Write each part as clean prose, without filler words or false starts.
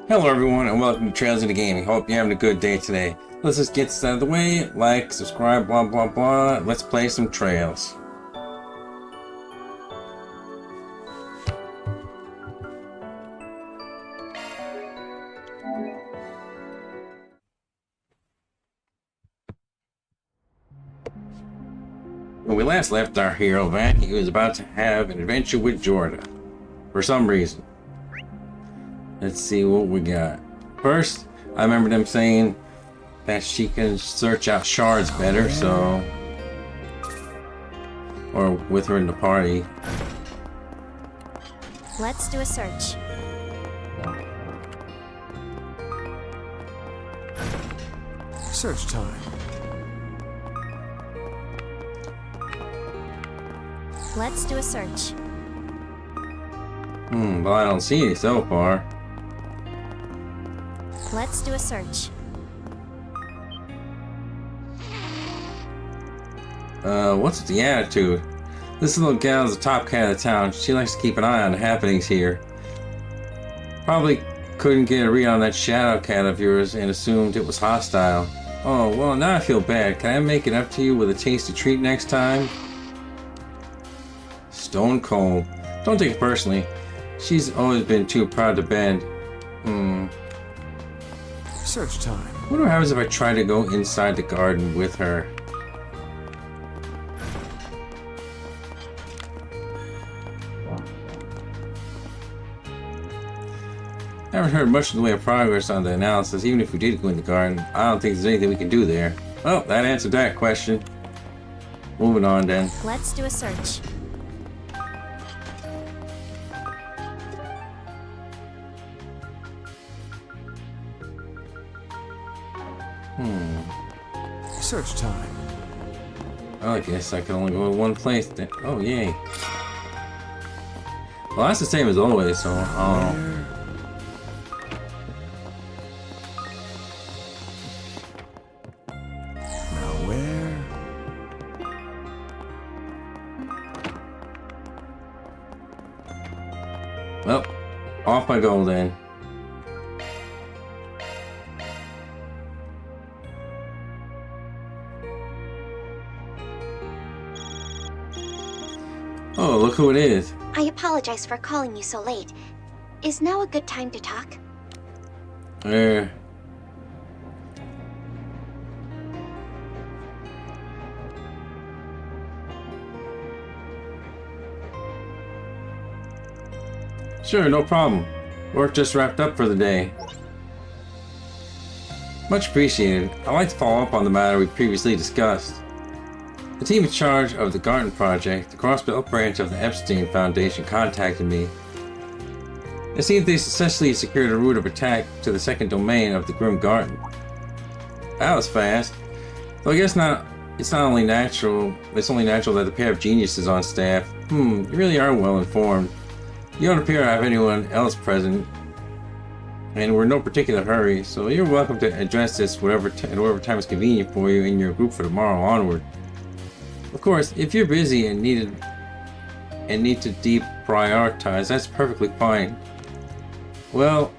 Hello everyone and welcome to Trails into Gaming. Hope you're having a good day today. Let's just get this out of the way. Like, subscribe, blah blah blah. Let's play some Trails. When we last left our hero, Van, he was about to have an adventure with Jorda. For some reason. Let's see what we got. First, I remember them saying that she can search out shards better, so... Or with her in the party. Let's do a search. Search time. Let's do a search. Well, I don't see any so far. Let's do a search. What's with the attitude? This little gal is the top cat of the town. She likes to keep an eye on the happenings here. Probably couldn't get a read on that shadow cat of yours and assumed it was hostile. Oh, well, now I feel bad. Can I make it up to you with a tasty treat next time? Stone cold. Don't take it personally. She's always been too proud to bend. Search time. What happens if I try to go inside the garden with her? I haven't heard much in the way of progress on the analysis. Even if we did go in the garden, I don't think there's anything we can do there. Well, that answered that question. Moving on then. Let's do a search. Search time. Oh, I guess I can only go to one place then. Oh, yay. Well, that's the same as always, so, Now where? Well, off I go then. Oh, look who it is. I apologize for calling you so late. Is now a good time to talk? Sure, no problem. Work just wrapped up for the day. Much appreciated. I'd like to follow up on the matter we previously discussed. The team in charge of the Garten Project, the Crossbelt branch of the Epstein Foundation, contacted me. It seems they successfully secured a route of attack to the second domain of the Grim Garden. That was fast. Though I guess it's only natural that the pair of geniuses on staff. You really are well informed. You don't appear to have anyone else present, and we're in no particular hurry, so you're welcome to address this at whatever time is convenient for you in your group for tomorrow onward. Of course, if you're busy and need to deprioritize, that's perfectly fine. Well,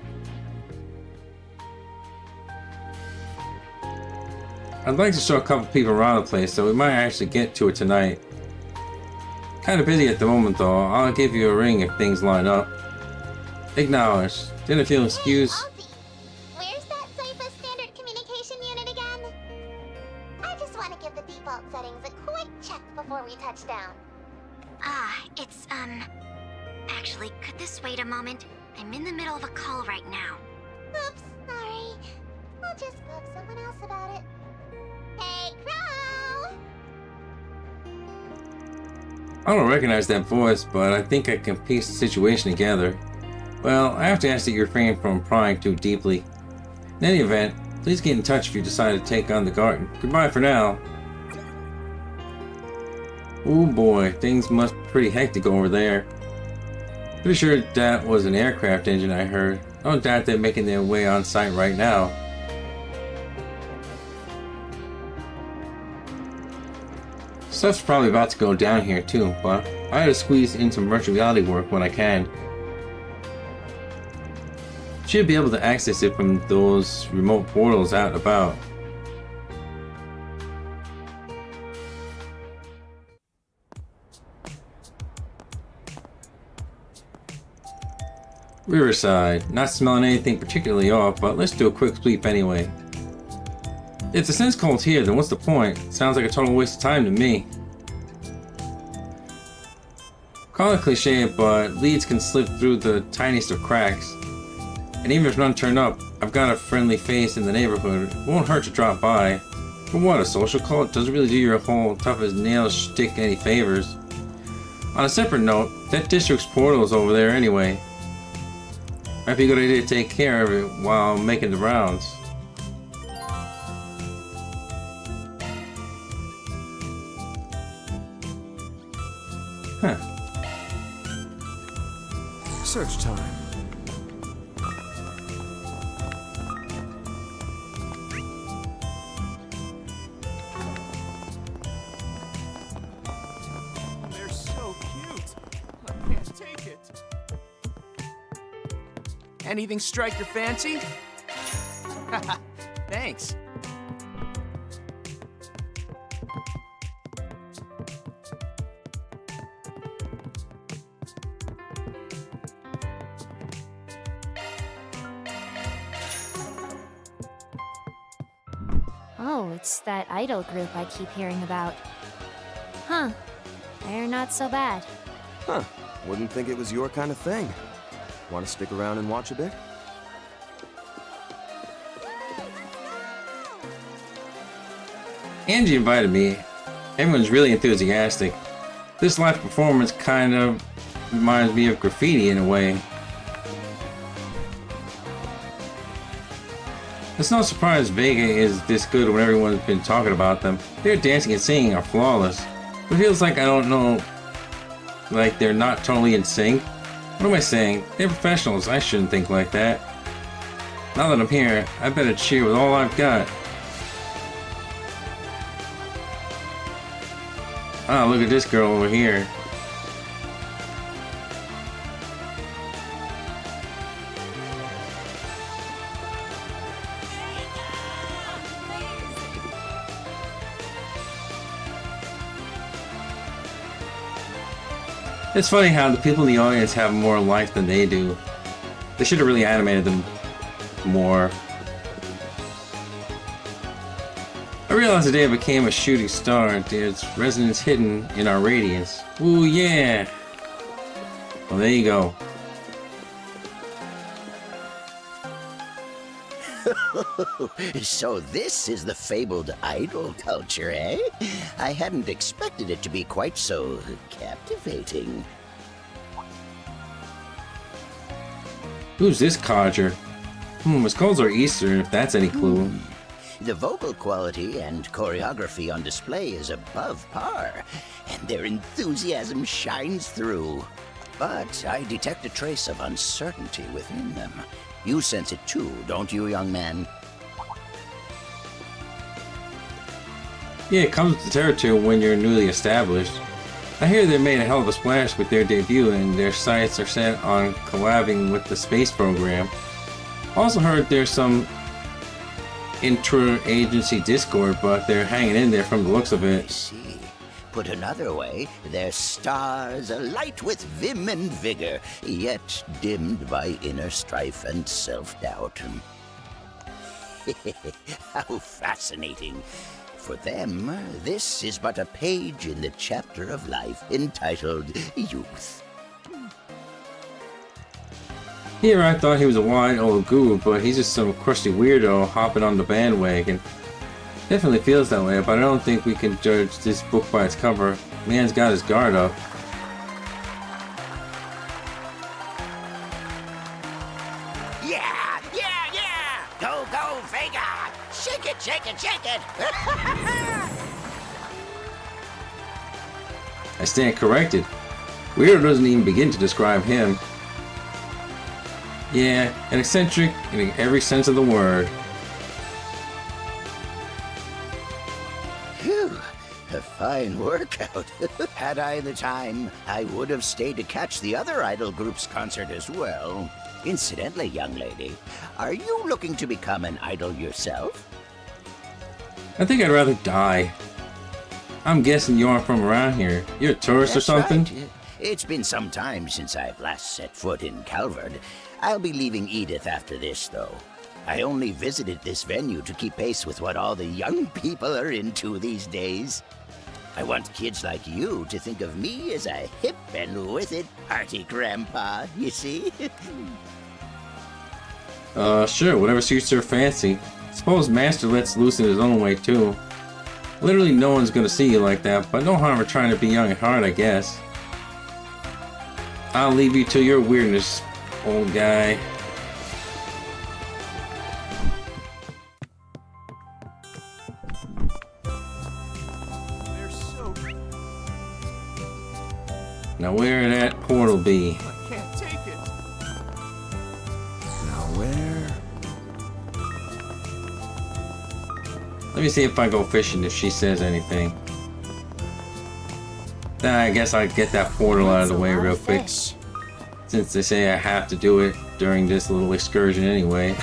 I'd like to show a couple people around the place, so we might actually get to it tonight. Kind of busy at the moment though. I'll give you a ring if things line up. Acknowledged. Didn't feel excused. Hey, where's that Cypher standard communication unit again? I just want to give the default settings a quick check before we touch down. It's, Actually, could this wait a moment? I'm in the middle of a call right now. Oops, sorry. I'll just bug someone else about it. Hey, Crow! I don't recognize that voice, but I think I can piece the situation together. Well, I have to ask that you refrain from prying too deeply. In any event, please get in touch if you decide to take on the garden. Goodbye for now. Oh boy, things must be pretty hectic over there. Pretty sure that was an aircraft engine I heard. I don't doubt they're making their way on site right now. Stuff's probably about to go down here too, but I had to squeeze in some virtual reality work when I can. Should be able to access it from those remote portals out and about. Riverside. Not smelling anything particularly off, but let's do a quick sweep anyway. If the scent's cold here, then what's the point? Sounds like a total waste of time to me. Call it cliche, but leads can slip through the tiniest of cracks. And even if none turn up, I've got a friendly face in the neighborhood. It won't hurt to drop by. But what, a social cult doesn't really do your whole tough as nails shtick any favors. On a separate note, that district's portal is over there anyway. Might be a good idea to take care of it while making the rounds. Huh. Search time. They're so cute. I can't take it. Anything strike your fancy? Thanks. Oh, it's that idol group I keep hearing about. Huh. They're not so bad. Huh. Wouldn't think it was your kind of thing. Want to stick around and watch a bit? Angie invited me. Everyone's really enthusiastic. This live performance kind of reminds me of graffiti in a way. It's no surprise Vega is this good when everyone's been talking about them. Their dancing and singing are flawless. It feels like I don't know, like they're not totally in sync. What am I saying? They're professionals, I shouldn't think like that. Now that I'm here, I better cheer with all I've got. Ah, look at this girl over here. It's funny how the people in the audience have more life than they do. They should have really animated them more. I realized the day I became a shooting star, there's resonance hidden in our radiance. Ooh yeah! Well, there you go. So this is the fabled idol culture, eh? I hadn't expected it to be quite so captivating. Who's this codger? His calls are Eastern, if that's any clue. The vocal quality and choreography on display is above par, and their enthusiasm shines through. But I detect a trace of uncertainty within them. You sense it too, don't you, young man? Yeah, it comes with the territory when you're newly established. I hear they made a hell of a splash with their debut and their sights are set on collabing with the space program. Also heard there's some intra-agency discord, but they're hanging in there from the looks of I it. see. Put another way, their stars alight with vim and vigor, yet dimmed by inner strife and self-doubt. How fascinating. For them, this is but a page in the chapter of life entitled Youth. Here I thought he was a wide old guru, but he's just some crusty weirdo hopping on the bandwagon. Definitely feels that way, but I don't think we can judge this book by its cover. Man's got his guard up. Yeah! Yeah! Yeah! Go, go, Vega! Shake it, shake it, shake it! I stand corrected. Weirdo doesn't even begin to describe him. Yeah, an eccentric in every sense of the word. Phew! A fine workout. Had I the time, I would have stayed to catch the other idol group's concert as well. Incidentally, young lady, are you looking to become an idol yourself? I think I'd rather die. I'm guessing you aren't from around here. You're a tourist or That's something? right. It's been some time since I've last set foot in Calvard. I'll be leaving Edith after this, though. I only visited this venue to keep pace with what all the young people are into these days. I want kids like you to think of me as a hip and with it party grandpa, you see? Sure, whatever suits your fancy. Suppose Master lets loose in his own way too. Literally no one's gonna see you like that, but no harm in trying to be young at heart, I guess. I'll leave you to your weirdness, old guy. They're so... Now where'd that portal be? I can't take it. Now where? Let me see if I go fishing if she says anything. I guess I'll get that portal out of the way real quick. Fish. Since they say I have to do it during this little excursion anyway.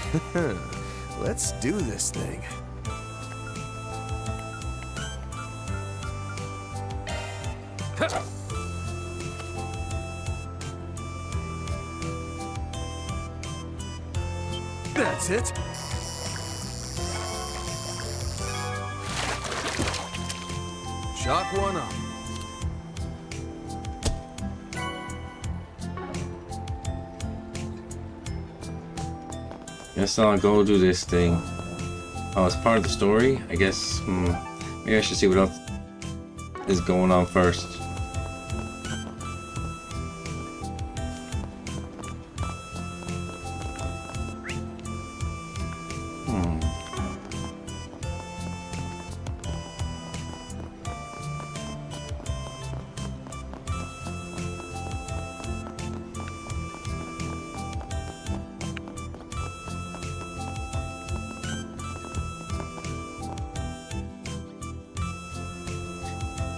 Let's do this thing. That's it. Chalk one up. Guess I'll go do this thing. Oh, it's part of the story? I guess, maybe I should see what else is going on first.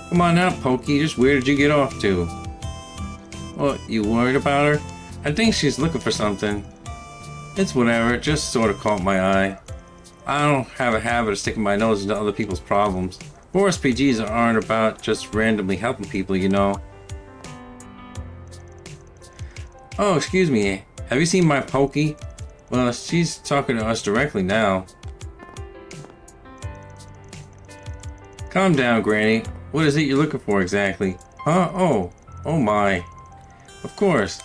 Come on now, Pokey, just where did you get off to? What, you worried about her? I think she's looking for something. It's whatever, it just sort of caught my eye. I don't have a habit of sticking my nose into other people's problems. Forest PGs aren't about just randomly helping people, you know. Oh, excuse me, have you seen my Pokey? Well, she's talking to us directly now. Calm down, Granny. What is it you're looking for exactly? Huh? Oh my. Of course.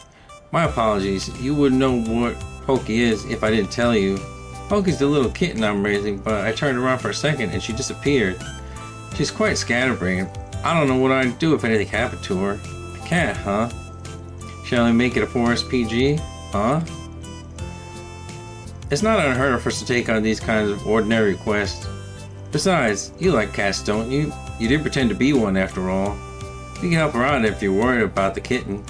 My apologies. You wouldn't know what Pokey is if I didn't tell you. Pokey's the little kitten I'm raising, but I turned around for a second and she disappeared. She's quite scatterbrained. I don't know what I'd do if anything happened to her. A cat, huh? Shall I make it a Forest PG? Huh? It's not unheard of for us to take on these kinds of ordinary requests. Besides, you like cats, don't you? You did pretend to be one after all. You can help around if you're worried about the kitten.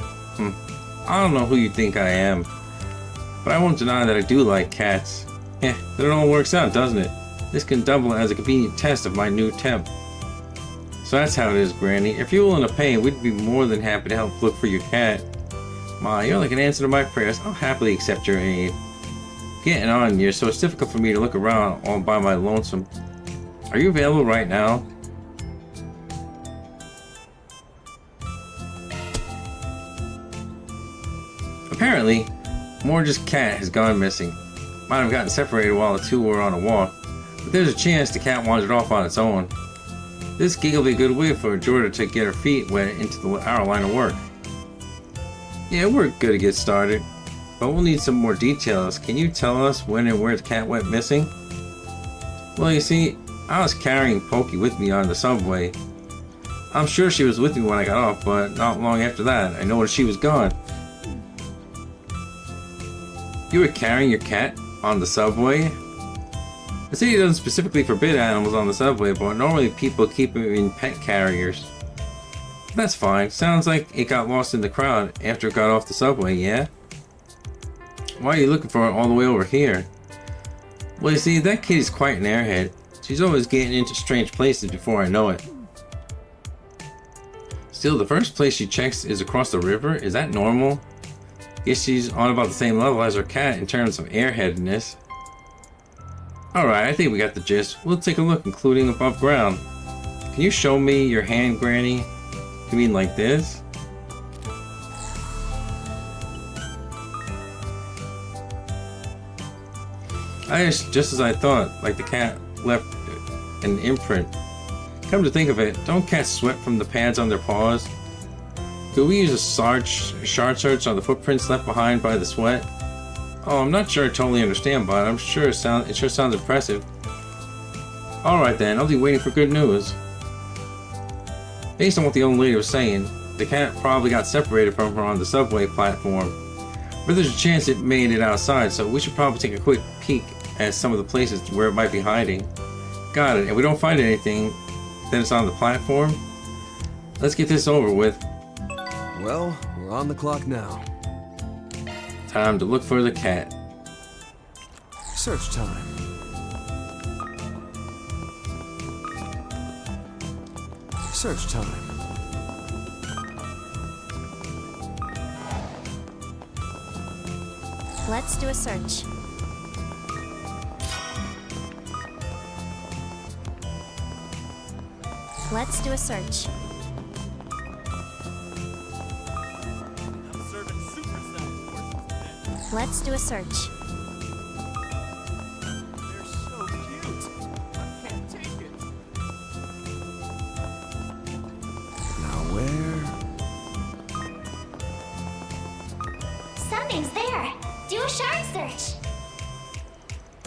I don't know who you think I am, but I won't deny that I do like cats. Then it all works out, doesn't it? This can double as a convenient test of my new temp. So that's how it is, Granny. If you're willing to pay, we'd be more than happy to help look for your cat. Ma, you're like an answer to my prayers. I'll happily accept your aid. Getting on here, so it's difficult for me to look around all by my lonesome. Are you available right now? Apparently, Morge's cat has gone missing. Might have gotten separated while the two were on a walk, but there's a chance the cat wandered off on its own. This gig will be a good way for Jordan to get her feet wet into our line of work. Yeah, we're good to get started, but we'll need some more details. Can you tell us when and where the cat went missing? Well, you see, I was carrying Pokey with me on the subway. I'm sure she was with me when I got off, but not long after that, I noticed she was gone. You were carrying your cat on the subway? The city doesn't specifically forbid animals on the subway, but normally people keep them in pet carriers. That's fine. Sounds like it got lost in the crowd after it got off the subway, yeah? Why are you looking for it all the way over here? Well, you see, that kitty's quite an airhead. She's always getting into strange places before I know it. Still, the first place she checks is across the river? Is that normal? Guess she's on about the same level as her cat in terms of airheadedness. Alright, I think we got the gist. We'll take a look, including above ground. Can you show me your hand, Granny? You mean like this? Just as I thought, like the cat left an imprint. Come to think of it, don't cats sweat from the pads on their paws? Could we use a shard search on the footprints left behind by the sweat? Oh, I'm not sure I totally understand, but I'm sure it sure sounds impressive. Alright then, I'll be waiting for good news. Based on what the old lady was saying, the cat probably got separated from her on the subway platform. But there's a chance it made it outside, so we should probably take a quick peek at some of the places where it might be hiding. Got it. If we don't find anything, then it's on the platform. Let's get this over with. Well, we're on the clock now. Time to look for the cat. Search time. Search time. Let's do a search. Let's do a search. I'm serving supersized portions today. Let's do a search. They're so cute. I can't take it. Now where? Something's there. Do a shard search.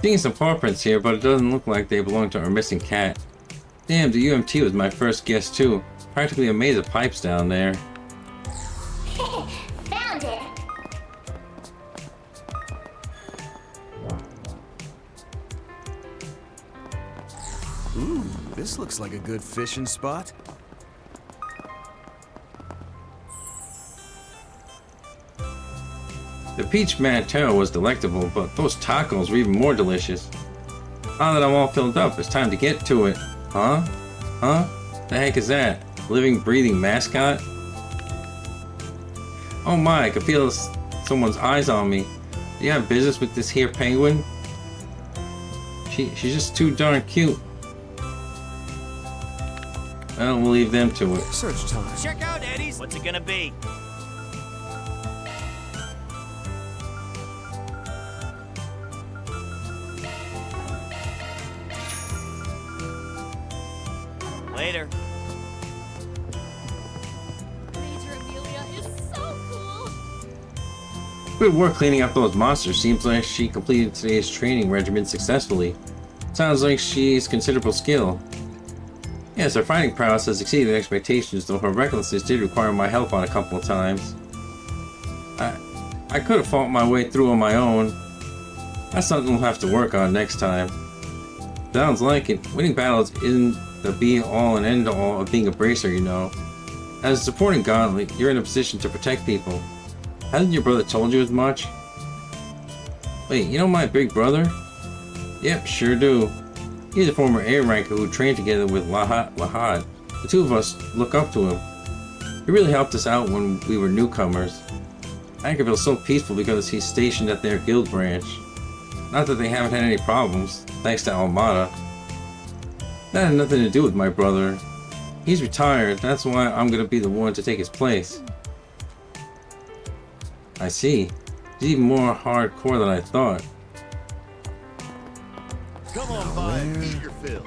Seeing some paw prints here, but it doesn't look like they belong to our missing cat. Damn, the UMT was my first guess too. Practically amazed at pipes down there. Found it. Ooh, this looks like a good fishing spot. The peach mantel was delectable, but those tacos were even more delicious. Now that I'm all filled up, it's time to get to it. Huh? Huh? The heck is that? Living, breathing mascot? Oh my, I can feel someone's eyes on me. Do you have business with this here penguin? She's just too darn cute. Well, we'll leave them to it. Search time. Check out Eddie's. What's it gonna be? Later. Major Amelia is so cool. Good work cleaning up those monsters. Seems like she completed today's training regimen successfully. Sounds like she's considerable skill. Yes, her fighting prowess has exceeded expectations, though her recklessness did require my help on a couple of times. I could have fought my way through on my own. That's something we'll have to work on next time. Sounds like it. Winning battles isn't the be-all and end-all of being a bracer, you know. As a supporting gauntlet, you're in a position to protect people. Hasn't your brother told you as much? Wait, you know my big brother? Yep, sure do. He's a former air ranker who trained together with Lahad. The two of us look up to him. He really helped us out when we were newcomers. Anchorville's so peaceful because he's stationed at their guild branch. Not that they haven't had any problems, thanks to Almada. That had nothing to do with my brother. He's retired, that's why I'm gonna be the one to take his place. I see. He's even more hardcore than I thought. Come on, bud. Eat your fill.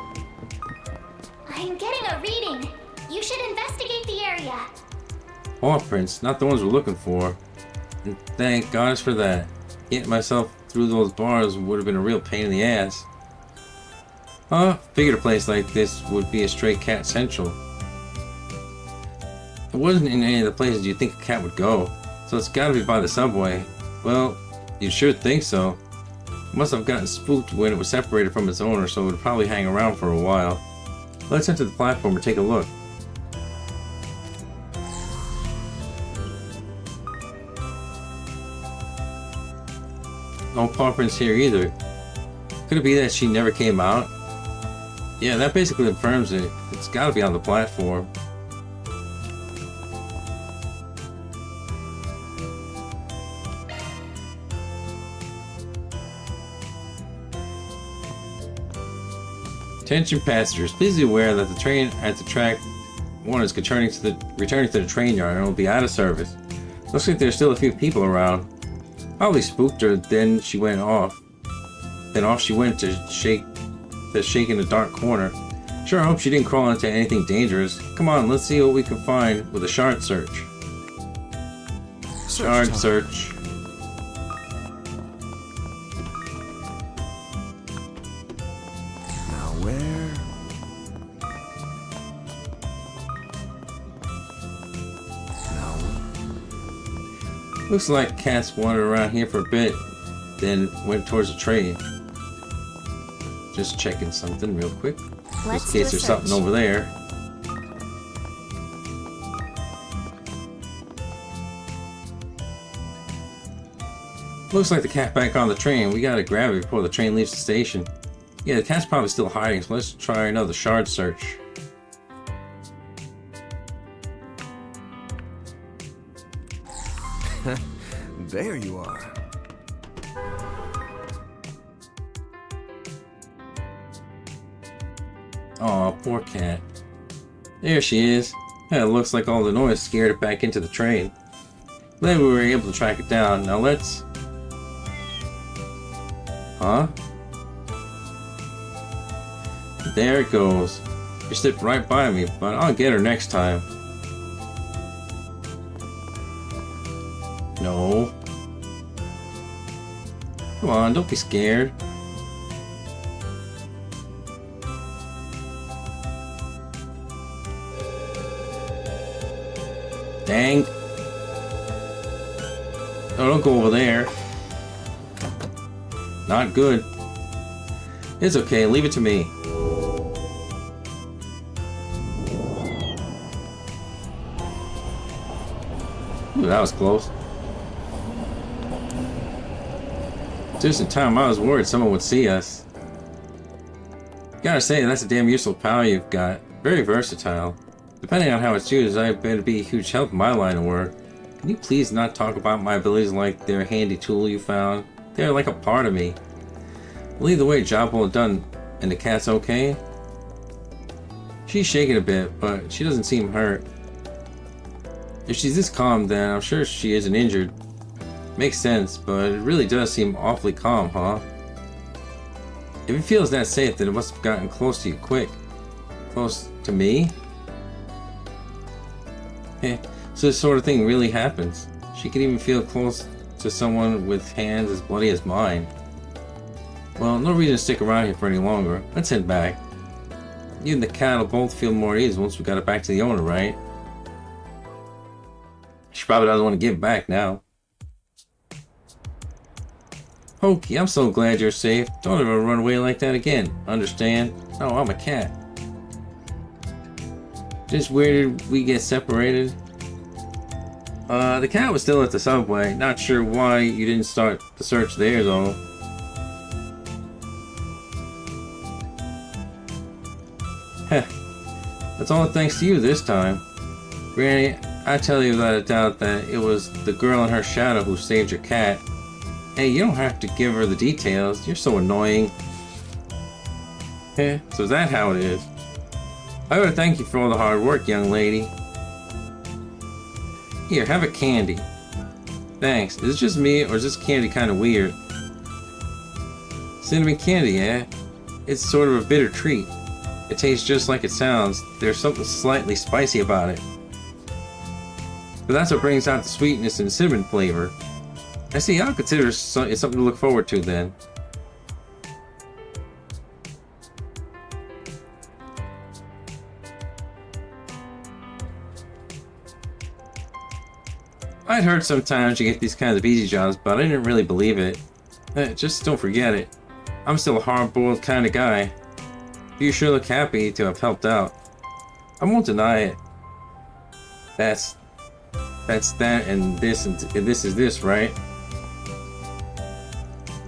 I'm getting a reading. You should investigate the area. Paw prints, not the ones we're looking for. And thank goddess for that. Getting myself through those bars would have been a real pain in the ass. Figured a place like this would be a stray cat central. It wasn't in any of the places you'd think a cat would go, so it's gotta be by the subway. Well, you'd sure think so. It must have gotten spooked when it was separated from its owner, so it would probably hang around for a while. Let's enter the platform and take a look. No paw prints here either. Could it be that she never came out? Yeah, that basically confirms it. It's gotta be on the platform. Attention passengers, please be aware that the train at the track 1 is returning to the train yard and will be out of service. Looks like there's still a few people around. Probably spooked her, then she went off. Then off she went to shake in the dark corner. Sure hope she didn't crawl into anything dangerous. Come on, let's see what we can find with a shard search. Shard search. Now where? Now Looks like Cats wandered around here for a bit, then went towards the train. Just checking something real quick. Let's Just do in a case there's search. something over there. Looks like the cat back on the train. We gotta grab it before the train leaves the station. Yeah, the cat's probably still hiding, so let's try another shard search. there you are. Aw, poor cat. There she is. Yeah, it looks like all the noise scared it back into the train. Glad we were able to track it down. Now let's... Huh? There it goes. She slipped right by me, but I'll get her next time. No. Come on, don't be scared. Dang. Oh, don't go over there. Not good. It's okay, leave it to me. Ooh, that was close. Just in time, I was worried someone would see us. Gotta say, that's a damn useful power you've got. Very versatile. Depending on how it's used, I bet it'd be a huge help in my line of work. Can you please not talk about my abilities like they're a handy tool you found? They're like a part of me. Well, either way, job well done. And the cat's okay? She's shaking a bit, but she doesn't seem hurt. If she's this calm, then I'm sure she isn't injured. Makes sense, but it really does seem awfully calm, huh? If it feels that safe, then it must have gotten close to you quick. Close to me? Eh, so this sort of thing really happens. She can even feel close to someone with hands as bloody as mine. Well, no reason to stick around here for any longer. Let's head back. You and the cat will both feel more at ease once we got it back to the owner, right? She probably doesn't want to give it back now. Hokey, I'm so glad you're safe. Don't ever run away like that again. Understand? No, I'm a cat. Just where did we get separated? The cat was still at the subway. Not sure why you didn't start the search there, though. Heh. That's all thanks to you this time. Granny, I tell you without a doubt that it was the girl in her shadow who saved your cat. Hey, you don't have to give her the details. You're so annoying. Heh, so is that how it is? I ought to thank you for all the hard work, young lady. Here, have a candy. Thanks. Is it just me, or is this candy kind of weird? Cinnamon candy, eh? It's sort of a bitter treat. It tastes just like it sounds. There's something slightly spicy about it. But that's what brings out the sweetness and cinnamon flavor. I see, I'll consider it's something to look forward to then. I'd heard sometimes you get these kinds of easy jobs, but I didn't really believe it. Just don't forget it. I'm still a hard-boiled kind of guy. You sure look happy to have helped out. I won't deny it. That's that and this is this, right?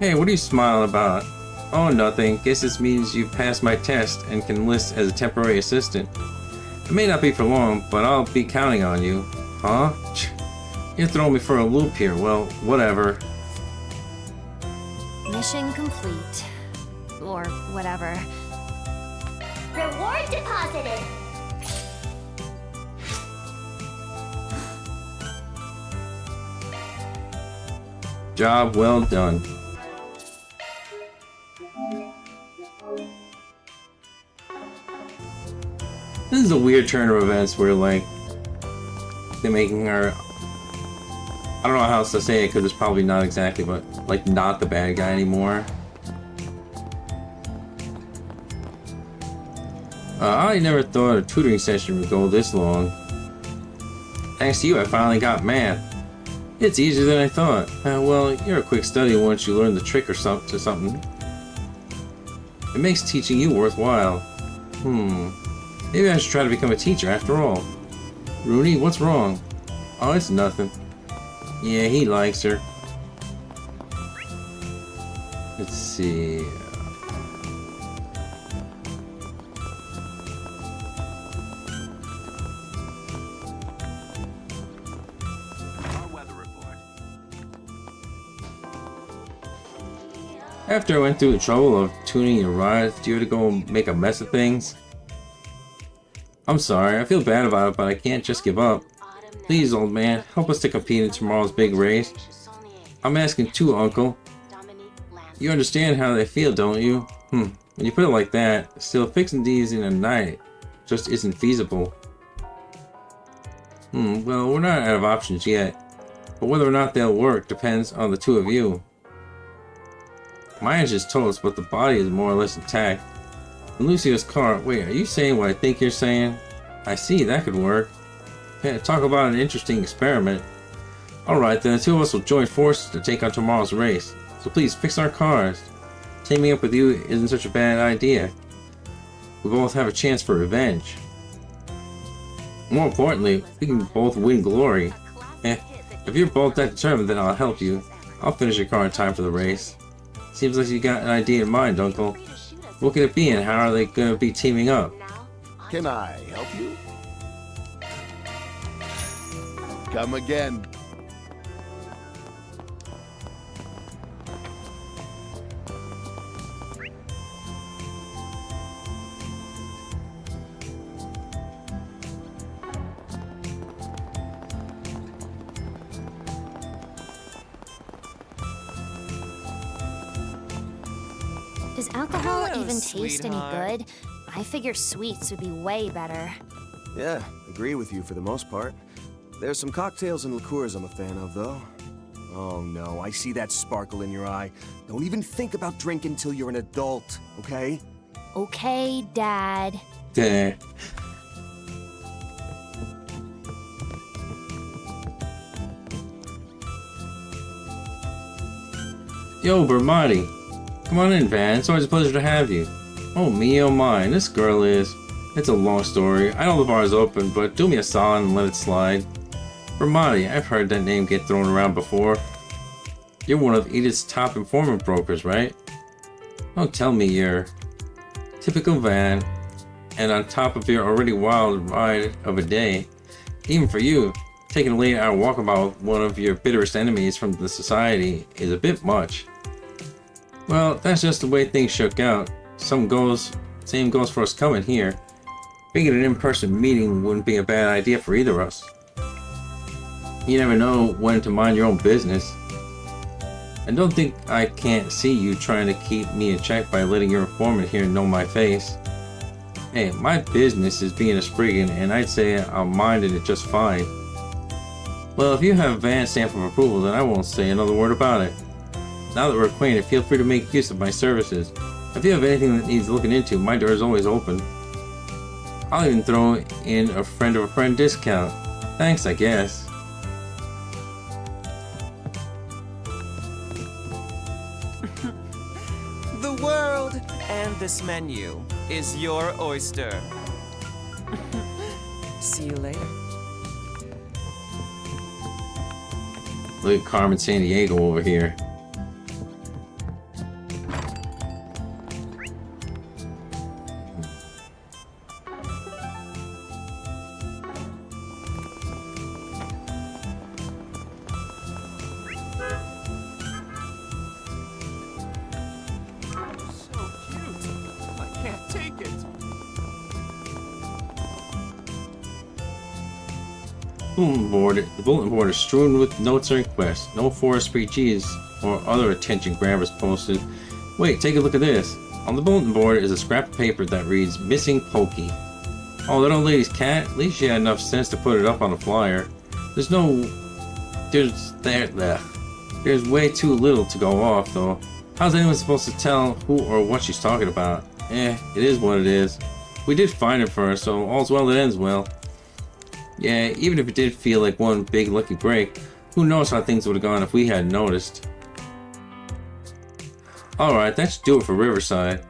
Hey, what are you smiling about? Oh, nothing. Guess this means you've passed my test and can enlist as a temporary assistant. It may not be for long, but I'll be counting on you. Huh? You're throwing me for a loop here. Well, whatever. Mission complete. Or whatever. Reward deposited. Job well done. This is a weird turn of events where, like, they're making her... I don't know how else to say it, because it's probably not exactly, but, like, not the bad guy anymore. I never thought a tutoring session would go this long. Thanks to you, I finally got math. It's easier than I thought. Well, you're a quick study once you learn the trick or something. It makes teaching you worthwhile. Maybe I should try to become a teacher after all. Rooney, what's wrong? Oh, it's nothing. Yeah, he likes her. Let's see. After I went through the trouble of tuning your rides, do you have to go make a mess of things? I'm sorry, I feel bad about it, but I can't just give up. Please, old man, help us to compete in tomorrow's big race. I'm asking too, Uncle. You understand how they feel, don't you? When you put it like that, still fixing these in a night just isn't feasible. Well, we're not out of options yet, but whether or not they'll work depends on the two of you. Mine just toast, but the body is more or less intact. And Lucio's car, wait, are you saying what I think you're saying? I see, that could work. Yeah, talk about an interesting experiment. Alright, then the two of us will join forces to take on tomorrow's race. So please, fix our cars. Teaming up with you isn't such a bad idea. We both have a chance for revenge. More importantly, we can both win glory. If you're both that determined, then I'll help you. I'll finish your car in time for the race. Seems like you got an idea in mind, Uncle. What could it be and how are they going to be teaming up? Can I help you? Come again. Does alcohol Hello, even taste any sweetheart. good? I figure sweets would be way better. Yeah, agree with you for the most part. There's some cocktails and liqueurs I'm a fan of, though. Oh no, I see that sparkle in your eye. Don't even think about drinking till you're an adult, okay? Okay, Dad. Okay. Yo, Bermati. Come on in, Van. It's always a pleasure to have you. Oh, me, oh my. This girl is... It's a long story. I know the bar is open, but do me a solid and let it slide. Bermati, I've heard that name get thrown around before. You're one of Edith's top informant brokers, right? Don't tell me you're... Typical Van. And on top of your already wild ride of a day. Even for you, taking a late-hour walkabout with one of your bitterest enemies from the society is a bit much. Well, that's just the way things shook out. Same goes for us coming here. Figured an in-person meeting wouldn't be a bad idea for either of us. You never know when to mind your own business. I don't think I can't see you trying to keep me in check by letting your informant here know my face. Hey, my business is being a Spriggan, and I'd say I'm minding it just fine. Well, if you have Van's stamp of approval, then I won't say another word about it. Now that we're acquainted, feel free to make use of my services. If you have anything that needs looking into, my door is always open. I'll even throw in a friend of a friend discount. Thanks, I guess. The world and this menu is your oyster. See you later. Look at Carmen Sandiego over here. So cute. I can't take it. The bulletin board is strewn with notes and requests. No forest PGs or other attention grabbers posted. Wait, take a look at this. On the bulletin board is a scrap of paper that reads Missing Pokey. Oh, that old lady's cat? At least she had enough sense to put it up on a flyer. There's way too little to go off, though. How's anyone supposed to tell who or what she's talking about? It is what it is. We did find it first, so all's well that ends well. Yeah, even if it did feel like one big lucky break, who knows how things would have gone if we hadn't noticed. Alright, that should do it for Riverside.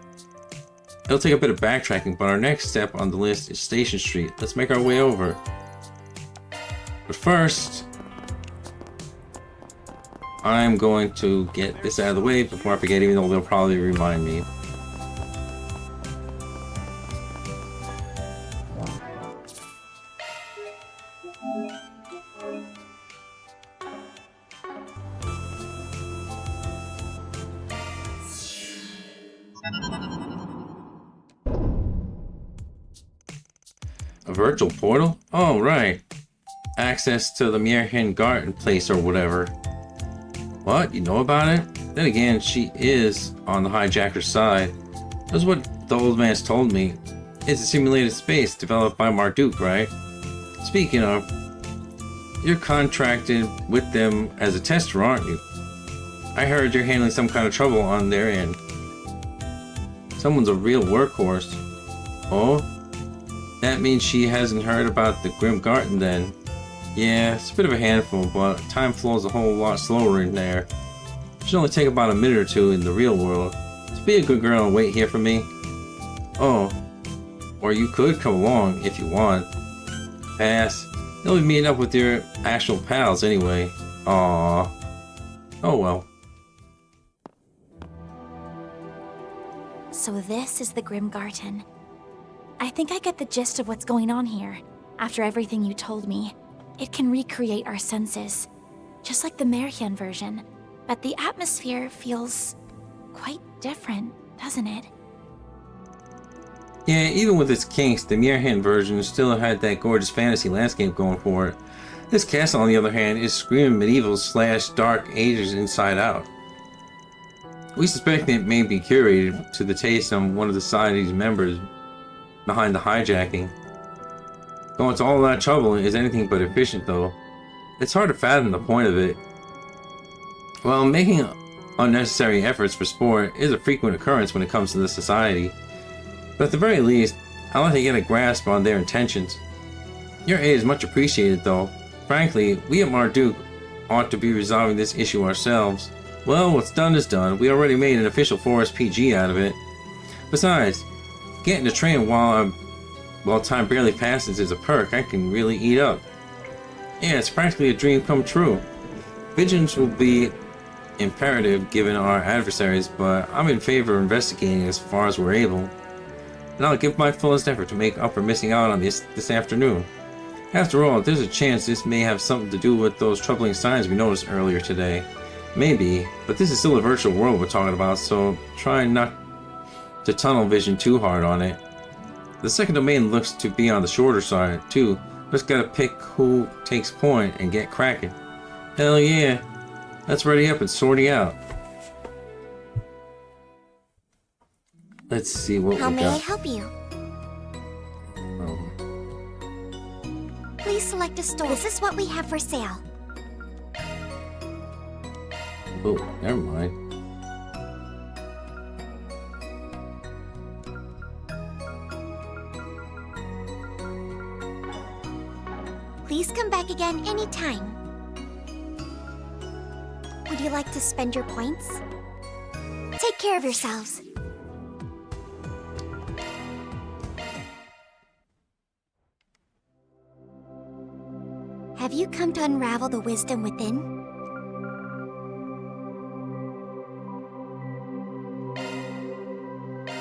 It'll take a bit of backtracking, but our next step on the list is Station Street. Let's make our way over. But first, I'm going to get this out of the way before I forget, even though they'll probably remind me. A virtual portal? Oh, right. Access to the Myrrhen Garten place or whatever. What? You know about it? Then again, she is on the hijacker's side. That's what the old man's told me. It's a simulated space developed by Marduk, right? Speaking of, you're contracted with them as a tester, aren't you? I heard you're handling some kind of trouble on their end. Someone's a real workhorse. Oh? That means she hasn't heard about the Grim Garten then. Yeah, it's a bit of a handful, but time flows a whole lot slower in there. It should only take about a minute or two in the real world. So be a good girl and wait here for me. Oh, or you could come along if you want. Pass. You'll be meeting up with your actual pals anyway. Aww. Oh well. So this is the Grim Garten. I think I get the gist of what's going on here. After everything you told me, it can recreate our senses, just like the Myrrhen version. But the atmosphere feels quite different, doesn't it? Yeah, even with its kinks, the Myrrhen version still had that gorgeous fantasy landscape going for it. This castle, on the other hand, is screaming medieval / dark ages inside out. We suspect it may be curated to the taste of one of the society's members behind the hijacking. Going to all that trouble is anything but efficient, though. It's hard to fathom the point of it. Well, making unnecessary efforts for sport is a frequent occurrence when it comes to the society. But at the very least, I'd like to get a grasp on their intentions. Your aid is much appreciated, though. Frankly, we at Marduk ought to be resolving this issue ourselves. Well, what's done is done. We already made an official Forest PG out of it. Besides, getting the train while time barely passes is a perk I can really eat up. Yeah, it's practically a dream come true. Vigilance will be imperative given our adversaries, but I'm in favor of investigating as far as we're able. And I'll give my fullest effort to make up for missing out on this afternoon. After all, there's a chance this may have something to do with those troubling signs we noticed earlier today. Maybe, but this is still a virtual world we're talking about, so try not to tunnel vision too hard on it. The second domain looks to be on the shorter side, too. Just gotta pick who takes point and get cracking. Hell yeah. Let's ready up and sorting out. Let's see what How we may I got. help you? Please select a store. This is what we have for sale. Oh, never mind. Please come back again anytime. Would you like to spend your points? Take care of yourselves. Have you come to unravel the wisdom within?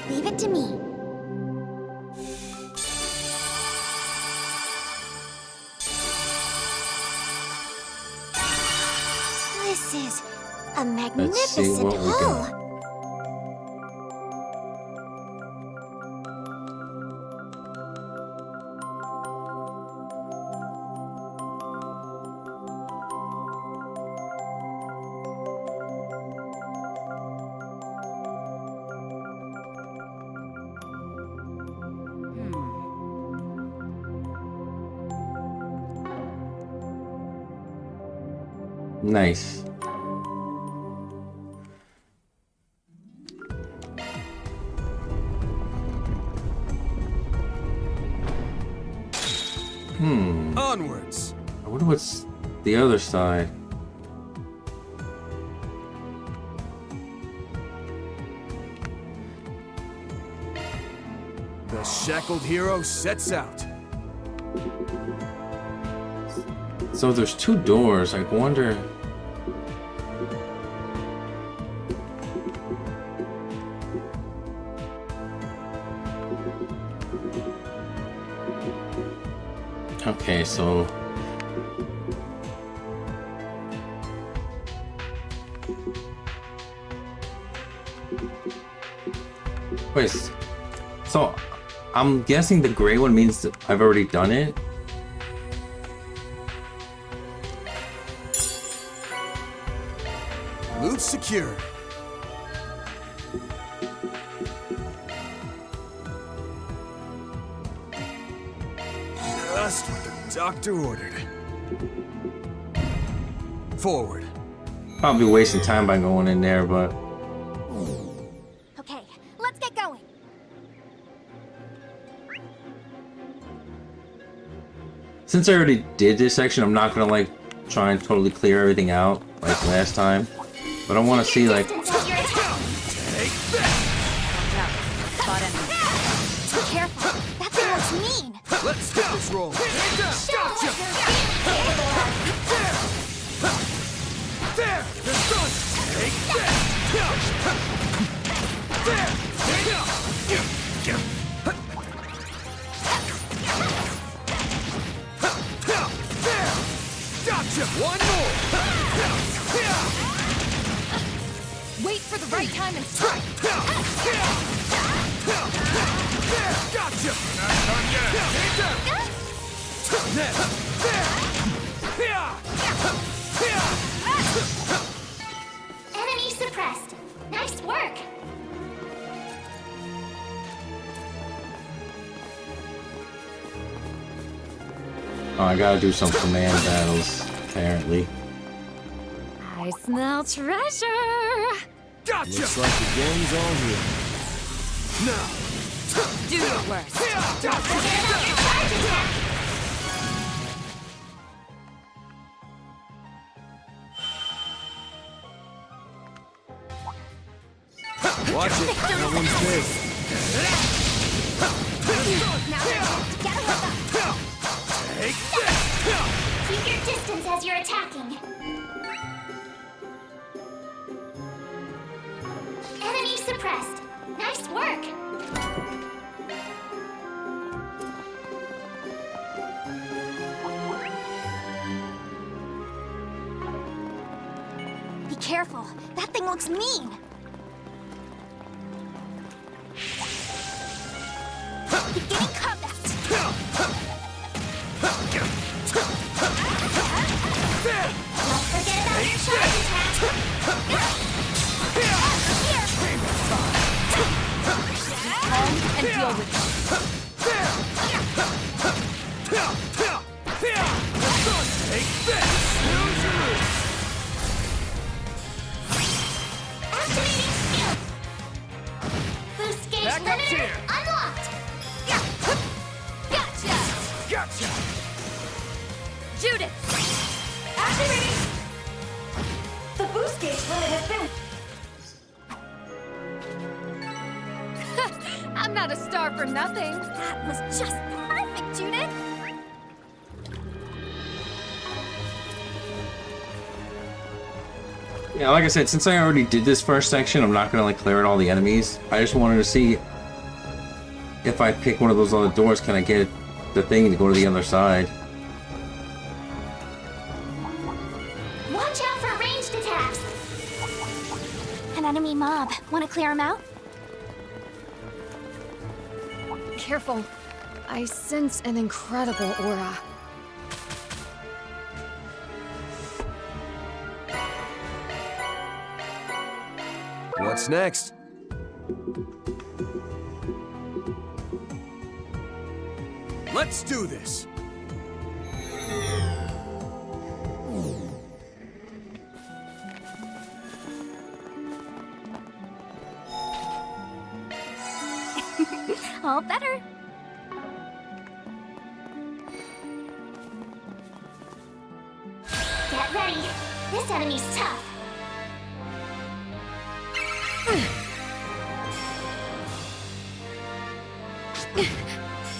Leave it to me. This is a Let's see magnificent what we hall. got. Nice. Onwards. I wonder what's the other side. The shackled hero sets out. So there's two doors. I wonder. Okay, so wait, so I'm guessing the gray one means that I've already done it. Loot secured. Just what the doctor ordered. Forward. Probably wasting time by going in there, but Okay, let's get going. since I already did this section, I'm not gonna like try and totally clear everything out like last time. But I want to see like. Distance as you're attacking. Be careful. That thing looks mean. Let's get this rolling. Show what you're capable of. There! They're done! Take this! Gotcha! One more! Wait for the right time and strike. Gotcha! Not done yet! Enemy suppressed. Nice work. Oh, I gotta do some command battles apparently. I smell treasure. Gotcha! Looks like the game's on here. Now! Do your worst. Don't forget about your charge attack. Watch it. That one's big. Now get a hook up. Keep your distance as you're attacking. Enemy suppressed. Nice work. Be careful. That thing looks mean. Beginning combat. Don't forget about your charge attack. Calm and deal with it. Activating skills. Boost gauge Back up limiter here. unlocked. Gotcha. Gotcha! Judith. Activating. The boost gauge limit has been. I'm not a star for nothing. That was just perfect, Judith. Yeah, like I said, since I already did this first section, I'm not gonna like clear out all the enemies. I just wanted to see if I pick one of those other doors, can I get the thing to go to the other side? Watch out for ranged attacks. An enemy mob. Want to clear him out? Careful. I sense an incredible aura. What's next? Let's do this! All better. Get ready. This enemy's tough.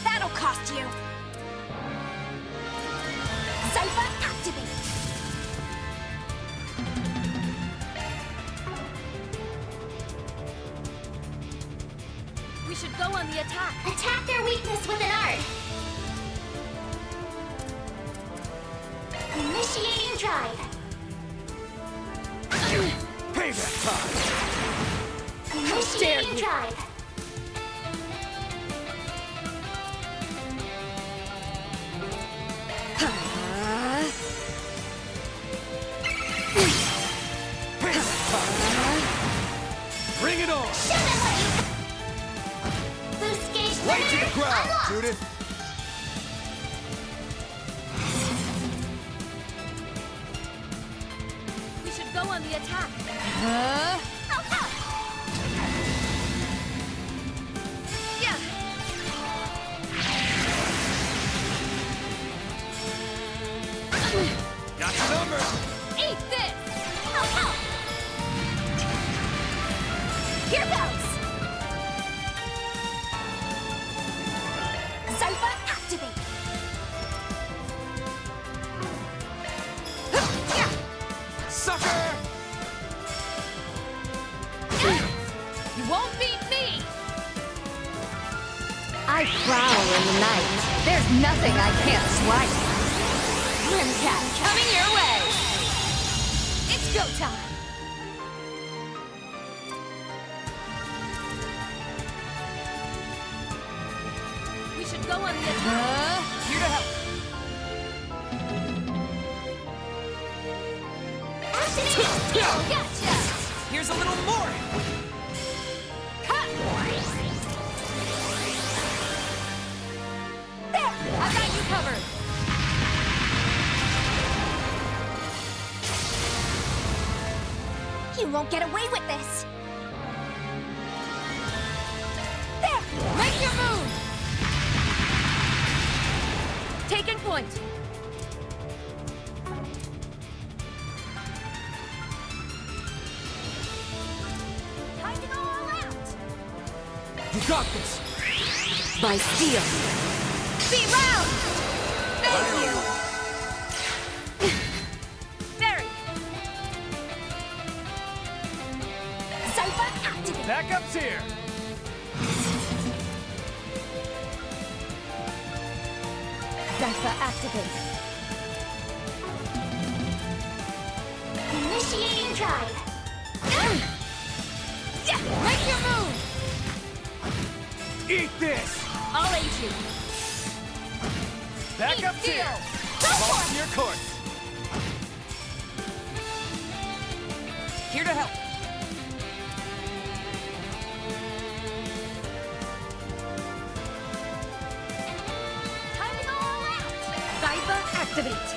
That'll cost you. Cypher activate. We should go on the attack. Attack their weakness with an art. Initiating drive. Payback time! Initiating drive. Bring it on! Boost gauge Right to the limiter ground, unlocked. Judith! We should go on the attack. Yeah. Got the number! Eat this. Here goes. Cypher activate. Sucker! You won't beat me. I prowl in the night. There's nothing I can't swipe. Rimcat coming your way. It's go time. We should go on the attack. Here to help. Gotcha. Here's a little more. Cut. There. I got you covered. You won't get away with this. There. Make your move. Taking point. Time to go all out. You got this! By steel. Be round. Thank you. Barry. Cypher activate. Backup's here! Cypher activate. Initiating drive. Yeah. Make your move. Eat this! I'll aid you. Backup's Steel. here! Go Ball for in it. your court! Here to help. Time to go all out. Cypher activate.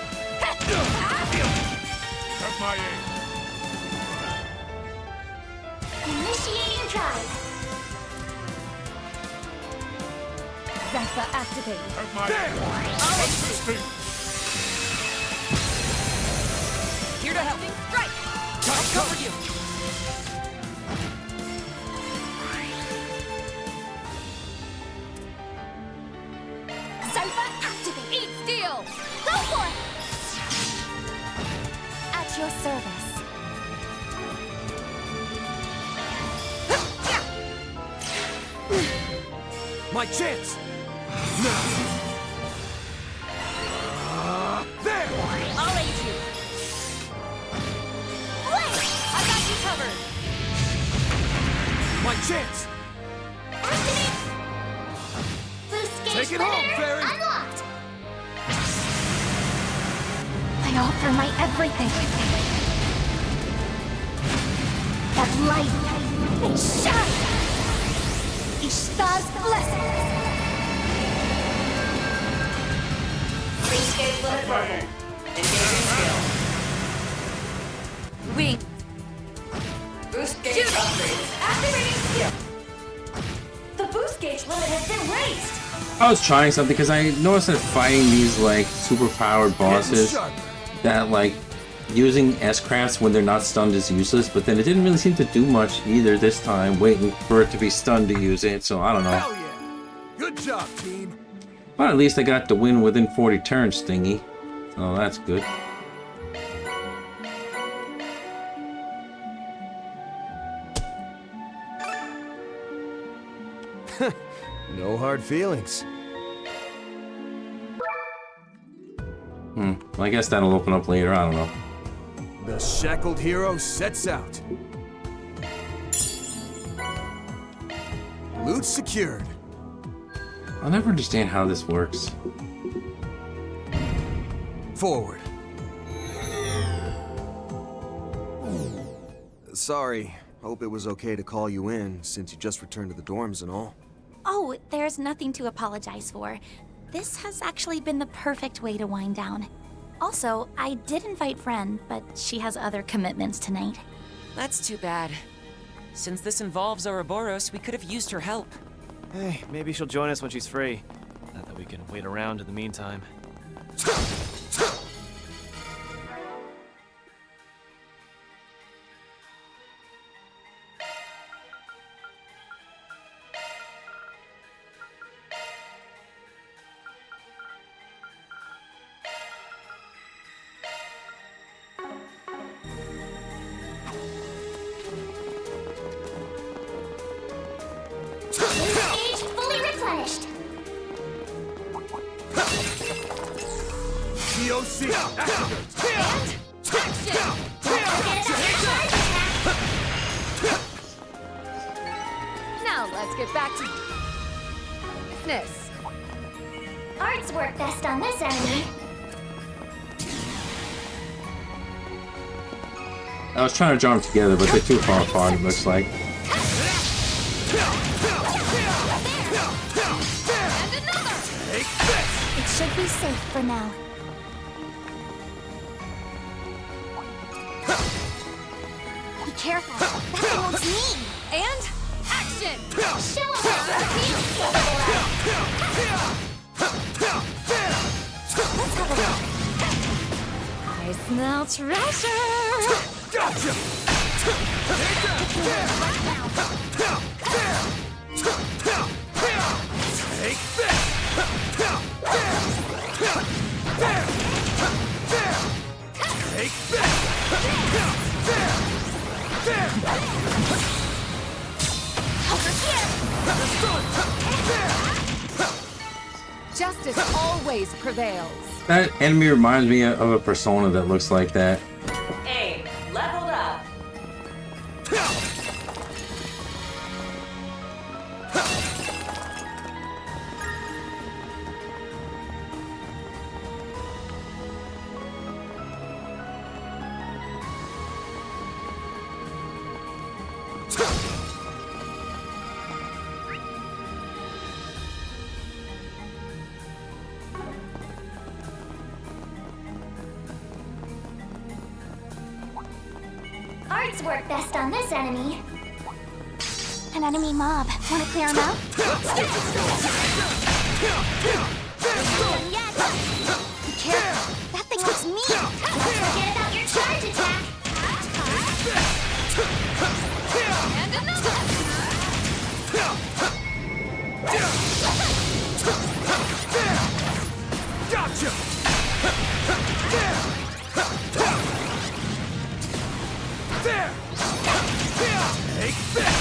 Took my aim. Initiating drive. Cypher activate. Took my aim. Assisting. Here to help. Strike. I'll cover you. Cypher activate. Eat steel. Go for it. At your service. My chance! Now! There! I'll aid you. Blade. I got you covered. My chance! Activate. Boost gauge Take it home, limiter Fairy. unlocked. I offer my everything. That light may shine. Ishtar's blessing. Freescape limit level. Engaging skill. Boost gauge upgrades. Activating skill. The boost gauge limit has been raised. I was trying something because I noticed that fighting these like super powered bosses, that like using S-crafts when they're not stunned is useless, but then it didn't really seem to do much either this time, waiting for it to be stunned to use it, so I don't know. Hell yeah! Good job, team. But at least I got the win within 40 turns thingy, so that's good. No hard feelings. Well, I guess that'll open up later, I don't know. The shackled hero sets out. Loot secured. I'll never understand how this works. Forward. Sorry. Hope it was okay to call you in, since you just returned to the dorms and all. Oh, there's nothing to apologize for. This has actually been the perfect way to wind down. Also, I did invite Fren, but she has other commitments tonight. That's too bad. Since this involves Ouroboros, we could have used her help. Hey, maybe she'll join us when she's free. Not that we can wait around in the meantime. Gauge fully replenished. DOC activate. Now let's get back to business. Arts work best on this enemy. I was trying to draw them together, but they're too far apart, it looks like. It should be safe for now. Be careful. That thing looks mean. And action! Show us what your team's capable Let's have a look. I smell treasure. Gotcha! Take this! Take Justice always prevails. That enemy reminds me of a persona that looks like that. A, leveled up. Arts work best on this enemy. An enemy mob. Want to clear him out? Be careful. That thing looks mean. Don't forget about your charge attack. And another! Gotcha! There! Take this!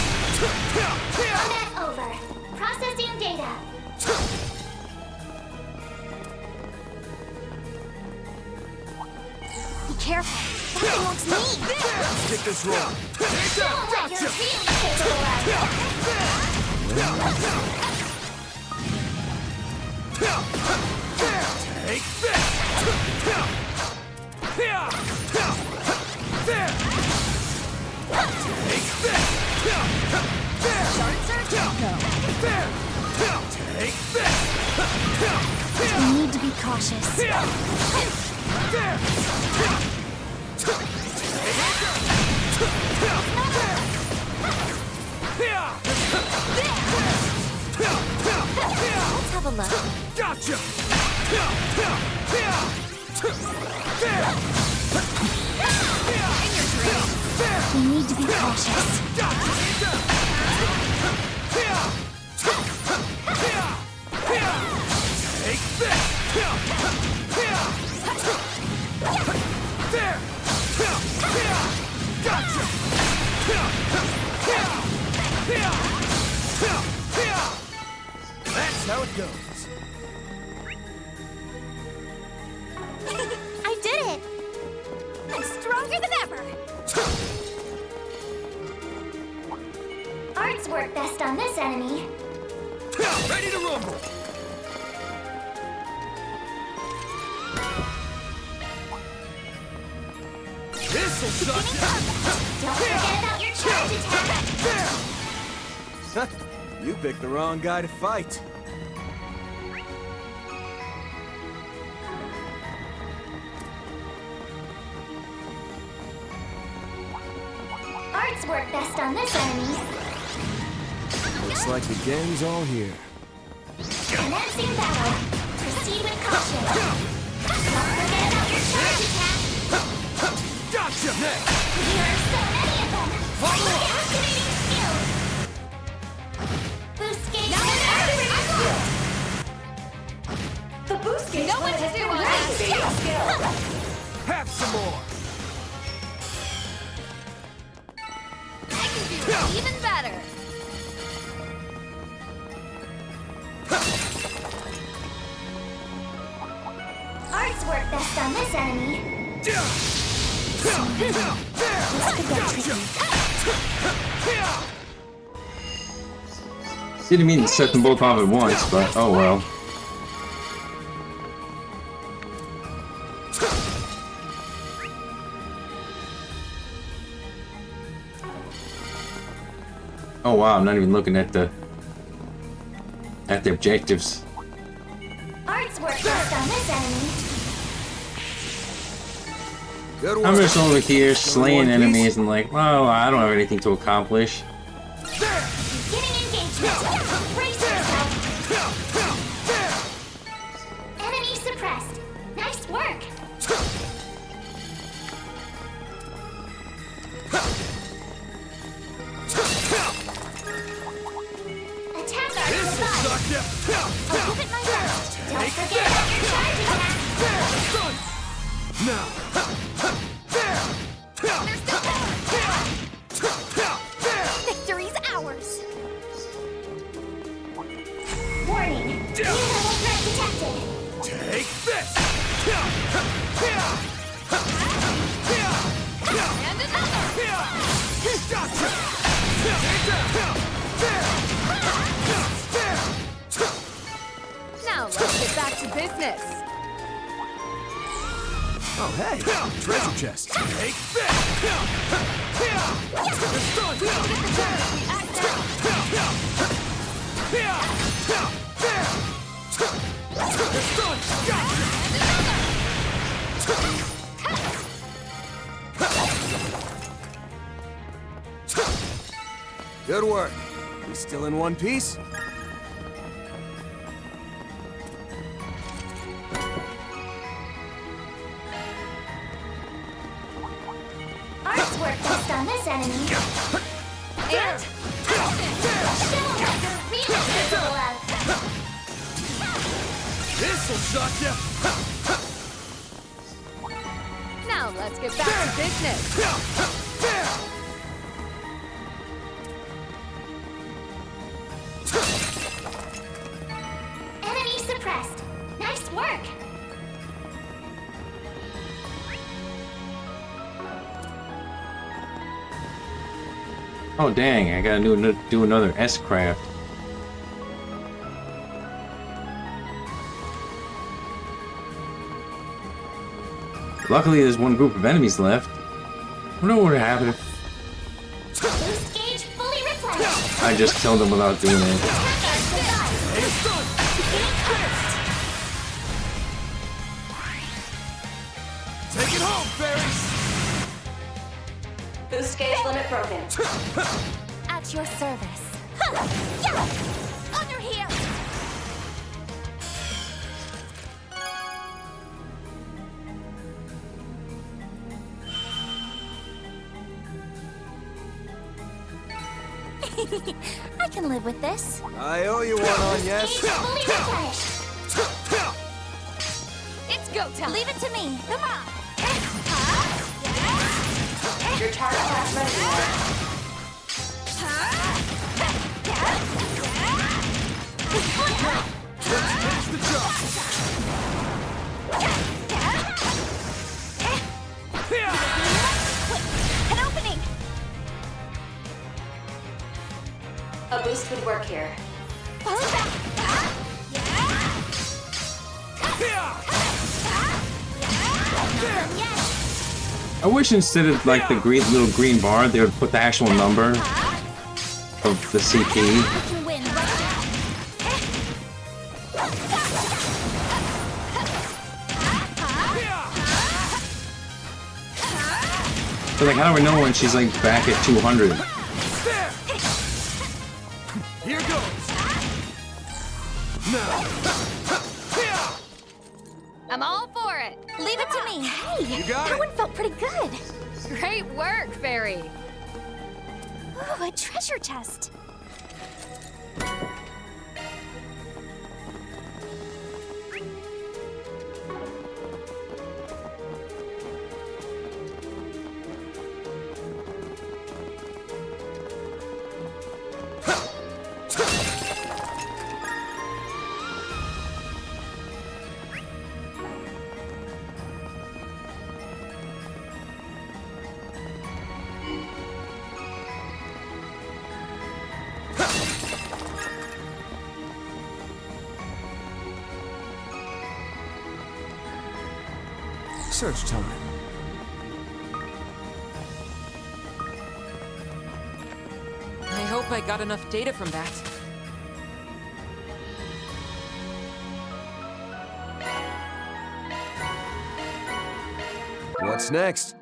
Combat over. Processing data. Be careful. That thing looks mean. Let's get this rolling. Show what your team's capable of. Take this! We need to be cautious. a look. Gotcha! We need to be cautious. Take this! There! Gotcha! That's how it goes. I did it! I'm stronger than ever! Arts work best on this enemy. Ready to rumble! This'll suck you! Don't forget about your charge attack. You picked the wrong guy to fight. Arts work best on this enemy. Looks like the gang's all here. Commencing battle. Proceed with caution. Don't forget about your charge attack. Gotcha! There are so many of them. Activating skill. Boost gauge activated. The boost gauge know what to do on that. activating skill. Have some more! I can do even better. Arts work best on this enemy. Didn't mean to set them both off at once, but oh well. Oh wow, I'm not even looking at the objectives. Arts work best on this enemy. Good I'm work. just over here slaying enemies and like, well, I don't have anything to accomplish. Beginning engagement. Brace yourself. Enemy suppressed. Nice work. Attack our This'll survive. suck you! I'll give it my best. Don't forget about your charge attack. Now! Victory's ours! Warning. New level threat detected. Take this! And another. Gotcha! Now let's get back to business. Oh, hey, treasure chest. Take this! It's done! It's done! Gotcha! Good work. We still in one piece? Arts work best on this enemy. And Show them the real physical love. This'll shock you! now let's get back to business. Enemy suppressed. Nice work. Oh dang, I gotta do another S-craft. Luckily, there's one group of enemies left. I wonder what would happen if Boost gauge fully replenished. I just killed them without doing it. Attack our survive. It's done! Take it home, fairies! Boost gauge limit broken. At your service. Huh. Yeah. On your heels! I can live with this. I owe you one on, yes? Fully replenished. It's go time. Leave it to me. Come on. Your target has ready. Finish the job. An opening. A boost would work here. Fall back. I wish instead of like the green little green bar, they would put the actual number of the CP. I can win. So like, how do we know when she's like back at 200? Here goes. I'm all for it. Leave it to me. Hey, You got that it. one felt pretty good. Great work, Fairy. Ooh, a treasure chest. Search time. I hope I got enough data from that. What's next?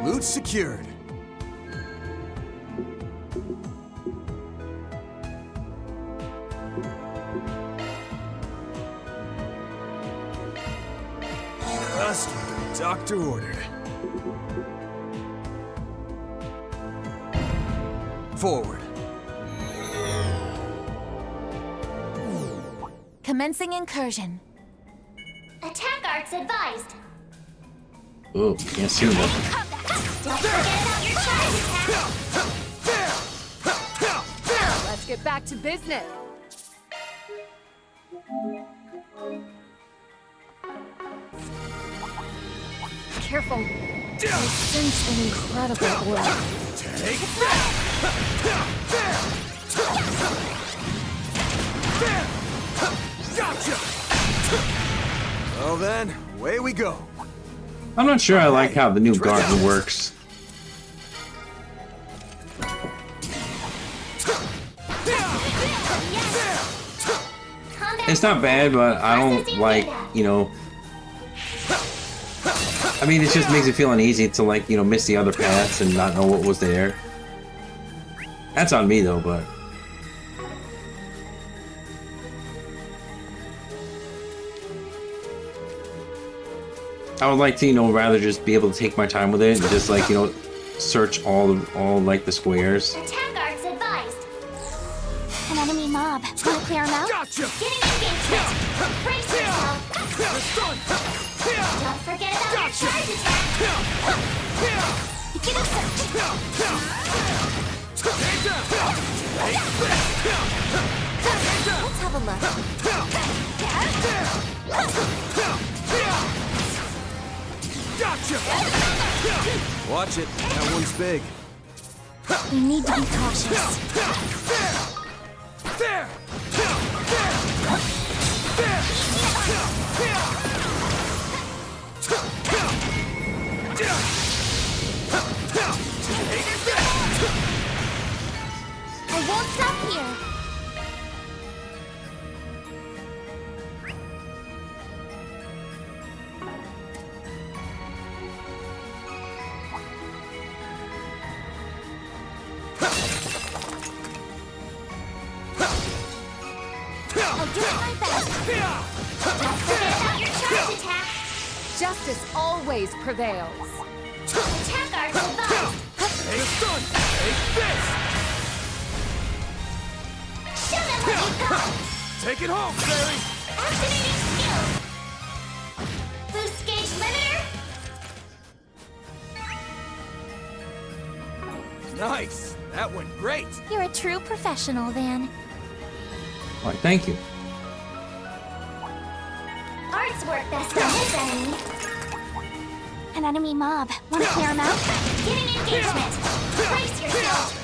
Loot secured. Just what the doctor ordered. Forward. Commencing incursion. Attack arts advised. Oh, can't see that. Don't forget about your charge attack. Let's get back to business. Careful. I sense an incredible aura. Take that! Gotcha! Well then, away we go. I'm not sure I like how the new garden works. It's not bad, but I don't like, you know... I mean, it just makes it feel uneasy to, like, you know, miss the other paths and not know what was there. That's on me, though, but... I would like to, you know, rather just be able to take my time with it and just, like, you know, search all like, the squares. Attack arts advised. An enemy mob. Want to clear him out? Gotcha! Getting engagement. Brace yourself. Don't forget about your charge attack. Get up, Let's have a look. Gotcha! Watch it. That one's big. We need to be cautious. There! I won't stop here. I'll give it my best. Don't forget about your charge attack. Justice always prevails. Attack arts advised. Take stun! Take this! Show them what you've got. Take it home, Fairy! Activating skill. Boost gauge limiter. Nice! That went great! You're a true professional, Van. Alright, thank you. Arts work best on this enemy. An enemy mob. Want to clear him out? Getting engagement. Brace yourself.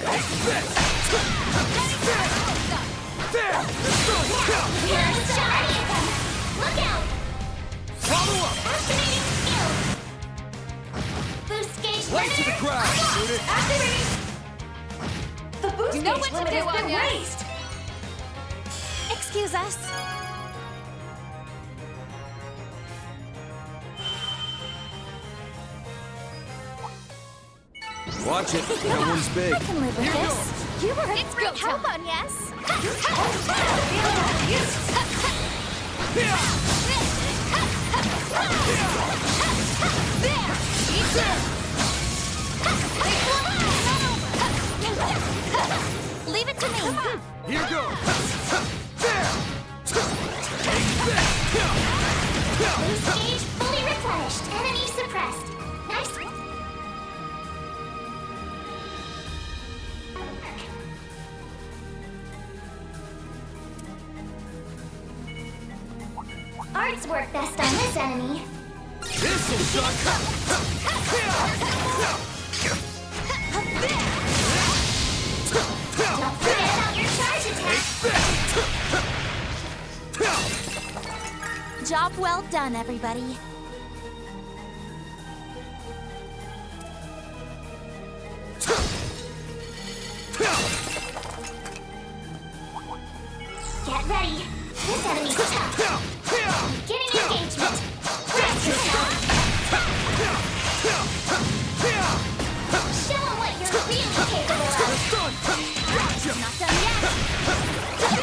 There! Here's a shot. Look out. Follow up! Activating skill. Boost gauge Right to the limiter. crowd, shoot it! Activating. The boost You know gauge what to limit do, has been Anya. raised. Excuse us. Watch it. That one's big. I can live with this. You were a It's great go help time. on yes. Leave it to me. Here goes! There! Boost gauge fully replenished. Enemy suppressed. Nice. Arts work best on this enemy. This'll suck! Don't forget about your charge attack. Job well done, everybody. Get ready. This enemy's tough. Getting engagement. Brace yourself. Show 'em what you're really capable of. Not done yet.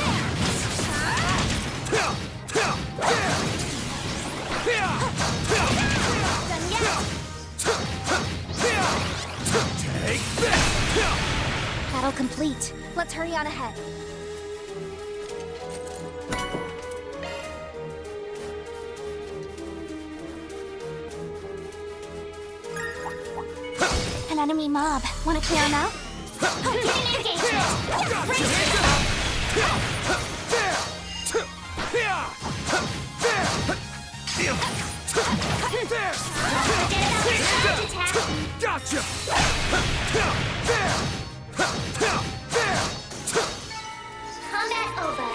Done yet. Battle complete. Let's hurry on ahead. An enemy mob. Want to clear him out? Getting engagement. Brace yourself. Don't forget about your charge attack. Gotcha! Combat over.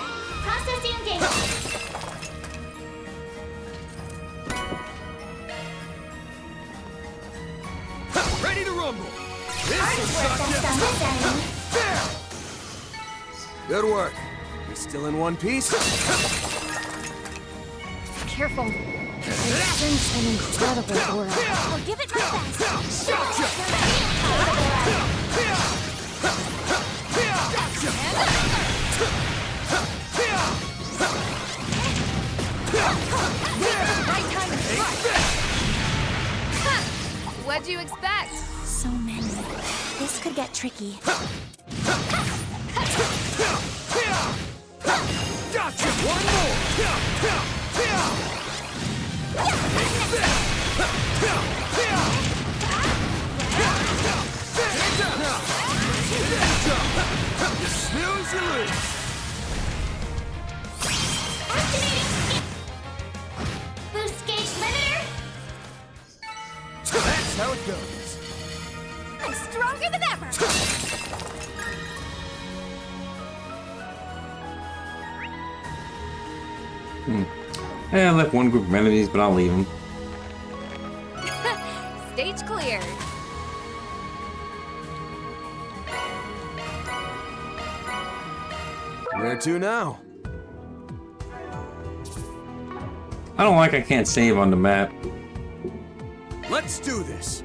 Processing engagement. Ready to rumble! Arts This'll work suck best ya! on this enemy. Good work. We still in one piece? Careful. I sense an incredible aura. I'll give it my best. Show 'em what you're really capable of. Right time to strike. What'd you expect? So many. This could get tricky. Gotcha! One You snooze, you lose! Activating. Boost gauge limiter. That's how it goes. I'm stronger than ever. Yeah, I left one group of enemies, but I'll leave them. Stage cleared. Where to now? I don't like I can't save on the map, Let's do this.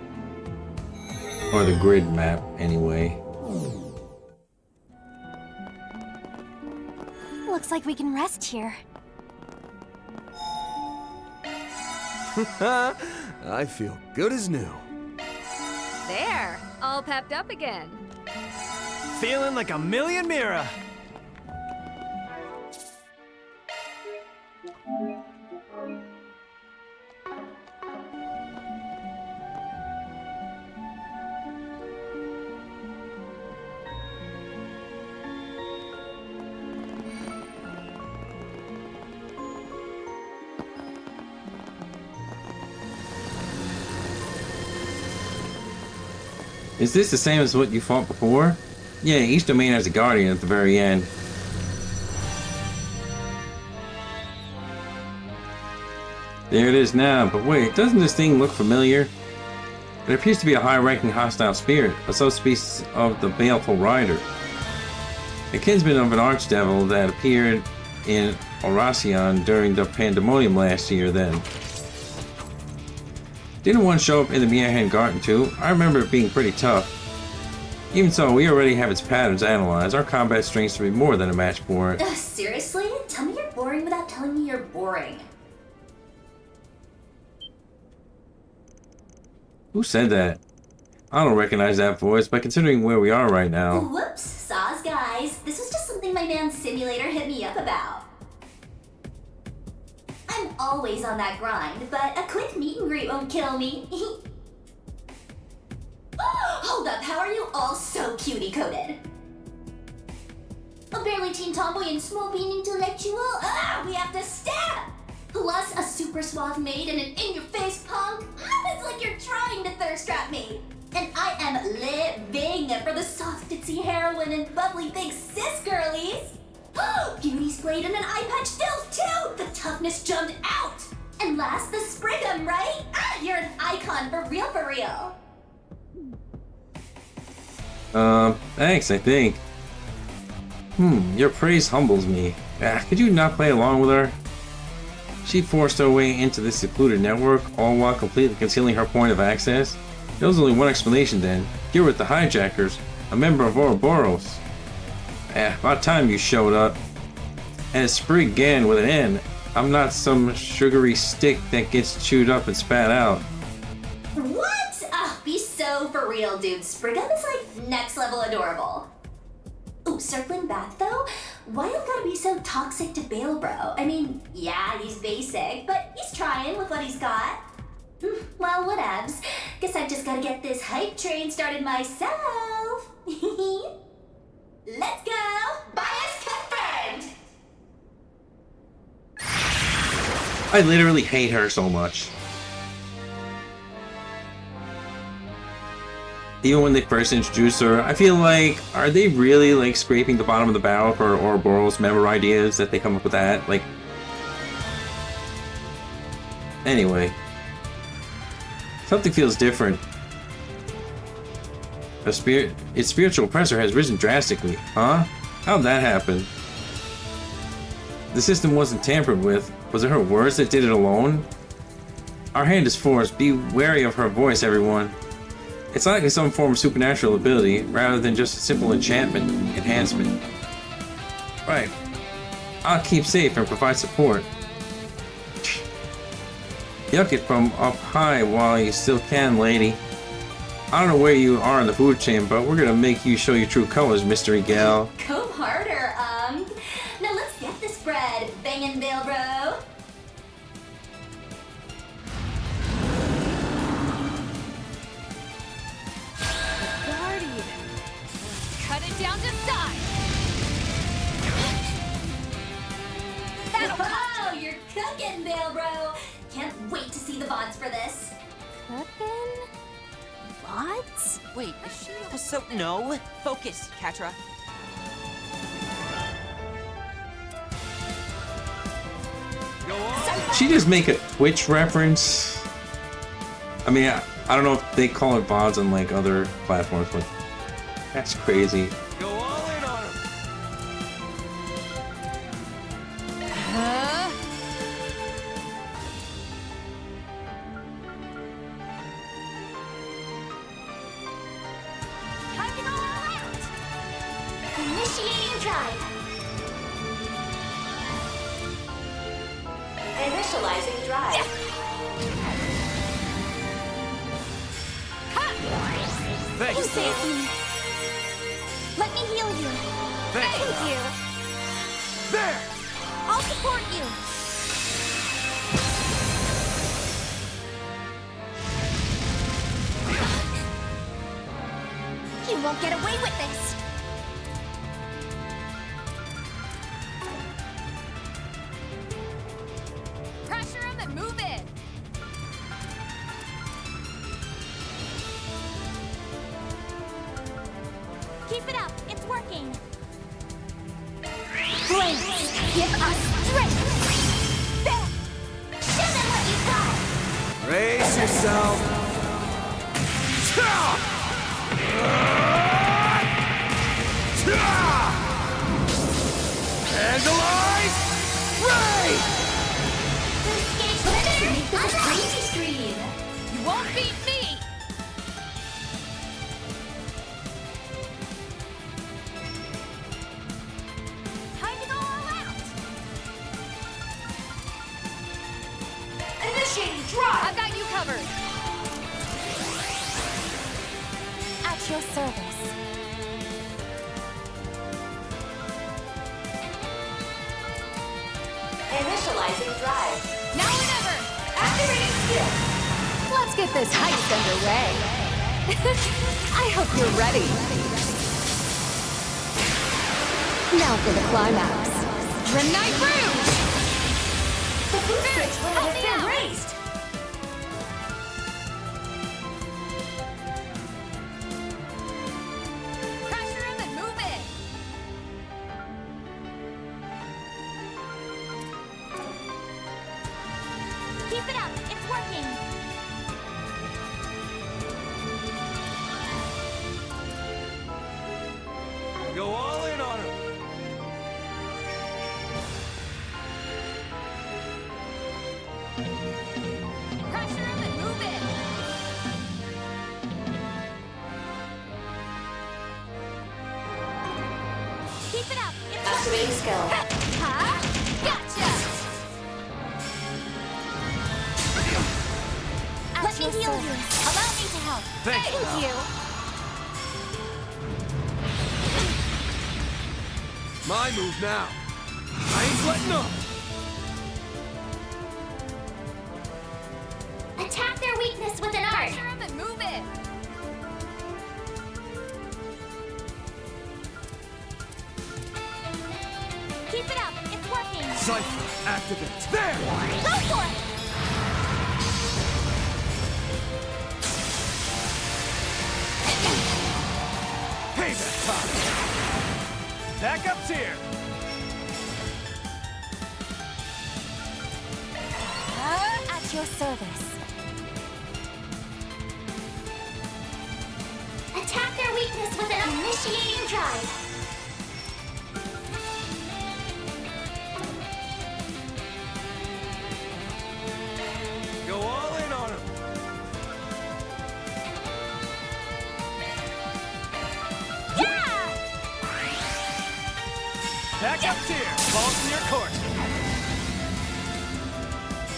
or the grid map, anyway. Looks like we can rest here. I feel good as new. There, all pepped up again. Feeling like a million Mira. Is this the same as what you fought before? Yeah, each domain has a guardian at the very end. There it is now, but wait, doesn't this thing look familiar? It appears to be a high-ranking hostile spirit, a subspecies of the Baleful Rider. A kinsman of an archdevil that appeared in Oracion during the Pandemonium last year then. Didn't one show up in the Miahan Garden too? I remember it being pretty tough. Even so, we already have its patterns analyzed. Our combat strengths to be more than a match for it. Seriously? Tell me you're boring without telling me you're boring. Who said that? I don't recognize that voice, but considering where we are right now. Whoops, saws guys. This was just something my man Simulator hit me up about. I'm always on that grind, but a quick meet and greet won't kill me. Hold up, how are you all so cutie-coded? A barely teen tomboy and small bean intellectual? We have to stab! Plus a super suave maid and an in-your-face punk? It's like you're trying to thirst trap me! And I am living for the soft, ditzy heroine and bubbly big sis girlies! Beauty splayed and an eye patch still too! The toughness jumped out! And last, the Sprigum, right? You're an icon for real, for real! Thanks, I think. Your praise humbles me. Could you not play along with her? She forced her way into this secluded network, all while completely concealing her point of access. There was only one explanation then. You're with the Hijackers, a member of Ouroboros. About time you showed up. And it's Spriggan with an N. I'm not some sugary stick that gets chewed up and spat out. What? Be so for real, dude. Spriggan is like next level adorable. Ooh, circling back though, why you gotta be so toxic to Bale Bro? I mean, yeah, he's basic, but he's trying with what he's got. Well, whatevs. Guess I just gotta get this hype train started myself. Let's go! Bias confirmed! I literally hate her so much. Even when they first introduced her, I feel like, are they really like scraping the bottom of the barrel for Ouroboros member ideas that they come up with that? Like, anyway, something feels different. Its spiritual pressure has risen drastically, huh? How'd that happen? The system wasn't tampered with. Was it her words that did it alone? Our hand is forced. Be wary of her voice, everyone. It's likely some form of supernatural ability, rather than just a simple enchantment enhancement. Right. I'll keep safe and provide support. Yuck it from up high while you still can, lady. I don't know where you are in the food chain, but we're gonna make you show your true colors, mystery gal. Go harder, Now let's get this bread, bangin' Bale Bro. Guardian. Cut it down to size. Oh, you're cooking, Bale Bro. Can't wait to see the VODs for this. Cooking? What? Wait, is she... So, no. Focus, Catra. She just make a Twitch reference. I mean, I don't know if they call it VODs on like other platforms, but that's crazy. Go all in on him. Initiating drive. Initializing drive. Thanks. You saved me. Let me heal you. Thank you. There! I'll support you. You won't get away with this. Pressure him and move it. Keep it up. It's working. Flames, give us strength. There. Show them what you got. Brace yourself. Vandalize! Ray! Underneath the crazy screen. You won't beat me. Time to go all out. Initiating drive. I've got you covered. At your service. Initializing drive. Now or never. Activating skill. Let's get this heist underway. I hope you're ready. Now for the climax. Grenade Rouge! The boosters will have been raised. Pressure him and move it. Keep it up. It's working. Go all in on him. Pressure him and move it. Keep it up. It's Activating skill. Huh? Gotcha! Let me heal you. Allow me to help. Thank you. My move now. I ain't letting up. Attack their weakness with an art. Pressure him and move it. Keep it up. It's working. Cypher, activate. There! Go for it. Payback time. Backup's here. At your service. Attack their weakness with an initiating drive. Go all in on him. Yeah! Backup's here. Ball's in your court.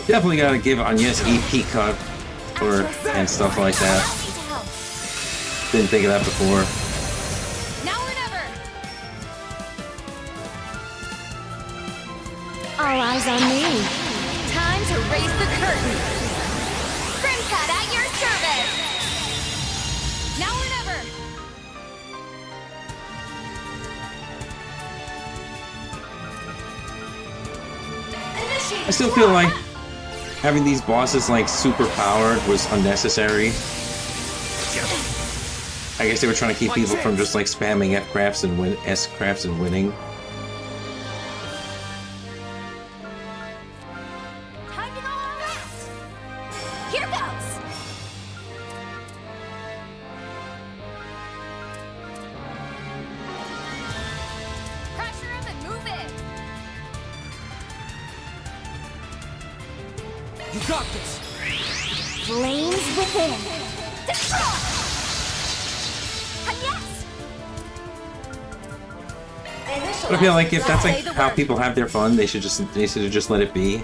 Definitely gotta give Agnes EP cut or and stuff like that. Allow me to help. Didn't think of that before. Now or never. All eyes on me. Time to raise the curtain. Grimcat at your service. Now or never. I still feel like having these bosses like super powered was unnecessary. I guess they were trying to keep people from just like spamming F crafts and S crafts and winning. Time to go all out. Here goes. Pressure him and move it. You got this. Flames within. Destroy. Yes. But I feel like if that's like how people have their fun, they should have just let it be.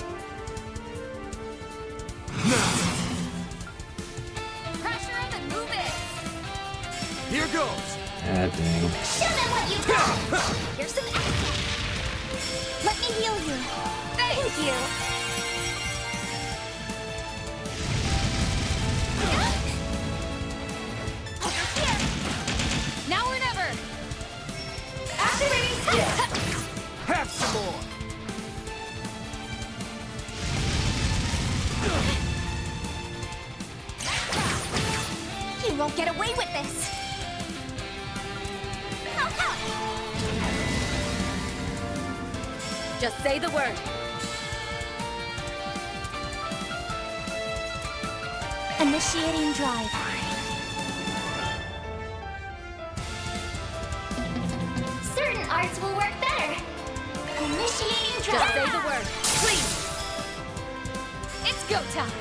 Show them what you've got! Here's some acid. Let me heal you. Thank you. Now or never! Activating skill! Have some more! You won't get away with this. Just say the word. Initiating drive. Certain arts will work better. Initiating drive. Just say the word. Please. It's go time!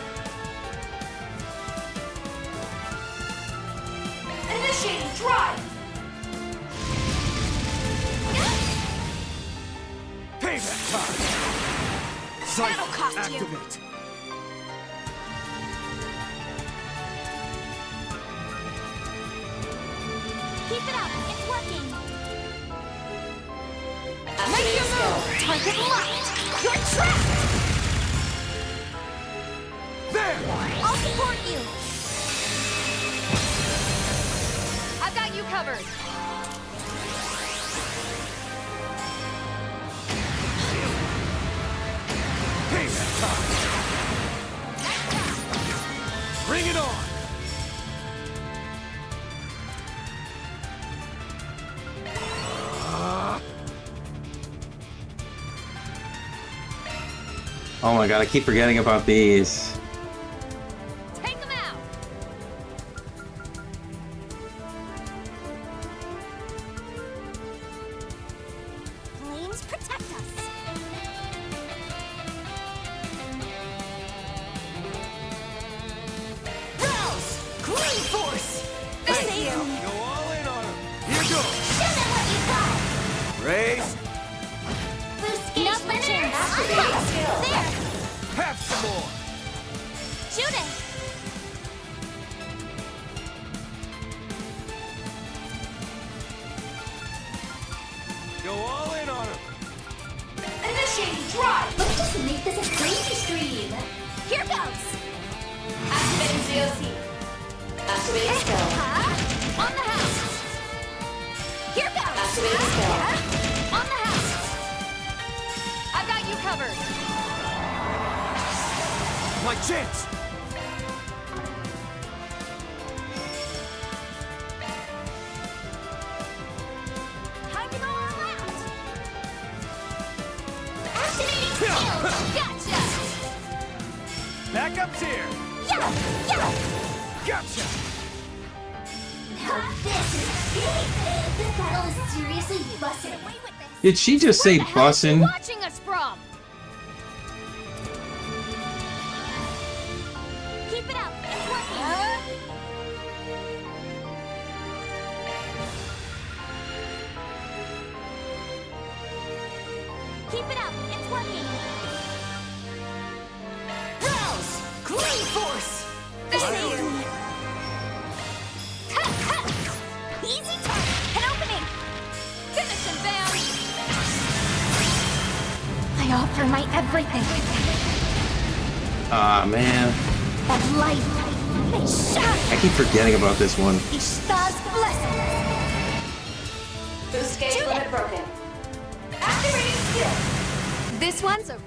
Initiating drive. Payback time! That'll cost you. Activate! Keep it up. It's working. Make your move. Target locked. You're trapped. There! I'll support you. I've got you covered! Payback time! Bring it on! Oh my god, I keep forgetting about these. Take them out! Flames protect us. Rouse! Green force! Thank you. Go all in on him! Here goes! Show them what you've got! Raise! Boost gauge Nothing. limiter! Activating skill! There. Have some more! Shoot it. Go all in on him! Initiating drive! Let's just make this a crazy stream! Here goes. Activating ZOC. Activating skill. On the house. Here goes. Activating skill. On the house. I've got you covered! My chance! Time to go all out. Activating skill! Gotcha! Backup's here! Yeah. Yeah. Gotcha! Now this is big! This battle is seriously busting. Did she just say bussin'? Watching us from! Keep it up. It's working. Keep it up. It's working. Rouse! Green force! Easy target. An opening. Finish him, Bam! I offer my everything. Ah, man. Of life. They shine. I keep forgetting about this one. Ishtar's blessing. Boost gauge limit broken. Activating skill! This one's a...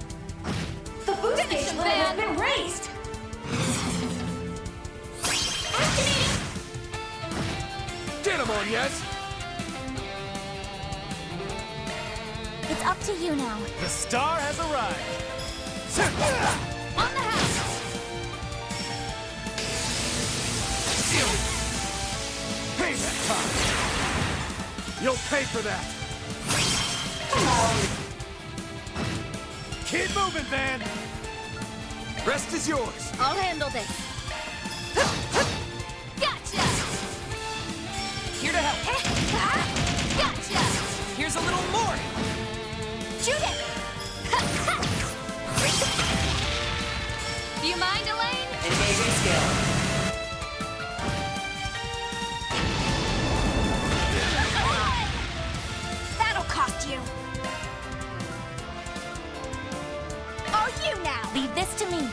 The boost gauge him, limit has Van. been raised! Activating! Get him on, yes! It's up to you now. The star has arrived! On the house! Payback time! You'll pay for that! Keep moving, Van! Rest is yours! I'll handle this. Gotcha! Here to help. Gotcha! Here's a little more. Shoot it. Do you mind, Elaine? Engaging skill. trust you. Oh, you now! Leave this to me.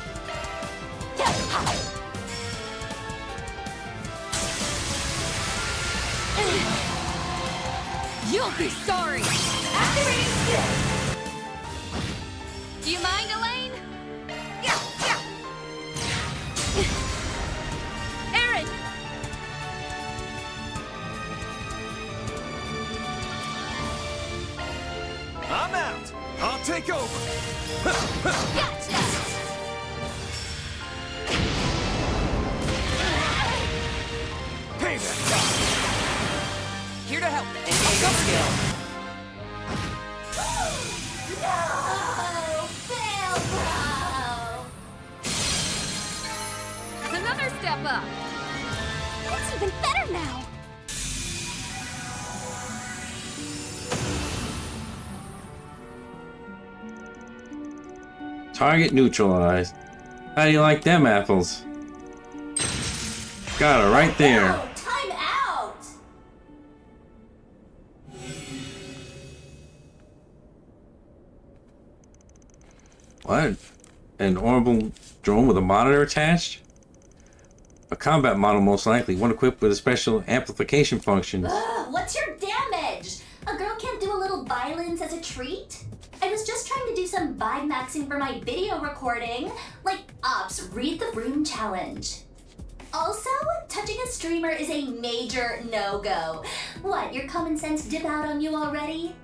You'll be sorry! Activating skill! Do you mind, Elaine? Aaron! I'm out. I'll take over. Gotcha! Payback. Here to help. Engaging skill. No! Fail, bro! Another step up! It's even better now. Target neutralized. How do you like them apples? Got her right there. No, time out! What? An orbital drone with a monitor attached? A combat model, most likely. One equipped with a special amplification functions. Ugh, what's your damage? A girl can't do a little violence as a treat? I was just trying to do some vibe maxing for my video recording. Like, Ops, read the room challenge. Also, touching a streamer is a major no-go. What, your common sense dip out on you already?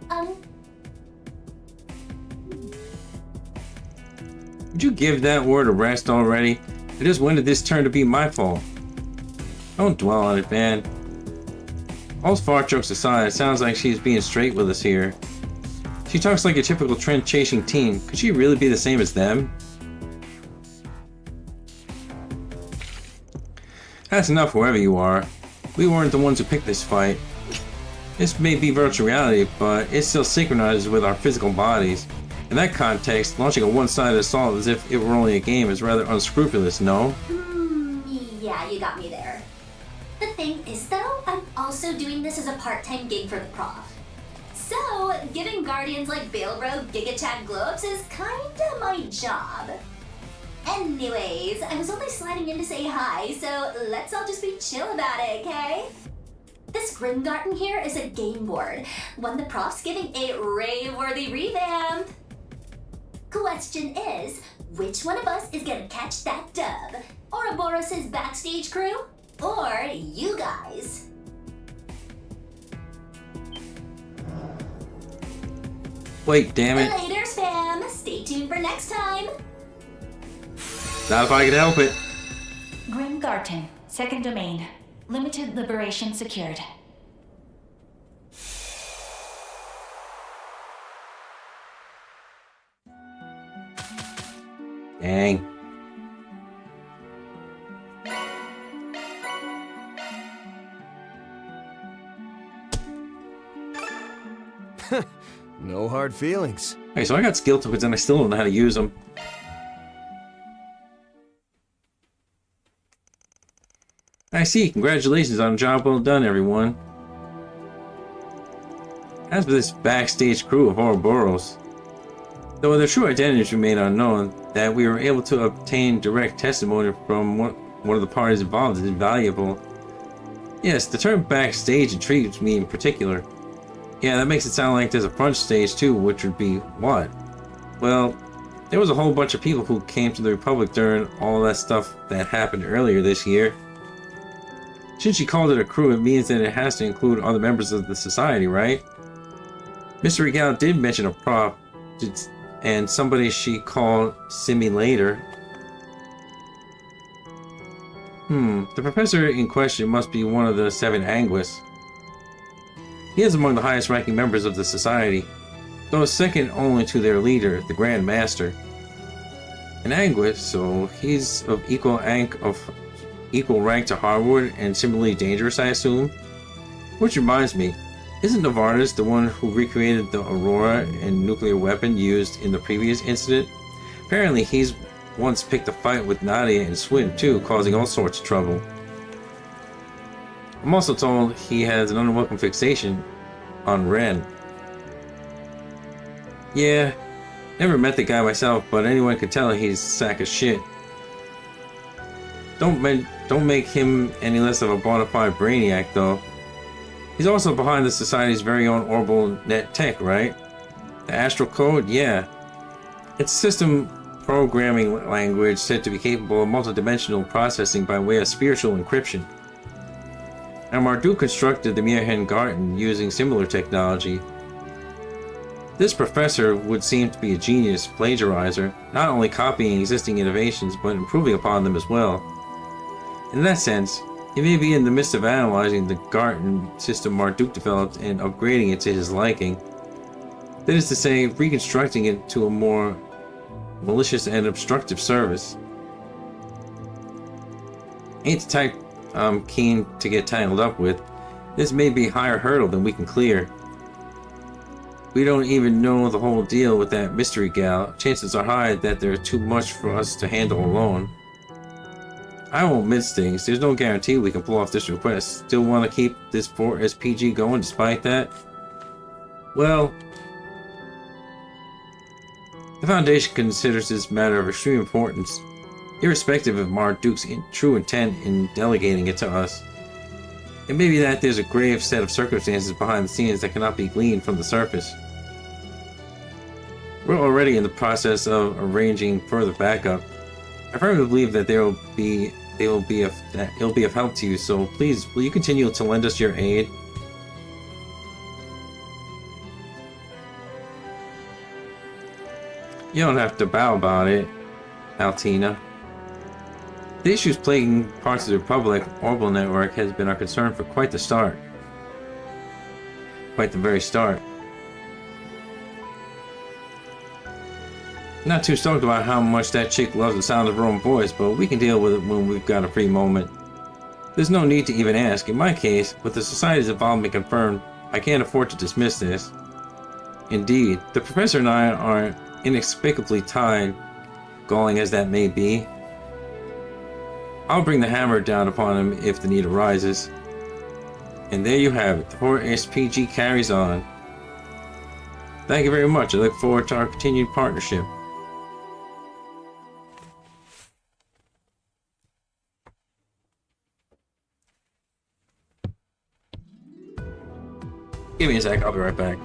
Would you give that word a rest already? I just wanted this turn to be my fault. Don't dwell on it, man. All fart jokes aside, it sounds like she's being straight with us here. She talks like a typical trend-chasing teen. Could she really be the same as them? That's enough, whoever you are. We weren't the ones who picked this fight. This may be virtual reality, but it still synchronizes with our physical bodies. In that context, launching a one-sided assault as if it were only a game is rather unscrupulous, no? Yeah, you got me there. The thing is, though, I'm also doing this as a part-time gig for the prof. So, giving guardians like Bailbro GigaChat glow-ups is kinda my job. Anyways, I was only sliding in to say hi, so let's all just be chill about it, okay? This Grimgarten here is a game board, one the prof's giving a rave-worthy revamp. Question is, which one of us is gonna catch that dub? Ouroboros' backstage crew? Or you guys? Wait, damn it. Later, spam. Stay tuned for next time. Not if I could help it. Grimgarten, second domain. Limited liberation secured. Dang. No hard feelings. Okay, so I got skill tokens and I still don't know how to use them. I see. Congratulations on a job well done, everyone. As for this backstage crew of Ouroboros, though their true identities remain unknown, that we were able to obtain direct testimony from one of the parties involved is invaluable. Yes, the term backstage intrigues me in particular. Yeah, that makes it sound like there's a front stage too, which would be what? Well, there was a whole bunch of people who came to the Republic during all that stuff that happened earlier this year. Since she called it a crew, it means that it has to include other members of the society, right? Mr. Regal did mention a prof, and somebody she called Simulator. The professor in question must be one of the 7 Anguis. He is among the highest ranking members of the society, though second only to their leader, the Grand Master. An Anguis, so he's of equal rank to Harwood and similarly dangerous, I assume? Which reminds me, isn't Novartis the one who recreated the Aurora and nuclear weapon used in the previous incident? Apparently he's once picked a fight with Nadia and Swin too, causing all sorts of trouble. I'm also told he has an unwelcome fixation on Ren. Yeah, never met the guy myself, but anyone can tell he's a sack of shit. Don't make him any less of a bona fide brainiac, though. He's also behind the Society's very own orbital net tech, right? The Astral Code? Yeah. It's a system programming language said to be capable of multidimensional processing by way of spiritual encryption. And Marduk constructed the Mirhen Garten using similar technology. This professor would seem to be a genius plagiarizer, not only copying existing innovations, but improving upon them as well. In that sense, he may be in the midst of analyzing the Garten system Marduk developed and upgrading it to his liking. That is to say, reconstructing it to a more malicious and obstructive service. Ain't the type I'm keen to get tangled up with. This may be a higher hurdle than we can clear. We don't even know the whole deal with that mystery gal. Chances are high that they're too much for us to handle alone. I won't miss things. There's no guarantee we can pull off this request. Still want to keep this 4SPG going despite that? Well, the Foundation considers this matter of extreme importance, irrespective of Marduk's true intent in delegating it to us. It may be that there's a grave set of circumstances behind the scenes that cannot be gleaned from the surface. We're already in the process of arranging further backup. I firmly believe that it'll be of help to you, so please, will you continue to lend us your aid? You don't have to bow about it, Altina. The issues plaguing parts of the Republic orbital network has been our concern for quite the start. Quite the very start. Not too stoked about how much that chick loves the sound of her own voice, but we can deal with it when we've got a free moment. There's no need to even ask. In my case, with the Society's involvement confirmed, I can't afford to dismiss this. Indeed, the Professor and I are inexplicably tied, galling as that may be. I'll bring the hammer down upon him if the need arises. And there you have it. The 4SPG carries on. Thank you very much. I look forward to our continued partnership. Give me a sec, I'll be right back.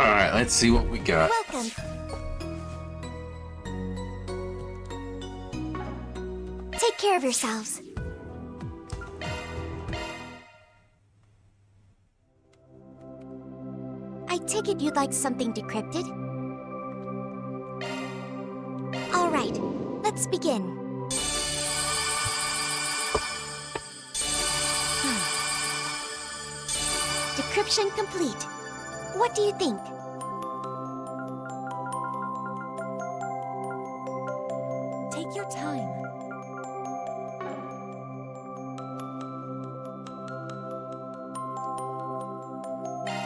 Alright, let's see what we got. Welcome. Take care of yourselves. I take it you'd like something decrypted? All right, let's begin. Decryption complete. What do you think? Take your time.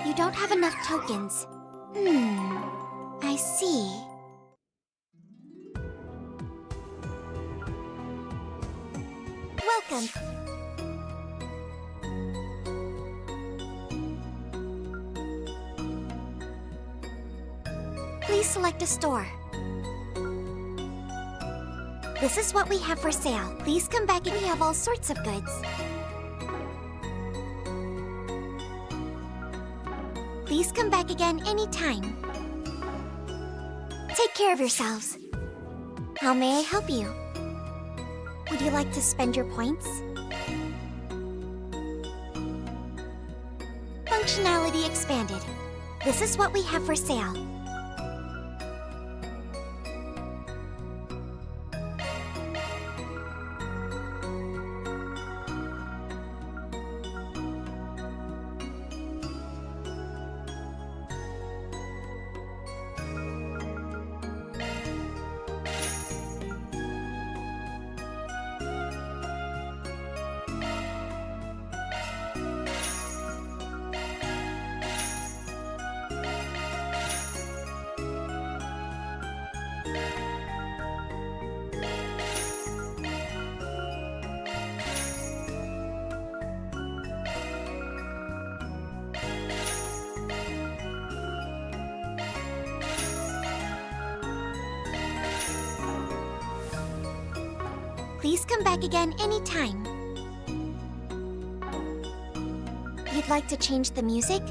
You don't have enough tokens. I see. Welcome. Please select a store. This is what we have for sale. Please come back and we have all sorts of goods. Please come back again anytime. Take care of yourselves. How may I help you? Would you like to spend your points? Functionality expanded. This is what we have for sale. Please come back again anytime. You'd like to change the music?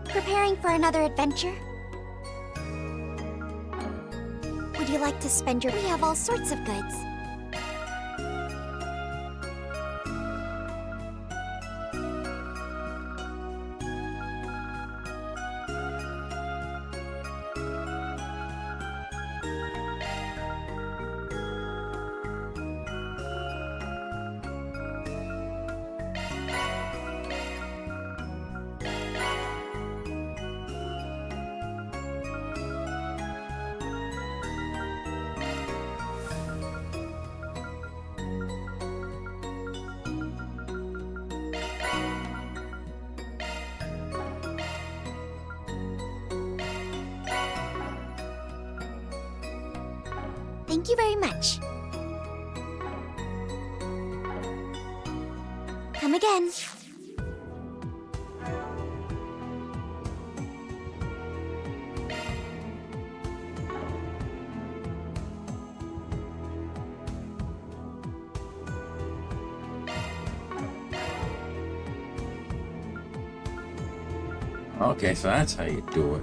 Preparing for another adventure? Would you like to spend your... We have all sorts of goods. Thank you very much. Come again. Okay, so that's how you do it.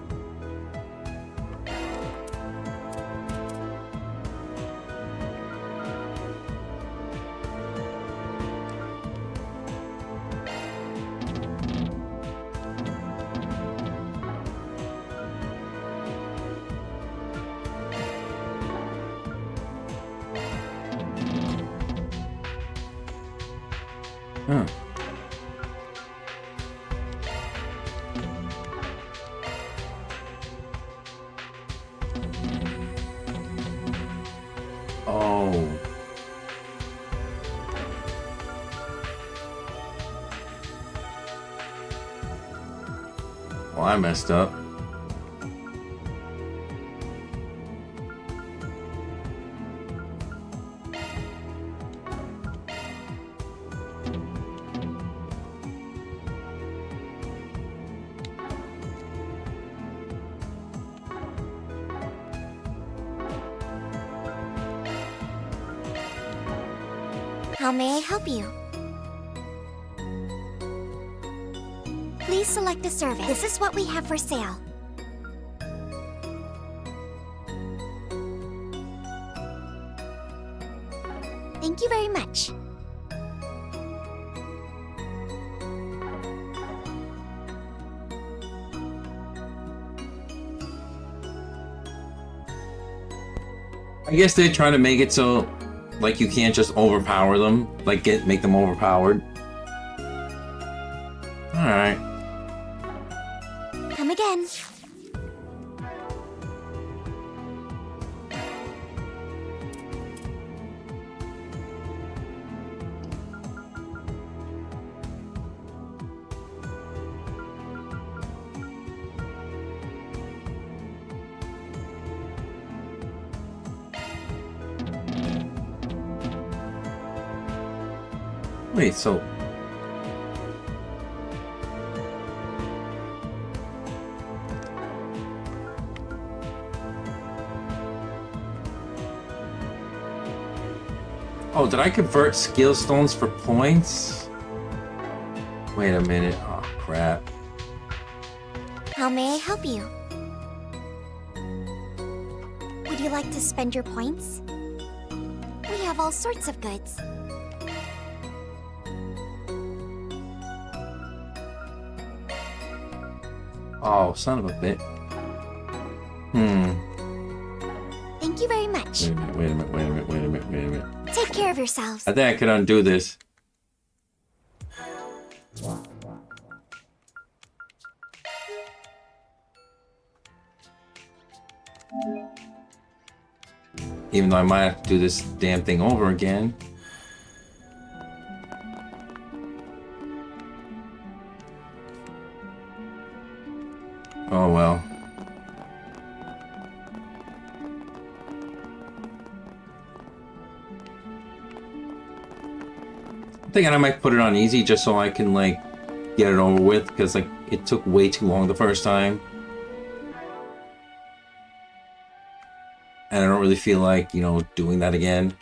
Huh. Oh. Well, I messed up. How may I help you? Please select a service. This is what we have for sale. Thank you very much. I guess they're trying to make it so, like, you can't just overpower them, like make them overpowered. All right. Come again. Wait, so... Oh, did I convert skill stones for points? Wait a minute. Oh, crap. How may I help you? Would you like to spend your points? We have all sorts of goods. Oh, son of a bit. Thank you very much. Wait a minute. Take care of yourselves. I think I could undo this. Even though I might have to do this damn thing over again. Oh well. I'm thinking I might put it on easy just so I can like get it over with, because like it took way too long the first time. And I don't really feel like, you know, doing that again.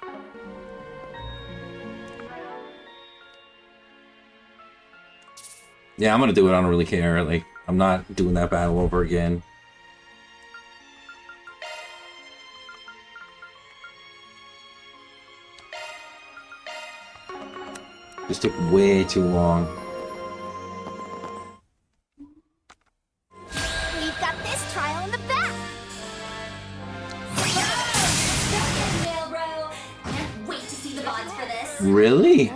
Yeah, I'm gonna do it. I don't really care. Like, I'm not doing that battle over again. This took way too long. We've got this trial in the back. Mail, bro. Can't wait to see the VODs for this. Really?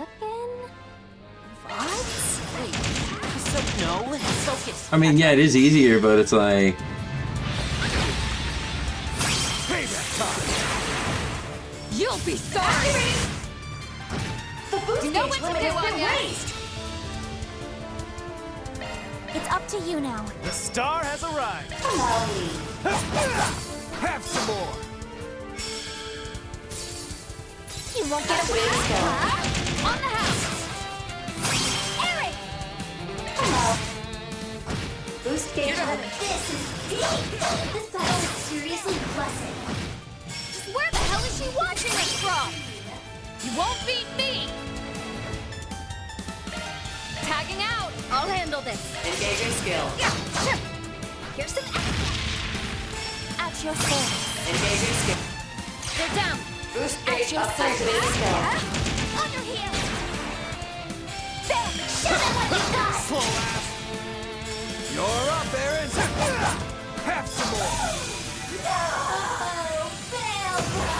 No, focus. I mean, yeah, it is easier, but it's like... You'll be sorry. You know what to do, Anya. It's up to you now. The star has arrived. Have some more. You won't get away with it. On the house. Eric! Hello. Boost gauge. This is deep. This battle is seriously blessed. Just where the hell is she watching us from? You won't beat me. Tagging out. I'll handle this. Engaging skill. Here's some At your service. Engaging skill. They're down. Boost gauge activated skill. On your heels. There. Show them what you got. Slow ass. You're up, Aaron. Have some more. No! Fail, bro!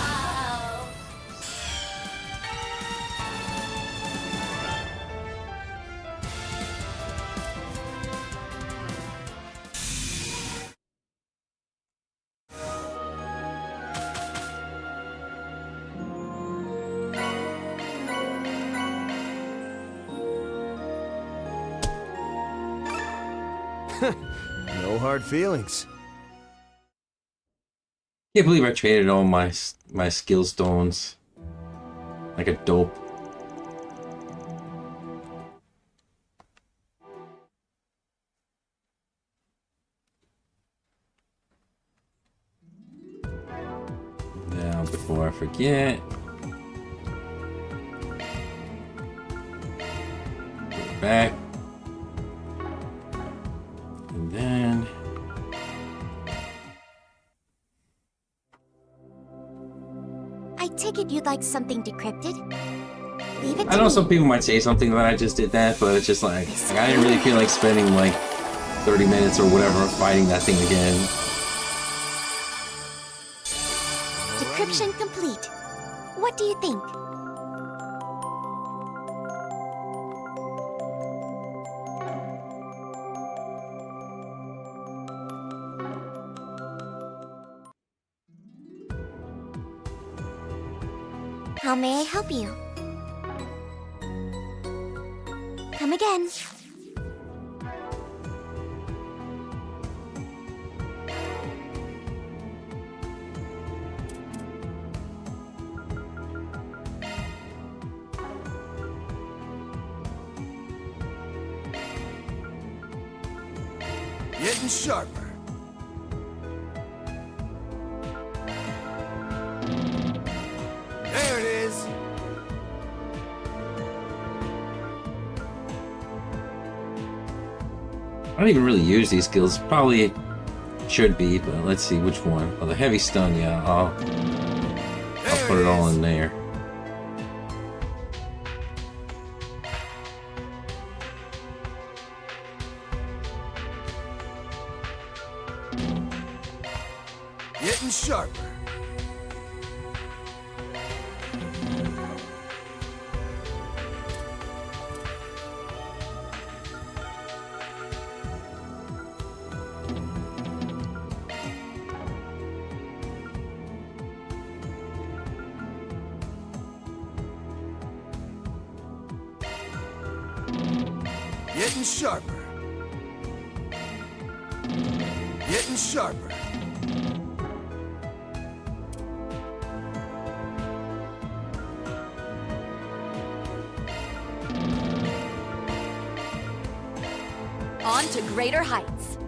No hard feelings. Can't believe I traded all my skill stones like a dope. Now, before I forget, back. And then... I take it you'd like something decrypted? Leave it to I know me. some people might say something that I just did that, but it's just like I didn't really feel like spending like 30 minutes or whatever fighting that thing again. Decryption complete. What do you think? How may I help you? Come again. Getting sharper. There it is. I don't even really use these skills. Probably should be, but let's see which one. Oh, the heavy stun, yeah. I'll put it all in there. Getting sharper. Getting sharper. Getting sharper. On to greater heights.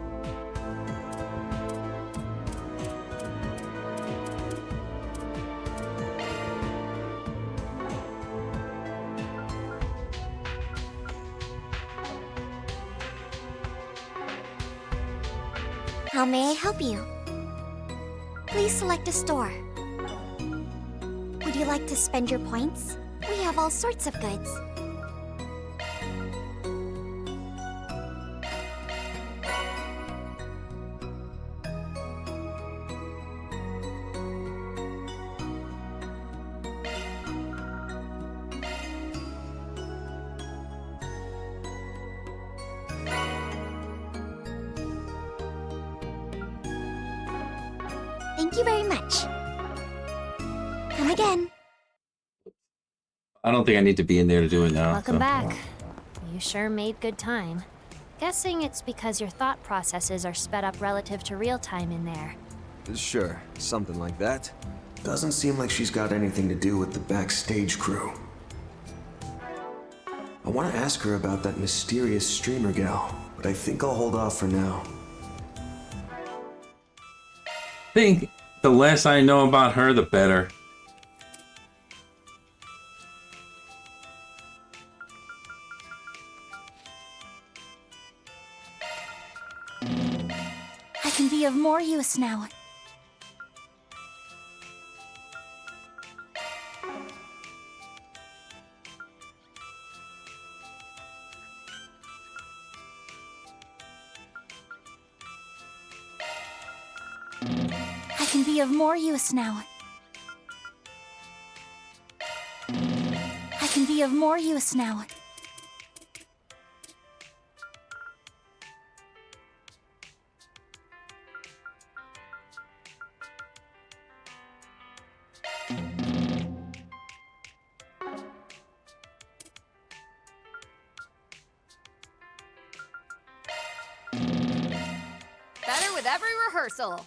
How may I help you? Please select a store. Would you like to spend your points? We have all sorts of goods. Thank you very much. Come again. I don't think I need to be in there to do it now. Welcome so. back. You sure made good time. Guessing it's because your thought processes are sped up relative to real time in there. Sure, something like that. Doesn't seem like she's got anything to do with the backstage crew. I want to ask her about that mysterious streamer gal, but I think I'll hold off for now. I think the less I know about her, the better. I can be of more use now. I can be of more use now. I can be of more use now. Better with every rehearsal.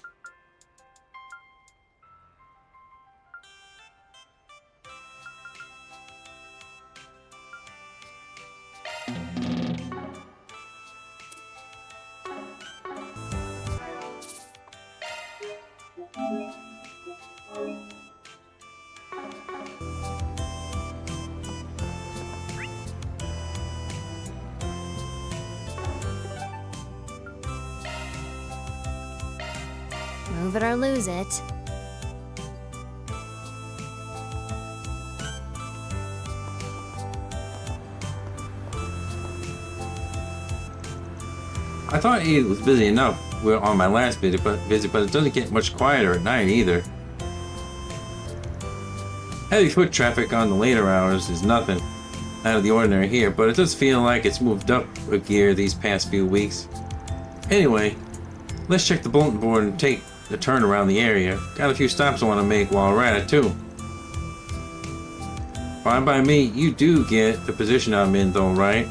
Prove it or lose it. I thought it was busy enough on my last visit, but it doesn't get much quieter at night either. Heavy foot traffic on the later hours is nothing out of the ordinary here, but it does feel like it's moved up a gear these past few weeks. Anyway, let's check the bulletin board and take a turn around the area. Got a few stops I want to make while we're at it too. Fine by me, you do get the position I'm in though, right?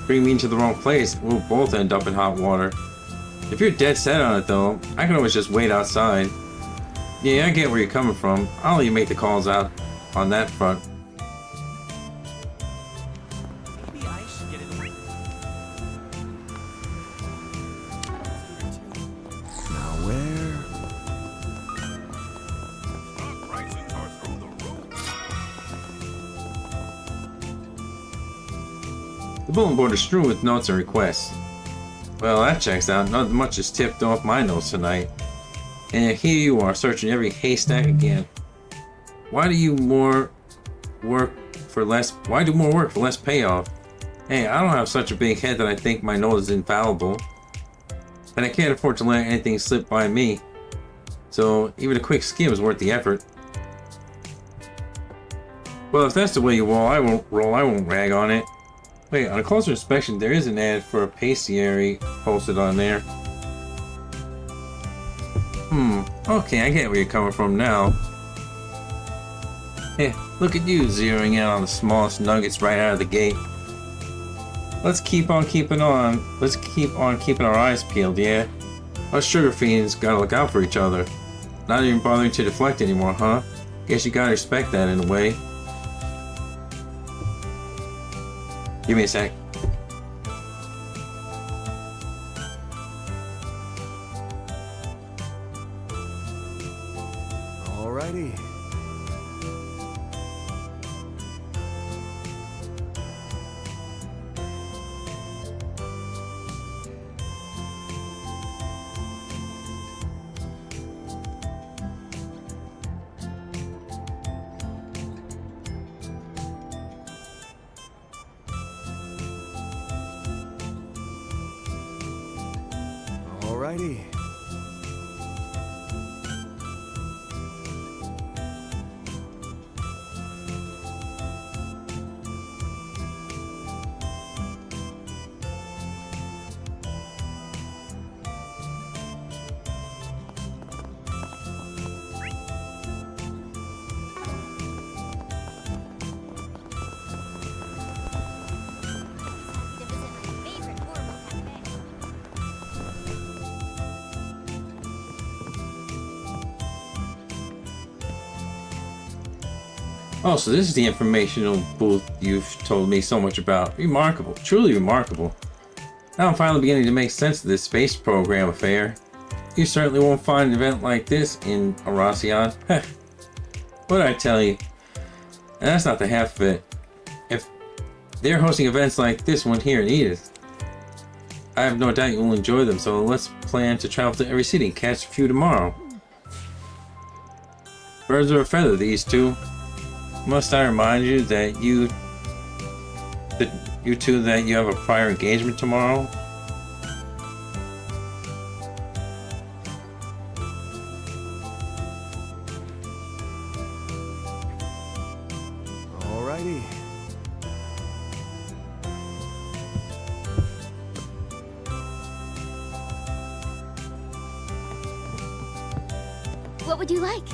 Bring me into the wrong place, we'll both end up in hot water. If you're dead set on it though, I can always just wait outside. Yeah, I get where you're coming from. I'll let you make the calls out on that front. Maybe I should get in the way. Now where? The bulletin board is strewn with notes and requests. Well, that checks out. Not much is tipped off my notes tonight. And here you are, searching every haystack again. Why do more work for less payoff? Hey, I don't have such a big head that I think my nose is infallible. And I can't afford to let anything slip by me. So even a quick skim is worth the effort. Well, if that's the way you roll, I won't rag on it. Wait, on a closer inspection, there is an ad for a pastry posted on there. Okay, I get where you're coming from now. Hey, look at you zeroing in on the smallest nuggets right out of the gate. Let's keep on keeping on. Let's keep on keeping our eyes peeled, yeah? Us sugar fiends gotta look out for each other. Not even bothering to deflect anymore, huh? Guess you gotta respect that in a way. Give me a sec. Alrighty. Alrighty. Oh, so this is the informational booth you've told me so much about. Remarkable. Truly remarkable. Now I'm finally beginning to make sense of this space program affair. You certainly won't find an event like this in Aracion. Heh. What'd I tell you? And that's not the half of it. If they're hosting events like this one here in Edith, I have no doubt you'll enjoy them, so let's plan to travel to every city and catch a few tomorrow. Birds of a feather, these two. Must I remind you that you have a prior engagement tomorrow? Alrighty. What would you like?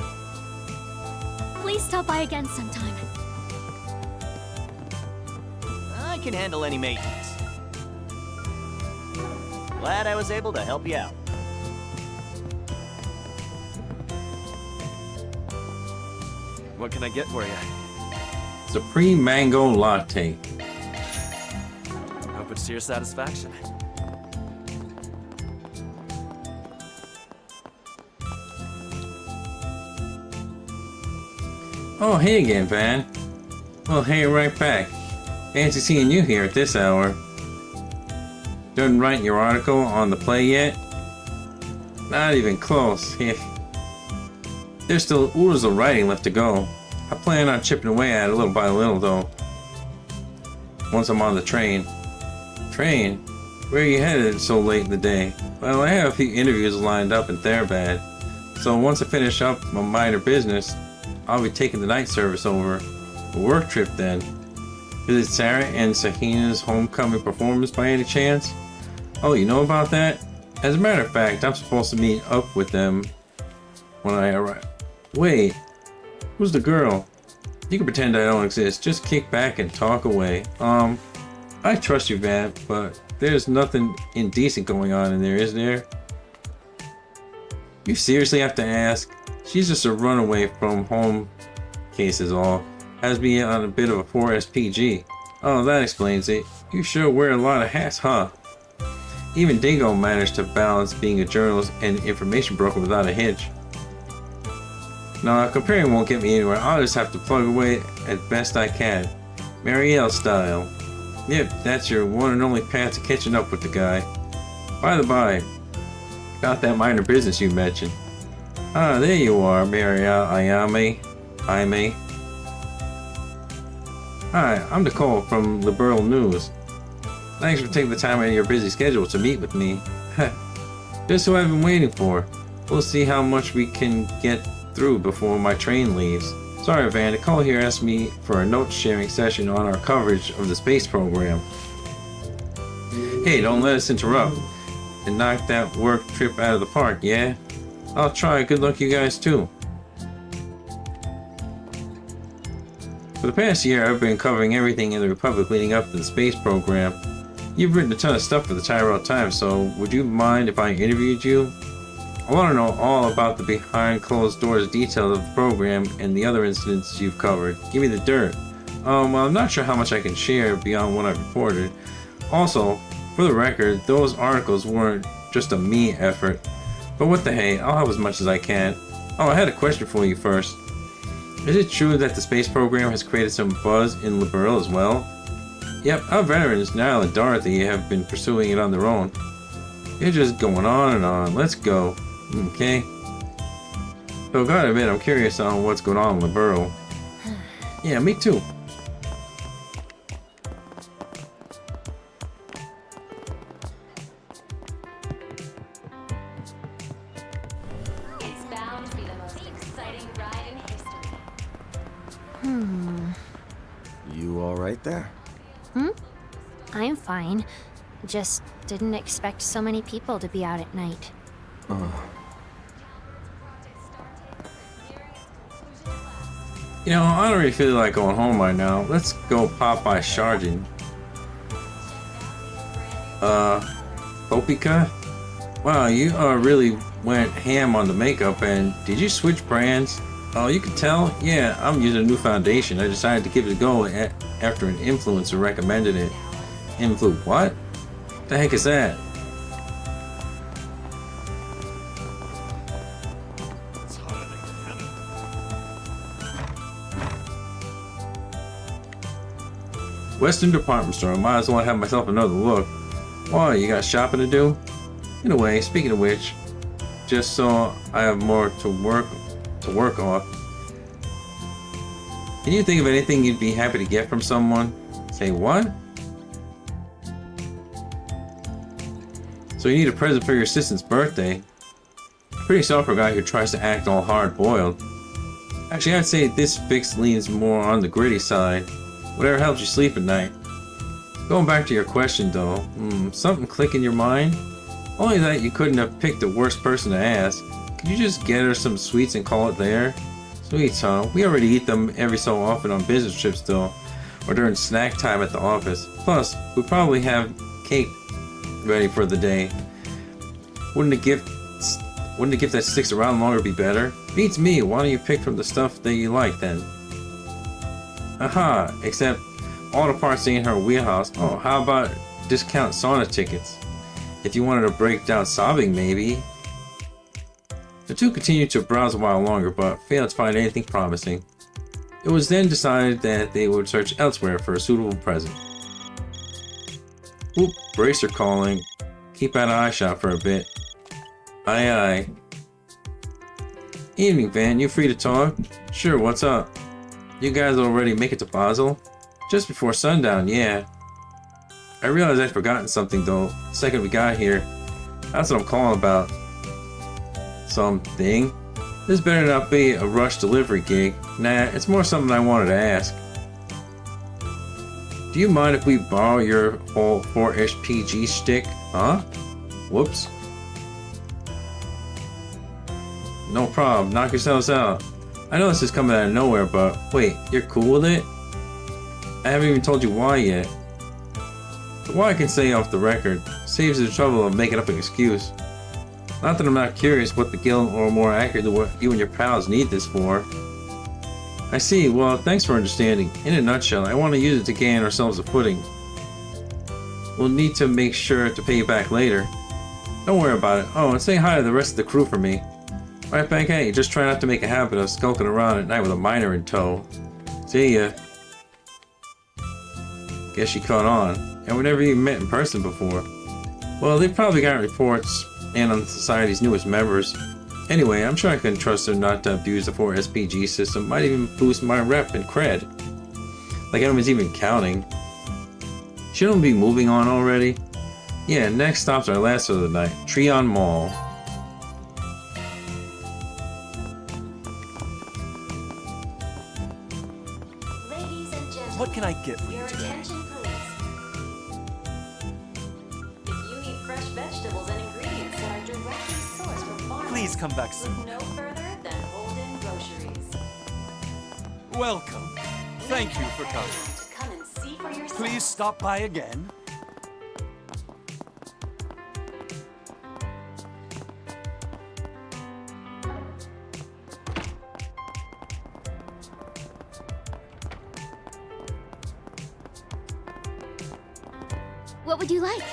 Please stop by again sometime. I can handle any maintenance. Glad I was able to help you out. What can I get for you? Supreme Mango Latte. Hope it's to your satisfaction. Oh, hey again, Van. Well, hey, right back. Fancy seeing you here at this hour. Done writing your article on the play yet? Not even close. There's still oodles of writing left to go. I plan on chipping away at it little by little though. Once I'm on the train. Train? Where are you headed so late in the day? Well, I have a few interviews lined up in Therabad. So once I finish up my minor business, I'll be taking the night service over. A work trip then. Visit Sarah and Sahina's homecoming performance by any chance? Oh, you know about that? As a matter of fact, I'm supposed to meet up with them when I arrive. Wait, who's the girl? You can pretend I don't exist. Just kick back and talk away. I trust you, Van, but there's nothing indecent going on in there, is there? You seriously have to ask? She's just a runaway from home case is all. Has me on a bit of a poor SPG. Oh, that explains it. You sure wear a lot of hats, huh? Even Dingo managed to balance being a journalist and information broker without a hitch. Nah, comparing won't get me anywhere. I'll just have to plug away as best I can. Marielle style. Yep, that's your one and only path to catching up with the guy. By the by, about that minor business you mentioned. Ah, there you are, Marielle Ayame. Hi, I'm Nicole from Liberal News. Thanks for taking the time out of your busy schedule to meet with me. Just what I've been waiting for. We'll see how much we can get through before my train leaves. Sorry, Van, Nicole here asked me for a note-sharing session on our coverage of the space program. Hey, don't let us interrupt. And knock that work trip out of the park, yeah? I'll try. Good luck you guys too. For the past year, I've been covering everything in the Republic leading up to the space program. You've written a ton of stuff for the Tyrell Times, so would you mind if I interviewed you? I want to know all about the behind closed doors details of the program and the other incidents you've covered. Give me the dirt. Well, I'm not sure how much I can share beyond what I've reported. Also, for the record, those articles weren't just a me effort. But what the hey, I'll have as much as I can. Oh, I had a question for you first. Is it true that the space program has created some buzz in Liberal as well? Yep, our veterans, Niall and Dorothy, have been pursuing it on their own. You're just going on and on. Let's go. Okay. So gotta admit, I'm curious on what's going on in Liberal. Yeah, me too. It's bound to be the most exciting ride in history. You alright there? I'm fine. Just didn't expect so many people to be out at night. You know, I don't really feel like going home right now. Let's go pop by Shardin. Popika? Wow, you really went ham on the makeup, and did you switch brands? Oh, you can tell? Yeah, I'm using a new foundation. I decided to give it a go after an influencer recommended it. What? The heck is that? Western department store. I might as well have myself another look. Why, you got shopping to do? In a way, speaking of which, just so I have more to work off. Can you think of anything you'd be happy to get from someone? Say what? So you need a present for your assistant's birthday. Pretty sorry for a guy who tries to act all hard-boiled. Actually, I'd say this fix leans more on the gritty side. Whatever helps you sleep at night. Going back to your question though, something click in your mind? Only that you couldn't have picked the worst person to ask. Could you just get her some sweets and call it there? Sweets, huh? We already eat them every so often on business trips though, or during snack time at the office. Plus, we probably have cake ready for the day. Wouldn't a gift that sticks around longer be better? Beats me. Why don't you pick from the stuff that you like then? Aha, except all the parts ain't her wheelhouse. Oh, how about discount sauna tickets? If you wanted to break down sobbing, maybe. The two continued to browse a while longer, but failed to find anything promising. It was then decided that they would search elsewhere for a suitable present. Oop, Bracer calling. Keep out of eye shot for a bit. Aye, aye. Evening, Van. You free to talk? Sure, what's up? You guys already make it to Basel? Just before sundown, yeah. I realized I'd forgotten something, though, the second we got here. That's what I'm calling about. Something? This better not be a rush delivery gig. Nah, it's more something I wanted to ask. Do you mind if we borrow your whole 4-ish-PG shtick? Huh? Whoops. No problem, knock yourselves out. I know this is coming out of nowhere, but wait, you're cool with it? I haven't even told you why yet. But why I can say off the record saves the trouble of making up an excuse. Not that I'm not curious what the guild, or more accurately what you and your pals need this for. I see, well, thanks for understanding. In a nutshell, I want to use it to gain ourselves a footing. We'll need to make sure to pay you back later. Don't worry about it. Oh, and say hi to the rest of the crew for me. Right back at you, just try not to make a habit of skulking around at night with a miner in tow. See ya. Guess she caught on, and we never even met in person before. Well, they've probably got reports, and on the Society's newest members. Anyway, I'm sure I can trust her not to abuse the 4-SPG system. Might even boost my rep and cred. Like anyone's even counting. Shouldn't we be moving on already? Yeah, next stop's our last of the night. Treon Mall. Ladies and gentlemen, What can I get for you your today? attention, please. If you need fresh vegetables and ingredients that are directly sourced from farmers, Please come back soon. look no further than Holden Groceries. Welcome. Thank you for coming. To come and see for yourself. Please stop by again. What would you like?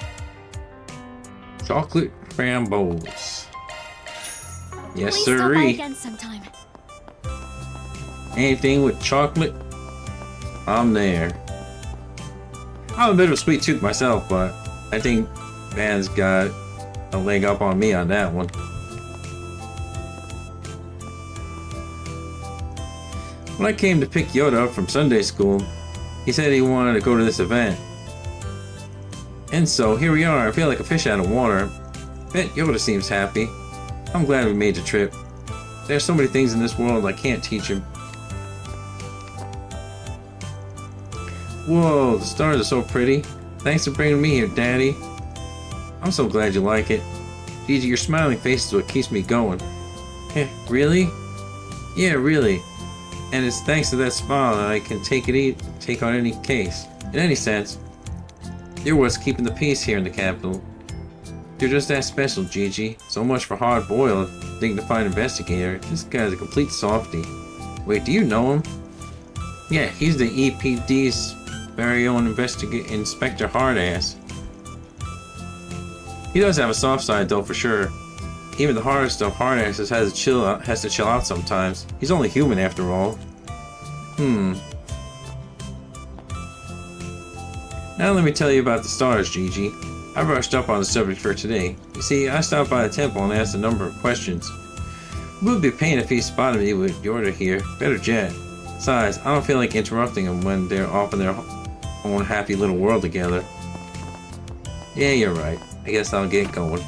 Chocolate Framboes. Yes, Please stop by sirree. again sometime. Anything with chocolate, I'm there. I'm a bit of a sweet tooth myself, but I think Van's got a leg up on me on that one. When I came to pick Yoda up from Sunday school, he said he wanted to go to this event. And so here we are. I feel like a fish out of water. Bet Yoda seems happy. I'm glad we made the trip. There's so many things in this world I can't teach him. Whoa, the stars are so pretty. Thanks for bringing me here, Daddy. I'm so glad you like it. Gigi, your smiling face is what keeps me going. Eh, really? Yeah, really. And it's thanks to that smile that I can take on any case. In any sense, you're what's keeping the peace here in the capital. You're just that special, Gigi. So much for Hard Boiled, dignified investigator. This guy's a complete softie. Wait, do you know him? Yeah, he's the EPD's very own Inspector Hardass. He does have a soft side though, for sure. Even the hardest of Hardasses has to chill out sometimes. He's only human after all. Now let me tell you about the stars, Gigi. I brushed up on the subject for today. You see, I stopped by the temple and asked a number of questions. It would be a pain if he spotted me with Yoda here. Better jet. Besides, I don't feel like interrupting them when they're off in their own happy little world together. Yeah, you're right. I guess I'll get going.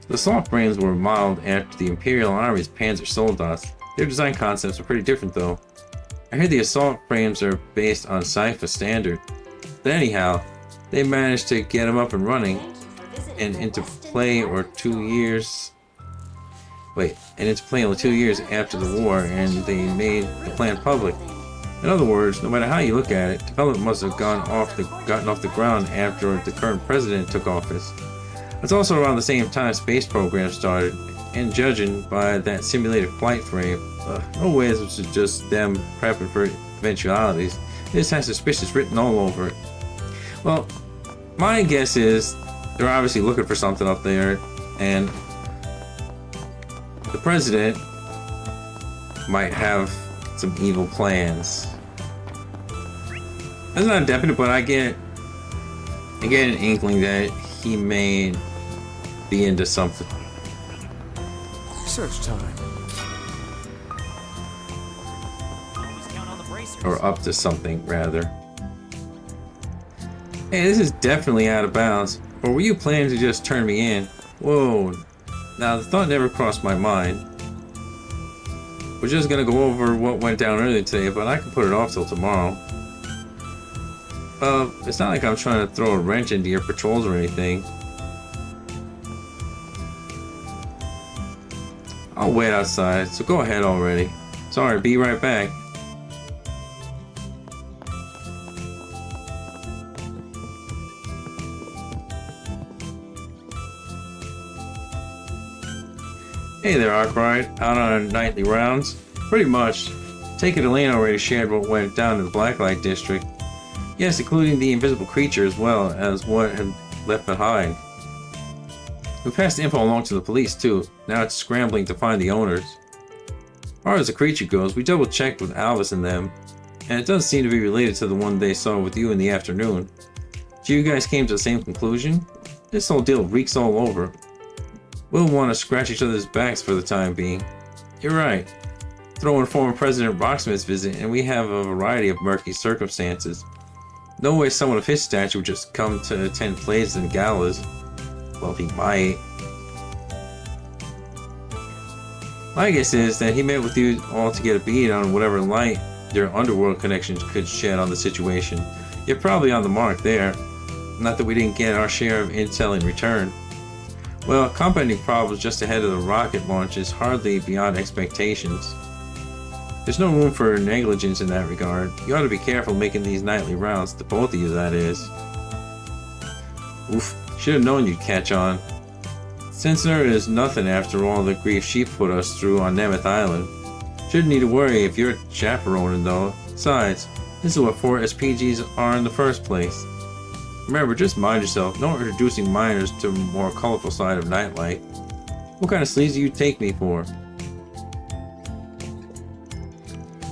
The soft frames were modeled after the Imperial Army's Panzer Soldats. Their design concepts are pretty different though. I heard the assault frames are based on Sypha standard. But anyhow, they managed to get them up and running and into play only 2 years after the war, and they made the plan public. In other words, no matter how you look at it, development must have gotten off the ground after the current president took office. It's also around the same time space programs started, and judging by that simulated flight frame, no way this was just them prepping for eventualities. This has suspicious written all over it. Well, my guess is they're obviously looking for something up there, and the president might have some evil plans. That's not definite, but I get an inkling that he may be into something. Search time. Or up to something, rather. Hey, this is definitely out of bounds. Or were you planning to just turn me in? Whoa. Now, the thought never crossed my mind. We're just gonna go over what went down earlier today, but I can put it off till tomorrow. It's not like I'm trying to throw a wrench into your patrols or anything. I'll wait outside, so go ahead already. Sorry, be right back. Hey there, Arkwright. Out on our nightly rounds? Pretty much. Take it Elaine already shared what went down in the Blacklight District. Yes, including the invisible creature as well as what had left behind. We passed the info along to the police too. Now it's scrambling to find the owners. As far as the creature goes, we double checked with Alvis and them, and it does seem to be related to the one they saw with you in the afternoon. So you guys came to the same conclusion? This whole deal reeks all over. We'll want to scratch each other's backs for the time being. You're right. Throw in former President Rocksmith's visit and we have a variety of murky circumstances. No way someone of his stature would just come to attend plays and galas. Well, he might. My guess is that he met with you all to get a bead on whatever light your underworld connections could shed on the situation. You're probably on the mark there. Not that we didn't get our share of intel in return. Well, compounding problems just ahead of the rocket launch is hardly beyond expectations. There's no room for negligence in that regard. You ought to be careful making these nightly rounds, the both of you that is. Oof, should have known you'd catch on. Sensor is nothing after all the grief she put us through on Nemeth Island. Shouldn't need to worry if you're chaperoning though. Besides, this is what 4 SPGs are in the first place. Remember, just mind yourself, no introducing minors to a more colorful side of nightlight. What kind of sleaze do you take me for?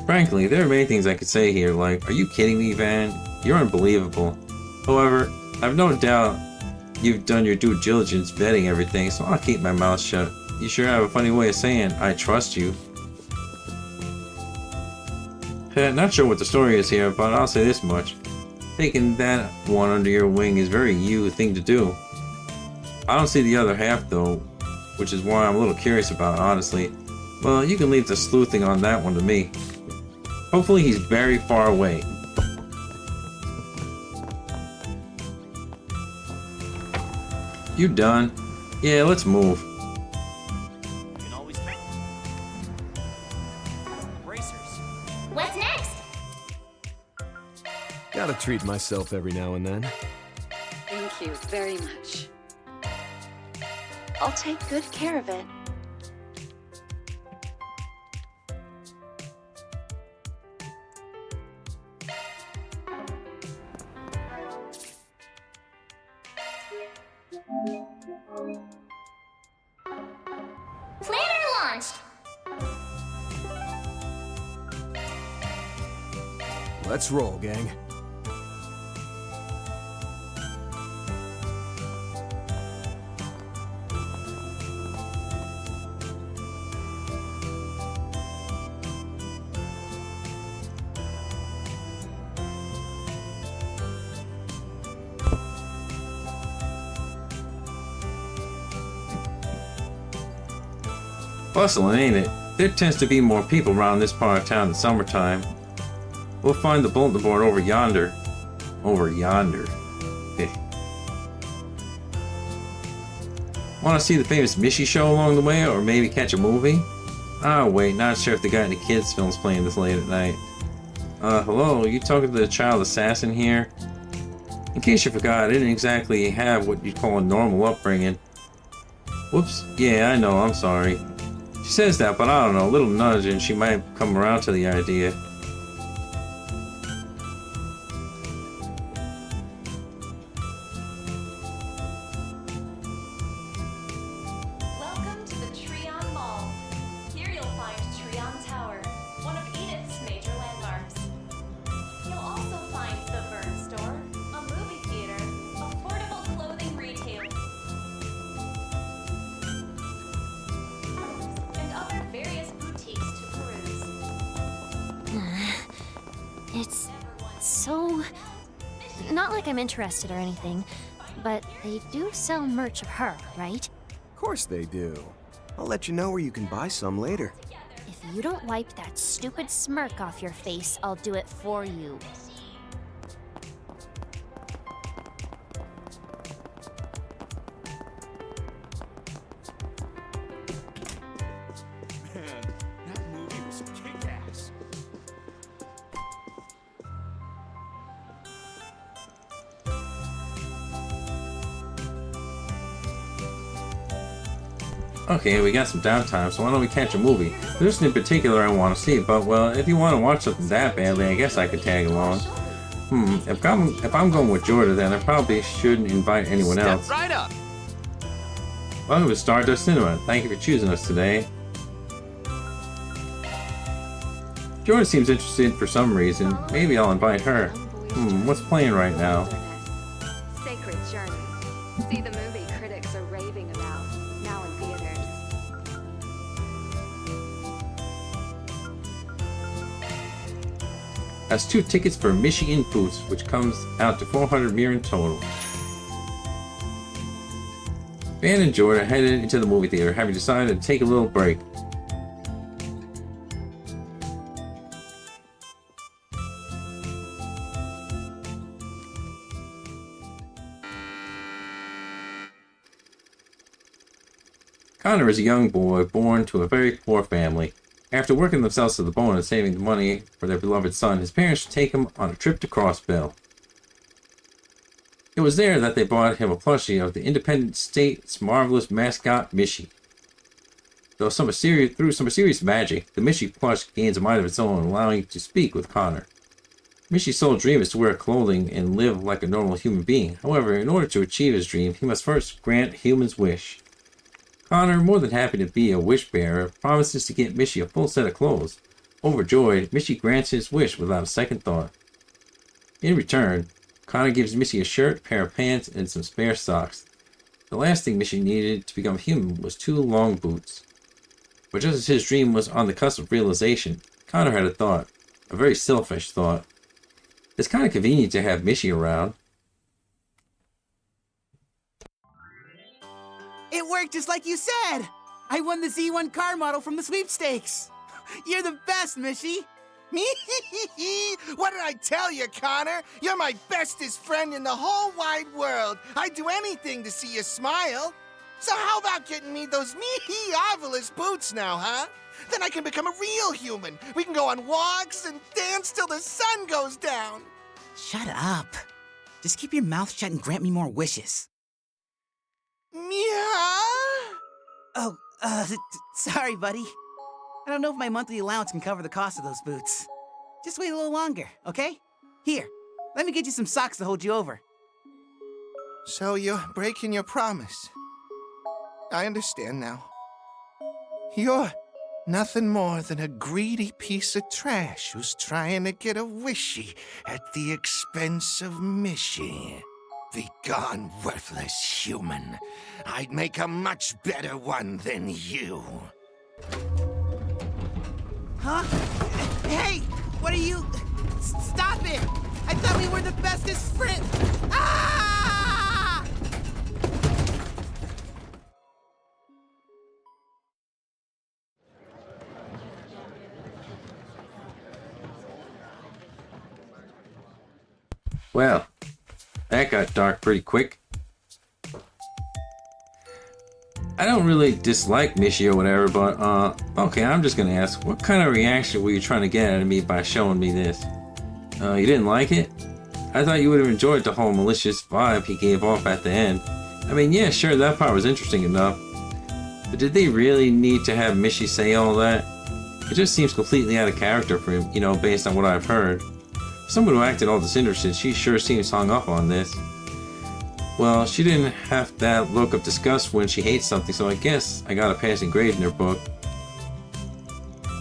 Frankly, there are many things I could say here, like, are you kidding me, Van? You're unbelievable. However, I've no doubt you've done your due diligence vetting everything, so I'll keep my mouth shut. You sure have a funny way of saying, I trust you. Not sure what the story is here, but I'll say this much. Taking that one under your wing is a very you thing to do. I don't see the other half though, which is why I'm a little curious about it, honestly. Well, you can leave the sleuthing on that one to me. Hopefully he's very far away. You done? Yeah, let's move. What's next? Gotta treat myself every now and then. Thank you very much. I'll take good care of it. Planner launched! Let's roll, gang. Bustling, ain't it? There tends to be more people around this part of town in summertime. We'll find the bulletin board over yonder. Over yonder. Want to see the famous Mishi show along the way, or maybe catch a movie? Ah, wait, not sure if they got any kids' films playing this late at night. Hello, you talking to the child assassin here? In case you forgot, I didn't exactly have what you'd call a normal upbringing. Whoops, yeah, I know, I'm sorry. She says that, but I don't know, a little nudge and she might come around to the idea. Welcome to the Treon Mall. Here you'll find Treon Tower, one of Edith's major landmarks. You'll also find the It's so... Not like I'm interested or anything, but they do sell merch of her, right? Of course they do. I'll let you know where you can buy some later. If you don't wipe that stupid smirk off your face, I'll do it for you. Man, that movie was kick-ass. Okay, we got some downtime, so why don't we catch a movie? There's in particular I want to see, but well, if you want to watch something that badly, I guess I could tag along. If I'm going with Jordan, then I probably shouldn't invite anyone else. Step right up. Welcome to Stardust Cinema. Thank you for choosing us today. Jordan seems interested for some reason. Maybe I'll invite her. What's playing right now? Sacred Journey. See the movie critics are raving about. Now in theaters. Has 2 tickets for Michigan Boots, which comes out to 400 mir in total. Van and Jordan headed into the movie theater, having decided to take a little break. Connor is a young boy born to a very poor family. After working themselves to the bone and saving the money for their beloved son, his parents take him on a trip to Crossbell. It was there that they bought him a plushie of the Independent State's marvelous mascot, Mishy. Through some mysterious magic, the Mishy plush gains a mind of its own, allowing it to speak with Connor. Mishy's sole dream is to wear clothing and live like a normal human being. However, in order to achieve his dream, he must first grant a human's wish. Connor, more than happy to be a wish bearer, promises to get Mishy a full set of clothes. Overjoyed, Mishy grants his wish without a second thought. In return, Connor gives Mishy a shirt, pair of pants, and some spare socks. The last thing Mishy needed to become human was 2 long boots. But just as his dream was on the cusp of realization, Connor had a thought. A very selfish thought. It's kind of convenient to have Mishy around. It worked just like you said! I won the Z1 car model from the sweepstakes! You're the best, Mishy! What did I tell you, Connor? You're my bestest friend in the whole wide world. I'd do anything to see you smile. So how about getting me those marvelous boots now, huh? Then I can become a real human. We can go on walks and dance till the sun goes down. Shut up. Just keep your mouth shut and grant me more wishes. Oh, sorry, buddy. I don't know if my monthly allowance can cover the cost of those boots. Just wait a little longer, okay? Here, let me get you some socks to hold you over. So you're breaking your promise. I understand now. You're nothing more than a greedy piece of trash who's trying to get a wishy at the expense of Mishy. Begone, worthless human. I'd make a much better one than you. Huh? Hey! What are you... Stop it! I thought we were the bestest friends! Ah! Well, that got dark pretty quick. I don't really dislike Mishy or whatever, but okay, I'm just gonna ask, what kind of reaction were you trying to get out of me by showing me this? You didn't like it? I thought you would have enjoyed the whole malicious vibe he gave off at the end. I mean, yeah, sure, that part was interesting enough. But did they really need to have Mishy say all that? It just seems completely out of character for him, you know, based on what I've heard. For someone who acted all disinterested, she sure seems hung up on this. Well, she didn't have that look of disgust when she hates something, so I guess I got a passing grade in her book.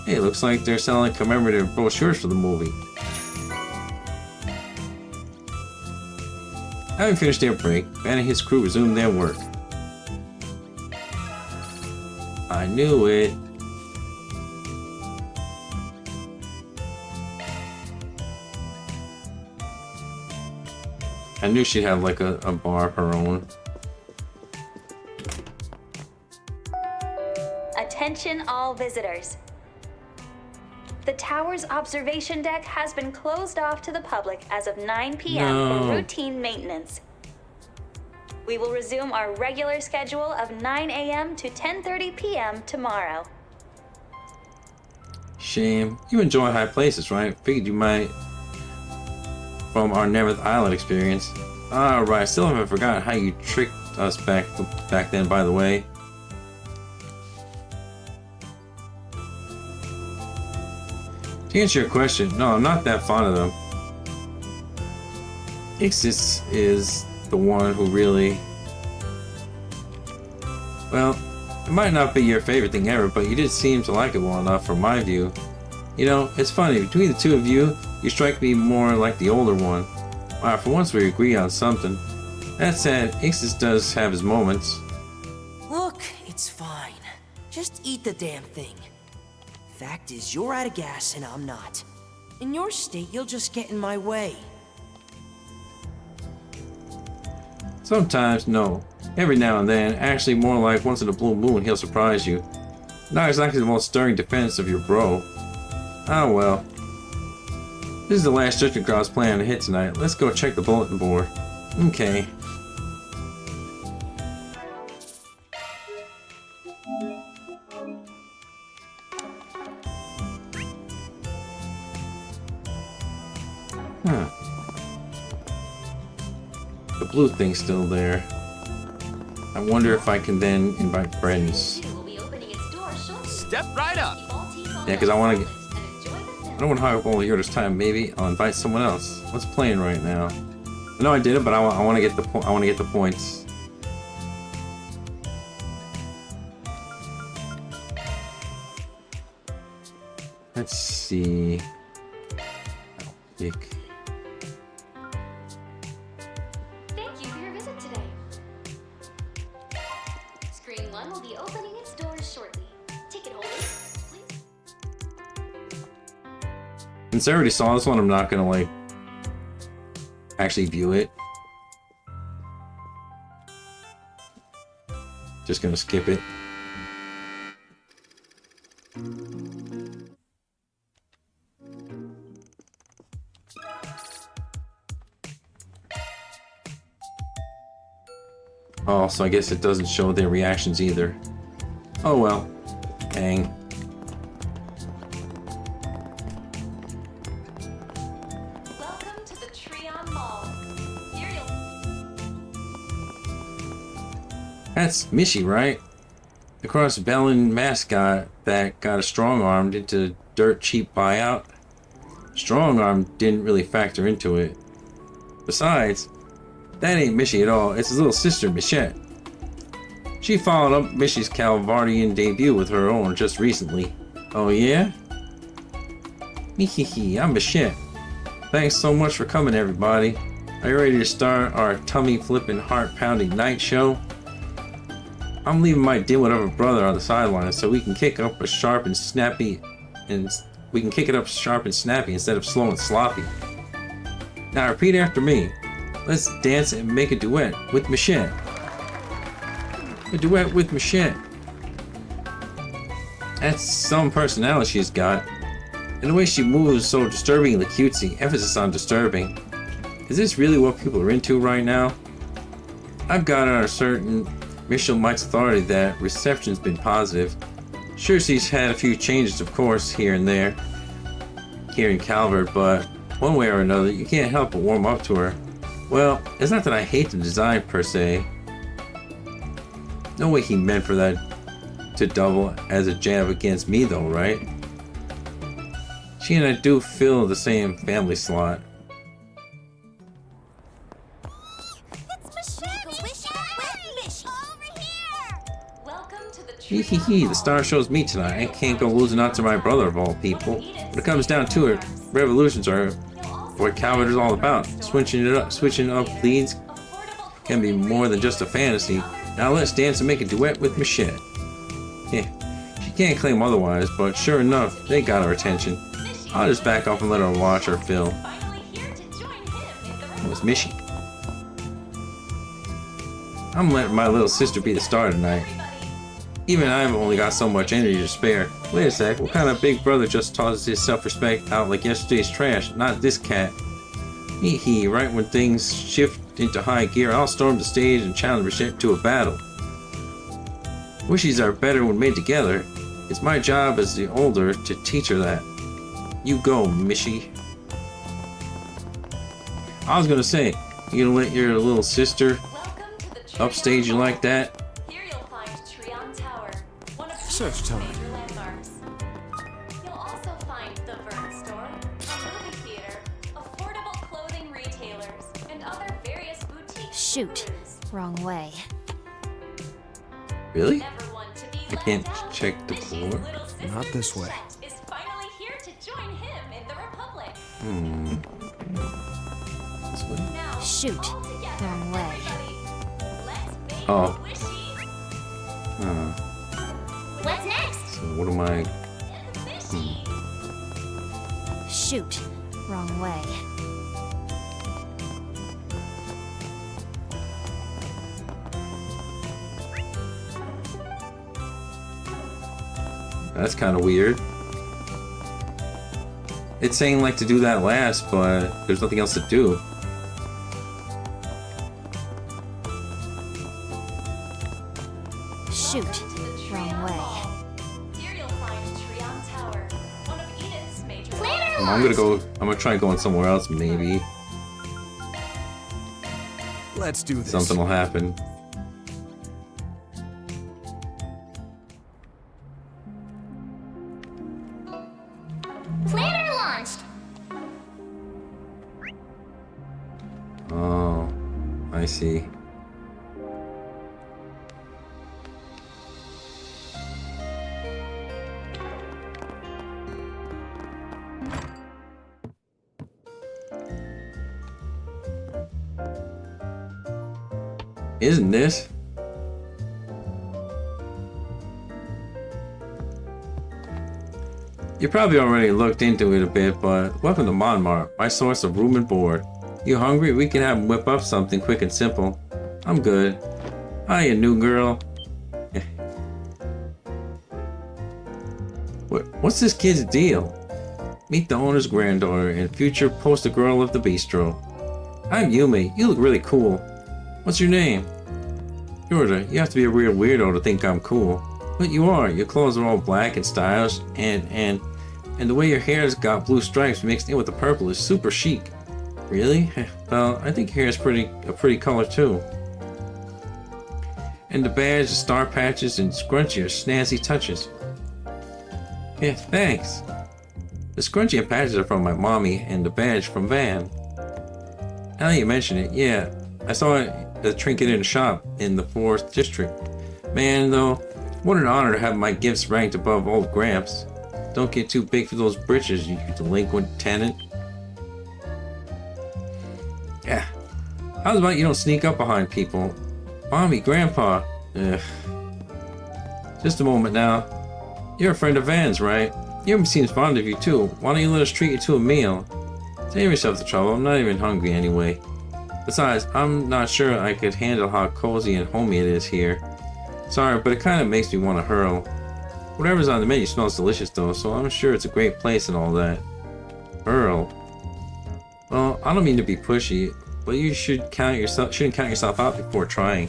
Hey, looks like they're selling commemorative brochures for the movie. Having finished their break, Van and his crew resumed their work. I knew it. I knew she'd have like a bar of her own. Attention all visitors. The tower's observation deck has been closed off to the public as of 9 p.m. No. for routine maintenance. We will resume our regular schedule of 9 a.m. to 10:30 p.m. tomorrow. Shame. You enjoy high places, right? Figured you might from our Neverth Island experience. Alright, still haven't forgotten how you tricked us back then, by the way. To answer your question, no, I'm not that fond of them. Ixis is the one who really... Well, it might not be your favorite thing ever, but you did seem to like it well enough from my view. You know, it's funny, between the two of you, you strike me more like the older one. Wow, for once we agree on something. That said, Ixis does have his moments. Look, it's fine. Just eat the damn thing. Fact is, you're out of gas and I'm not. In your state, you'll just get in my way. Sometimes, no. Every now and then, actually more like once in a blue moon, he'll surprise you. Not exactly the most stirring defense of your bro. Oh well. This is the last Judgment Cross plan to hit tonight. Let's go check the bulletin board. Okay. Huh. The blue thing's still there. I wonder if I can then invite friends. Step right up. Yeah, because I want to get... I don't want to hog up all of yours time. Maybe I'll invite someone else. What's playing right now? I know I did it, but I want to get the I want to get the points. Let's see. I'll pick. Thank you for your visit today. Screen 1 will be opening its doors shortly. Ticket holders, please. Since I already saw this one, I'm not gonna like actually view it. Just gonna skip it. Oh, so I guess it doesn't show their reactions either. Oh well. Dang. Welcome to the Treon Mall. That's Mishi, right? The Crossbellin mascot that got a strong-armed into dirt cheap buyout. Strong-arm didn't really factor into it. Besides, that ain't Mishi at all. It's his little sister, Michette. She followed up Mishi's Calvardian debut with her own just recently. Oh yeah? Hehehe, I'm Michette. Thanks so much for coming, everybody. Are you ready to start our tummy-flipping, heart-pounding night show? I'm leaving my dim-whatever brother on the sidelines so we can kick up a sharp and snappy, instead of slow and sloppy. Now repeat after me. Let's dance and make a duet with Michette. A duet with Michette. That's some personality she's got. And the way she moves is so disturbingly cutesy. Emphasis on disturbing. Is this really what people are into right now? I've got on a certain Michelle Mike's authority that reception's been positive. Sure, she's had a few changes, of course, here and there. Here in Calvert, but one way or another, you can't help but warm up to her. Well, it's not that I hate the design per se. No way he meant for that to double as a jab against me though, right? She and I do fill the same family slot. Hee, the star shows me tonight. I can't go losing out to my brother of all people. When it comes down to it, revolutions are what Calvert is all about. Switching up leads can be more than just a fantasy. Now let's dance and make a duet with Michette. Yeah, she can't claim otherwise, but sure enough, they got her attention. I'll just back off and let her watch her fill. It was Mishi. I'm letting my little sister be the star tonight. Even I've only got so much energy to spare. Wait a sec, what kind of big brother just tosses his self-respect out like yesterday's trash? Not this cat. Hee, right when things shift into high gear, I'll storm the stage and challenge Bichette to a battle. Wishes are better when made together. It's my job as the older to teach her that. You go, Mishy. I was gonna say, you gonna let your little sister upstage you like that? Search time. You'll also find the Vern store, a movie theater, affordable clothing retailers, and other various boutiques. Shoot. Wrong way. Really? I can't check the floor. Not this way. Is finally here to join him in the Republic. This way? Shoot. Wrong way. Oh. What's next? So what am I? Shoot. Wrong way. That's kind of weird. It's saying like to do that last, but there's nothing else to do. Shoot. Wrong way. I'm gonna try going somewhere else, maybe. Let's do this. Something will happen. Planner launched. Oh, I see. Isn't this? You probably already looked into it a bit, but welcome to Monmart, my source of room and board. You hungry? We can have whip up something quick and simple. I'm good. Hiya, new girl. What's this kid's deal? Meet the owner's granddaughter and future poster girl of the bistro. I'm Yumi. You look really cool. What's your name? Georgia, you have to be a real weirdo to think I'm cool. But you are. Your clothes are all black and stylish, and the way your hair's got blue stripes mixed in with the purple is super chic. Really? Well, I think your hair is a pretty color too. And the badge, the star patches, and scrunchie are snazzy touches. Yeah, thanks. The scrunchie and patches are from my mommy, and the badge from Van. Now that you mention it, yeah, I saw it the trinket in a shop in the 4th district. Man, though, what an honor to have my gifts ranked above old Gramps. Don't get too big for those britches, you delinquent tenant. Yeah. How's about you don't sneak up behind people? Mommy, Grandpa. Ugh. Just a moment now. You're a friend of Van's, right? Yumi seems fond of you too. Why don't you let us treat you to a meal? Save yourself the trouble. I'm not even hungry anyway. Besides, I'm not sure I could handle how cozy and homey it is here. Sorry, but it kind of makes me want to hurl. Whatever's on the menu smells delicious though, so I'm sure it's a great place and all that. Hurl. Well, I don't mean to be pushy, but you shouldn't count yourself out before trying.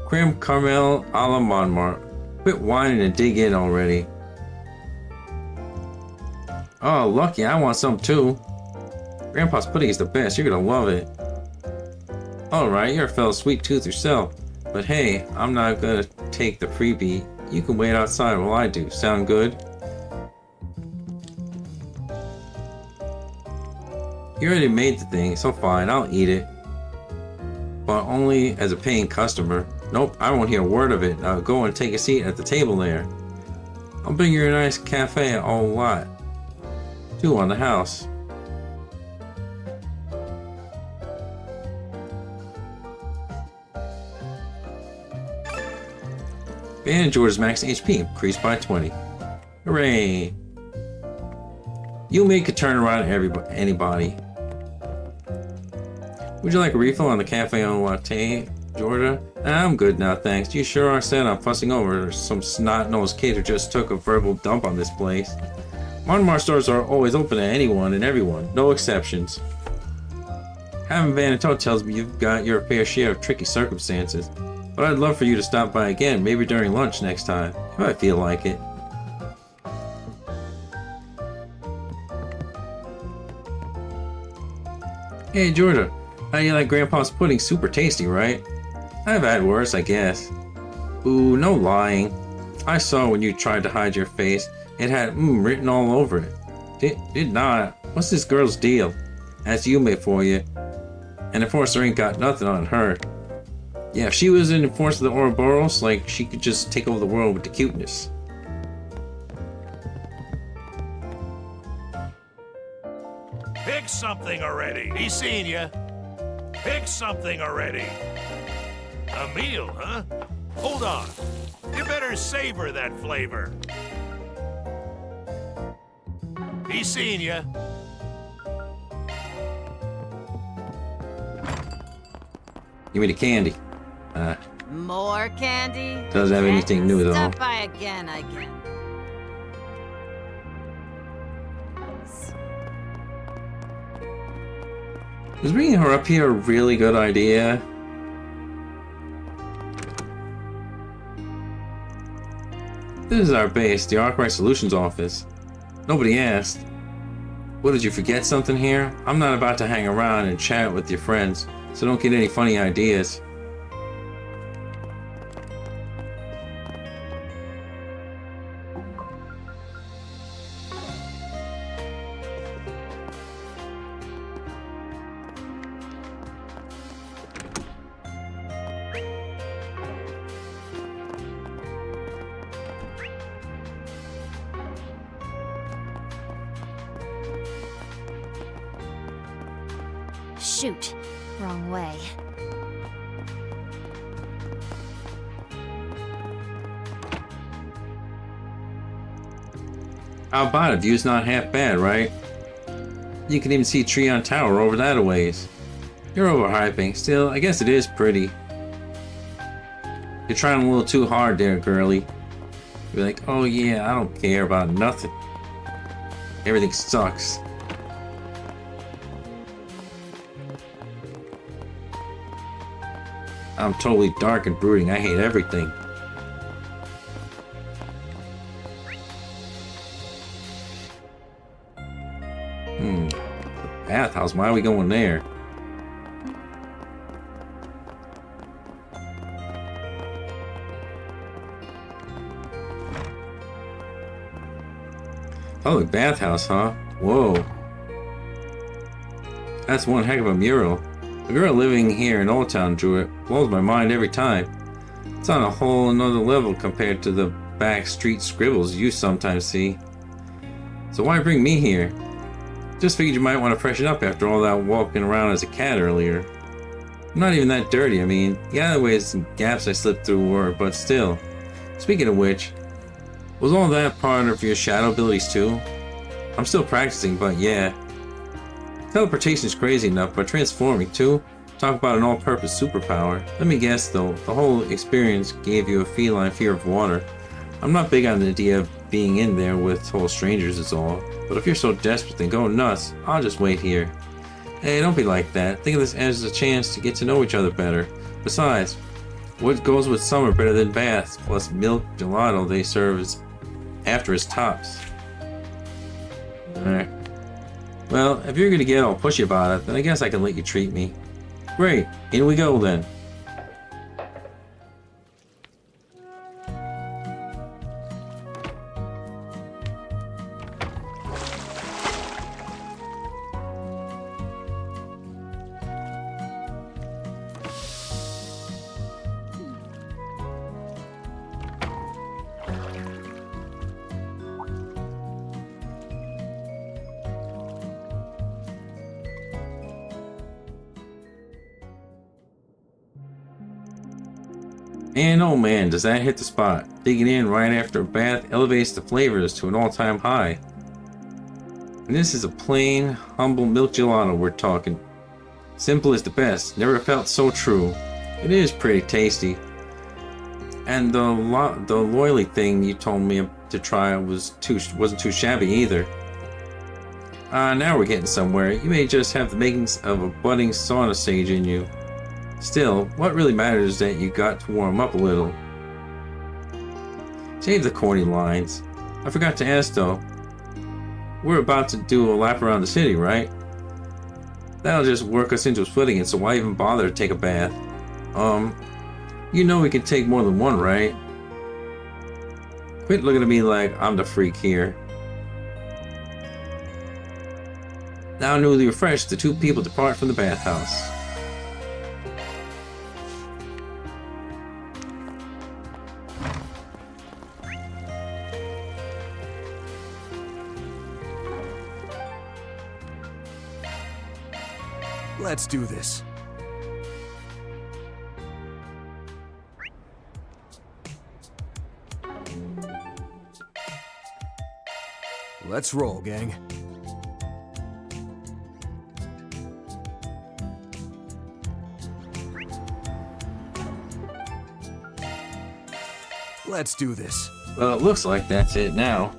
Creme caramel a la Monmart. Quit whining and dig in already. Oh, lucky, I want some too. Grandpa's pudding is the best, you're gonna love it. Alright, you're a fellow sweet tooth yourself. But hey, I'm not gonna take the freebie. You can wait outside while I do. Sound good? You already made the thing, so fine, I'll eat it. But only as a paying customer. Nope, I won't hear a word of it. Now go and take a seat at the table there. I'll bring you a nice cafe a whole lot. 2 on the house. Van and George's max HP increased by 20. Hooray! Yumi could turn around anybody. Would you like a refill on the cafe on latte, Georgia? I'm good now, thanks. You sure are set on fussing over some snot-nosed kid who just took a verbal dump on this place. Monmar stores are always open to anyone and everyone, no exceptions. Having Vanito tells me you've got your fair share of tricky circumstances, but I'd love for you to stop by again, maybe during lunch next time, if I feel like it. Hey Georgia, how do you like Grandpa's pudding? Super tasty, right? I've had worse, I guess. Ooh, no lying. I saw when you tried to hide your face. It had written all over it. Did not. What's this girl's deal? That's Yume for you. An enforcer ain't got nothing on her. Yeah, if she was an enforcer of the Ouroboros, like, she could just take over the world with the cuteness. Pick something already. He's seen you. Pick something already. A meal, huh? Hold on. You better savor that flavor. He's seen you. Give me the candy. More candy? Doesn't have anything new though. Stop by again, I guess. Was bringing her up here a really good idea? This is our base, the Arkwright Solutions office. Nobody asked. What, did you forget something here? I'm not about to hang around and chat with your friends, so don't get any funny ideas. Shoot. Wrong way. How about it? View's not half bad, right? You can even see Treon Tower over that a ways. You're overhyping. Still, I guess it is pretty. You're trying a little too hard there, girly. You're like, oh yeah, I don't care about nothing. Everything sucks. I'm totally dark and brooding. I hate everything. The bathhouse. Why are we going there? Public bathhouse, huh? Whoa. That's one heck of a mural. The girl living here in Old Town drew it. Blows my mind every time. It's on a whole another level compared to the back street scribbles you sometimes see. So why bring me here? Just figured you might want to freshen up after all that walking around as a cat earlier. I'm not even that dirty, I mean, yeah, there were some gaps I slipped through were, but still. Speaking of which, was all that part of your shadow abilities too? I'm still practicing, but yeah. Teleportation's crazy enough, but transforming too? Talk about an all-purpose superpower. Let me guess though, the whole experience gave you a feline fear of water. I'm not big on the idea of being in there with total strangers is all, but if you're so desperate then go nuts, I'll just wait here. Hey, don't be like that. Think of this as a chance to get to know each other better. Besides, what goes with summer better than baths, plus milk gelato they serve as after as tops. Alright. Well, if you're gonna get all pushy about it, then I guess I can let you treat me. Great, in we go then. And oh man, does that hit the spot. Digging in right after a bath elevates the flavors to an all-time high. And this is a plain, humble milk gelato we're talking. Simple is the best. Never felt so true. It is pretty tasty. And the loyalty thing you told me to try wasn't too shabby either. Now we're getting somewhere. You may just have the makings of a budding sauna sage in you. Still, what really matters is that you got to warm up a little. Save the corny lines. I forgot to ask though. We're about to do a lap around the city, right? That'll just work us into splitting it, so why even bother to take a bath? You know we can take more than one, right? Quit looking at me like I'm the freak here. Now newly refreshed, the two people depart from the bathhouse. Let's do this. Let's roll, gang. Let's do this. Well, it looks like that's it now.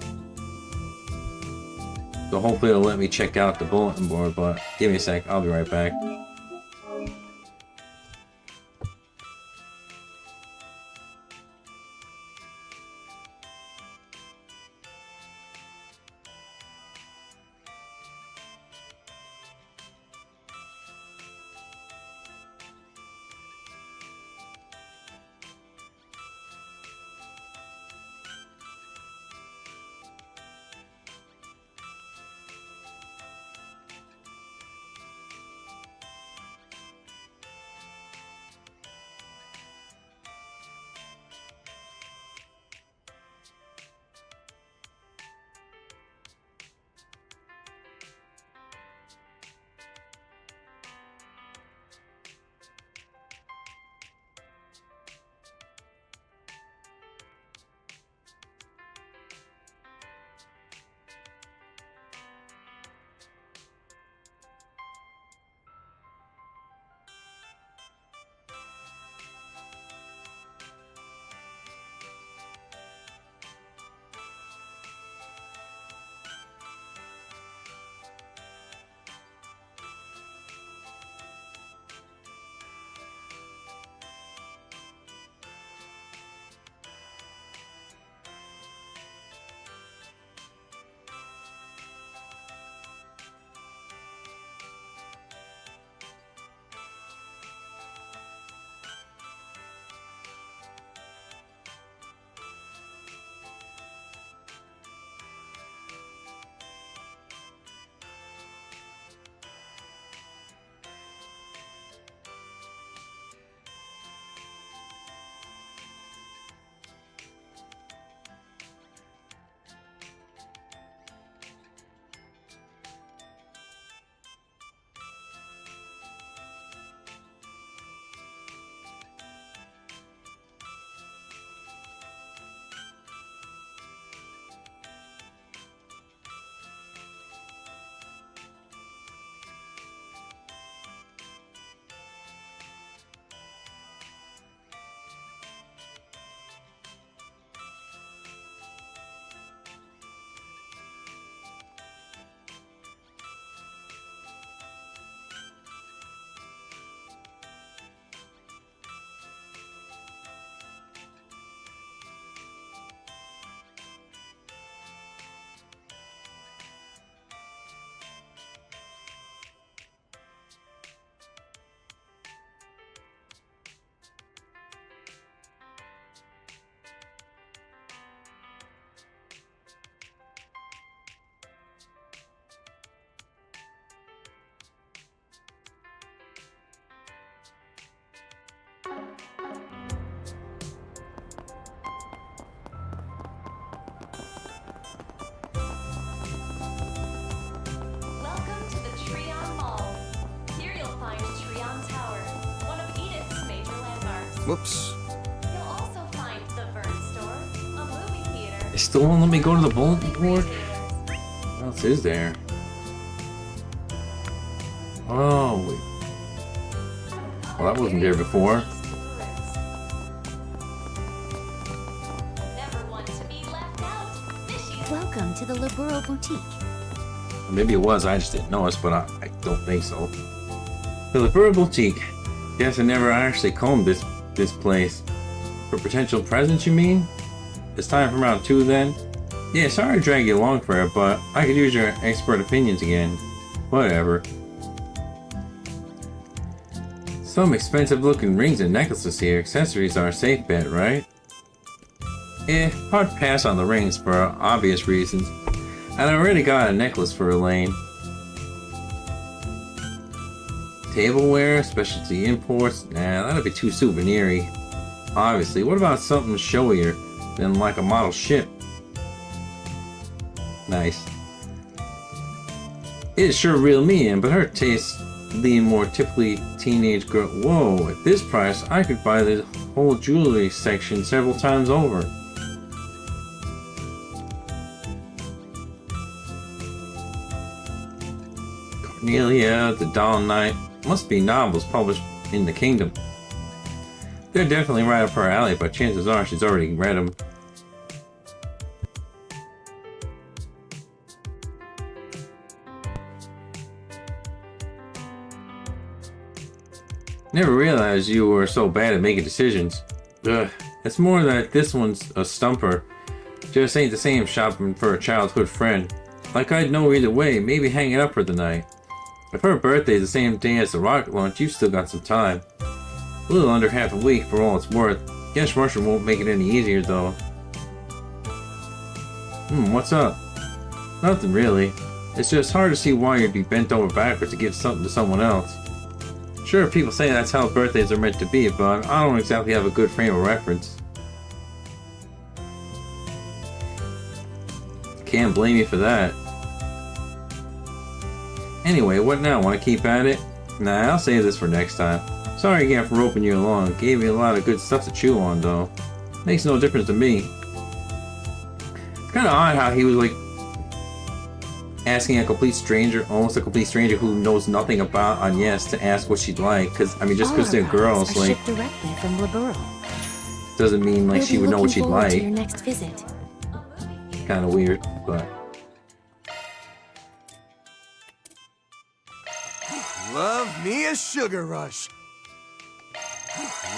So hopefully it'll let me check out the bulletin board, but give me a sec, I'll be right back. Whoops. You'll also find the Vern Store, a movie theater. They still won't let me go to the bulletin board? What else is there? Oh, wait. Well, that wasn't there before. Welcome to the Libero Boutique. Maybe it was, I just didn't notice, but I don't think so. The Libero Boutique. Guess I never actually combed this place. For potential presents, you mean? It's time for round 2 then? Yeah, sorry to drag you along for it, but I could use your expert opinions again. Whatever. Some expensive looking rings and necklaces here. Accessories are a safe bet, right? Eh, hard to pass on the rings for obvious reasons. And I already got a necklace for Elaine. Tableware, specialty imports, nah, that'd be too souvenir-y. Obviously, what about something showier than like a model ship? Nice. It's sure real mean, but her tastes lean more typically teenage girl. Whoa, at this price, I could buy the whole jewelry section several times over. Cornelia, the Dawn Knight, must be novels published in the kingdom. They're definitely right up her alley, but chances are she's already read them. Never realized you were so bad at making decisions. Ugh, it's more that this one's a stumper. Just ain't the same shopping for a childhood friend. Like I'd know either way, maybe hang it up for the night. If her birthday's the same day as the rocket launch, you've still got some time. A little under half a week for all it's worth. Guess Russia won't make it any easier though. What's up? Nothing really. It's just hard to see why you'd be bent over backwards to give something to someone else. Sure, people say that's how birthdays are meant to be, but I don't exactly have a good frame of reference. Can't blame you for that. Anyway, what now? Want to keep at it? Nah, I'll save this for next time. Sorry again for roping you along. Gave you a lot of good stuff to chew on, though. Makes no difference to me. It's kind of odd how he was like asking a complete stranger, almost a complete stranger who knows nothing about Agnes to ask what she'd like. Because I mean, just because they're girls, like, directly from Libero. doesn't mean like she would know what she'd like. To your next visit. Kind of weird, but. Love me a sugar rush.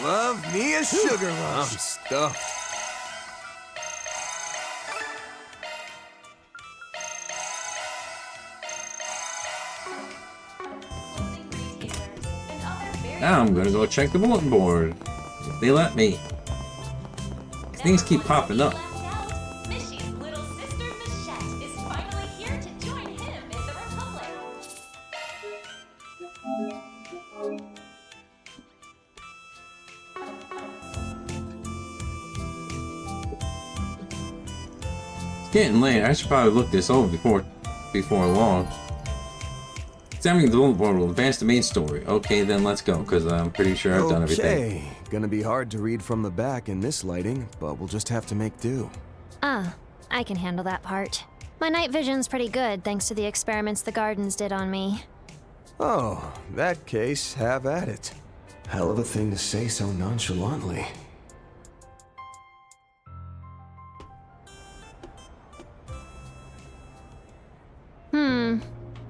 Love me a sugar rush. I'm stuffed. Now I'm gonna go check the bulletin board. If they let me. Things keep popping up. Mishy's little sister Michette is finally here to join him in the Republic. It's getting late. I should probably look this over before long. Examining the bulletin board will advance the main story. Okay, then let's go, because I'm pretty sure I've done everything. Okay, gonna be hard to read from the back in this lighting, but we'll just have to make do. I can handle that part. My night vision's pretty good thanks to the experiments the Gardens did on me. Oh, that case, have at it. Hell of a thing to say so nonchalantly.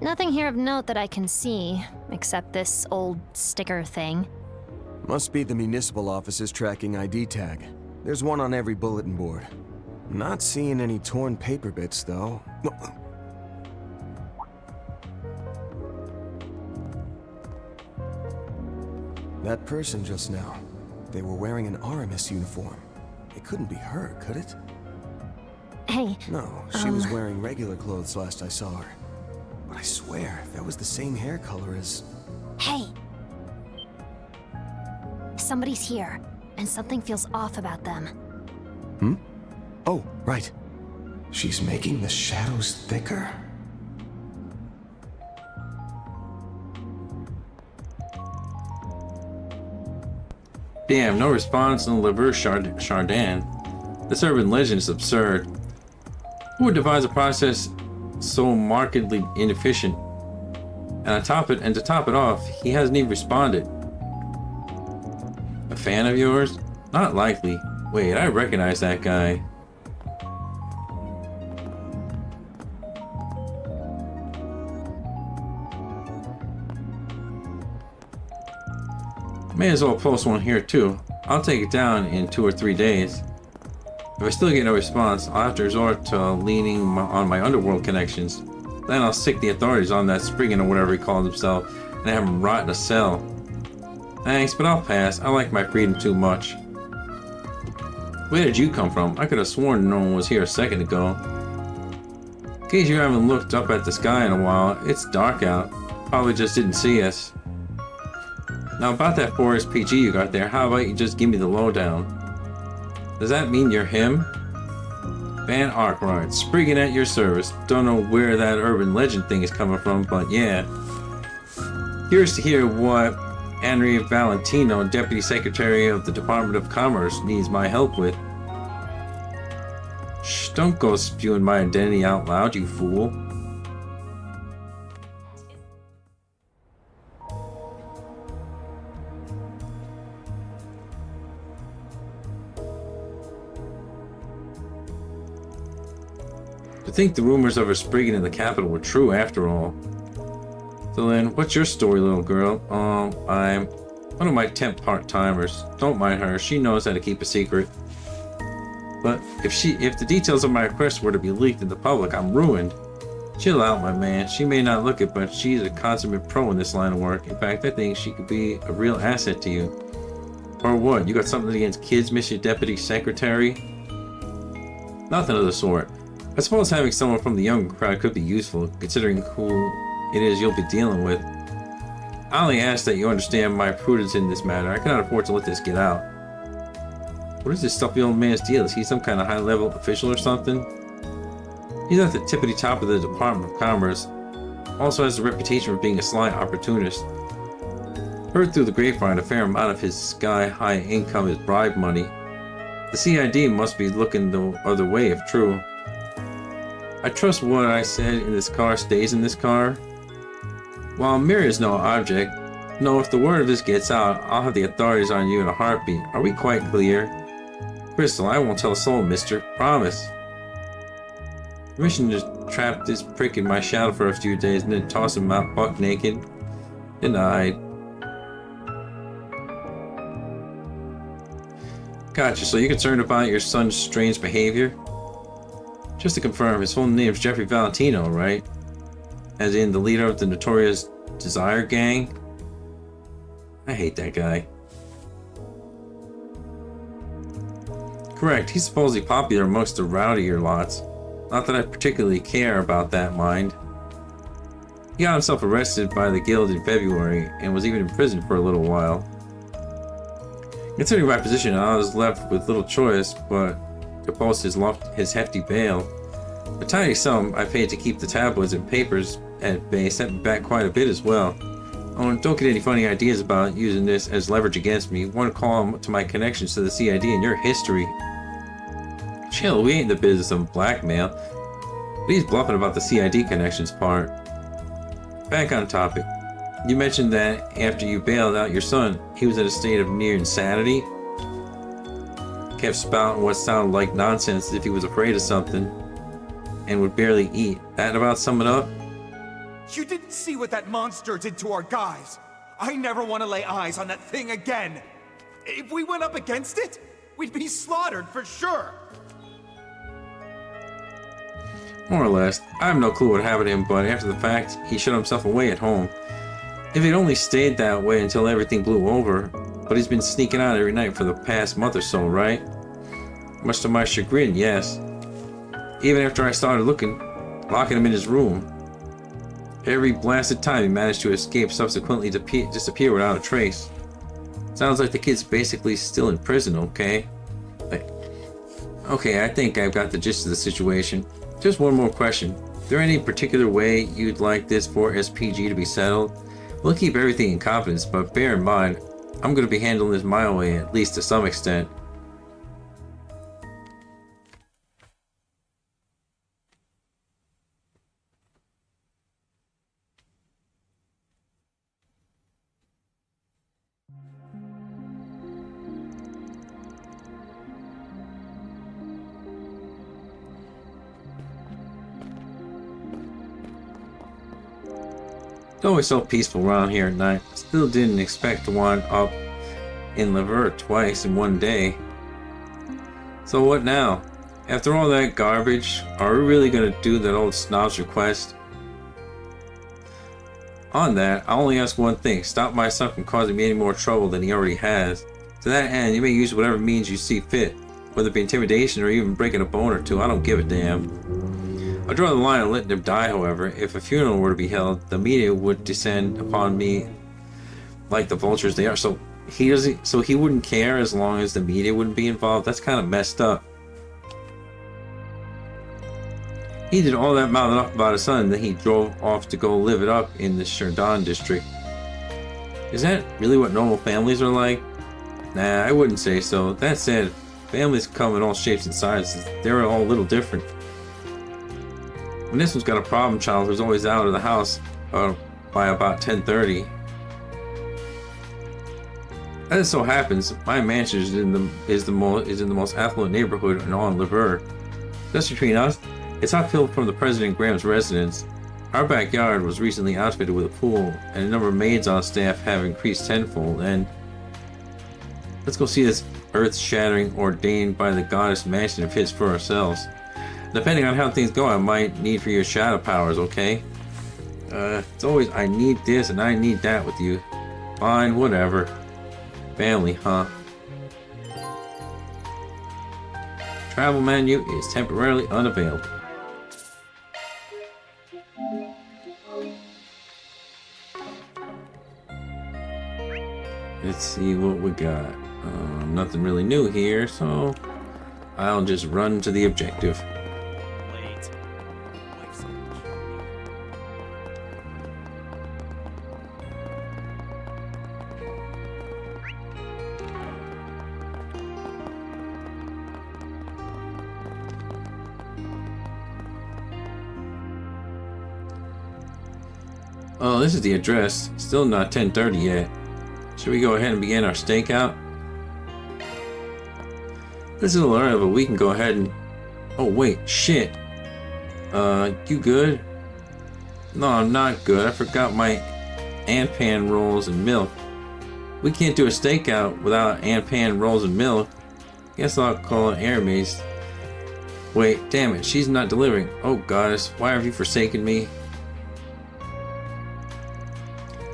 Nothing here of note that I can see, except this old sticker thing. Must be the municipal office's tracking ID tag. There's one on every bulletin board. Not seeing any torn paper bits, though. That person just now, they were wearing an Aramis uniform. It couldn't be her, could it? Hey. No, she was wearing regular clothes last I saw her. But I swear, that was the same hair color as... Hey! Somebody's here, and something feels off about them. Oh, right. She's making the shadows thicker. Damn, no response on Lever Chardin. This urban legend is absurd. Who would devise a process so markedly inefficient? And to top it off, he hasn't even responded. fan of yours? Not likely. Wait, I recognize that guy. May as well post one here too. I'll take it down in 2 or 3 days. If I still get no response, I'll have to resort to leaning on my underworld connections. Then I'll sick the authorities on that Spriggan or whatever he calls himself and have him rot in a cell. Thanks, but I'll pass. I like my freedom too much. Where did you come from? I could have sworn no one was here a second ago. In case you haven't looked up at the sky in a while, it's dark out. Probably just didn't see us. Now about that 4SPG you got there, how about you just give me the lowdown? Does that mean you're him? Van Arkwright, Spriggan at your service. Don't know where that urban legend thing is coming from, but yeah. Curious to hear what Andrea Valentino, Deputy Secretary of the Department of Commerce, needs my help with. Shh, don't go spewing my identity out loud, you fool. To think the rumors of her Spriggan in the capital were true after all. So then, what's your story, little girl? I'm one of my temp part-timers. Don't mind her, she knows how to keep a secret. But if the details of my request were to be leaked in the public, I'm ruined. Chill out, my man. She may not look it, but she's a consummate pro in this line of work. In fact, I think she could be a real asset to you. Or what? You got something against kids, Mr. Deputy Secretary? Nothing of the sort. I suppose having someone from the younger crowd could be useful, considering who it is you'll be dealing with. I only ask that you understand my prudence in this matter. I cannot afford to let this get out. What is this stuffy old man's deal? Is he some kind of high-level official or something? He's at the tippity top of the Department of Commerce. Also has a reputation for being a sly opportunist. Heard through the grapevine a fair amount of his sky-high income is bribe money. The CID must be looking the other way if true. I trust what I said in this car stays in this car. While Mira is no object, no, if the word of this gets out, I'll have the authorities on you in a heartbeat. Are we quite clear? Crystal, I won't tell a soul, mister. Promise. Permission to trap this prick in my shadow for a few days and then toss him out buck naked? Denied. Gotcha, so you're concerned about your son's strange behavior? Just to confirm, his full name is Jeffrey Valentino, right? As in the leader of the notorious Desire Gang? I hate that guy. Correct, he's supposedly popular amongst the rowdier lots. Not that I particularly care about that, mind. He got himself arrested by the guild in February and was even imprisoned for a little while. Considering my position, I was left with little choice but to post his hefty bail. The tiny sum I paid to keep the tabloids and papers at bay sent me back quite a bit as well. Oh, and don't get any funny ideas about using this as leverage against me. Want to call to my connections to the CID and your history. Chill, we ain't in the business of blackmail. But he's bluffing about the CID connections part. Back on topic. You mentioned that after you bailed out your son, he was in a state of near insanity. Kept spouting what sounded like nonsense as if he was afraid of something and would barely eat. That about sum it up? You didn't see what that monster did to our guys. I never want to lay eyes on that thing again. If we went up against it, we'd be slaughtered for sure. More or less. I have no clue what happened to him, but after the fact, he shut himself away at home. If he'd only stayed that way until everything blew over, but he's been sneaking out every night for the past month or so, right? Much to my chagrin, yes. Even after I started looking, locking him in his room. Every blasted time he managed to escape, subsequently disappear without a trace. Sounds like the kid's basically still in prison, okay? Okay, I think I've got the gist of the situation. Just one more question. Is there any particular way you'd like this 4SPG to be settled? We'll keep everything in confidence, but bear in mind, I'm going to be handling this my way, at least to some extent. It's always so peaceful around here at night. Still didn't expect to wind up in Lever twice in one day. So what now? After all that garbage, are we really gonna do that old snob's request? On that, I only ask one thing: stop my son from causing me any more trouble than he already has. To that end, you may use whatever means you see fit, whether it be intimidation or even breaking a bone or two. I don't give a damn. I draw the line at letting him die, however. If a funeral were to be held, the media would descend upon me like the vultures they are. So he wouldn't care as long as the media wouldn't be involved. That's kind of messed up. He did all that mouthing up about his son, and then he drove off to go live it up in the Sherdon district. Is that really what normal families are like? Nah, I wouldn't say so. That said, families come in all shapes and sizes. They're all a little different. When this one's got a problem child who's always out of the house by about 10:30. As it so happens, my mansion is in the most affluent neighborhood in all Lever. Just between us, it's uphill from the President Graham's residence. Our backyard was recently outfitted with a pool, and the number of maids on staff have increased tenfold. And let's go see this earth-shattering, ordained by the goddess mansion of his for ourselves. Depending on how things go, I might need for your shadow powers, okay? It's always, I need this and I need that with you. Fine, whatever. Family, huh? Travel menu is temporarily unavailable. Let's see what we got. Nothing really new here, so I'll just run to the objective. Oh, this is the address. Still not 10:30 yet. Should we go ahead and begin our stakeout? This is a little early, but we can go ahead and... Oh, wait, shit. You good? No, I'm not good. I forgot my Anpan rolls and milk. We can't do a stakeout without Anpan rolls and milk. Guess I'll call Aramis. Wait, damn it, she's not delivering. Oh, goddess, why have you forsaken me?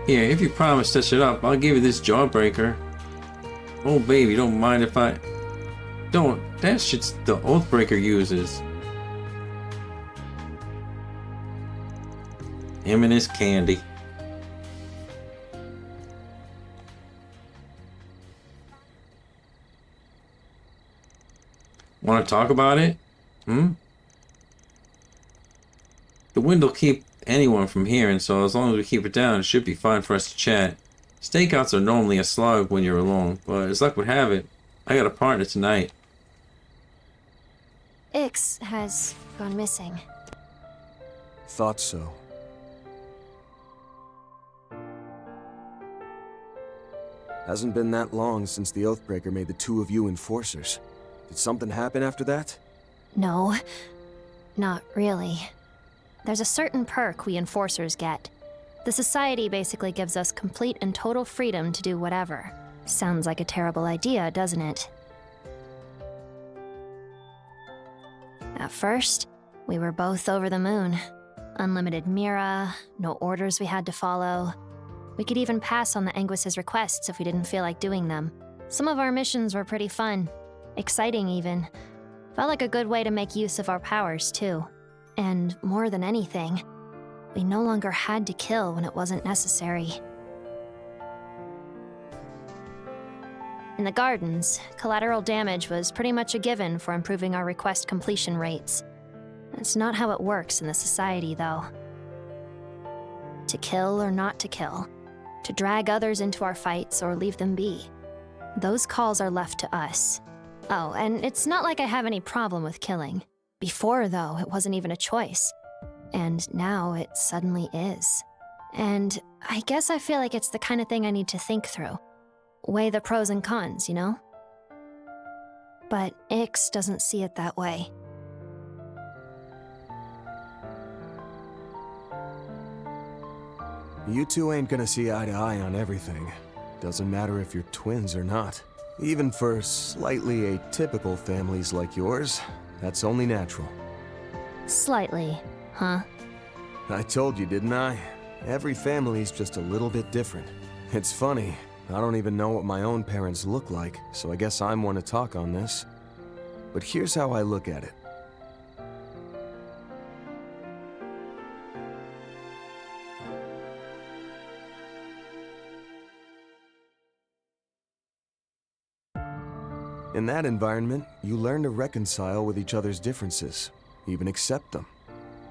Here, if you promise to touch it up, I'll give you this jawbreaker. Oh, baby, don't mind if I... Don't. That shit's the Oathbreaker uses. Him and his candy. Want to talk about it? The wind will keep anyone from hearing, so as long as we keep it down, it should be fine for us to chat. Stakeouts are normally a slog when you're alone, but as luck would have it, I got a partner tonight. Ix has gone missing. Thought so. Hasn't been that long since the Oathbreaker made the two of you enforcers. Did something happen after that? No, not really. There's a certain perk we enforcers get. The society basically gives us complete and total freedom to do whatever. Sounds like a terrible idea, doesn't it? At first, we were both over the moon. Unlimited Mira, no orders we had to follow. We could even pass on the Anguis's requests if we didn't feel like doing them. Some of our missions were pretty fun. Exciting, even. Felt like a good way to make use of our powers, too. And more than anything, we no longer had to kill when it wasn't necessary. In the gardens, collateral damage was pretty much a given for improving our request completion rates. That's not how it works in the society, though. To kill or not to kill, to drag others into our fights or leave them be. Those calls are left to us. Oh, and it's not like I have any problem with killing. Before, though, it wasn't even a choice. And now it suddenly is. And I guess I feel like it's the kind of thing I need to think through. Weigh the pros and cons, you know? But Ix doesn't see it that way. You two ain't gonna see eye to eye on everything. Doesn't matter if you're twins or not. Even for slightly atypical families like yours, that's only natural. Slightly, huh? I told you, didn't I? Every family's just a little bit different. It's funny, I don't even know what my own parents look like, so I guess I'm one to talk on this. But here's how I look at it. In that environment, you learn to reconcile with each other's differences, even accept them,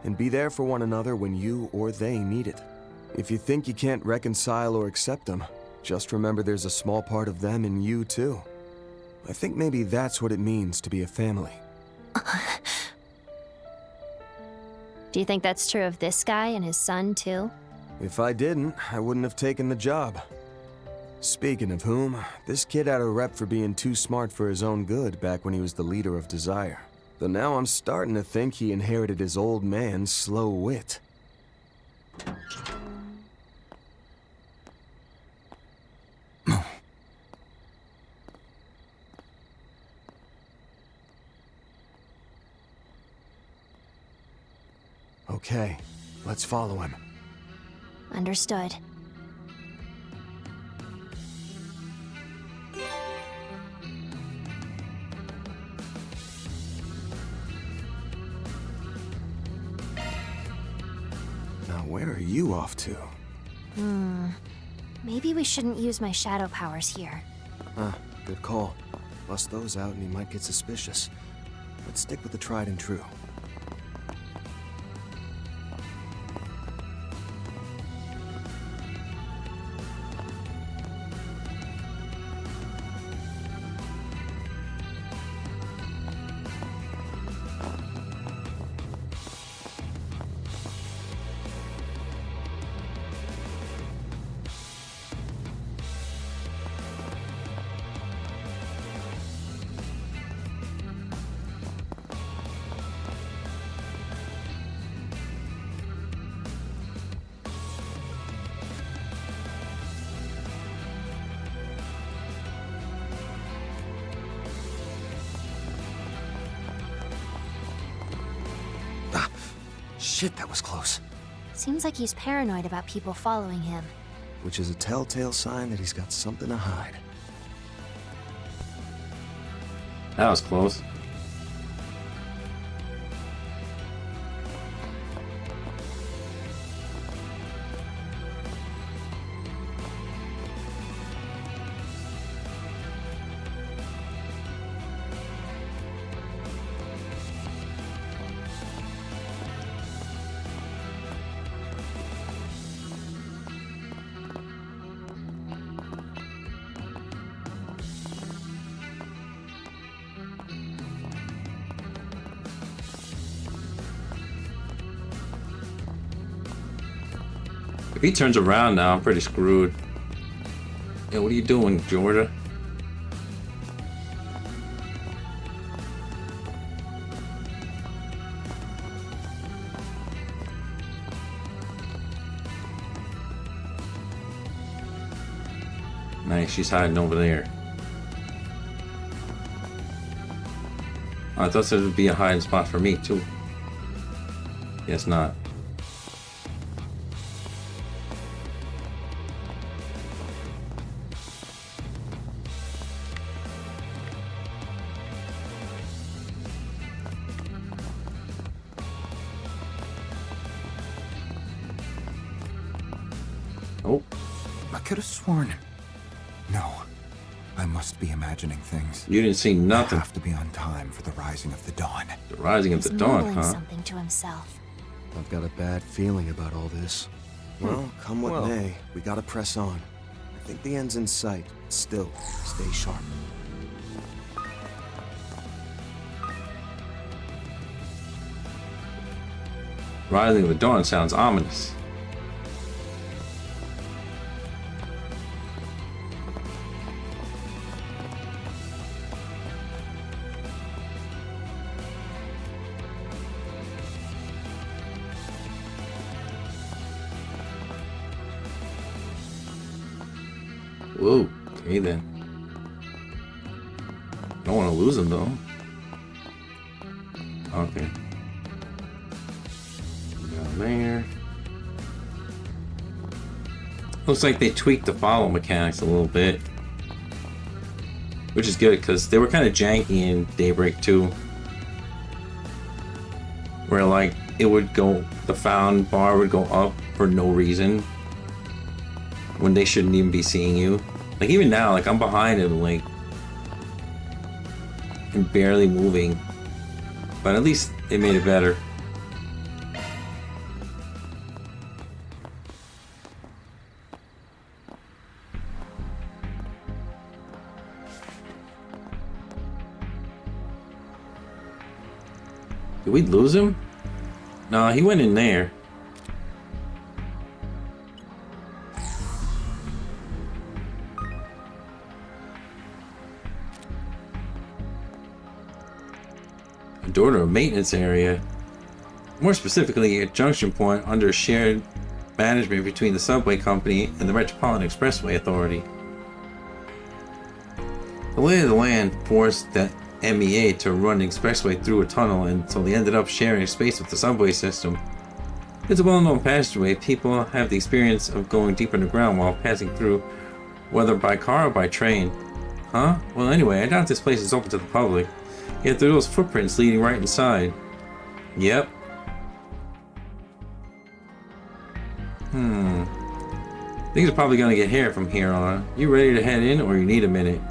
and be there for one another when you or they need it. If you think you can't reconcile or accept them, just remember there's a small part of them in you too. I think maybe that's what it means to be a family. Do you think that's true of this guy and his son too? If I didn't, I wouldn't have taken the job. Speaking of whom, this kid had a rep for being too smart for his own good back when he was the leader of Desire. Though now I'm starting to think he inherited his old man's slow wit. Okay, let's follow him. Understood. Now where are you off to? Maybe we shouldn't use my shadow powers here. Good call. Bust those out and he might get suspicious. Let's stick with the tried and true. Shit, that was close. Seems like he's paranoid about people following him. Which is a telltale sign that he's got something to hide. That was close. If he turns around now, I'm pretty screwed. Yo, what are you doing, Georgia? Nice, she's hiding over there. Oh, I thought there would be a hiding spot for me, too. Guess not. Oh. I could have sworn. No. I must be imagining things. You didn't see nothing. I have to be on time for the rising of the dawn. The rising of the dawn, huh? Something to himself. I've got a bad feeling about all this. Well, come what may, we gotta press on. I think the end's in sight. Still, stay sharp. Rising of the dawn sounds ominous. Whoa, okay then. Don't want to lose him though. Okay. Down there. Looks like they tweaked the follow mechanics a little bit. Which is good, because they were kind of janky in Daybreak 2. Where like, it would go, the found bar would go up for no reason. When they shouldn't even be seeing you. Like even now, like I'm behind it, like, and barely moving. But at least they made it better. Did we lose him? No, he went in there. A door to a maintenance area. More specifically, a junction point under shared management between the subway company and the Metropolitan Expressway Authority. The lay of the land forced the MEA to run the expressway through a tunnel, and so they ended up sharing space with the subway system. It's a well-known passageway. People have the experience of going deep underground while passing through, whether by car or by train. Huh? Well, anyway, I doubt this place is open to the public. Yet there are those footprints leading right inside. Yep. Things are probably gonna get hairy from here on. You ready to head in, or you need a minute?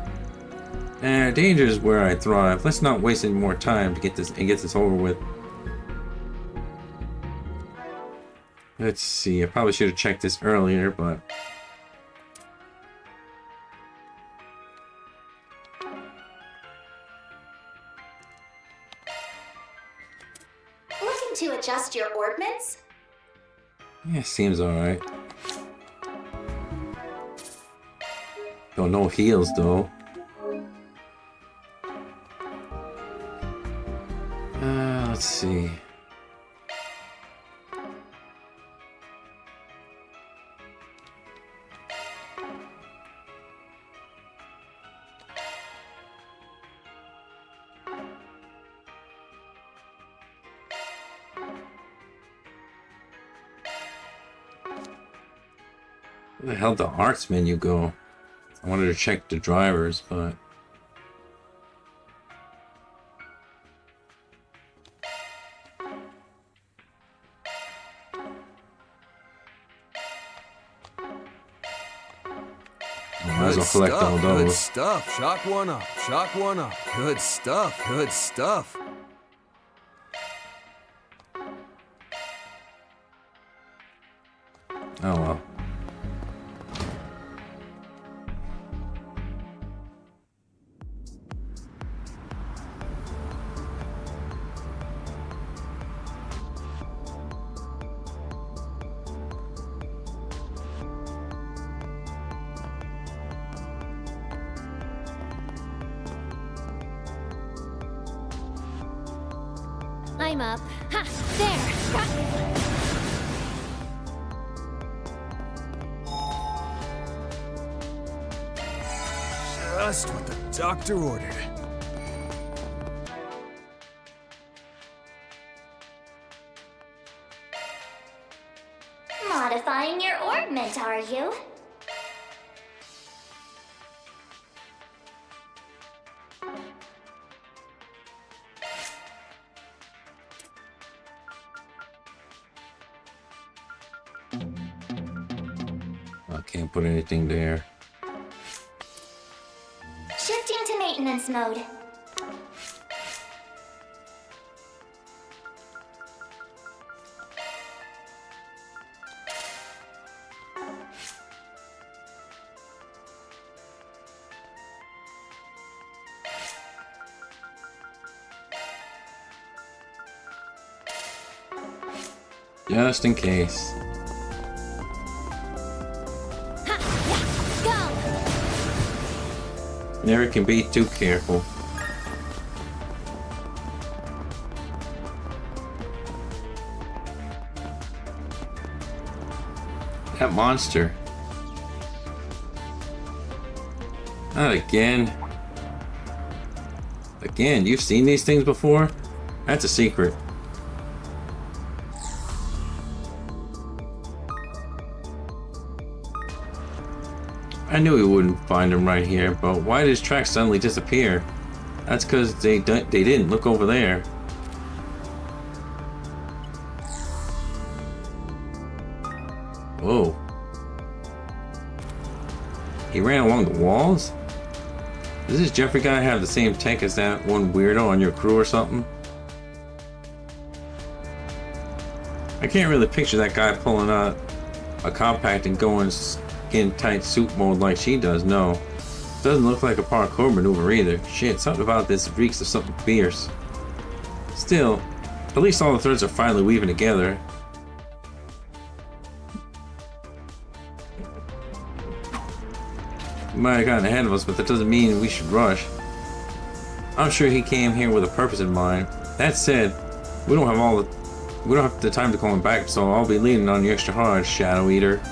Danger is where I thrive. Let's not waste any more time to get this over with. Let's see. I probably should have checked this earlier, but Looking to adjust your ordnance? yeah, seems alright. Oh, no heals though. Let's see. Where the hell did the arts menu go? I wanted to check the drivers, but might as well collect all those. Good stuff. Shock one up. Shock one up. Good stuff. Good stuff. Oh well. I'm up. Ha! There! Just what the doctor ordered. Modifying your orbment, are you? I can't put anything there. Shifting to maintenance mode. Just in case. Never can be too careful. That monster. Not again. Again, you've seen these things before? That's a secret. I knew we wouldn't find him right here, but why did his tracks suddenly disappear? That's because they didn't. Look over there. Whoa. He ran along the walls? Does this Jeffrey guy have the same tech as that one weirdo on your crew or something? I can't really picture that guy pulling out a compact and going skin-tight suit mode like she does, no. Doesn't look like a parkour maneuver either. Shit, something about this reeks of something fierce. Still, at least all the threads are finally weaving together. We might have gotten ahead of us, but that doesn't mean we should rush. I'm sure he came here with a purpose in mind. That said, we don't have the time to call him back, so I'll be leaning on you extra hard, Shadow Eater.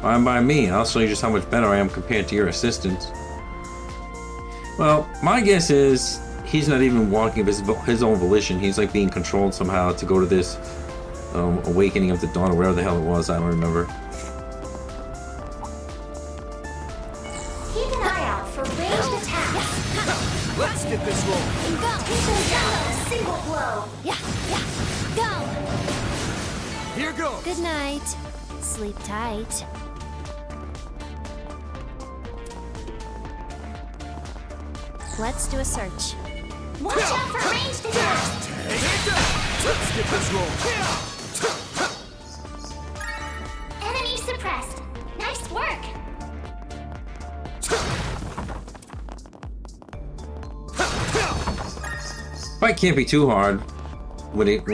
Fine by me. I'll show you just how much better I am compared to your assistants. Well, my guess is he's not even walking of his own volition. He's like being controlled somehow to go to this awakening of the dawn, or wherever the hell it was. I don't remember. Keep an eye out for ranged attacks. Let's get this rolling. Go. Take them down in a single blow. Yeah. Go. Here goes. Good night. Sleep tight. Let's do a search. Watch out for ranged attacks. Let's get this rolling. Enemy suppressed. Nice work. Fight can't be too hard when it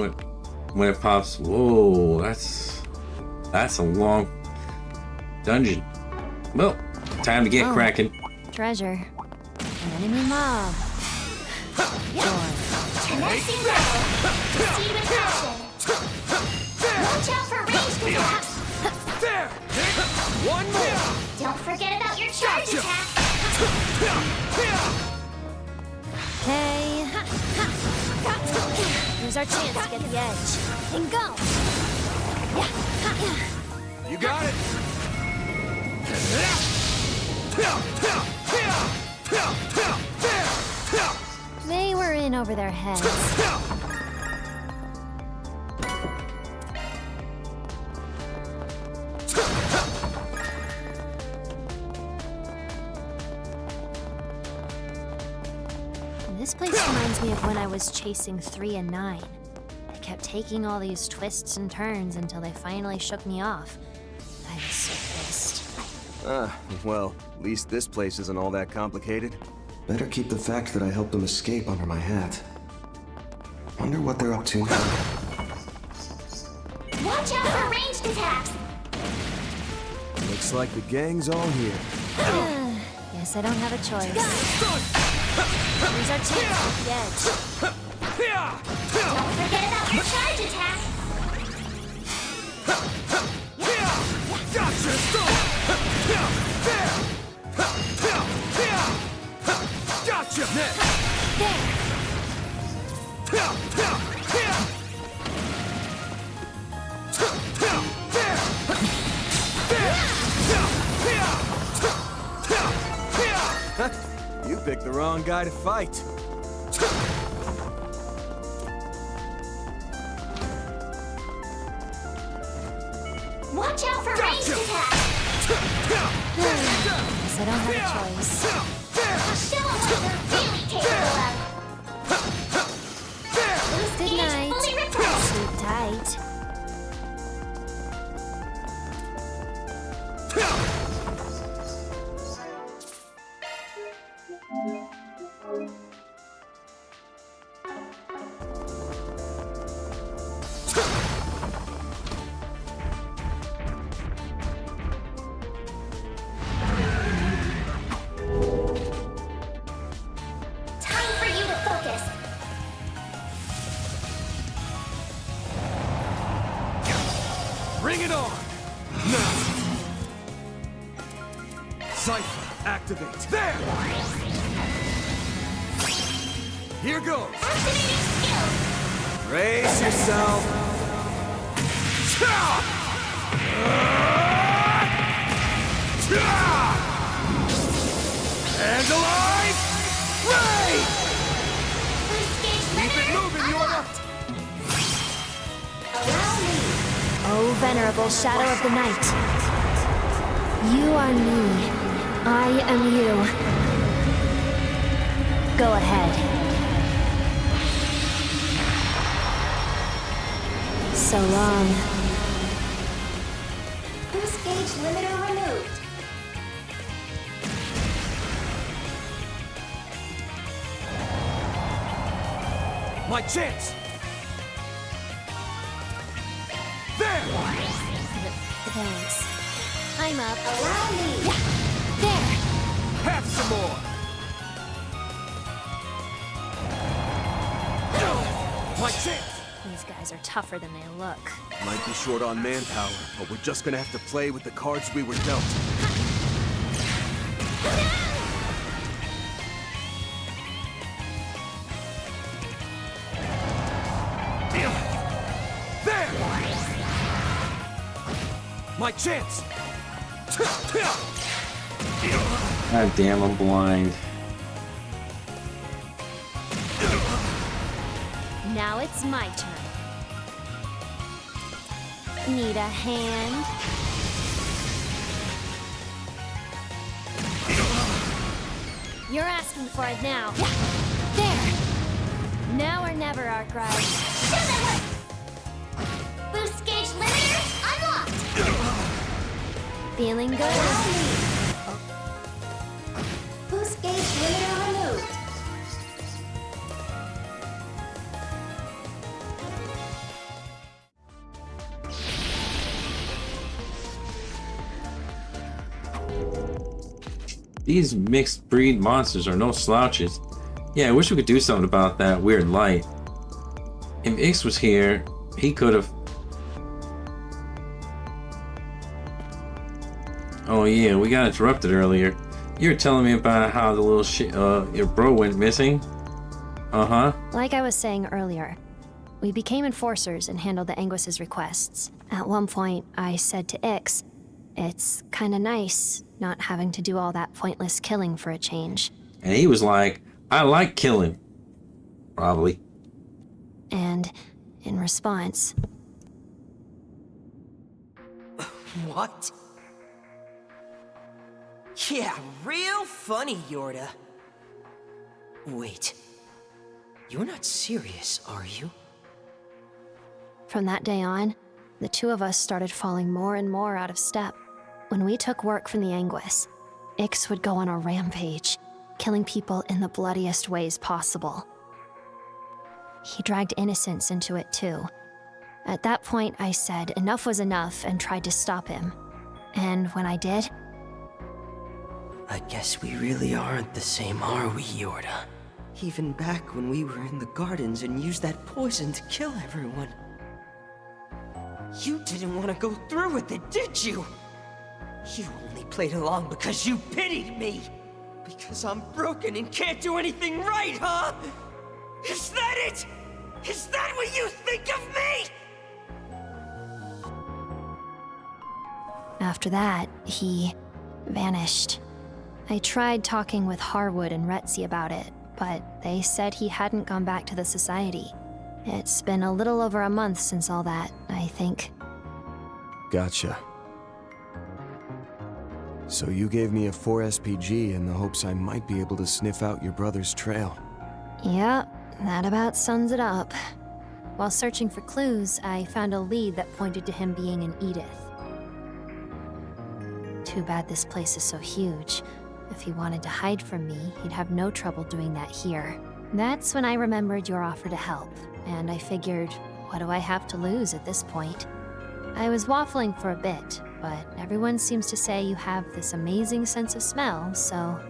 pops. Whoa, that's a long dungeon. Well, time to get cracking. Treasure. An enemy mob. Connecting level. Proceed with caution. Watch out for ranged attacks. There. One more. Don't forget about your charge attack. Okay. Here's our chance to get the edge. And go. You got it. They were in over their heads. This place reminds me of when I was chasing 3 and 9. They kept taking all these twists and turns until they finally shook me off. I was so pissed. Well, at least this place isn't all that complicated. Better keep the fact that I helped them escape under my hat. Wonder what they're up to now. Watch out for ranged attacks. Looks like the gang's all here. Guess I don't have a choice. Here's our chance to the edge. Don't forget about your charge attack. Gotcha! You picked the wrong guy to fight. Watch out for ranged attacks. Guess I don't have a choice. I'll show them what they're really capable of. Boost Good gauge night. fully replenished. Sleep tight. Time for you to focus. Bring it on! Now! Cypher, activate. There! Here goes. Brace yourself. And alive! Ray! Keep it moving, Yorda! Oh, venerable shadow of the night. You are me. I am you. Go ahead. So long. Boost gauge limiter removed. My chance! There! Thanks. I'm up. Allow me. There! Have some more! My chance! These guys are tougher than they look. Might be short on manpower, but we're just gonna have to play with the cards we were dealt. There! My chance! God damn, I'm blind. Now it's my turn. Need a hand? You're asking for it now. There! Now or never, Arkwright. Boost gauge limiter unlocked. Feeling good? Boost gauge limiter removed. These mixed breed monsters are no slouches. Yeah, I wish we could do something about that weird light. If Ix was here, he could have... Oh yeah, we got interrupted earlier. You were telling me about how the little shit, your bro went missing? Uh-huh. Like I was saying earlier, we became enforcers and handled the Anguis's requests. At one point, I said to Ix, it's kinda nice not having to do all that pointless killing for a change. And he was like, I like killing. Probably. And in response... What? Yeah, real funny, Yorda. Wait. You're not serious, are you? From that day on, the two of us started falling more and more out of step. When we took work from the Anguis, Ix would go on a rampage, killing people in the bloodiest ways possible. He dragged innocents into it too. At that point, I said enough was enough and tried to stop him. And when I did... I guess we really aren't the same, are we, Yorda? Even back when we were in the gardens and used that poison to kill everyone. You didn't want to go through with it, did you? You only played along because you pitied me. Because I'm broken and can't do anything right, huh? Is that it? Is that what you think of me? After that, he vanished. I tried talking with Harwood and Retzi about it, but they said he hadn't gone back to the Society. It's been a little over a month since all that, I think. Gotcha. So you gave me a 4 SPG in the hopes I might be able to sniff out your brother's trail. Yep, that about sums it up. While searching for clues, I found a lead that pointed to him being in Edith. Too bad this place is so huge. If he wanted to hide from me, he'd have no trouble doing that here. That's when I remembered your offer to help, and I figured, what do I have to lose at this point? I was waffling for a bit, but everyone seems to say you have this amazing sense of smell, so...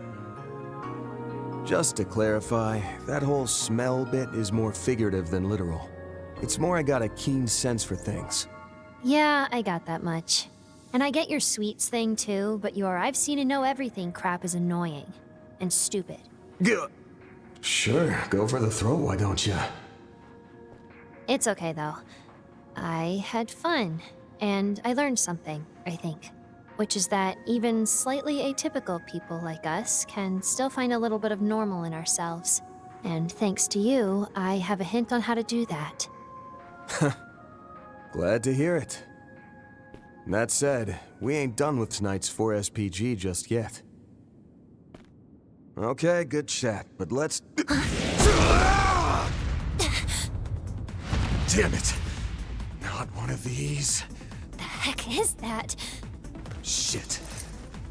Just to clarify, that whole smell bit is more figurative than literal. It's more I got a keen sense for things. Yeah, I got that much. And I get your sweets thing too, but your I've seen and know everything crap is annoying. And stupid. Sure, go for the throat, why don't you? It's okay though. I had fun, and I learned something, I think. Which is that even slightly atypical people like us can still find a little bit of normal in ourselves. And thanks to you, I have a hint on how to do that. Glad to hear it. That said, we ain't done with tonight's 4SPG just yet. Okay, good chat, but let's... Damn it! Not one of these. The heck is that? Shit.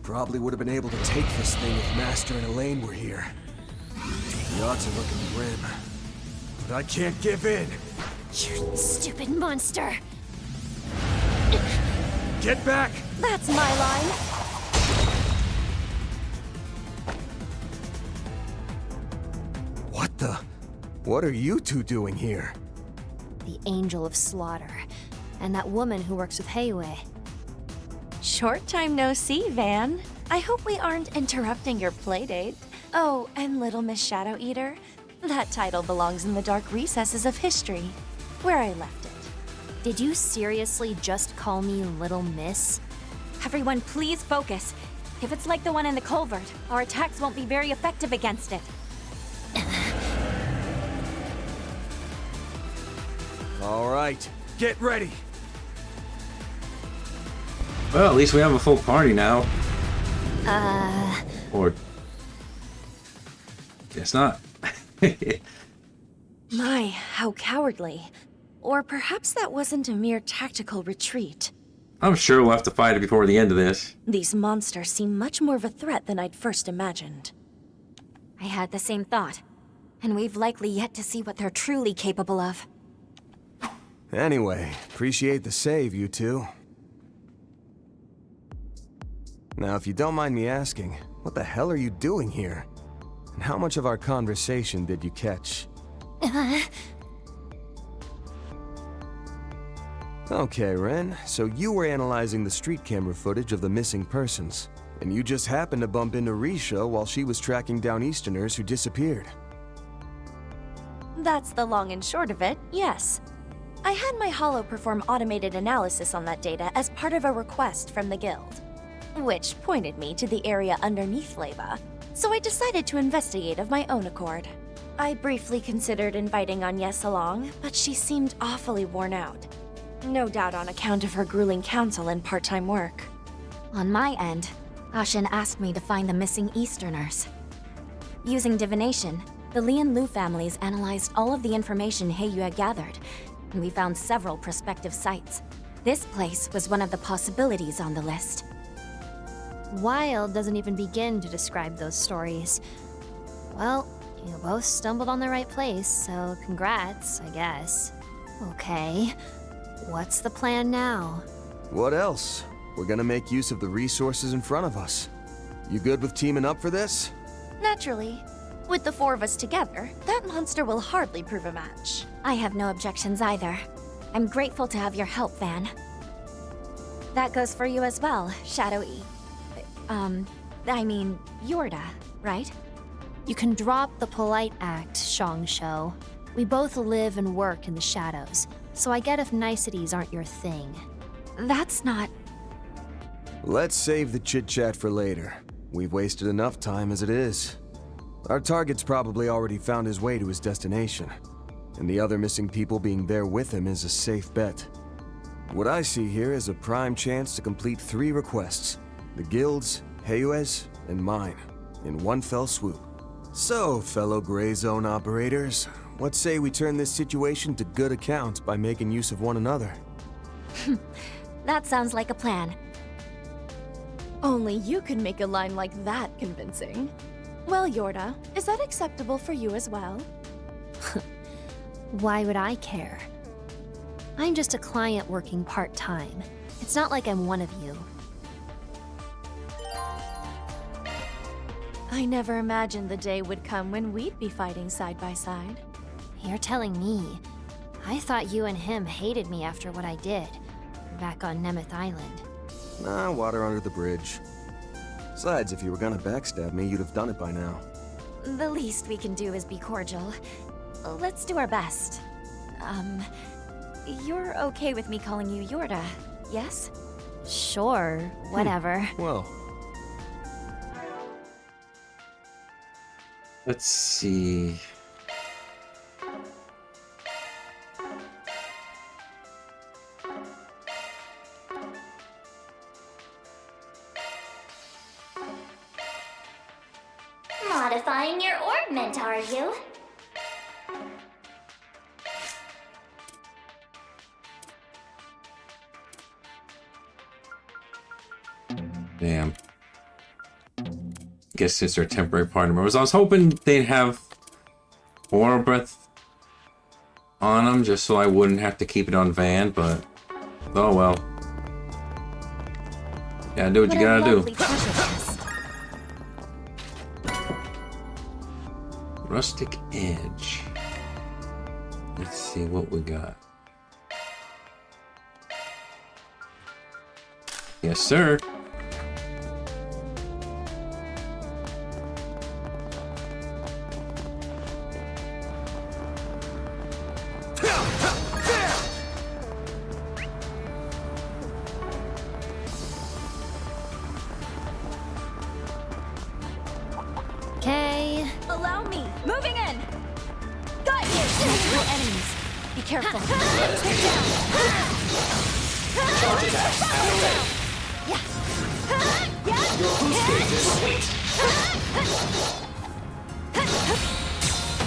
Probably would have been able to take this thing if Master and Elaine were here. The odds are looking grim. But I can't give in. You stupid monster! Get back! That's my line! What the? What are you two doing here? The Angel of Slaughter, and that woman who works with Heiyue. Short time no see, Van. I hope we aren't interrupting your playdate. Oh, and Little Miss Shadow Eater. That title belongs in the dark recesses of history, where I left it. Did you seriously just call me Little Miss? Everyone, please focus. If it's like the one in the culvert, our attacks won't be very effective against it. All right, get ready. Well, at least we have a full party now. Or... guess not. My, how cowardly. Or perhaps that wasn't a mere tactical retreat. I'm sure we'll have to fight it before the end of this. These monsters seem much more of a threat than I'd first imagined. I had the same thought. And we've likely yet to see what they're truly capable of. Anyway, appreciate the save, you two. Now, if you don't mind me asking, what the hell are you doing here? And how much of our conversation did you catch? Okay, Ren, so you were analyzing the street camera footage of the missing persons, and you just happened to bump into Risha while she was tracking down Easterners who disappeared. That's the long and short of it, yes. I had my Hollow perform automated analysis on that data as part of a request from the guild, which pointed me to the area underneath Leva, so I decided to investigate of my own accord. I briefly considered inviting Agnes along, but she seemed awfully worn out. No doubt on account of her grueling counsel and part-time work. On my end, Ashen asked me to find the missing Easterners. Using divination, the Li and Lu families analyzed all of the information Heiyue had gathered, and we found several prospective sites. This place was one of the possibilities on the list. Wild doesn't even begin to describe those stories. Well, you both stumbled on the right place, so congrats, I guess. Okay, what's the plan now? What else? We're gonna make use of the resources in front of us. You good with teaming up for this? Naturally. With the four of us together, that monster will hardly prove a match. I have no objections either. I'm grateful to have your help, Van. That goes for you as well, Shadow E. I mean, Yorda, right? You can drop the polite act, Shongsho. We both live and work in the shadows, so I get if niceties aren't your thing. That's not... Let's save the chit-chat for later. We've wasted enough time as it is. Our target's probably already found his way to his destination, and the other missing people being there with him is a safe bet. What I see here is a prime chance to complete 3 requests. The guild's, Heiyue's, and mine, in one fell swoop. So, fellow Gray Zone operators, what say we turn this situation to good account by making use of one another? That sounds like a plan. Only you could make a line like that convincing. Well, Yorda, is that acceptable for you as well? Why would I care? I'm just a client working part-time. It's not like I'm one of you. I never imagined the day would come when we'd be fighting side by side. You're telling me. I thought you and him hated me after what I did, back on Nemeth Island. Nah, water under the bridge. Besides, if you were gonna backstab me, you'd have done it by now. The least we can do is be cordial. Let's do our best. You're okay with me calling you Yorda, yes? Sure, whatever. Well. Let's see. Modifying your orbment, are you? Damn. Guess it's their temporary party members. I was hoping they'd have Aura Breath on them just so I wouldn't have to keep it on Van, but oh well. Yeah, do what you gotta do. Rustic Edge. Let's see what we got. Yes, sir. Okay. Allow me. Moving in. Got you. Multiple enemies. Be careful. Take down. Charge attack at the ready. Your boost gauge is complete.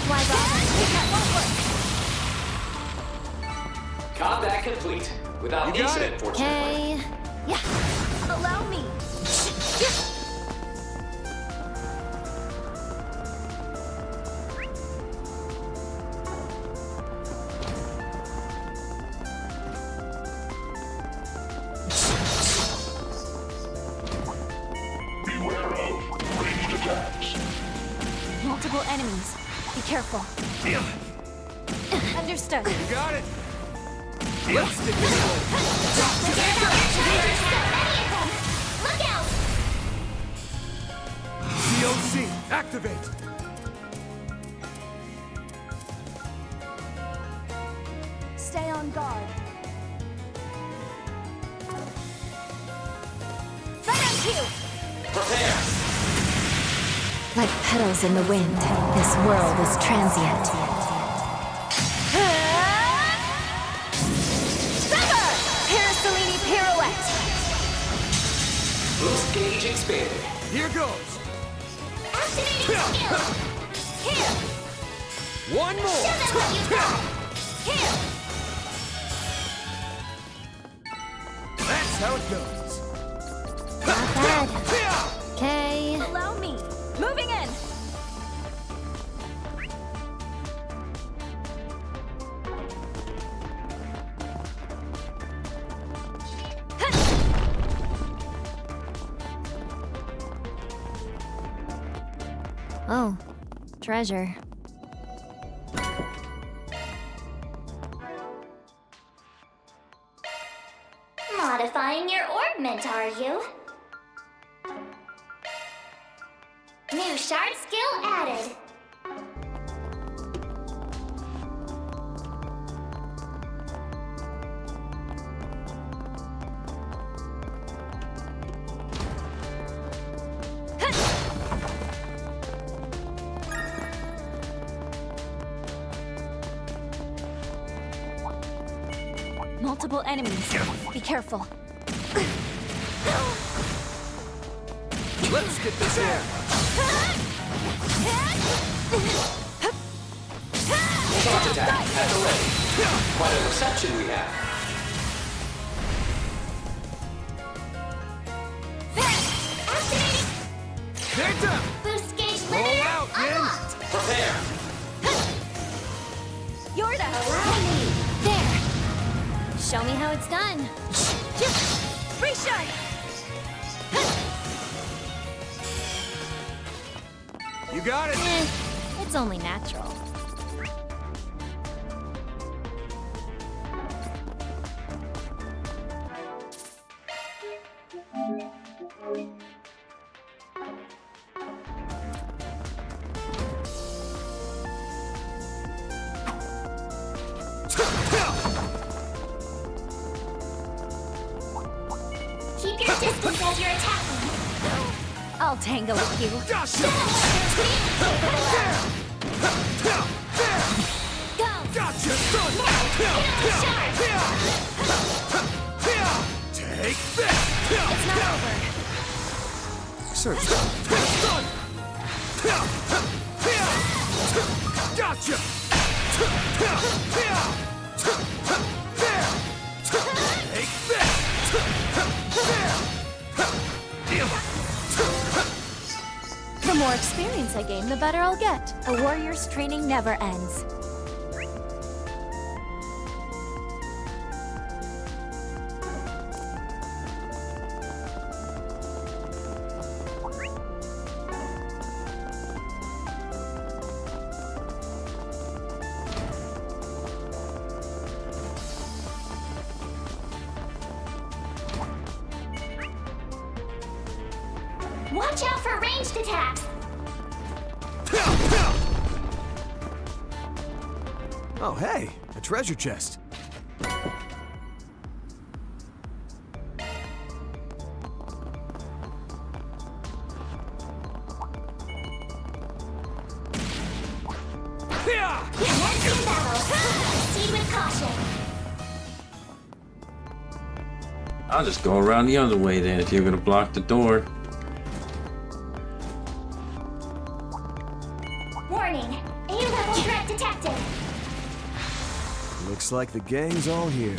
Why bother? That won't work. Combat complete. Without incident, fortunately. Okay. Yeah. Allow me. Multiple enemies. Be careful. Understood. You got it. Let's stick this Look out! COC, activate. Stay on guard. Venom Q! Prepare. Like petals in the wind, this world is transient. Feather! Parasolini pirouette! Boost gauge expanded. Here goes. Activating skill! Here! One more! Show them what you got! Here! That's how it goes. Not bad. Okay. Allow me. Moving in. Oh, treasure. Modifying your orbment, are you? New shard skill added. Multiple enemies. Be careful. Let's get this in. Charge attack at the ready. Quite a reception we have. They're done. Boost gauge Roll limiter out, Yin. unlocked. Prepare. Yorda! Allow me. There! Show me how it's done. Free shot! You got it. It's only natural. distance as you're attacking. I'll tangle with you. Gotcha! Go! Gotcha! Take this! It's not over. Search. Gotcha! Take this! The more experience I gain, the better I'll get. A warrior's training never ends. Watch out for ranged attacks. Oh, hey, a treasure chest. Next in battle. Proceed with caution. I'll just go around the other way then if you're gonna block the door. Warning. A-level threat detected. Looks like the gang's all here.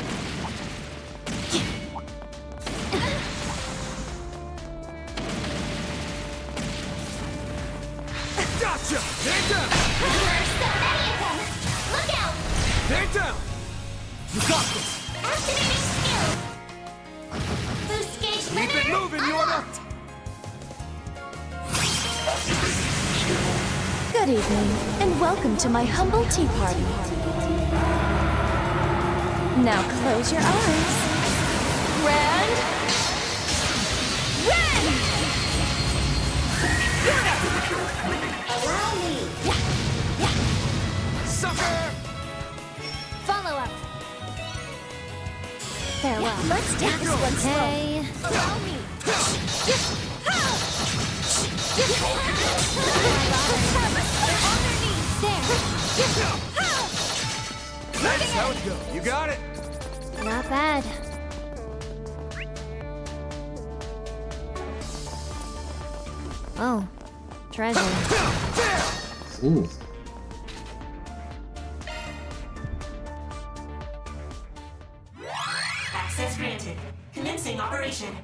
Gotcha! They're down! There's so many of them. Look out! They're down! You got this! Activating skill. Boost gauge Keep it moving, Yorda! Good evening, and welcome to my humble tea party. Now close your eyes. Rand! Rand! Allow me. Sucker! Follow up. Farewell. Let's take this one slow. Hey. Allow me. That's how it goes. You got it. Not bad. Oh, treasure. Ooh. Access granted. Commencing operation.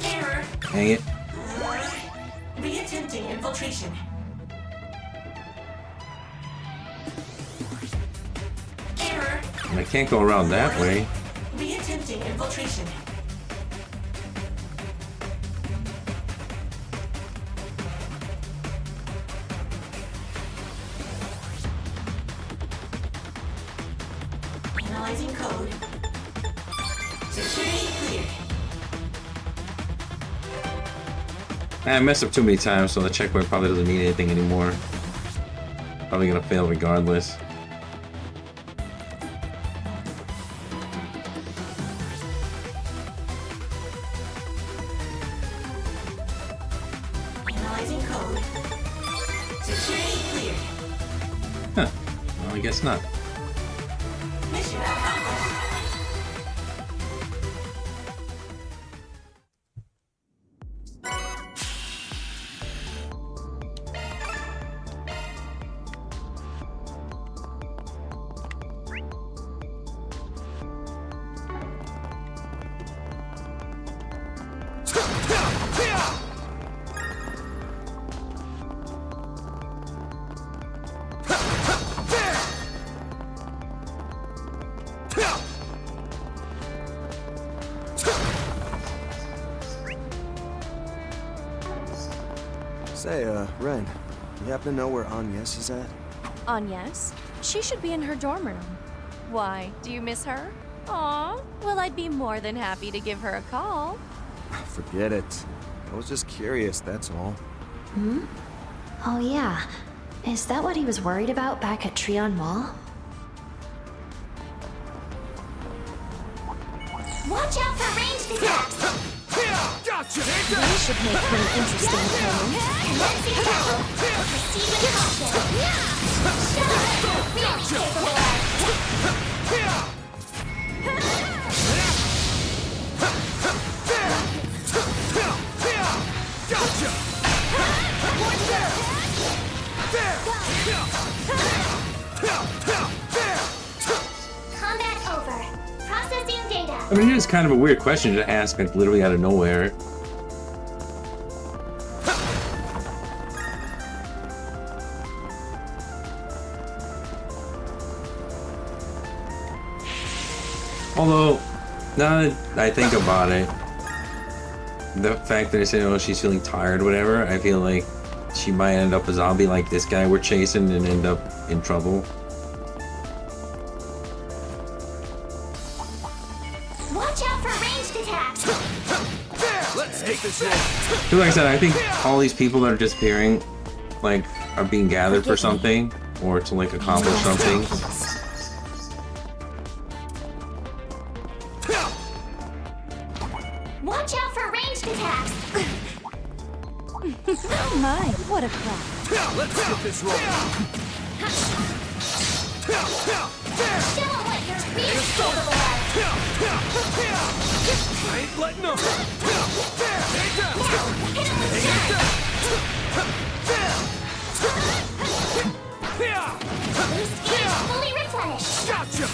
Error. Hang it. Re-attempting infiltration. Error. I can't go around that way. Re-attempting infiltration. Analyzing code. Security cleared. I messed up too many times, so the checkpoint probably doesn't mean anything anymore. Probably gonna fail regardless. Analyzing code. Security cleared. Huh. Well, I guess not. Mission accomplished. Say, Ren, you happen to know where Agnes is at? Agnes? She should be in her dorm room. Why, do you miss her? Aw, well, I'd be more than happy to give her a call. Forget it. I was just curious, that's all. Hmm? Oh yeah. Is that what he was worried about back at Treon Mall? Watch out for ranged attacks! Gotcha! We should make for an interesting opponent. Let's be careful. Proceed with caution. Show us what we're really capable of. Gotcha! Combat over. Processing data. I mean, it is kind of a weird question to ask, like, literally out of nowhere. Although, now that I think about it, the fact that I said, oh, she's feeling tired or whatever, I feel like she might end up a zombie like this guy we're chasing and end up in trouble. Watch out for ranged attacks. Let's take this roll. Because like I said, I think all these people that are disappearing, like, are being gathered for something, or to, like, accomplish something. Watch out for ranged attacks. Oh my, what a crap. Let's get this roll. Show them what you're really capable of. I ain't letting up. Boost gauge fully replenished. Gotcha!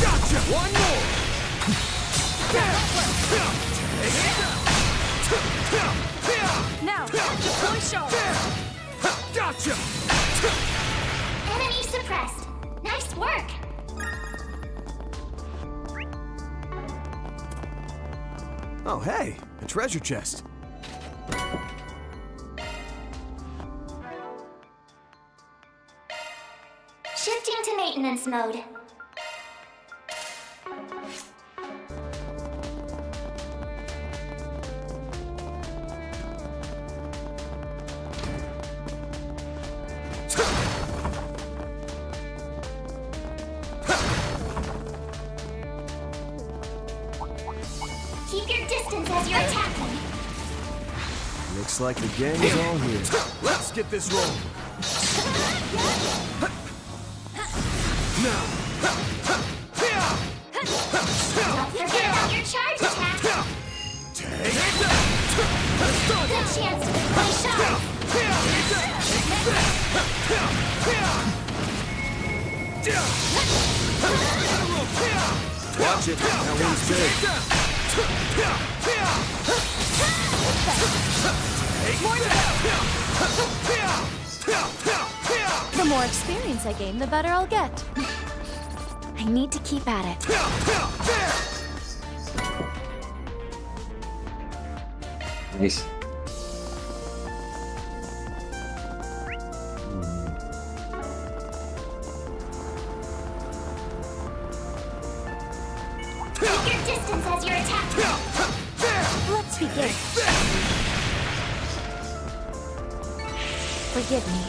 Gotcha! One more! Now, deploy sharp. Gotcha! Enemy suppressed. Nice work. Oh, hey, a treasure chest. Shifting to maintenance mode. Keep your distance as you're attacking. Looks like the gang's all here. Let's get this roll. Now. Don't forget about your charge attack. Good chance to play shot. Watch it, that one's big. The more experience I gain, the better I'll get. I need to keep at it. Nice. Keep your distance as you're attacking. Let's begin. Forgive me.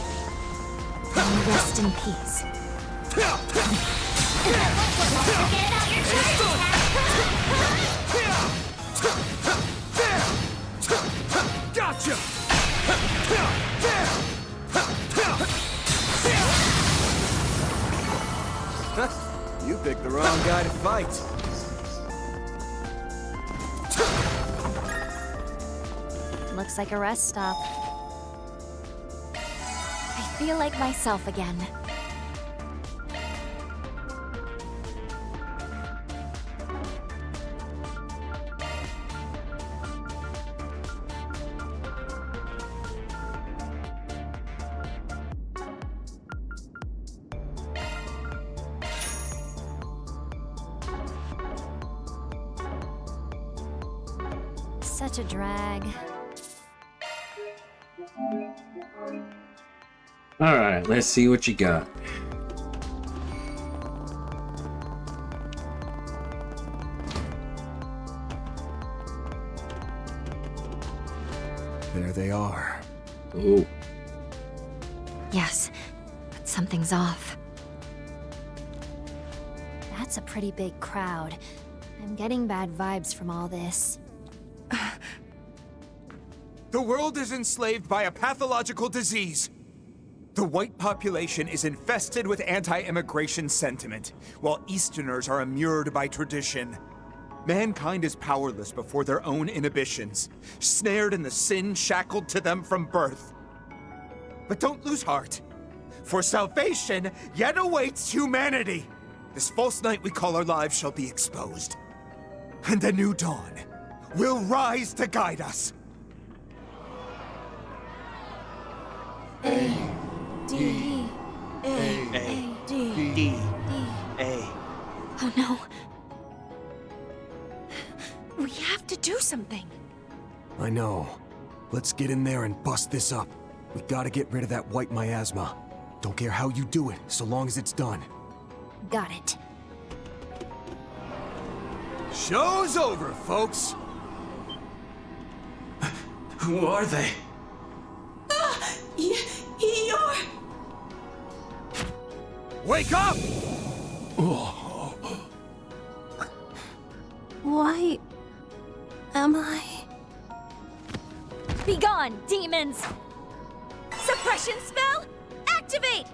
And rest in peace. Don't forget about your charge attack. Gotcha! You picked the wrong guy to fight. Looks like a rest stop. I feel like myself again. Such a drag. Alright, let's see what you got. There they are. Ooh. Yes, but something's off. That's a pretty big crowd. I'm getting bad vibes from all this. The world is enslaved by a pathological disease. The white population is infested with anti-immigration sentiment, while Easterners are immured by tradition. Mankind is powerless before their own inhibitions, snared in the sin shackled to them from birth. But don't lose heart, for salvation yet awaits humanity. This false night we call our lives shall be exposed, and a new dawn will rise to guide us. A D A D D A. Oh no. We have to do something. I know. Let's get in there and bust this up. We gotta get rid of that white miasma. Don't care how you do it, so long as it's done. Got it. Show's over, folks. Who are they? You're... Wake up! Why am I? Be gone, demons! Suppression spell, activate!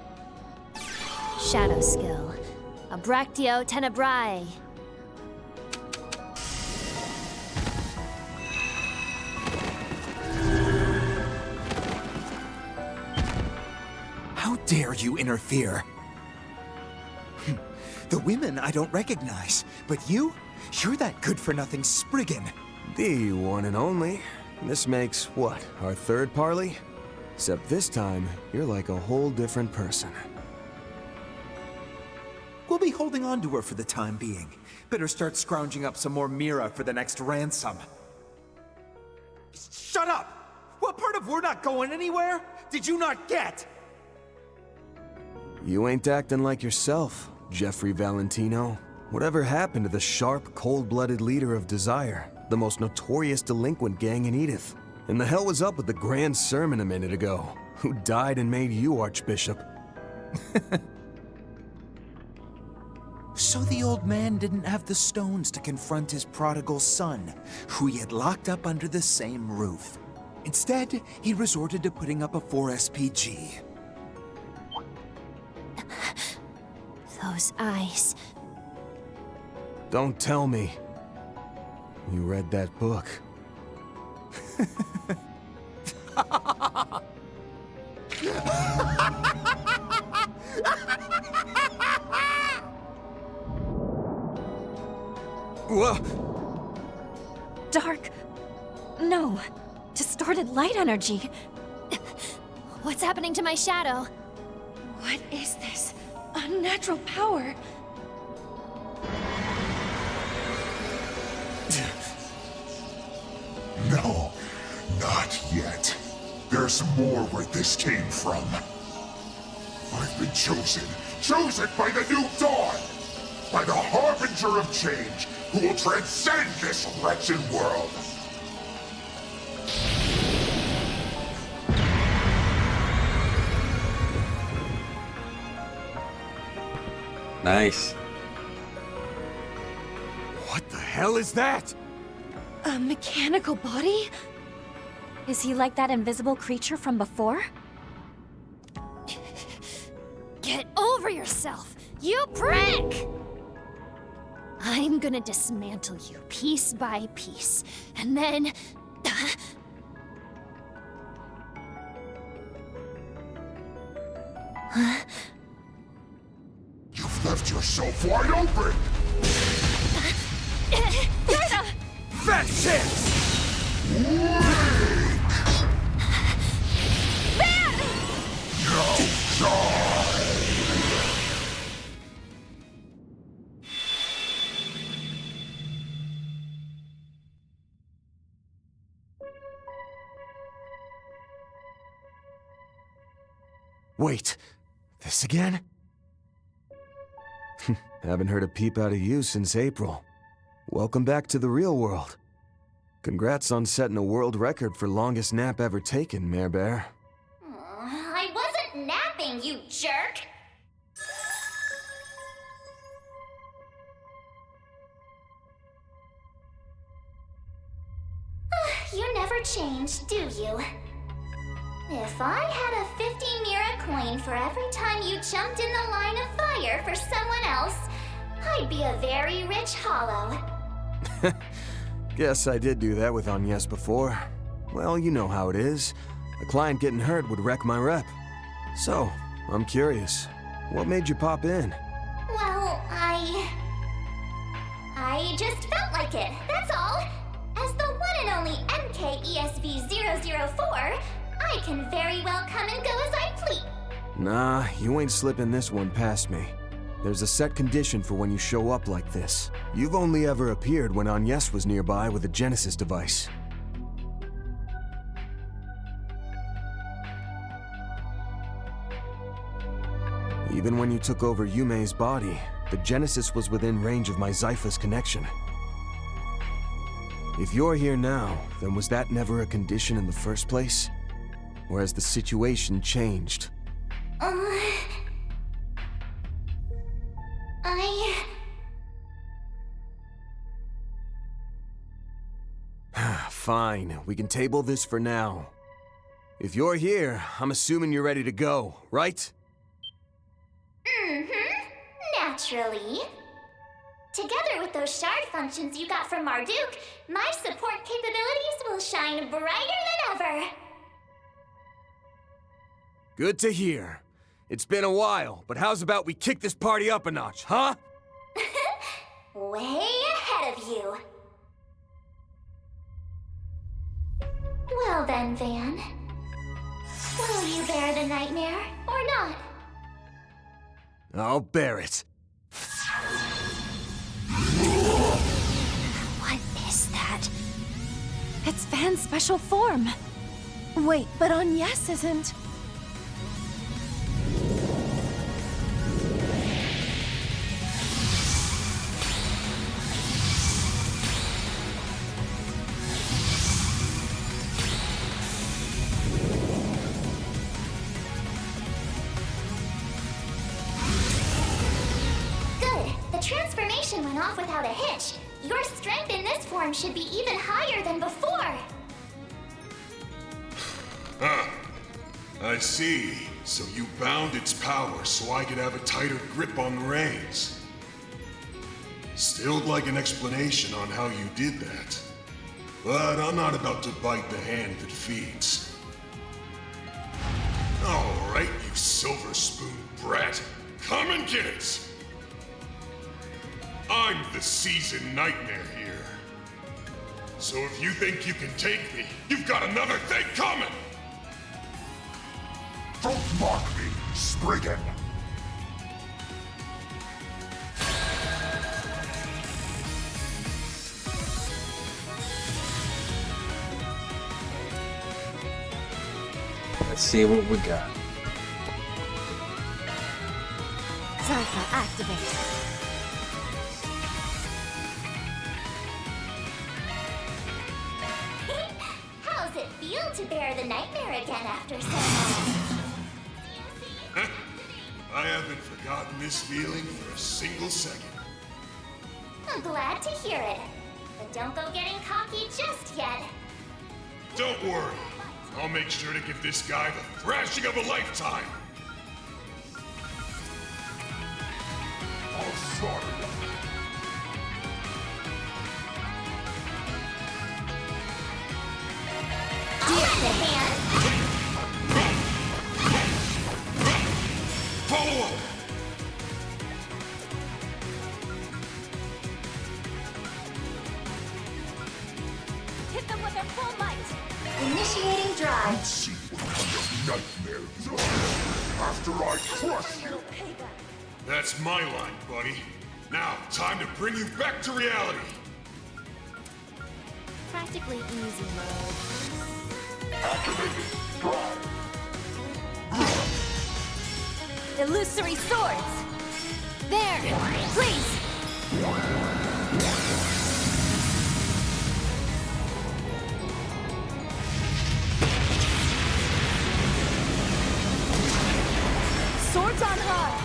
Shadow skill. Abractio tenebrae. How dare you interfere? The women I don't recognize, but you're that good-for-nothing Spriggan. The one and only. This makes, what, our third parley? Except this time, you're like a whole different person. We'll be holding on to her for the time being. Better start scrounging up some more Mira for the next ransom. Shut up! What part of we're not going anywhere did you not get? You ain't acting like yourself, Jeffrey Valentino. Whatever happened to the sharp, cold-blooded leader of Desire, the most notorious delinquent gang in Edith? And the hell was up with the grand sermon a minute ago? Who died and made you Archbishop? So the old man didn't have the stones to confront his prodigal son, who he had locked up under the same roof. Instead, he resorted to putting up a 4SPG. Those eyes. Don't tell me. You read that book. Whoa! Dark. No. Distorted light energy. What's happening to my shadow? What is this? Unnatural power. No, not yet. There's more where this came from. I've been chosen by the new dawn! By the harbinger of change, who will transcend this wretched world! Nice. What the hell is that? A mechanical body? Is he like that invisible creature from before? Get over yourself, you prick! I'm gonna dismantle you piece by piece, and then... You've left yourself wide open! Fat chance! Wait, this again? Haven't heard a peep out of you since April. Welcome back to the real world. Congrats on setting a world record for longest nap ever taken, Mare Bear. I wasn't napping, you jerk! You never change, do you? If I had a 50 Mira coin for every time you jumped in the line of fire for someone else, I'd be a very rich hollow. Guess I did do that with Agnes before. Well, you know how it is. A client getting hurt would wreck my rep. So, I'm curious. What made you pop in? Well, I just felt like it, that's all. As the one and only MKESV-004, I can very well come and go as I please. Nah, you ain't slipping this one past me. There's a set condition for when you show up like this. You've only ever appeared when Agnes was nearby with a Genesis device. Even when you took over Yume's body, the Genesis was within range of my Zyphus connection. If you're here now, then was that never a condition in the first place? Or has the situation changed? Fine, we can table this for now. If you're here, I'm assuming you're ready to go, right? Naturally. Together with those shard functions you got from Marduk, my support capabilities will shine brighter than ever. Good to hear. It's been a while, but how's about we kick this party up a notch, huh? Way ahead of you. Well then, Van. Will you bear the nightmare, or not? I'll bear it. What is that? It's Van's special form. Wait, but Agnes isn't. Transformation went off without a hitch. Your strength in this form should be even higher than before. I see. So you bound its power so I could have a tighter grip on the reins. Still'd like an explanation on how you did that. But I'm not about to bite the hand that feeds. Alright, you silver spoon brat. Come and get it! I'm the seasoned nightmare here. So if you think you can take me, you've got another thing coming! Don't mock me, Spriggan! Let's see what we got. Zypha activate. How's it feel to bear the nightmare again after so long? I haven't forgotten this feeling for a single second. I'm glad to hear it. But don't go getting cocky just yet. Don't worry. I'll make sure to give this guy the thrashing of a lifetime. I'll slaughter you. Follow up! Hit them with their full might. Initiating drive. Let's see what kind of nightmare you are after I crush you. That's my line, buddy. Now, time to bring you back to reality. Practically easy mode. Activated. Drive. Illusory swords! There! Please! Swords on high!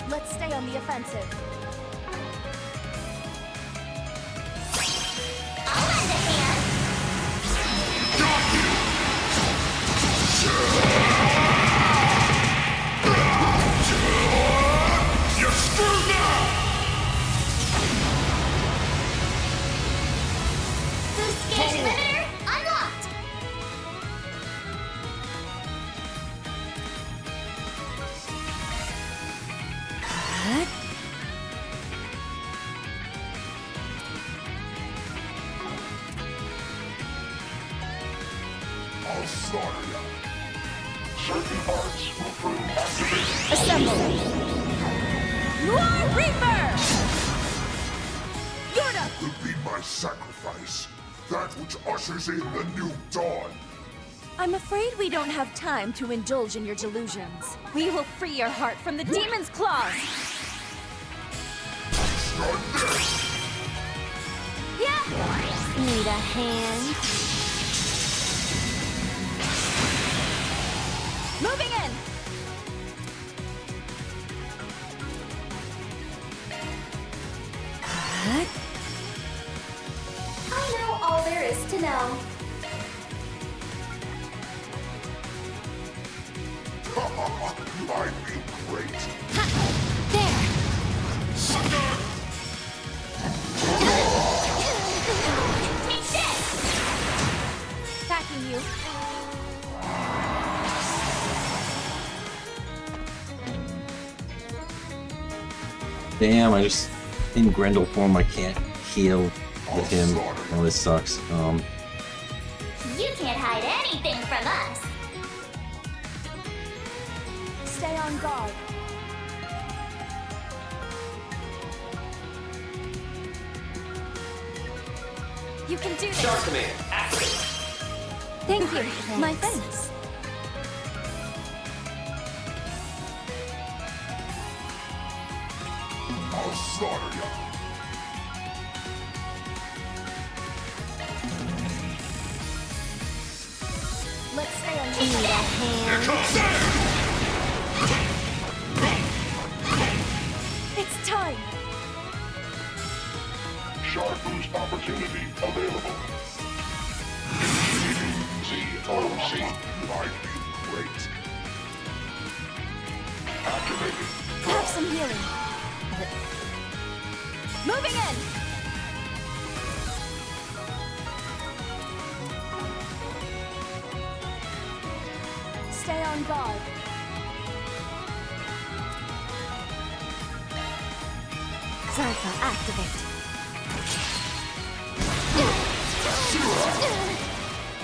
Let's stay on the offensive. You're screwed now! Boost gauge limiter unlocked! I'll slaughter you. Certain parts will prove activated. Assemble! Noir Reaper! Yoda! Will be my sacrifice. That which ushers in the new dawn. I'm afraid we don't have time to indulge in your delusions. We will free your heart from the demon's claws! Start this! Yeah! Need a hand? Moving in! I know all there is to know. I feel great. There! Take this! Backing you. Damn, I just in Grendel form I can't heal with him. Oh, this sucks. You can't hide anything from us. Stay on guard. You can do this. Shark command, activate. Thank you. My thanks. I'll slaughter you. Let's stay on Need a hand? It's time. Shark boost opportunity available. ZOC. I feel great. Activated. Have some healing. Moving in. Stay on guard. Zypher activate.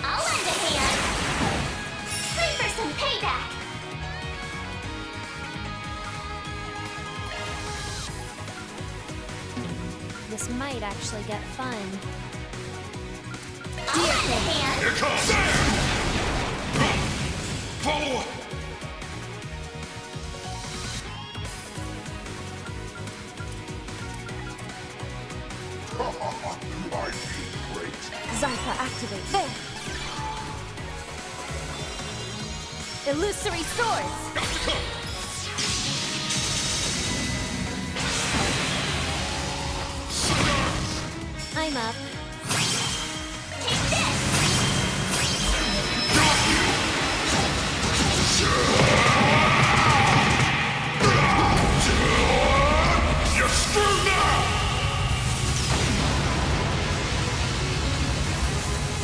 I'll lend a hand. Free for some payback. This might actually get fun. I'll lend a hand. Here comes. Follow up. I feel great. Zypher activate. There. Illusory swords. I'm up. You're screwed now!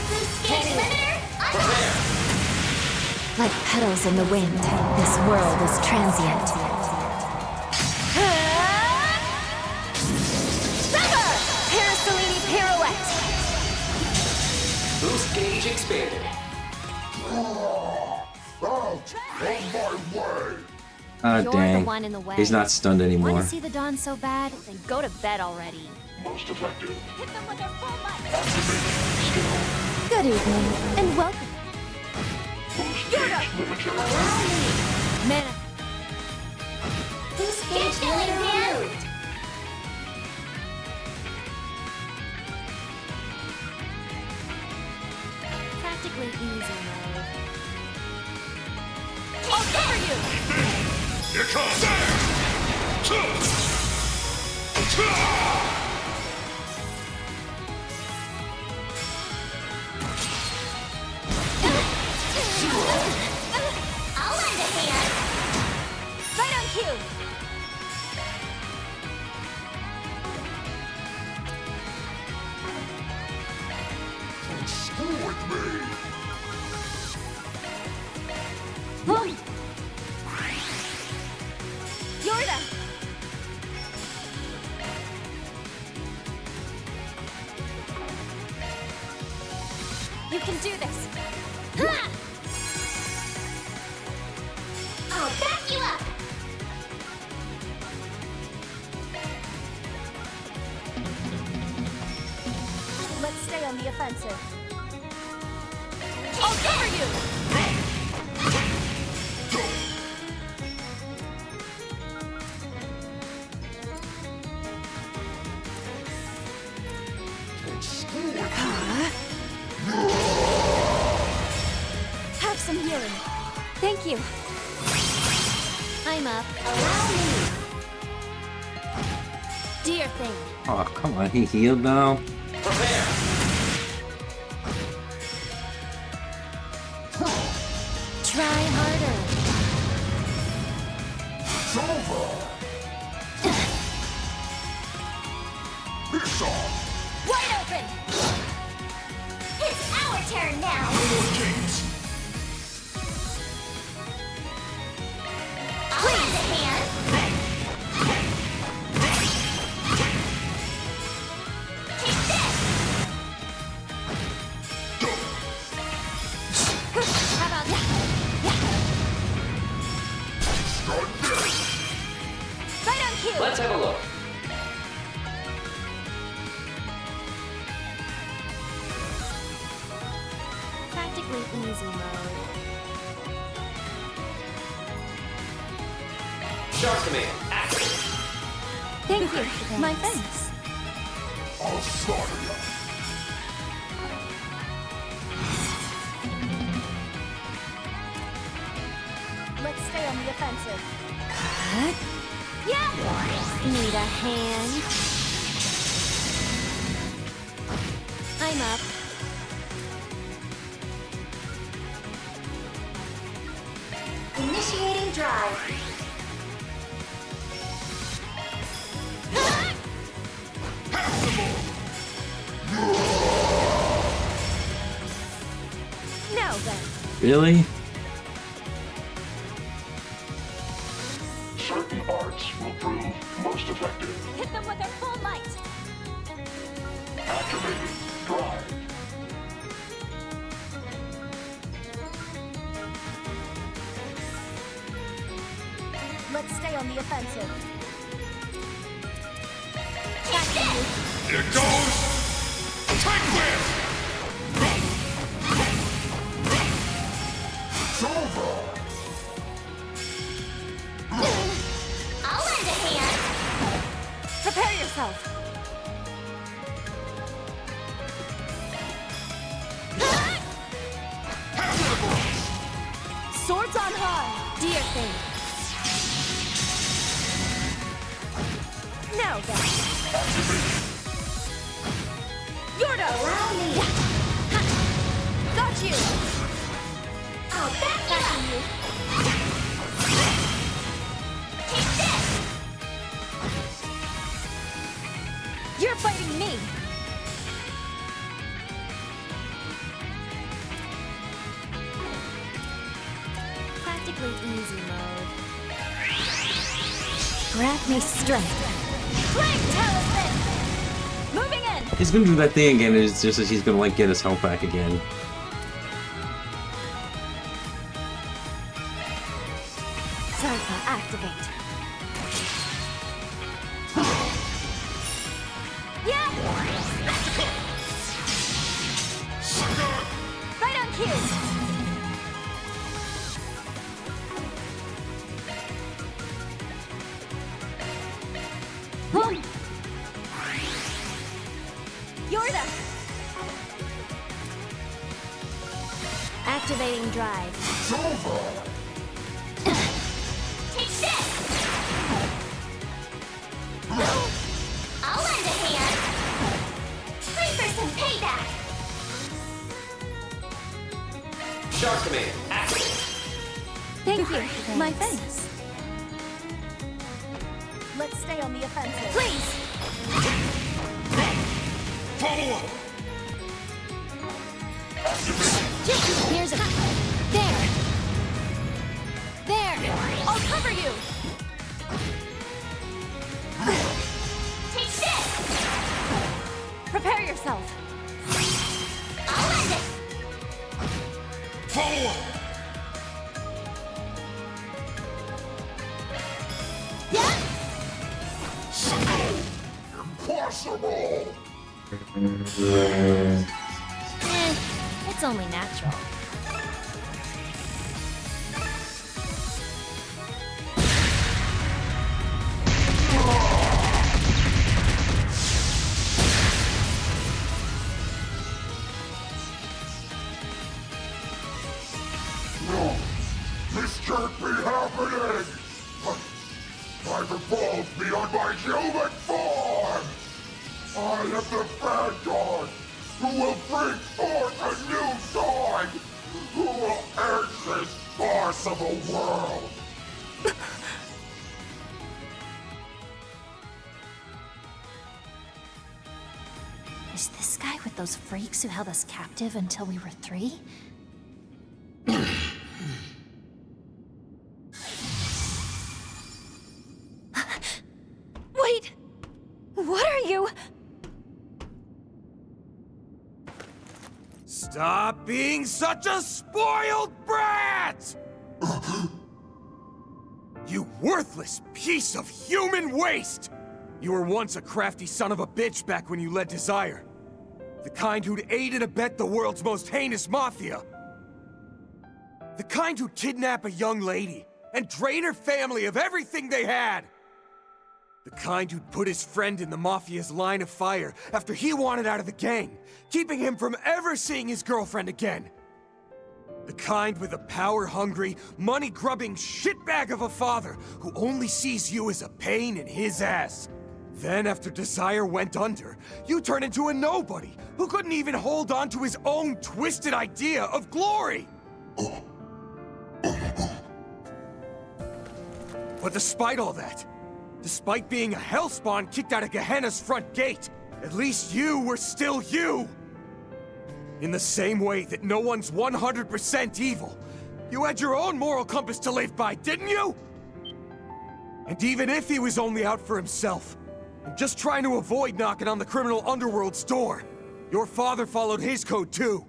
Boost gauge limiter unlocked. Like petals in the wind, this world is transient. Trevor! Parasolini pirouette. Boost gauge expanded. Out of my way! Ah, You're dang. the one in the way. He's not stunned Want anymore. to see the dawn so bad? Then go to bed already. Most effective. Hit them with their full might. Good evening, and welcome. Mana. Who's gauge limiter removed? Practically easy mode. I'll cover you! Here comes! I'll lend a hand. Right on cue! Screw with me. Yorda! You can do this! Ha! I'll back you up. Let's stay on the offensive. I'll cover you! Have some healing. Thank you. I'm up. Dear thing. Oh, come on. He healed now? Prepare. Try harder. It's over. Piss off. Wide open! It's our turn now. I'll lend a hand. Take this. How about that? Right on cue! Let's have a look. Practically easy mode. Shark command, activate. Thank you. My thanks. I'll slaughter you. Let's stay on the offensive. Yeah! Need a hand? I'm up. Initiating drive. Now then. Really? Certain arts will prove most effective. Hit them with their full might. Activating drive. Let's stay on the offensive. Here goes! Take this! It's over. I'll lend a hand. Prepare yourself. Swords on high. Dear thing. Now then. Yorda! Allow me. Got you! I'll back you up. Take this. You're fighting me! Practically easy mode. Grant me strength. Flame talisman! Moving in! He's gonna do that thing again. It's just that he's gonna like get his health back again. Zarpa Activate. Yeah! Right on cue! Boom! Yorda! Activating drive. Take this! I'll lend a hand. Free for some payback. Shark command, activate. Thank you. My thanks. Let's stay on the offensive. Please! Follow up! Here's a... There! There! I'll cover you! Take this! Prepare yourself. I'll lend it. Follow up! Yeah? Impossible! It's only natural. No! This can't be happening! I've evolved beyond my human form! I am the Vanguard, who will bring forth a new dawn, who will end this farce of a world! Is this guy with those freaks who held us captive until we were 3? Wait! What are you? Stop being such a spoiled brat! You worthless piece of human waste! You were once a crafty son of a bitch back when you led Desire. The kind who'd aid and abet the world's most heinous mafia. The kind who'd kidnap a young lady and drain her family of everything they had. The kind who'd put his friend in the Mafia's line of fire after he wanted out of the gang, keeping him from ever seeing his girlfriend again. The kind with a power-hungry, money-grubbing shitbag of a father who only sees you as a pain in his ass. Then, after Desire went under, you turned into a nobody who couldn't even hold on to his own twisted idea of glory! But despite all that, despite being a hellspawn kicked out of Gehenna's front gate, at least you were still you! In the same way that no one's 100% evil, you had your own moral compass to live by, didn't you? And even if he was only out for himself, and just trying to avoid knocking on the criminal underworld's door, your father followed his code too,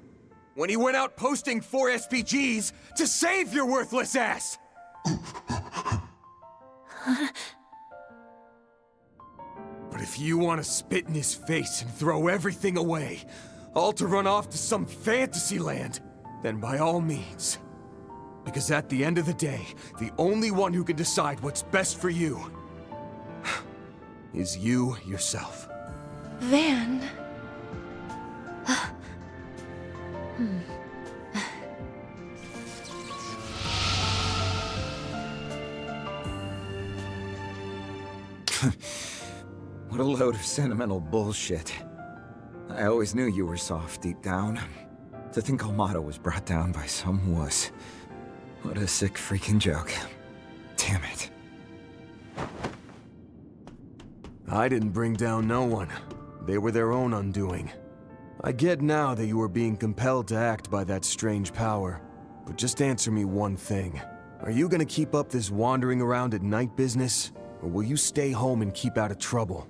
when he went out posting 4 SPGs to save your worthless ass! But if you want to spit in his face and throw everything away, all to run off to some fantasy land, then by all means. Because at the end of the day, the only one who can decide what's best for you is you yourself. Van... What a load of sentimental bullshit. I always knew you were soft deep down. To think Almada was brought down by some wuss. What a sick freaking joke. Damn it. I didn't bring down no one. They were their own undoing. I get now that you were being compelled to act by that strange power. But just answer me one thing. Are you gonna keep up this wandering around at night business? Or will you stay home and keep out of trouble?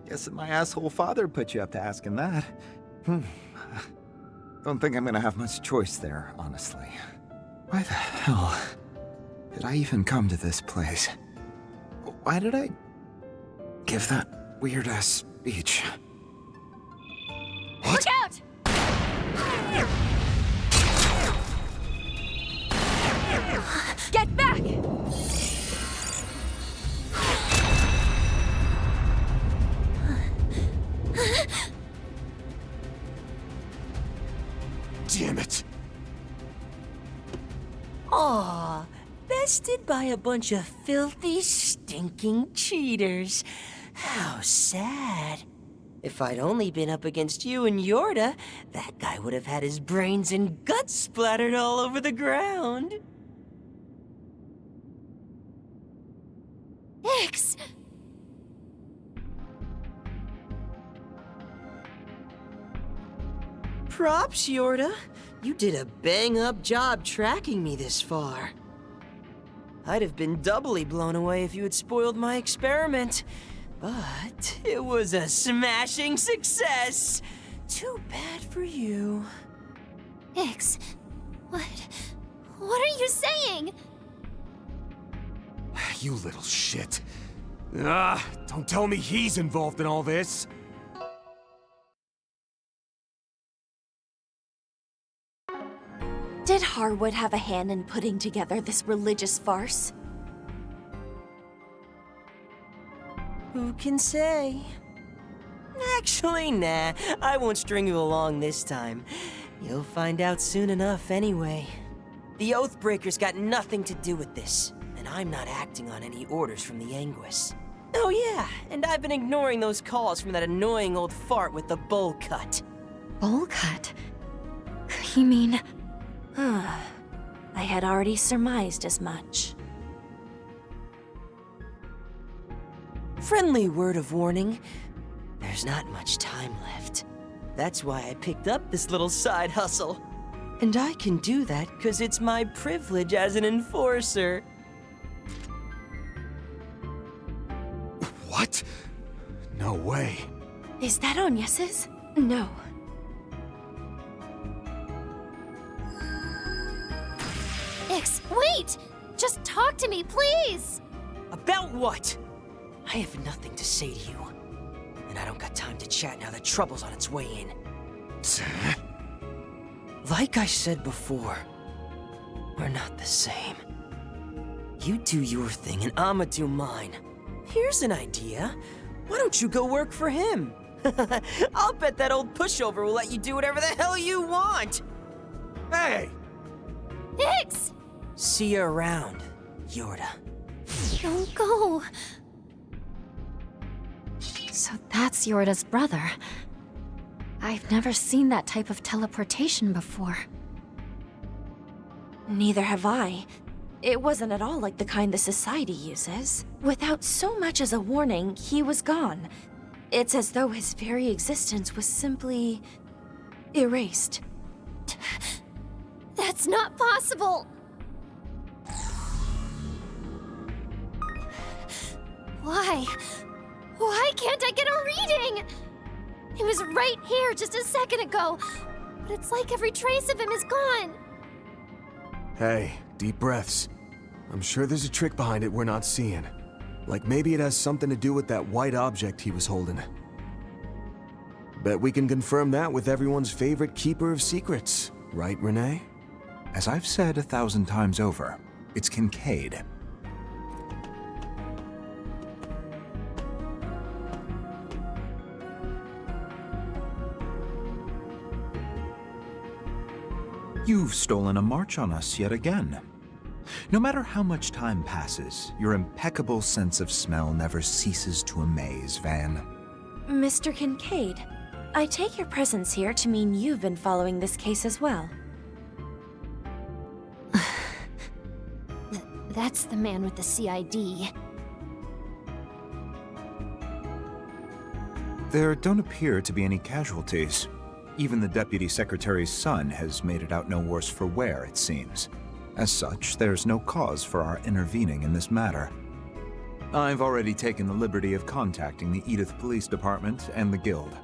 Guess my asshole father put you up to asking that. Don't think I'm gonna have much choice there, honestly. Why the hell did I even come to this place? Why did I give that weird-ass speech? Look out! Get back! Damn it! Aw, bested by a bunch of filthy, stinking cheaters. How sad. If I'd only been up against you and Yorda, that guy would have had his brains and guts splattered all over the ground. Ix! Props, Yorda. You did a bang-up job tracking me this far. I'd have been doubly blown away if you had spoiled my experiment. But it was a smashing success. Too bad for you. Ix, what are you saying? You little shit. Don't tell me he's involved in all this. Did Harwood have a hand in putting together this religious farce? Who can say? Actually, nah. I won't string you along this time. You'll find out soon enough anyway. The Oathbreakers got nothing to do with this, and I'm not acting on any orders from the Anguis. Oh yeah, and I've been ignoring those calls from that annoying old fart with the bowl cut. Bowl cut? You mean... I had already surmised as much. Friendly word of warning. There's not much time left. That's why I picked up this little side hustle. And I can do that because it's my privilege as an enforcer. What? No way. Is that Onyes's? No. Ix, wait! Just talk to me, please! About what? I have nothing to say to you. And I don't got time to chat now that trouble's on its way in. Like I said before, we're not the same. You do your thing and I'ma do mine. Here's an idea. Why don't you go work for him? I'll bet that old pushover will let you do whatever the hell you want. Hey! Ix! See you around, Yorda. Don't go. So that's Yorda's brother. I've never seen that type of teleportation before. Neither have I. It wasn't at all like the kind the Society uses. Without so much as a warning, he was gone. It's as though his very existence was simply... erased. That's not possible! Why? Why can't I get a reading? He was right here just a second ago, but it's like every trace of him is gone. Hey, deep breaths. I'm sure there's a trick behind it we're not seeing. Like maybe it has something to do with that white object he was holding. Bet we can confirm that with everyone's favorite keeper of secrets, right, Renee? As I've said 1,000 times over, it's Kincaid. You've stolen a march on us yet again. No matter how much time passes, your impeccable sense of smell never ceases to amaze, Van. Mr. Kincaid, I take your presence here to mean you've been following this case as well. That's the man with the CID. There don't appear to be any casualties. Even the Deputy Secretary's son has made it out no worse for wear, it seems. As such, there's no cause for our intervening in this matter. I've already taken the liberty of contacting the Edith Police Department and the Guild.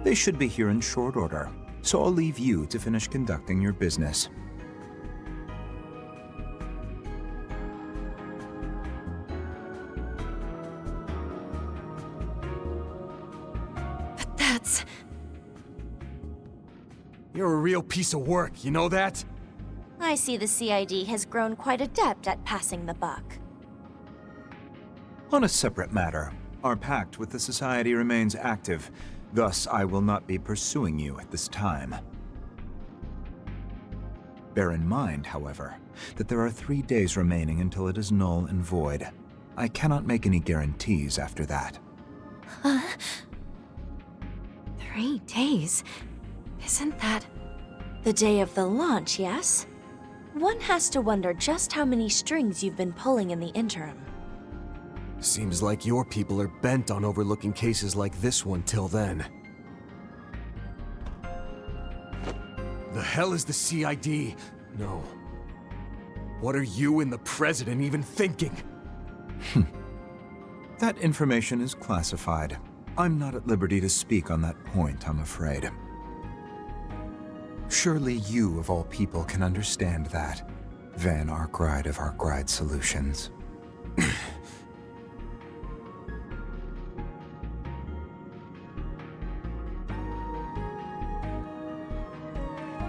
They should be here in short order, So I'll leave you to finish conducting your business. That's... You're a real piece of work, you know that? I see the CID has grown quite adept at passing the buck. On a separate matter, our pact with the Society remains active. Thus, I will not be pursuing you at this time. Bear in mind, however, that there are 3 days remaining until it is null and void. I cannot make any guarantees after that. 3 days? Isn't that the day of the launch, yes? One has to wonder just how many strings you've been pulling in the interim. Seems like your people are bent on overlooking cases like this one till then. The hell is the CID? No. What are you and the President even thinking? That information is classified. I'm not at liberty to speak on that point, I'm afraid. Surely you, of all people, can understand that. Van Arkwright of Arkwright Solutions.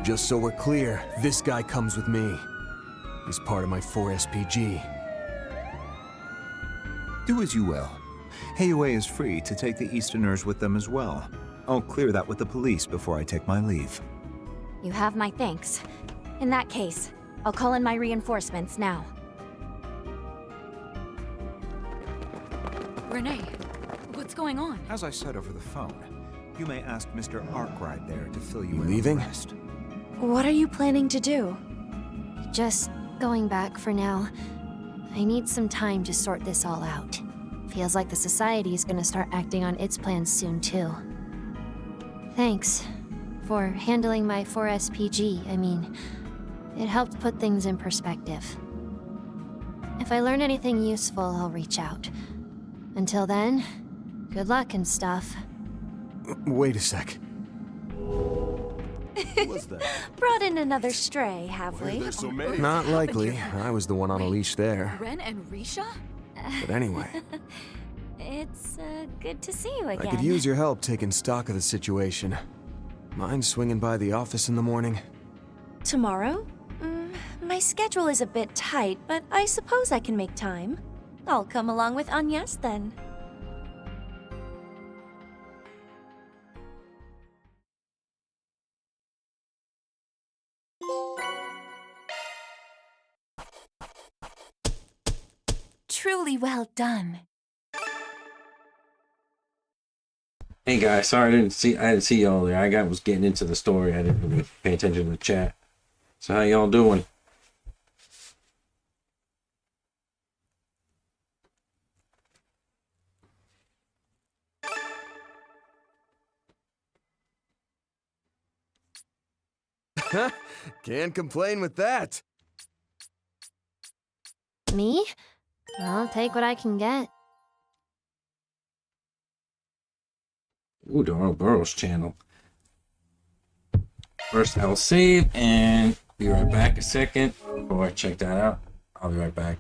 Just so we're clear, this guy comes with me. He's part of my 4SPG. Do as you will. Heyway is free to take the Easterners with them as well. I'll clear that with the police before I take my leave. You have my thanks. In that case, I'll call in my reinforcements now. Renee, what's going on? As I said over the phone, you may ask Mr. Arkwright there to fill you in leaving? on the rest. What are you planning to do? Just going back for now. I need some time to sort this all out. Feels like the Society is gonna start acting on its plans soon, too. Thanks for handling my 4SPG. I mean, it helped put things in perspective. If I learn anything useful, I'll reach out. Until then, good luck and stuff. Wait a sec. Brought in another stray, have we? Not likely. I was the one on a leash there. Ren and Risha? But anyway, It's good to see you I again. could use your help taking stock of the situation. Mind swinging by the office in the morning? Tomorrow? My schedule is a bit tight, but I suppose I can make time. I'll come along with Agnes then. Truly well done. Hey guys, sorry I didn't see y'all there. Was getting into the story. I didn't really pay attention to the chat. So how y'all doing? Can't complain with that. Me? I'll take what I can get. Ooh, the Earl Burrows channel. First, I'll save and be right back a second before I check that out. I'll be right back.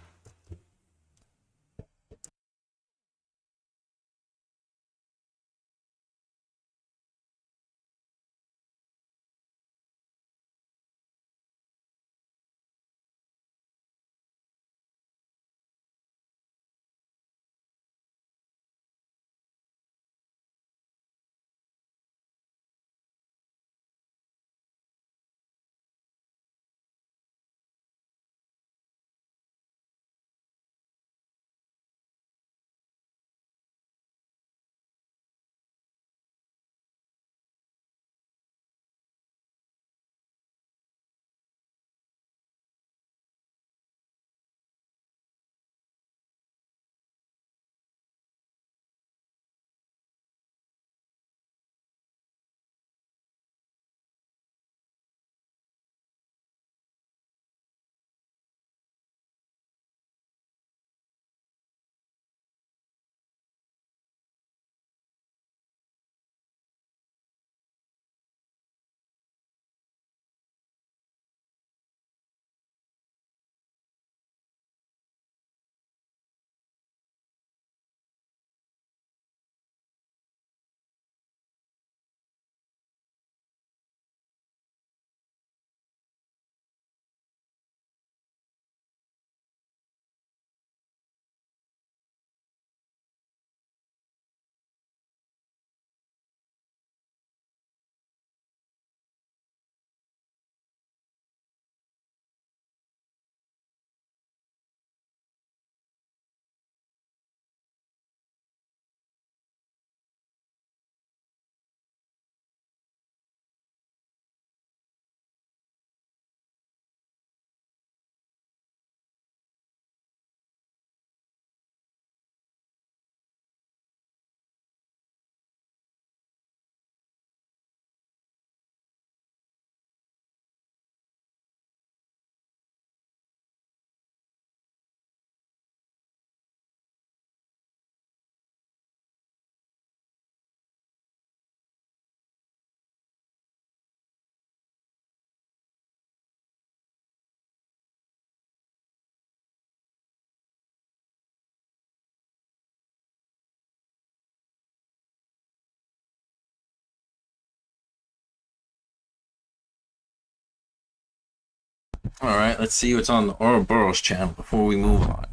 Alright, let's see what's on the Ouroboros channel before we move on.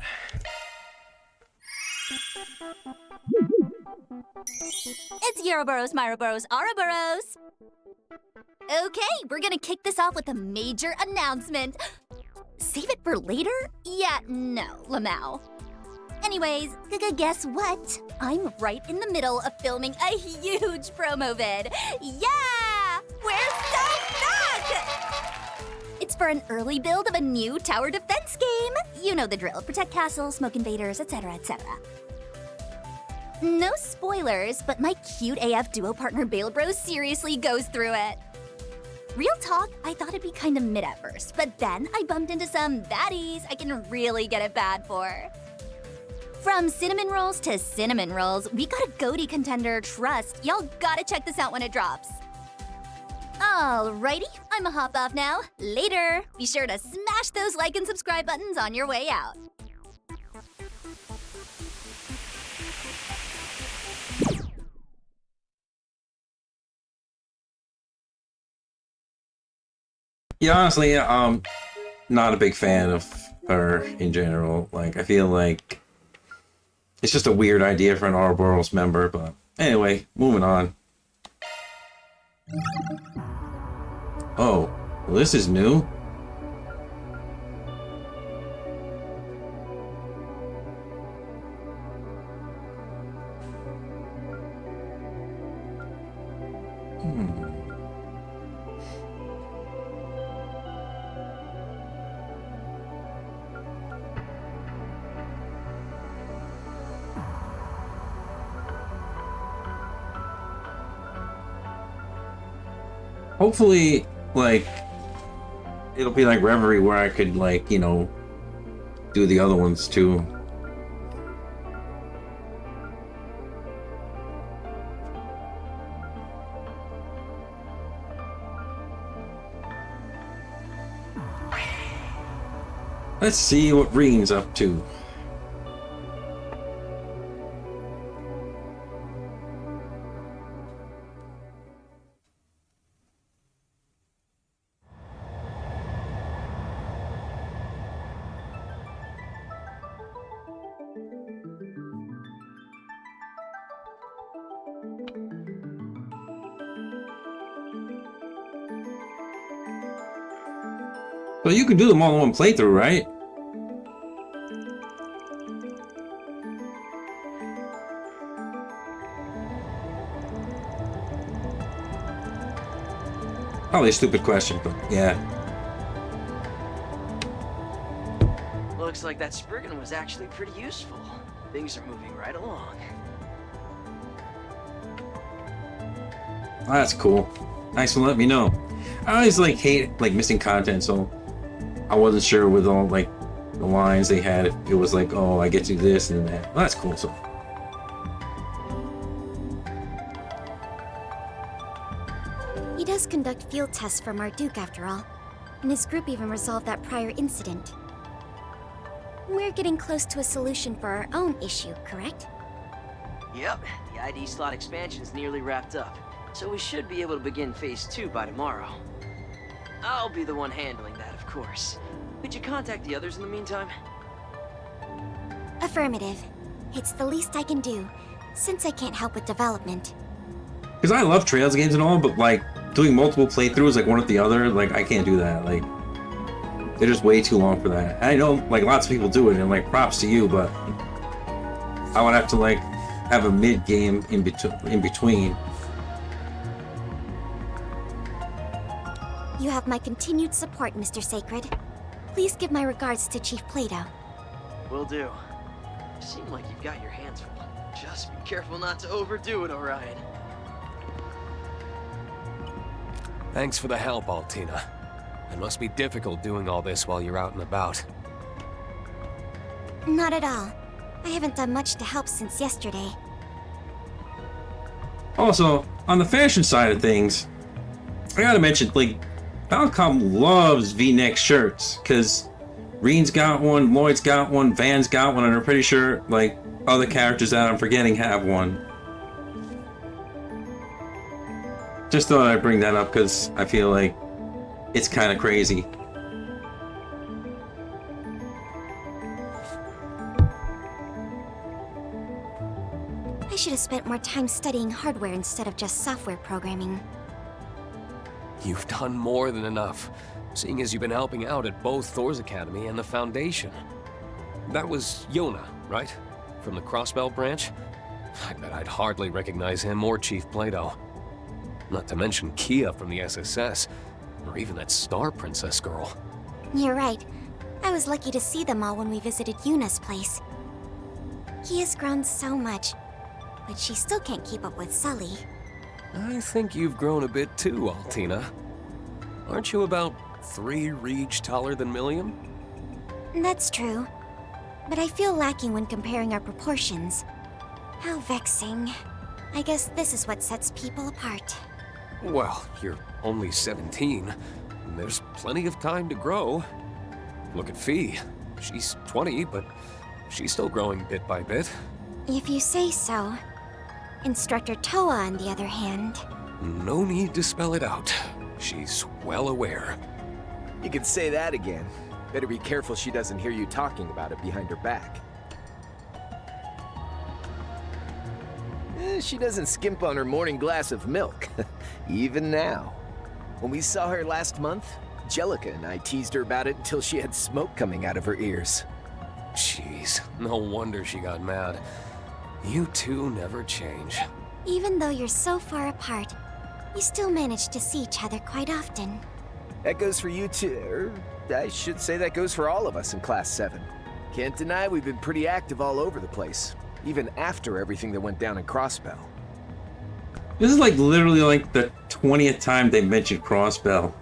It's Ouroboros, Myroboros, Ouroboros! Okay, we're gonna kick this off with a major announcement. Save it for later? Yeah, no, Lamau. Anyways, guess what? I'm right in the middle of filming a huge promo vid. Yeah! We're so back! It's for an early build of a new tower defense game. You know the drill. Protect castles, smoke invaders, etc., etc. No spoilers, but my cute AF duo partner Bale Bros seriously goes through it. Real talk, I thought it'd be kind of mid at first, but then I bumped into some baddies I can really get it bad for. From cinnamon rolls to cinnamon rolls, we got a goatee contender, trust. Y'all gotta check this out when it drops. Alrighty, I'ma hop off now. Later. Be sure to smash those like and subscribe buttons on your way out. Yeah, honestly, I'm not a big fan of her in general. Like, I feel like it's just a weird idea for an Ouroboros member, but anyway, moving on. Oh, well, this is new. Hopefully, like, it'll be like Reverie where I could, like, you know, do the other ones too. Let's see what Reen's up to. So you can do them all in one playthrough, right? Probably a stupid question, but yeah. Looks like that Spriggan was actually pretty useful. Things are moving right along. Oh, that's cool. Thanks for letting me know. I always like hate like missing content, so I wasn't sure with all like the lines they had if it was like, oh, I get to this and that. Well, that's cool. So he does conduct field tests for Marduk after all, and his group even resolved that prior incident. We're getting close to a solution for our own issue, correct? Yep, the ID slot expansion's nearly wrapped up, so we should be able to begin Phase 2 by tomorrow. I'll be the one handling that, of course. Could you contact the others in the meantime? Affirmative. It's the least I can do, since I can't help with development. because I love Trails games and all, but like doing multiple playthroughs like one at the other, like I can't do that. Like they're just way too long for that. I know like lots of people do it, and like props to you, but I would have to like have a mid game in between. You have my continued support, Mr. Sacred. Please give my regards to Chief Plato. Will do. You seem like you've got your hands full. Just be careful not to overdo it, Orion. Thanks for the help, Altina. It must be difficult doing all this while you're out and about. Not at all. I haven't done much to help since yesterday. Also, on the fashion side of things, I gotta mention, like, Falcom loves V-neck shirts, because Reen's got one, Lloyd's got one, Van's got one, and I'm pretty sure, like, other characters that I'm forgetting have one. Just thought I'd bring that up, because I feel like it's kind of crazy. should have spent more time studying hardware instead of just software programming. You've done more than enough, seeing as you've been helping out at both Thor's Academy and the Foundation. That was Yona, right? From the Crossbell branch? I bet I'd hardly recognize him or Chief Plato. Not to mention Kia from the SSS, or even that Star Princess girl. You're right. I was lucky to see them all when we visited Yuna's place. Kia's grown so much, but she still can't keep up with Sully. I think you've grown a bit too, Altina. Aren't you about 3 reach taller than Milliam? That's true. But I feel lacking when comparing our proportions. How vexing. I guess this is what sets people apart. Well, you're only 17. There's plenty of time to grow. Look at Fee. She's 20, but she's still growing bit by bit. If you say so. Instructor Toa, on the other hand... No need to spell it out. She's well aware. You can say that again. Better be careful she doesn't hear you talking about it behind her back. She doesn't skimp on her morning glass of milk, even now. When we saw her last month, Jellica and I teased her about it until she had smoke coming out of her ears. Jeez, no wonder she got mad. You two never change. Even though you're so far apart, you still manage to see each other quite often. That goes for you too. I should say that goes for all of us in Class 7. Can't deny we've been pretty active all over the place, even after everything that went down in Crossbell. This is like literally like the 20th time they mentioned Crossbell.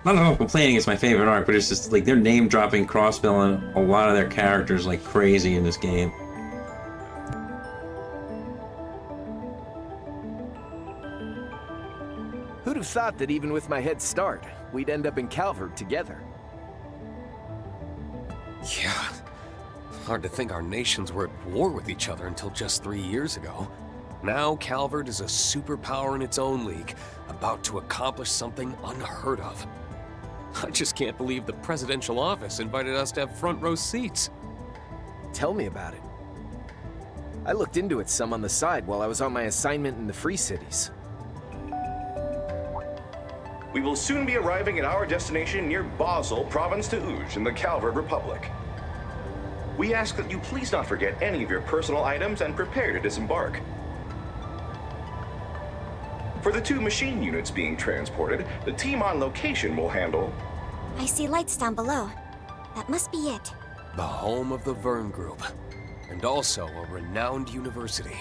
I don't know if complaining is my favorite arc, but it's just like they're name dropping Crossbell and a lot of their characters like crazy in this game. Who'd have thought that even with my head start, we'd end up in Calvard together? Yeah. Hard to think our nations were at war with each other until just 3 years ago. Now Calvard is a superpower in its own league, about to accomplish something unheard of. I just can't believe the presidential office invited us to have front row seats. Tell me about it. I looked into it some on the side while I was on my assignment in the Free Cities. We will soon be arriving at our destination near Basel, Province de Ouge, in the Calvard Republic. We ask that you please not forget any of your personal items and prepare to disembark. For the 2 machine units being transported, the team on location will handle... I see lights down below. That must be it. The home of the Verne Group, and also a renowned university.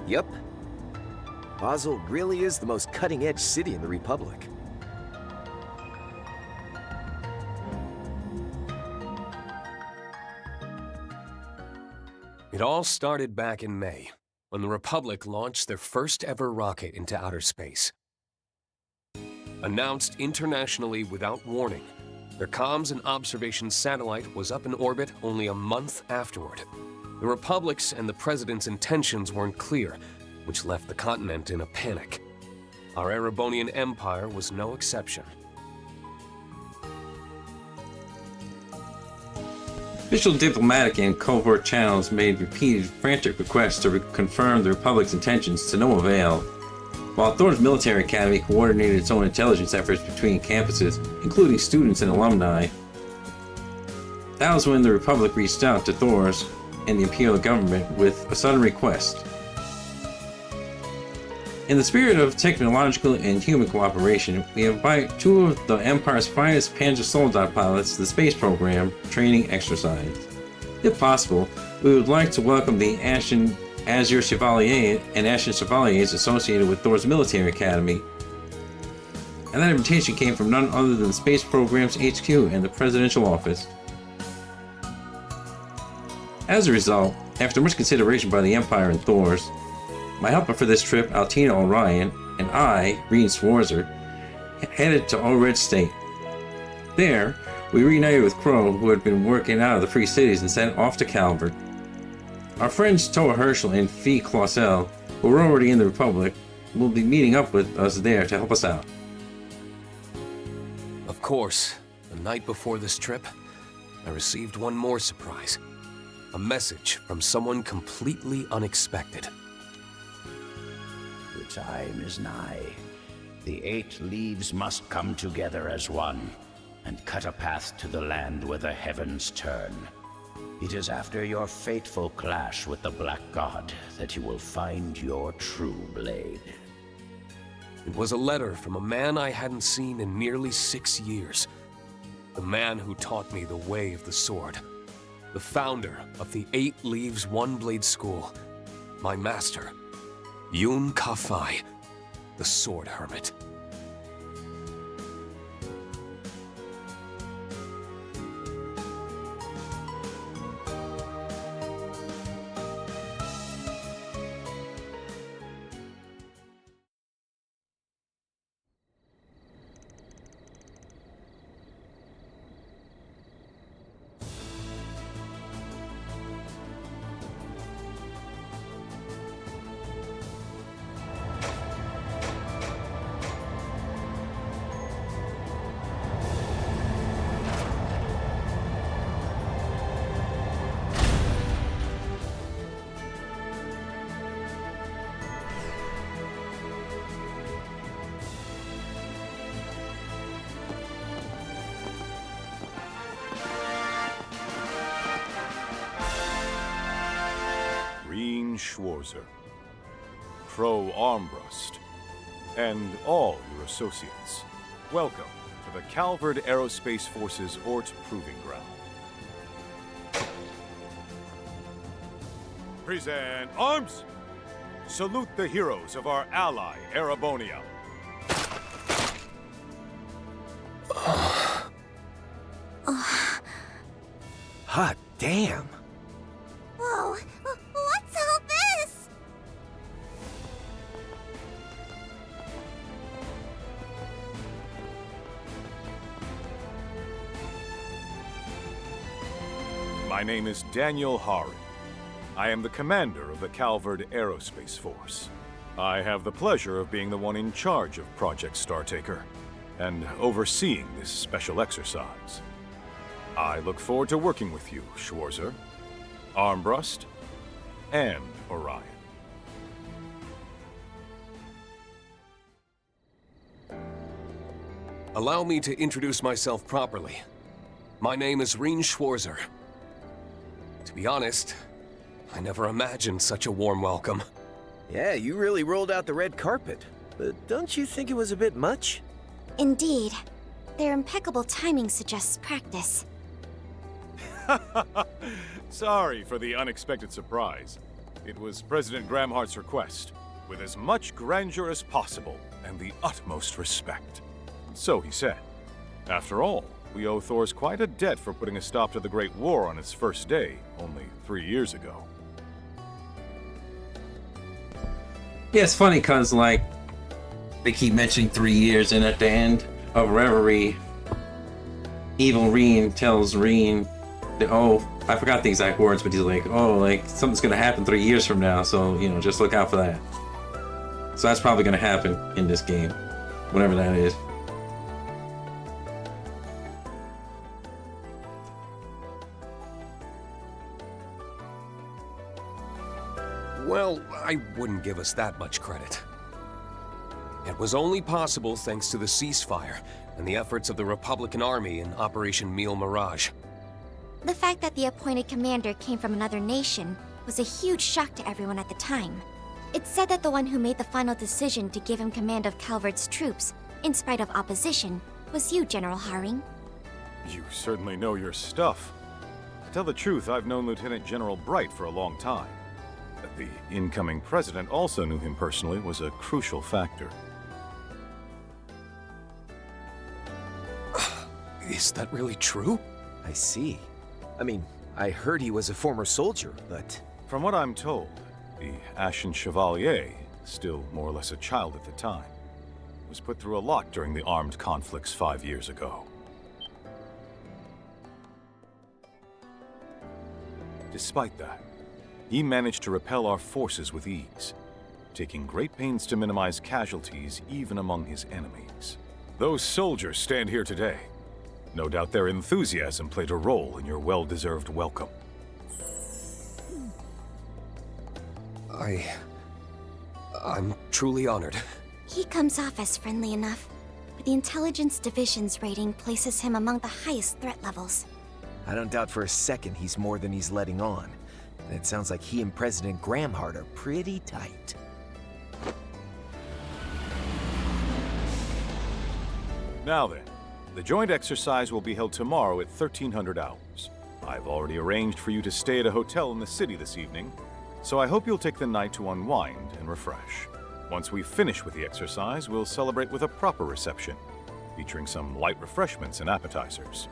Yep. Basel really is the most cutting-edge city in the Republic. It all started back in May, when the Republic launched their first ever rocket into outer space. Announced internationally without warning, their comms and observation satellite was up in orbit only a month afterward. The Republic's and the President's intentions weren't clear, which left the continent in a panic. Our Erebonian Empire was no exception. Official diplomatic and covert channels made repeated frantic requests to confirm the Republic's intentions to no avail, while Thor's Military Academy coordinated its own intelligence efforts between campuses, including students and alumni. That was when the Republic reached out to Thor's and the Imperial government with a sudden request. In the spirit of technological and human cooperation, we invite 2 of the Empire's finest Panzer Soldat pilots to the space program training exercise. If possible, we would like to welcome the Ashen Azure Chevalier and Ashen Chevaliers associated with Thor's Military Academy. And that invitation came from none other than the Space Program's HQ and the Presidential Office. As a result, after much consideration by the Empire and Thor's, my helper for this trip, Altina Orion, and I, Rean Swarzer, headed to O'Red State. There, we reunited with Crow, who had been working out of the Free Cities and sent off to Calvard. Our friends Toa Herschel and Fee Clausel, who were already in the Republic, will be meeting up with us there to help us out. Of course, the night before this trip, I received one more surprise. A message from someone completely unexpected. The time is nigh. The 8 leaves must come together as one, and cut a path to the land where the heavens turn. It is after your fateful clash with the Black God that you will find your true blade. It was a letter from a man I hadn't seen in nearly 6 years. The man who taught me the way of the sword. The founder of the 8 Leaves One Blade School. My master, Yun Ka-Fai, the Sword Hermit. Schwarzer, Crow Armbrust, and all your associates. Welcome to the Calvard Aerospace Force's Ort Proving Ground. Present arms! Salute the heroes of our ally, Erebonia. Hot damn! Whoa, what's all this? My name is Daniel Hari. I am the commander of the Calvard Aerospace Force. I have the pleasure of being the one in charge of Project Startaker and overseeing this special exercise. I look forward to working with you, Schwarzer, Armbrust, and Orion. Allow me to introduce myself properly. My name is Rien Schwarzer. To be honest, I never imagined such a warm welcome. Yeah, you really rolled out the red carpet. But don't you think it was a bit much? Indeed. Their impeccable timing suggests practice. Sorry for the unexpected surprise. It was President Gramhart's request, with as much grandeur as possible and the utmost respect. So he said. After all, we owe Thors quite a debt for putting a stop to the Great War on its first day, only 3 years ago. Yeah, it's funny because, like, they keep mentioning 3 years, and at the end of Reverie, Evil Rien tells Rien that, oh, I forgot the exact words, but he's like, oh, like, something's gonna happen 3 years from now, so, you know, just look out for that. So that's probably gonna happen in this game, whatever that is. Well, I wouldn't give us that much credit. It was only possible thanks to the ceasefire and the efforts of the Republican Army in Operation Mille Mirage. The fact that the appointed commander came from another nation was a huge shock to everyone at the time. It's said that the one who made the final decision to give him command of Calvard's troops, in spite of opposition, was you, General Haring. You certainly know your stuff. To tell the truth, I've known Lieutenant General Bright for a long time. That the incoming president also knew him personally was a crucial factor. Is that really true? I see. I mean, I heard he was a former soldier, but... From what I'm told, the Ashen Chevalier, still more or less a child at the time, was put through a lot during the armed conflicts 5 years ago. Despite that, he managed to repel our forces with ease, taking great pains to minimize casualties even among his enemies. Those soldiers stand here today. No doubt their enthusiasm played a role in your well-deserved welcome. I'm truly honored. He comes off as friendly enough, but the Intelligence Division's rating places him among the highest threat levels. I don't doubt for a second he's more than he's letting on. And it sounds like he and President Gramhart are pretty tight. Now then, the joint exercise will be held tomorrow at 1300 hours. I've already arranged for you to stay at a hotel in the city this evening, so I hope you'll take the night to unwind and refresh. Once we finish with the exercise, we'll celebrate with a proper reception, featuring some light refreshments and appetizers.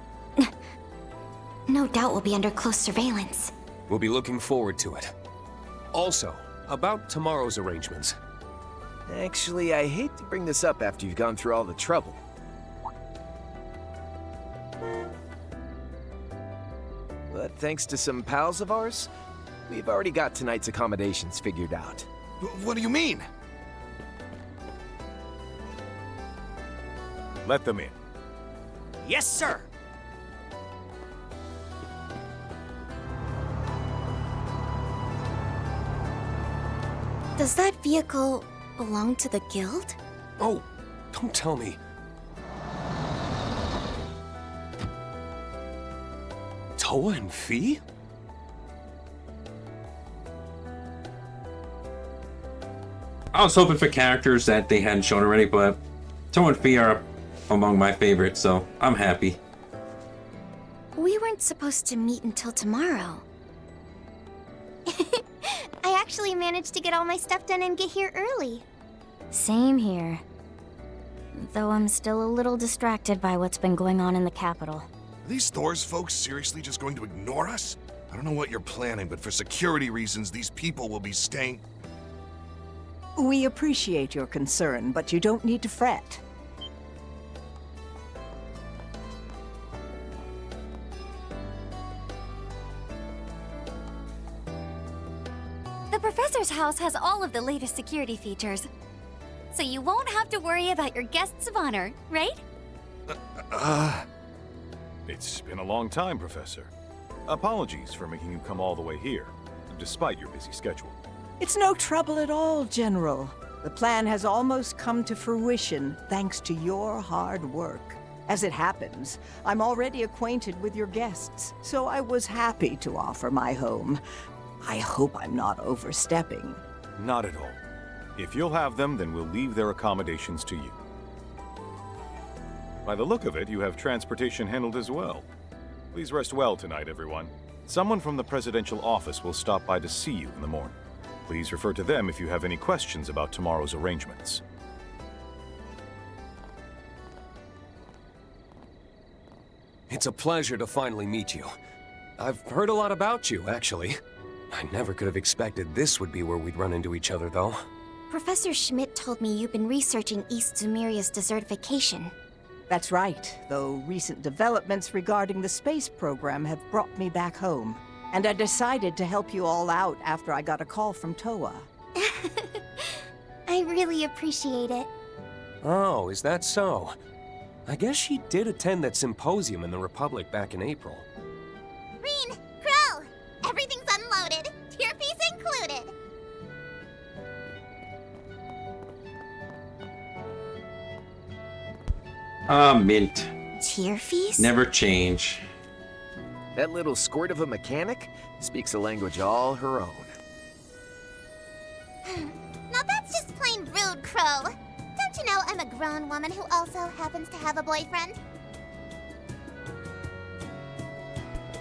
No doubt we'll be under close surveillance. We'll be looking forward to it. Also, about tomorrow's arrangements. Actually, I hate to bring this up after you've gone through all the trouble. But thanks to some pals of ours, we've already got tonight's accommodations figured out. What do you mean? Let them in. Yes, sir! Does that vehicle belong to the Guild? Oh, don't tell me. Toa and Fee? I was hoping for characters that they hadn't shown already, but Toa and Fee are among my favorites, so I'm happy. We weren't supposed to meet until tomorrow. I actually managed to get all my stuff done and get here early. Same here. Though I'm still a little distracted by what's been going on in the capital. Are these Thor's folks seriously just going to ignore us? I don't know what you're planning, but for security reasons, these people will be staying... We appreciate your concern, but you don't need to fret. The professor's house has all of the latest security features. So you won't have to worry about your guests of honor, right? It's been a long time, Professor. Apologies for making you come all the way here, despite your busy schedule. It's no trouble at all, General. The plan has almost come to fruition thanks to your hard work. As it happens, I'm already acquainted with your guests, so I was happy to offer my home. I hope I'm not overstepping. Not at all. If you'll have them, then we'll leave their accommodations to you. By the look of it, you have transportation handled as well. Please rest well tonight, everyone. Someone from the presidential office will stop by to see you in the morning. Please refer to them if you have any questions about tomorrow's arrangements. It's a pleasure to finally meet you. I've heard a lot about you, actually. I never could have expected this would be where we'd run into each other, though. Professor Schmidt told me you've been researching East Zumiria's desertification. That's right, though recent developments regarding the space program have brought me back home. And I decided to help you all out after I got a call from Toa. I really appreciate it. Oh, is that so? I guess she did attend that symposium in the Republic back in April. Reen, Crow, everything's unloaded, tier-piece included. Mint. Tier fees? Never change. That little squirt of a mechanic speaks a language all her own. Now that's just plain rude, Crow. Don't you know I'm a grown woman who also happens to have a boyfriend?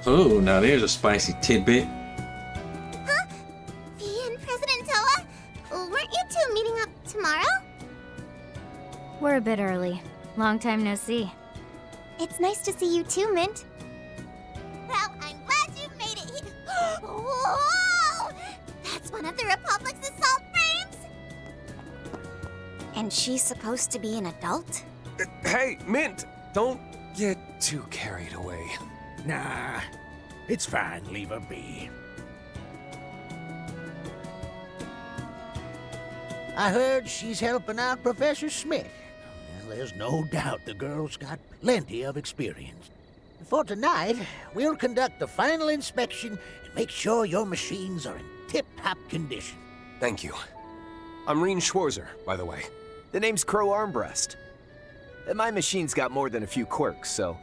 Oh, now there's a spicy tidbit. Huh? Fee and President Toa? Weren't you two meeting up tomorrow? We're a bit early. Long time no see. It's nice to see you too, Mint. Well, I'm glad you made it here. Whoa! That's one of the Republic's assault frames? And she's supposed to be an adult? Hey, Mint! Don't get too carried away. Nah, it's fine. Leave her be. I heard she's helping out Professor Schmidt. Well, there's no doubt the girl's got plenty of experience. For tonight, we'll conduct the final inspection and make sure your machines are in tip-top condition. Thank you. I'm Reen Schwarzer, by the way. The name's Crow Armbrust. And my machine's got more than a few quirks, so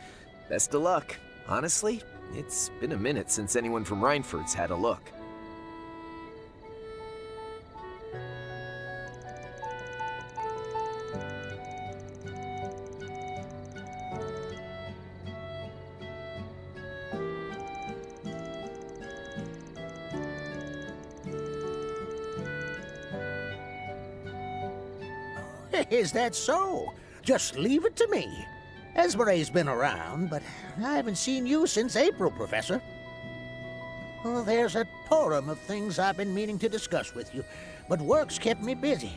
best of luck. Honestly, it's been a minute since anyone from Reinford's had a look. Is that so? Just leave it to me. Esmere's been around, but I haven't seen you since April, Professor. Oh, there's a torrent of things I've been meaning to discuss with you, but work's kept me busy.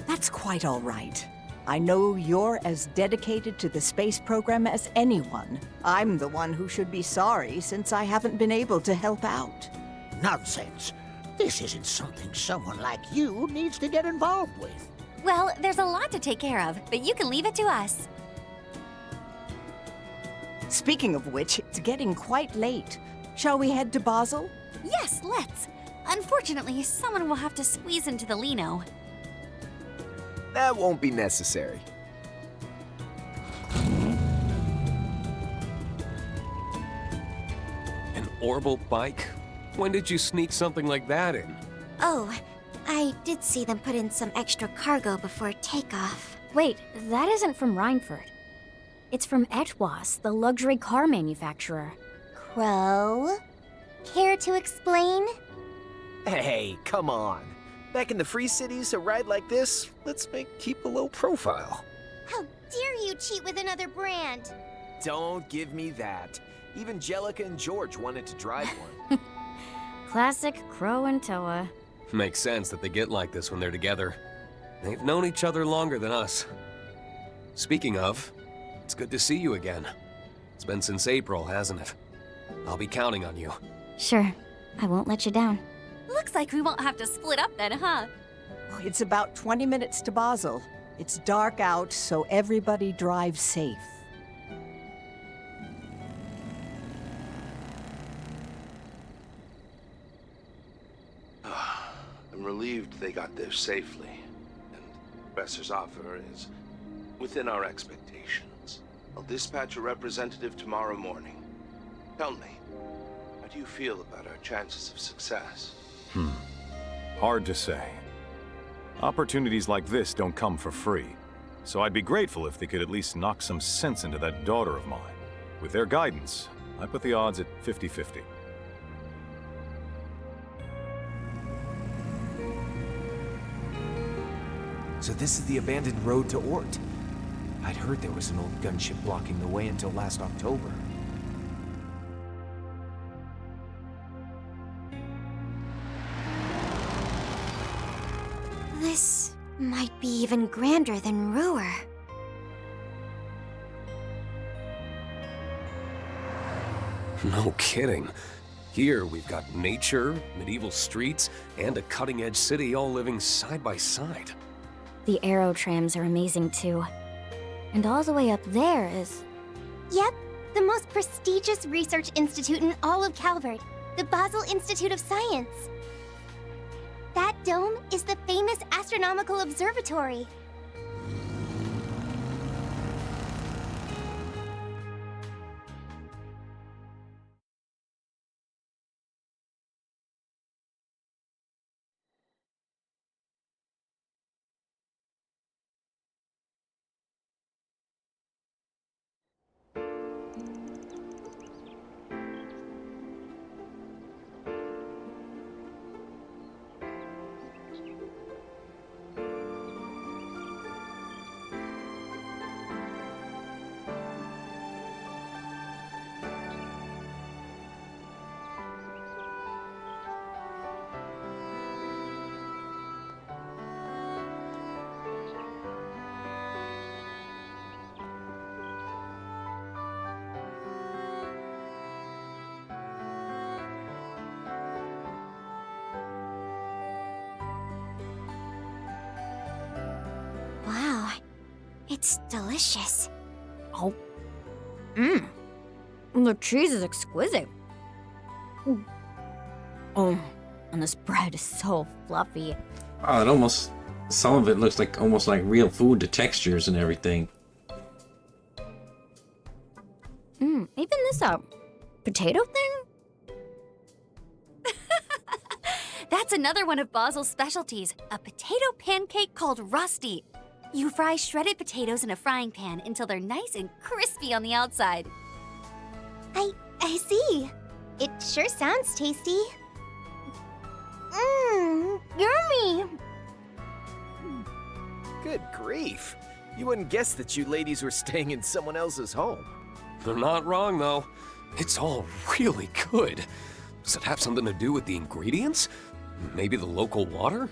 That's quite all right. I know you're as dedicated to the space program as anyone. I'm the one who should be sorry since I haven't been able to help out. Nonsense. This isn't something someone like you needs to get involved with. Well, there's a lot to take care of, but you can leave it to us. Speaking of which, it's getting quite late. Shall we head to Basel? Yes, let's. Unfortunately, someone will have to squeeze into the Lino. That won't be necessary. An orbital bike? When did you sneak something like that in? Oh, I did see them put in some extra cargo before takeoff. Wait, that isn't from Reinford. It's from Etwas, the luxury car manufacturer. Crow? Care to explain? Hey, come on. Back in the Free Cities, a ride like this, let's keep a low profile. How dare you cheat with another brand? Don't give me that. Even Jellica and George wanted to drive one. Classic Crow and Toa. Makes sense that they get like this when they're together. They've known each other longer than us. Speaking of, it's good to see you again. It's been since April, hasn't it? I'll be counting on you. Sure, I won't let you down. Looks like we won't have to split up then, huh? It's about 20 minutes to Basel. It's dark out, so everybody drives safe. I'm relieved they got there safely, and the Professor's offer is within our expectations. I'll dispatch a representative tomorrow morning. Tell me, how do you feel about our chances of success? Hard to say. Opportunities like this don't come for free, so I'd be grateful if they could at least knock some sense into that daughter of mine. With their guidance, I put the odds at 50-50. So this is the abandoned road to Ort. I'd heard there was an old gunship blocking the way until last October. This might be even grander than Ruhr. No kidding. Here we've got nature, medieval streets, and a cutting-edge city all living side by side. The aerotrams are amazing too. And all the way up there is... Yep, the most prestigious research institute in all of Calvard, the Basel Institute of Science. That dome is the famous astronomical observatory. Wow, it's delicious. Oh. Mmm. The cheese is exquisite. Oh, And this bread is so fluffy. Oh, it almost, some of it looks like almost like real food, the textures and everything. Even this potato thing? That's another one of Basil's specialties, a potato pancake called Rusty. You fry shredded potatoes in a frying pan until they're nice and crispy on the outside. I see. It sure sounds tasty. Yummy! Good grief. You wouldn't guess that you ladies were staying in someone else's home. They're not wrong, though. It's all really good. Does it have something to do with the ingredients? Maybe the local water?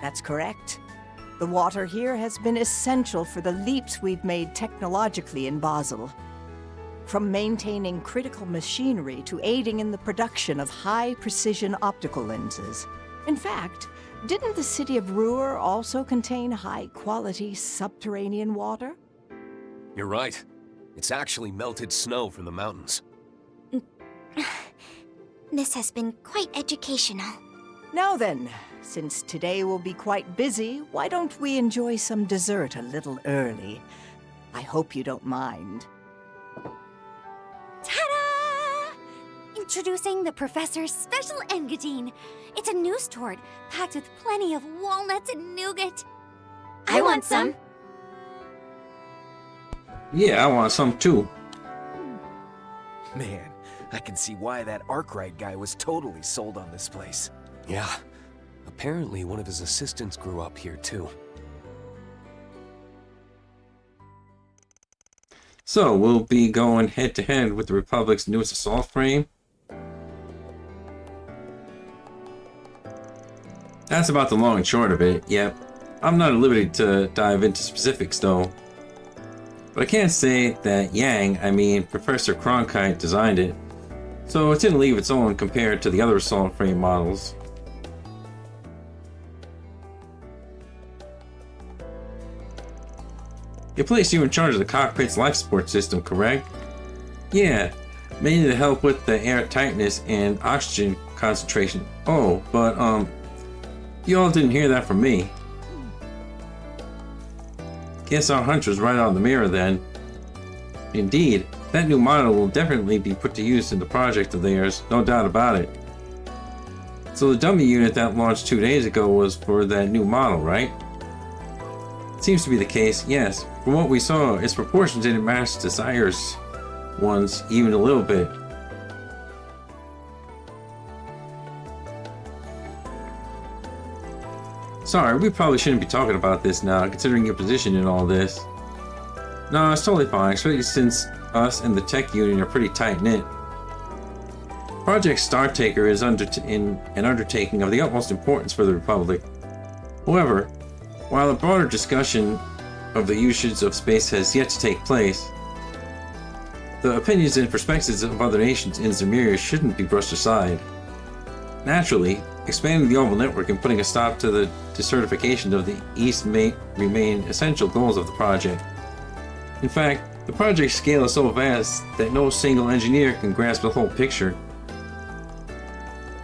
That's correct. The water here has been essential for the leaps we've made technologically in Basel. From maintaining critical machinery to aiding in the production of high-precision optical lenses. In fact, didn't the city of Ruhr also contain high-quality subterranean water? You're right. It's actually melted snow from the mountains. This has been quite educational. Now then, since today will be quite busy, why don't we enjoy some dessert a little early? I hope you don't mind. Ta-da! Introducing the Professor's Special Engadine. It's a news tort packed with plenty of walnuts and nougat. I want some. Yeah, I want some too. Man, I can see why that Arkwright guy was totally sold on this place. Yeah. Apparently one of his assistants grew up here too. So, we'll be going head-to-head with the Republic's newest assault frame. That's about the long and short of it, yep. I'm not at liberty to dive into specifics though. But I can't say that Professor Cronkite designed it, so it's in a league of its own compared to the other assault frame models. It placed you in charge of the cockpit's life support system, correct? Yeah, mainly to help with the air tightness and oxygen concentration. Oh, but you all didn't hear that from me. Guess our hunch was right on the mirror then. Indeed, that new model will definitely be put to use in the project of theirs, no doubt about it. So the dummy unit that launched 2 days ago was for that new model, right? Seems to be the case, yes. From what we saw, its proportions didn't match Desire's ones even a little bit. Sorry, we probably shouldn't be talking about this now, considering your position in all this. No, it's totally fine, especially since us and the tech union are pretty tight-knit. Project Startaker is an undertaking of the utmost importance for the Republic. However, while a broader discussion of the usage of space has yet to take place, the opinions and perspectives of other nations in Zemyria shouldn't be brushed aside. Naturally, expanding the Oval Network and putting a stop to the desertification of the East may remain essential goals of the project. In fact, the project scale is so vast that no single engineer can grasp the whole picture.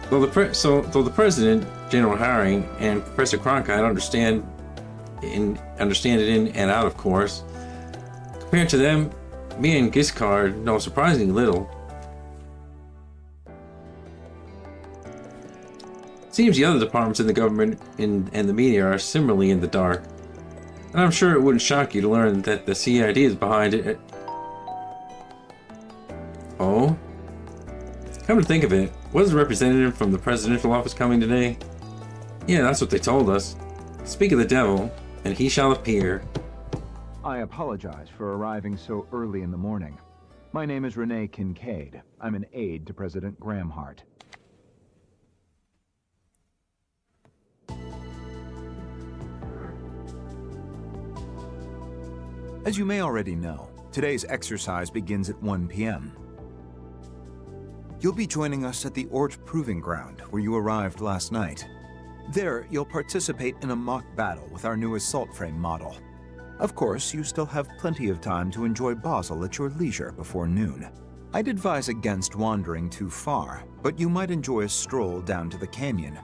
Though the President, General Haring, and Professor Cronkite understand it in and out, of course, compared to them, me and Giscard know surprisingly little. Seems the other departments in the government and the media are similarly in the dark. And I'm sure it wouldn't shock you to learn that the CID is behind it. Oh? Come to think of it, was a representative from the presidential office coming today? Yeah, that's what they told us. Speak of the devil, and he shall appear. I apologize for arriving so early in the morning. My name is Renee Kincaid. I'm an aide to President Gramhart. As you may already know, today's exercise begins at 1 p.m. You'll be joining us at the Ort Proving Ground, where you arrived last night. There, you'll participate in a mock battle with our new assault frame model. Of course, you still have plenty of time to enjoy Basel at your leisure before noon. I'd advise against wandering too far, but you might enjoy a stroll down to the canyon.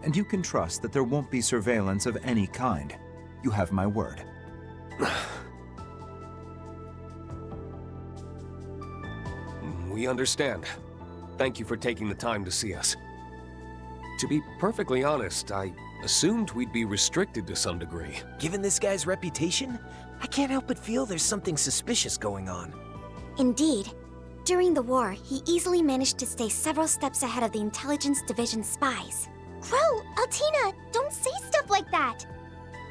And you can trust that there won't be surveillance of any kind. You have my word. We understand. Thank you for taking the time to see us. To be perfectly honest, I assumed we'd be restricted to some degree. Given this guy's reputation, I can't help but feel there's something suspicious going on. Indeed. During the war, he easily managed to stay several steps ahead of the Intelligence Division spies. Crow, Altina, don't say stuff like that!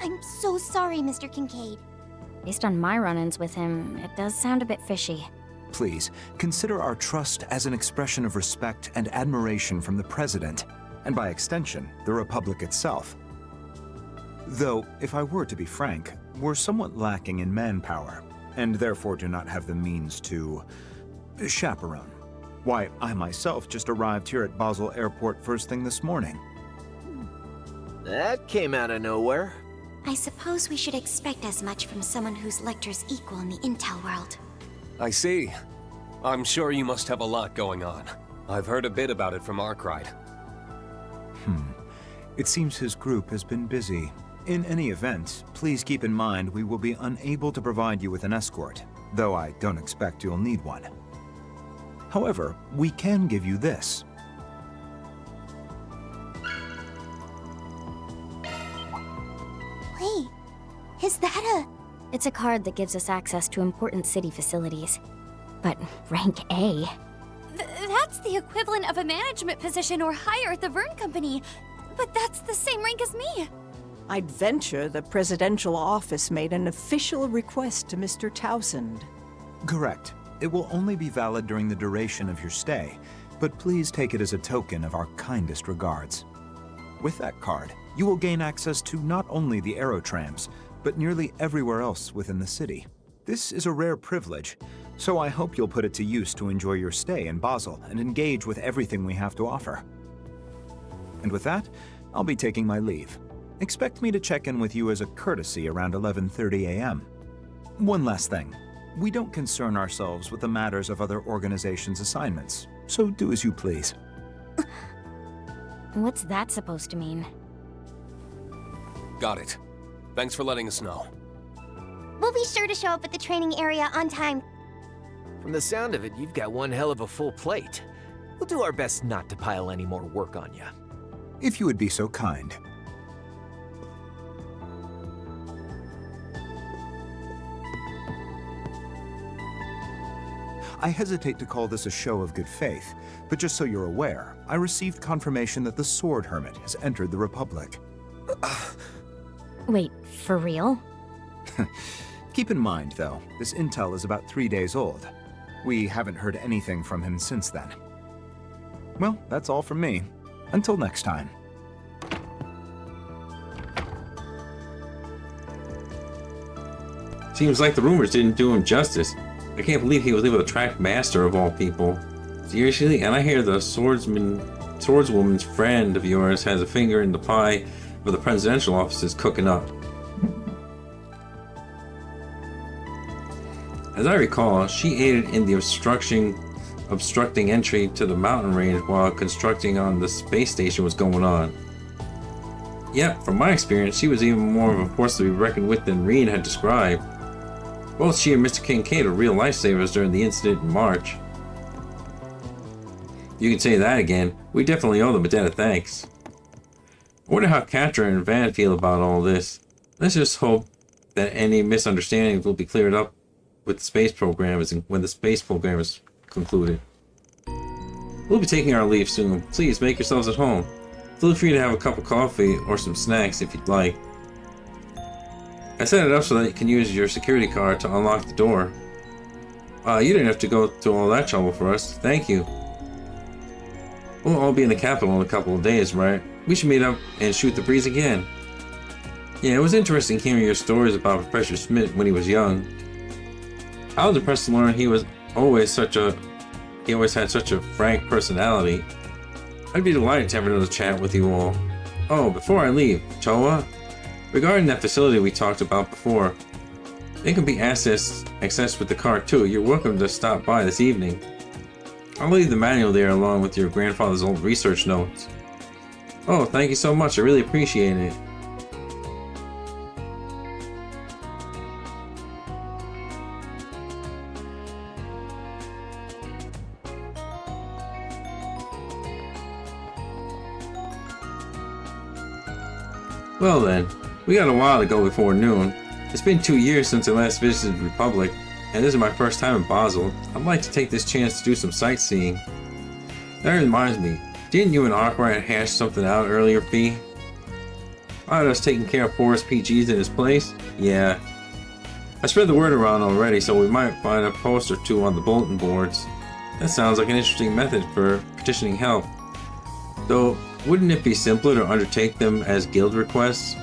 I'm so sorry, Mr. Kincaid. Based on my run-ins with him, it does sound a bit fishy. Please, consider our trust as an expression of respect and admiration from the President, and by extension, the Republic itself. Though, if I were to be frank, we're somewhat lacking in manpower, and therefore do not have the means to chaperone. Why, I myself just arrived here at Basel Airport first thing this morning. That came out of nowhere. I suppose we should expect as much from someone whose Lecter's equal in the intel world. I see. I'm sure you must have a lot going on. I've heard a bit about it from Arkwright. It seems his group has been busy. In any event, please keep in mind we will be unable to provide you with an escort, though I don't expect you'll need one. However, we can give you this. Wait, is that a... It's a card that gives us access to important city facilities. But rank A? That's the equivalent of a management position or higher at the Verne Company. But that's the same rank as me. I'd venture the presidential office made an official request to Mr. Towsend. Correct. It will only be valid during the duration of your stay, but please take it as a token of our kindest regards. With that card, you will gain access to not only the Aerotrams, but nearly everywhere else within the city. This is a rare privilege, so I hope you'll put it to use to enjoy your stay in Basel and engage with everything we have to offer. And with that, I'll be taking my leave. Expect me to check in with you as a courtesy around 11:30 a.m. One last thing. We don't concern ourselves with the matters of other organizations' assignments, so do as you please. What's that supposed to mean? Got it. Thanks for letting us know. We'll be sure to show up at the training area on time. From the sound of it, you've got one hell of a full plate. We'll do our best not to pile any more work on you. If you would be so kind. I hesitate to call this a show of good faith, but just so you're aware, I received confirmation that the Sword Hermit has entered the Republic. Wait, for real? Keep in mind, though, this intel is about 3 days old. We haven't heard anything from him since then. Well, that's all from me. Until next time. Seems like the rumors didn't do him justice. I can't believe he was able to track Master of all people. Seriously? And I hear the swordswoman's friend of yours has a finger in the pie of the presidential office is cooking up. As I recall, she aided in the obstructing entry to the mountain range while constructing on the space station was going on. Yep, from my experience, she was even more of a force to be reckoned with than Rean had described. Both she and Mr. Kincaid are real lifesavers during the incident in March. You can say that again. We definitely owe them a debt of thanks. I wonder how Catra and Van feel about all this. Let's just hope that any misunderstandings will be cleared up with the space program when the space program is concluded. We'll be taking our leave soon. Please make yourselves at home. Feel free to have a cup of coffee or some snacks if you'd like. I set it up so that you can use your security card to unlock the door. You didn't have to go through all that trouble for us. Thank you. We'll all be in the capital in a couple of days, right? We should meet up and shoot the breeze again. Yeah, it was interesting hearing your stories about Professor Smith when he was young. I was impressed to learn he always had such a frank personality. I'd be delighted to have another chat with you all. Oh, before I leave, Chowa, regarding that facility we talked about before, they can be accessed with the car too. You're welcome to stop by this evening. I'll leave the manual there along with your grandfather's old research notes. Oh, thank you so much. I really appreciate it. Well then, we got a while to go before noon. It's been 2 years since I last visited the Republic, and this is my first time in Basel. I'd like to take this chance to do some sightseeing. That reminds me, didn't you and Arkwright hash something out earlier, Fee? About us taking care of Forest PGs in his place? Yeah. I spread the word around already, so we might find a post or two on the bulletin boards. That sounds like an interesting method for petitioning help. Though, wouldn't it be simpler to undertake them as guild requests?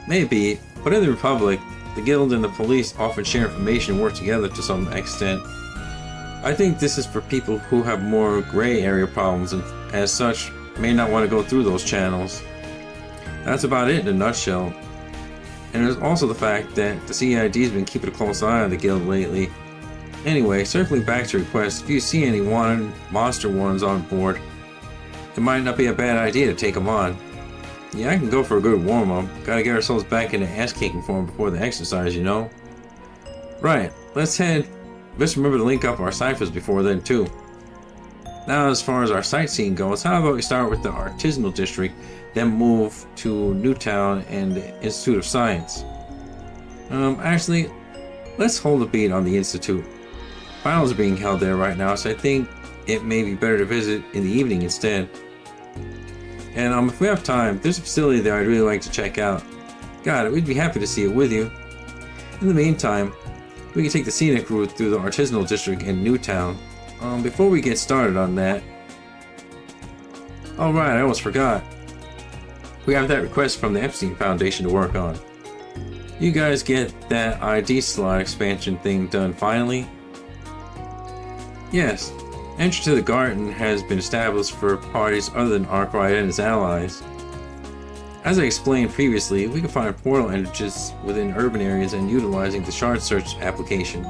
Maybe, but in the Republic, the guild and the police often share information and work together to some extent. I think this is for people who have more gray area problems and, as such, may not want to go through those channels. That's about it in a nutshell. And there's also the fact that the CID's been keeping a close eye on the guild lately. Anyway, circling back to requests, if you see any wanted monster ones on board, it might not be a bad idea to take them on. Yeah, I can go for a good warm-up. Gotta get ourselves back into ass-kicking form before the exercise, you know? Right, let's head. Let's remember to link up our ciphers before then, too. Now, as far as our sightseeing goes, how about we start with the Artisanal District, then move to Newtown and the Institute of Science? Actually, let's hold a beat on the Institute. Finals are being held there right now, so I think it may be better to visit in the evening instead. And if we have time, there's a facility there I'd really like to check out. God, we'd be happy to see it with you. In the meantime, we can take the scenic route through the Artisanal District in Newtown. Before we get started on that... Oh right, I almost forgot. We have that request from the Epstein Foundation to work on. You guys get that ID slot expansion thing done finally? Yes. Entry to the garden has been established for parties other than Arkwright and his allies. As I explained previously, we can find portal entrances within urban areas and utilizing the shard search application.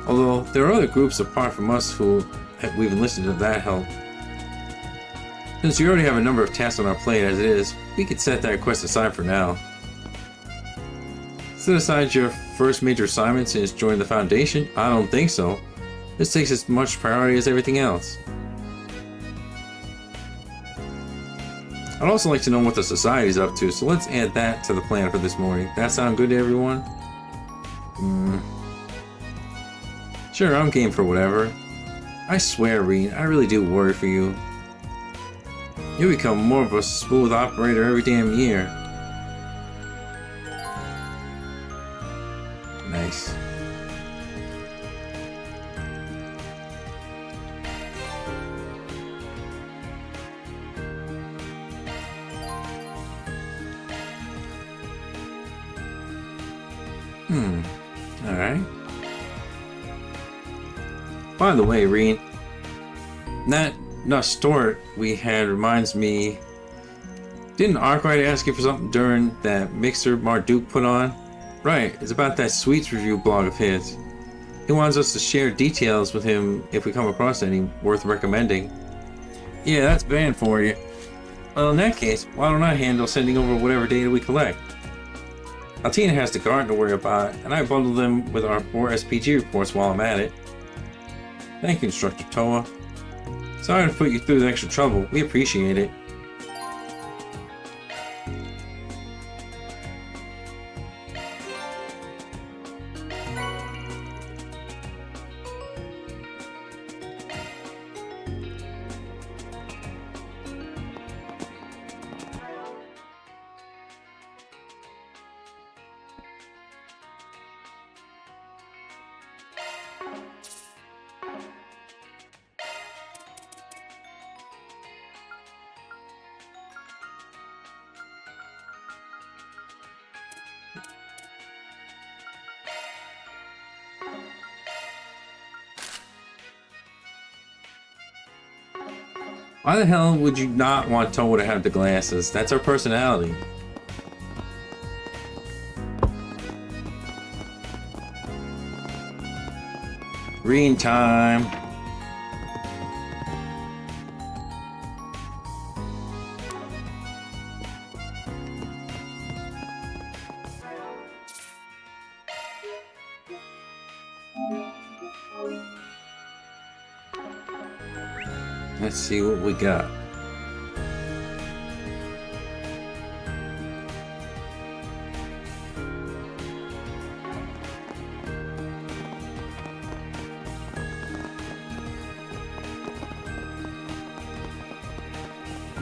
Although there are other groups apart from us who we've enlisted to that help. Since we already have a number of tasks on our plate as it is, we could set that request aside for now. Set aside your first major assignment since joining the Foundation? I don't think so. This takes as much priority as everything else. I'd also like to know what the Society's up to, so let's add that to the plan for this morning. That sound good to everyone? Sure, I'm game for whatever. I swear, Rean, I really do worry for you. You become more of a smooth operator every damn year. Nice. Alright. By the way, Rean, that store we had reminds me... Didn't Arkwright ask you for something during that mixer Marduk put on? Right, it's about that sweets review blog of his. He wants us to share details with him if we come across any worth recommending. Yeah, that's banned for you. Well, in that case, why don't I handle sending over whatever data we collect? Altina has the garden to worry about, and I bundle them with our 4 SPG reports while I'm at it. Thank you, Instructor Toa. Sorry to put you through the extra trouble. We appreciate it. Why the hell would you not want Toa to have the glasses? That's her personality. Reading time. Let's see what we got.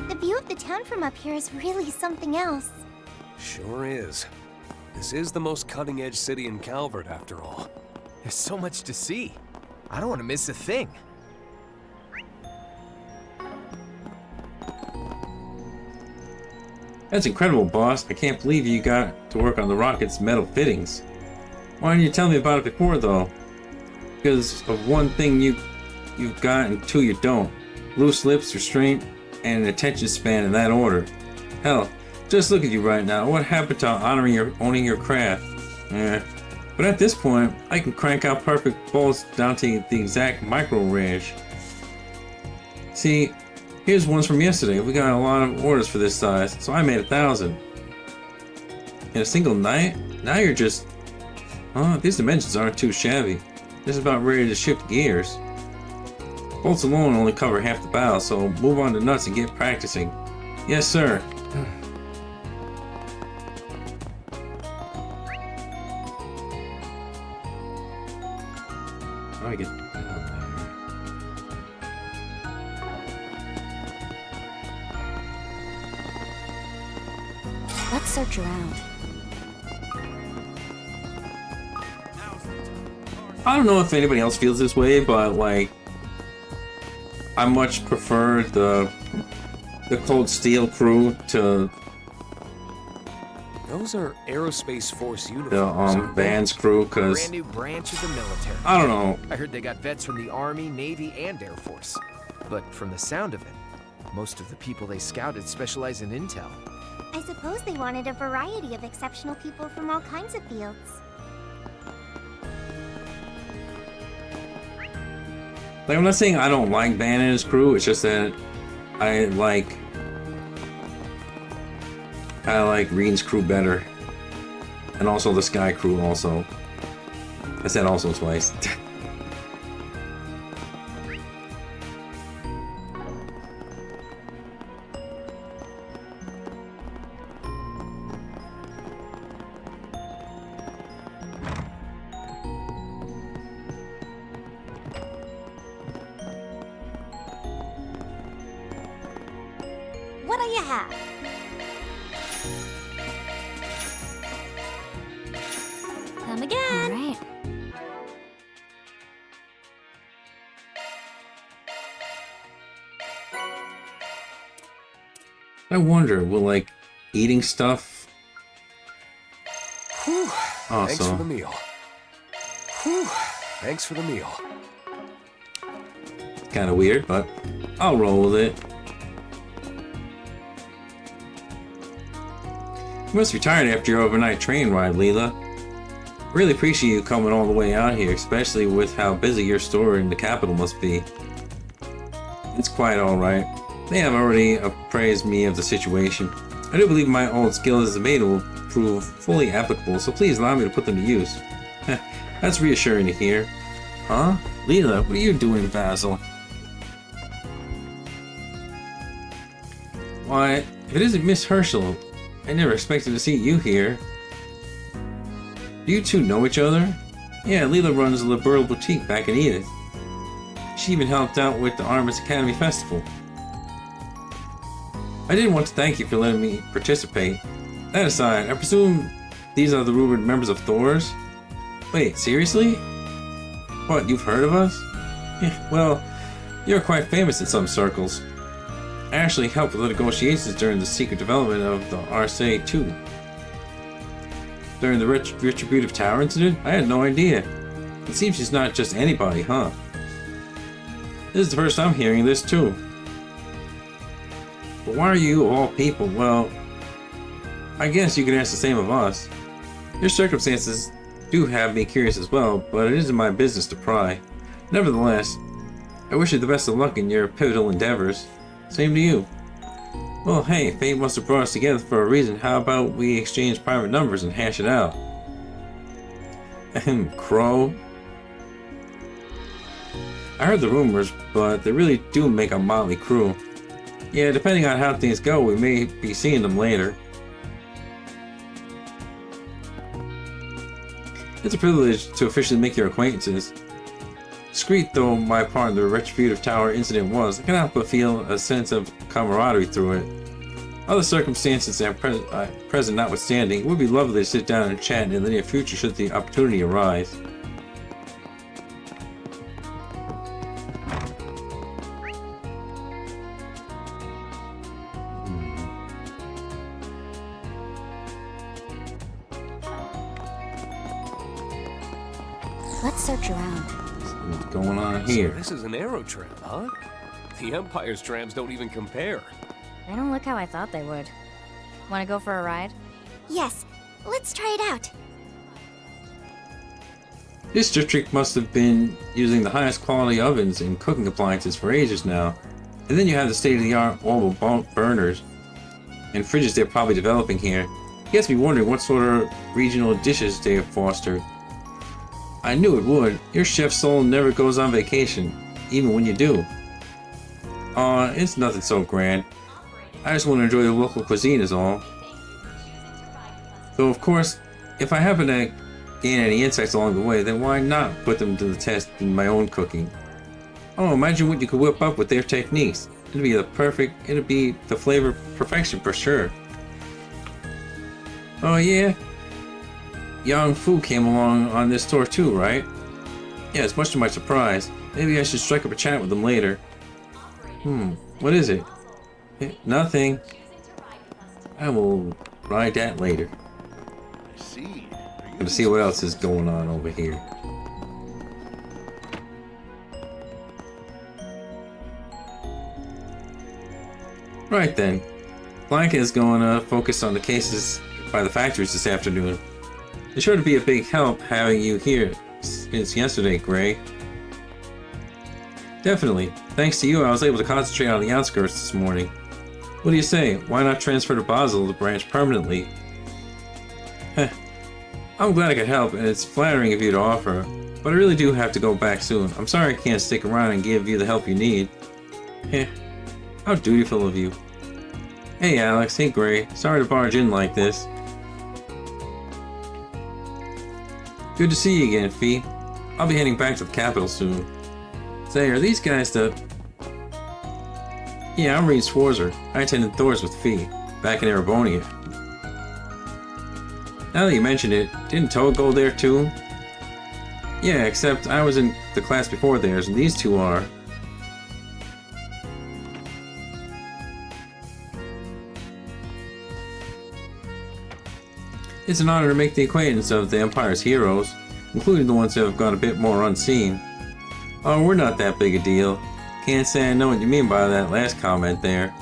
The view of the town from up here is really something else. Sure is. This is the most cutting-edge city in Calvert, after all. There's so much to see. I don't want to miss a thing. That's incredible, boss. I can't believe you got to work on the rocket's metal fittings. Why didn't you tell me about it before, though? Because of one thing you've got and two you don't. Loose lips, restraint, and an attention span in that order. Hell, just look at you right now. What happened to owning your craft? But at this point, I can crank out perfect bolts down to the exact micro range. See, here's ones from yesterday. We got a lot of orders for this size, so I made 1,000. In a single night? Now you're just... these dimensions aren't too shabby. Just about ready to shift gears. Bolts alone only cover half the battle, so move on to nuts and get practicing. Yes, sir. How do I get down there? Let's search around. I don't know if anybody else feels this way, but like, I much prefer the Cold Steel crew to Those are Aerospace Force the uniforms. Vans crew, because Brand new branch of the military. I don't know. I heard they got vets from the Army, Navy, and Air Force. But from the sound of it, most of the people they scouted specialize in intel. I suppose they wanted a variety of exceptional people from all kinds of fields. Like, I'm not saying I don't like Van and his crew, it's just that I like Reen's crew better. And also the Sky crew also. I said also twice. What do you have? Come again. All right. I wonder, will like eating stuff Whew. Thanks also for the meal. Whew. Thanks for the meal. kind of weird, but I'll roll with it. You must be tired after your overnight train ride, Leela. Really appreciate you coming all the way out here, especially with how busy your store in the capital must be. It's quite alright. They have already appraised me of the situation. I do believe my old skills as a maid will prove fully applicable, so please allow me to put them to use. That's reassuring to hear. Huh? Leela, what are you doing, Basil? Why, if it isn't Miss Herschel, I never expected to see you here. Do you two know each other? Yeah, Leela runs a liberal boutique back in Edith. She even helped out with the Armus Academy Festival. I did want to thank you for letting me participate. That aside, I presume these are the rumored members of Thor's? Wait, seriously? What, you've heard of us? Yeah, well, you're quite famous in some circles. I actually helped with the negotiations during the secret development of the RSA-2. During the Retributive Tower incident? I had no idea. It seems she's not just anybody, huh? This is the first I'm hearing this, too. But why are you, of all people, well... I guess you could ask the same of us. Your circumstances do have me curious as well, but it isn't my business to pry. Nevertheless, I wish you the best of luck in your pivotal endeavors. Same to you. Well, hey, fate must have brought us together for a reason. How about we exchange private numbers and hash it out? Ahem, Crow. I heard the rumors, but they really do make a motley crew. Yeah, depending on how things go, we may be seeing them later. It's a privilege to officially make your acquaintances. Discreet though my part in the Retributive Tower incident was, I cannot help but feel a sense of camaraderie through it. Other circumstances at present notwithstanding, it would be lovely to sit down and chat in the near future should the opportunity arise. Let's search around. What's going on here? So this is an aerotram, huh? The Empire's trams don't even compare. They don't look how I thought they would. Want to go for a ride? Yes, let's try it out. This district must have been using the highest quality ovens and cooking appliances for ages now. And then you have the state-of-the-art orbital burners and fridges they're probably developing here. You guys be wondering what sort of regional dishes they have fostered. I knew it would. Your chef's soul never goes on vacation, even when you do. Aw, it's nothing so grand. I just want to enjoy the local cuisine is all. Though of course, if I happen to gain any insights along the way, then why not put them to the test in my own cooking? Oh, imagine what you could whip up with their techniques. It'd be the flavor perfection for sure. Oh yeah? Yang Fu came along on this tour too, right? Yeah, it's much to my surprise. Maybe I should strike up a chat with them later. What is it? Nothing. I will ride that later. I see. Gonna see what else is going on over here. Right then. Blanca is going to focus on the cases by the factories this afternoon. It's sure to be a big help having you here since yesterday, Gray. Definitely. Thanks to you, I was able to concentrate on the outskirts this morning. What do you say? Why not transfer to Basel, the branch, permanently? Heh. I'm glad I could help, and it's flattering of you to offer, but I really do have to go back soon. I'm sorry I can't stick around and give you the help you need. Heh. How dutiful of you. Hey Alex, hey Gray. Sorry to barge in like this. Good to see you again, Fee. I'll be heading back to the capital soon. Say, are these guys the... Yeah, I'm Reed Schwarzer. I attended Thor's with Fee, back in Erebonia. Now that you mention it, didn't Toad go there too? Yeah, except I was in the class before theirs, and these two are... It's an honor to make the acquaintance of the Empire's heroes, including the ones who have gone a bit more unseen. Oh, we're not that big a deal. Can't say I know what you mean by that last comment there.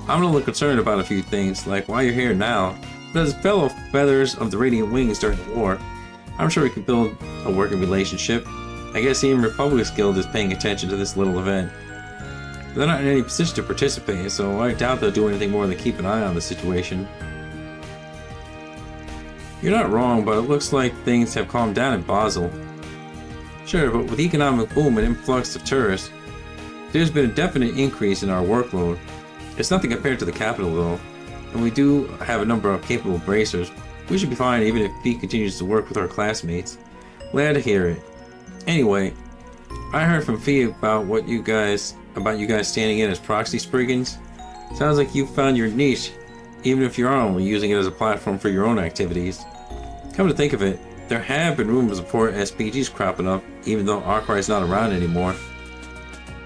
I'm a little concerned about a few things, like why you're here now, but as fellow feathers of the Radiant Wings during the war, I'm sure we could build a working relationship. I guess even Republic's Guild is paying attention to this little event. They're not in any position to participate, so I doubt they'll do anything more than keep an eye on the situation. You're not wrong, but it looks like things have calmed down in Basel. Sure, but with economic boom and influx of tourists, there's been a definite increase in our workload. It's nothing compared to the capital though, and we do have a number of capable bracers. We should be fine even if Pete continues to work with our classmates. Glad to hear it. Anyway, I heard from Fee about you guys standing in as proxy spriggans. Sounds like you found your niche, even if you're only using it as a platform for your own activities. Come to think of it, there have been rumors of poor SPGs cropping up, even though Arkwright's not around anymore.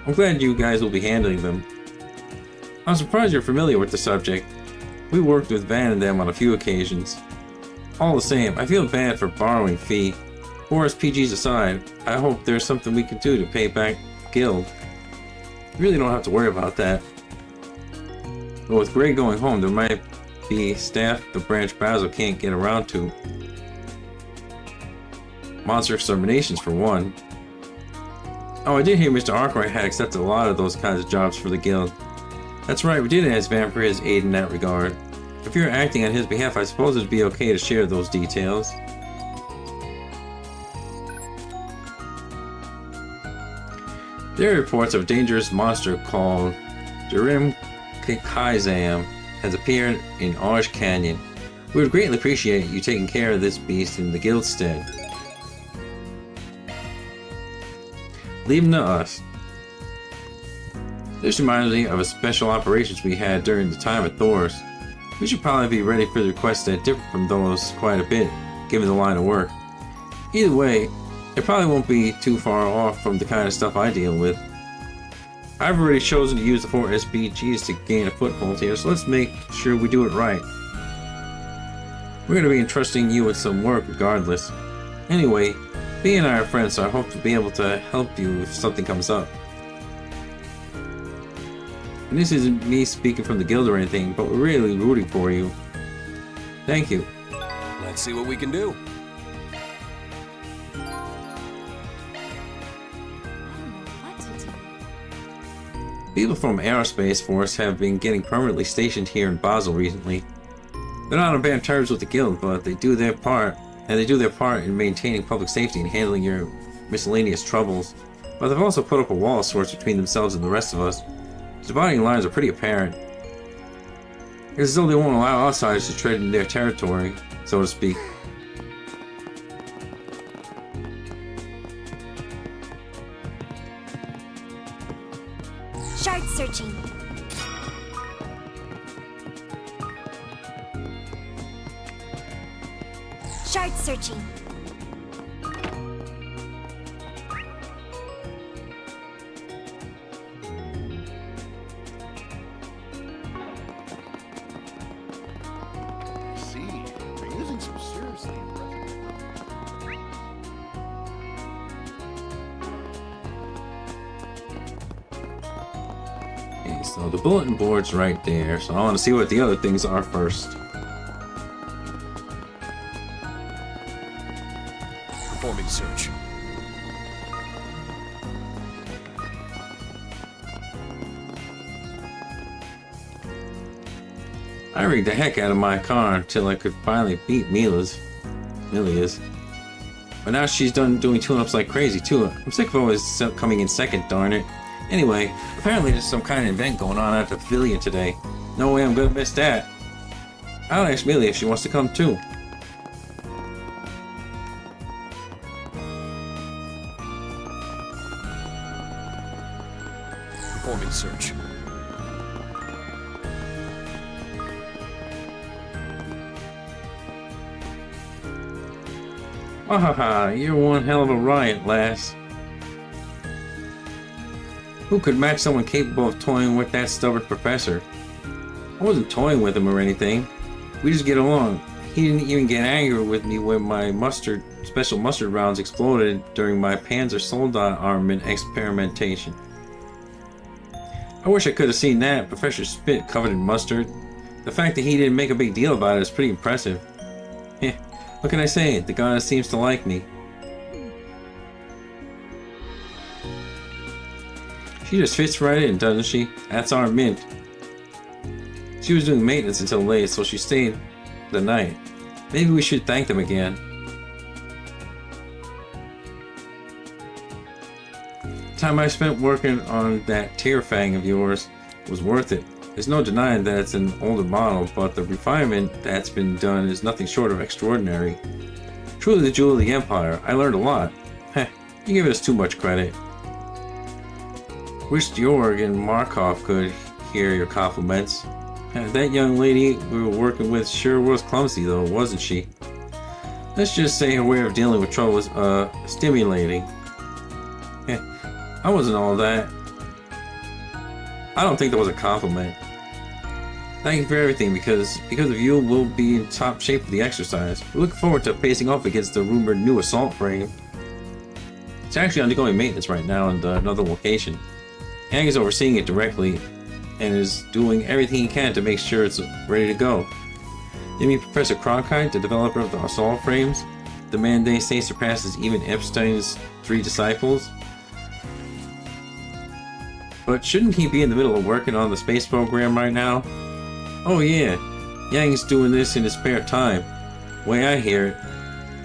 I'm glad you guys will be handling them. I'm surprised you're familiar with the subject. We worked with Van and them on a few occasions. All the same, I feel bad for borrowing Fee. Poor SPGs aside, I hope there's something we can do to pay back Guild. You really don't have to worry about that. But with Gray going home, there might be staff the branch Basil can't get around to. Monster exterminations for one. Oh, I did hear Mr. Arkwright had accepted a lot of those kinds of jobs for the Guild. That's right, we did ask Van for his aid in that regard. If you're acting on his behalf, I suppose it'd be okay to share those details. There are reports of a dangerous monster called Jirim Kaizam has appeared in Orange Canyon. We would greatly appreciate you taking care of this beast in the guild's stead. Leave him to us. This reminds me of a special operations we had during the time of Thor's. We should probably be ready for the requests that differ from those quite a bit, given the line of work. Either way, it probably won't be too far off from the kind of stuff I deal with. I've already chosen to use the 4 SBGs to gain a foothold here, so let's make sure we do it right. We're going to be entrusting you with some work regardless. Anyway, B and I are friends, so I hope to be able to help you if something comes up. And this isn't me speaking from the guild or anything, but we're really rooting for you. Thank you. Let's see what we can do. People from Aerospace Force have been getting permanently stationed here in Basel recently. They're not on bad terms with the guild, but they do their part, in maintaining public safety and handling your miscellaneous troubles. But they've also put up a wall of sorts between themselves and the rest of us. The dividing lines are pretty apparent. It's as though they won't allow outsiders to tread in their territory, so to speak. Shard searching. Shard searching. Okay, so the bulletin board's right there, so I want to see what the other things are first. Performing search. I rigged the heck out of my car until I could finally beat Milia's. But now she's done doing tune-ups like crazy too. I'm sick of always coming in second, darn it. Anyway, apparently there's some kind of event going on at the pavilion today. No way I'm gonna miss that. I'll ask Milia if she wants to come too. Performing search. Wahaha, you're one hell of a riot, lass. Who could match someone capable of toying with that stubborn professor? I wasn't toying with him or anything. We just get along. He didn't even get angry with me when my special mustard rounds exploded during my Panzer Soldat armament experimentation. I wish I could have seen that. Professor Spit covered in mustard. The fact that he didn't make a big deal about it is pretty impressive. Heh, what can I say? The guy seems to like me. She just fits right in, doesn't she? That's our mint. She was doing maintenance until late, so she stayed the night. Maybe we should thank them again. The time I spent working on that Tearfang of yours was worth it. There's no denying that it's an older model, but the refinement that's been done is nothing short of extraordinary. Truly the jewel of the Empire. I learned a lot. Heh, you give us too much credit. Wish Georg and Markov could hear your compliments. That young lady we were working with sure was clumsy though, wasn't she? Let's just say her way of dealing with trouble was, stimulating. I wasn't all that. I don't think that was a compliment. Thank you for everything, because of you, we'll be in top shape for the exercise. We're looking forward to facing off against the rumored new assault frame. It's actually undergoing maintenance right now in another location. Yang is overseeing it directly and is doing everything he can to make sure it's ready to go. You mean Professor Cronkite, the developer of the assault frames? The man they say surpasses even Epstein's 3 disciples? But shouldn't he be in the middle of working on the space program right now? Oh yeah, Yang's doing this in his spare time. Way I hear it,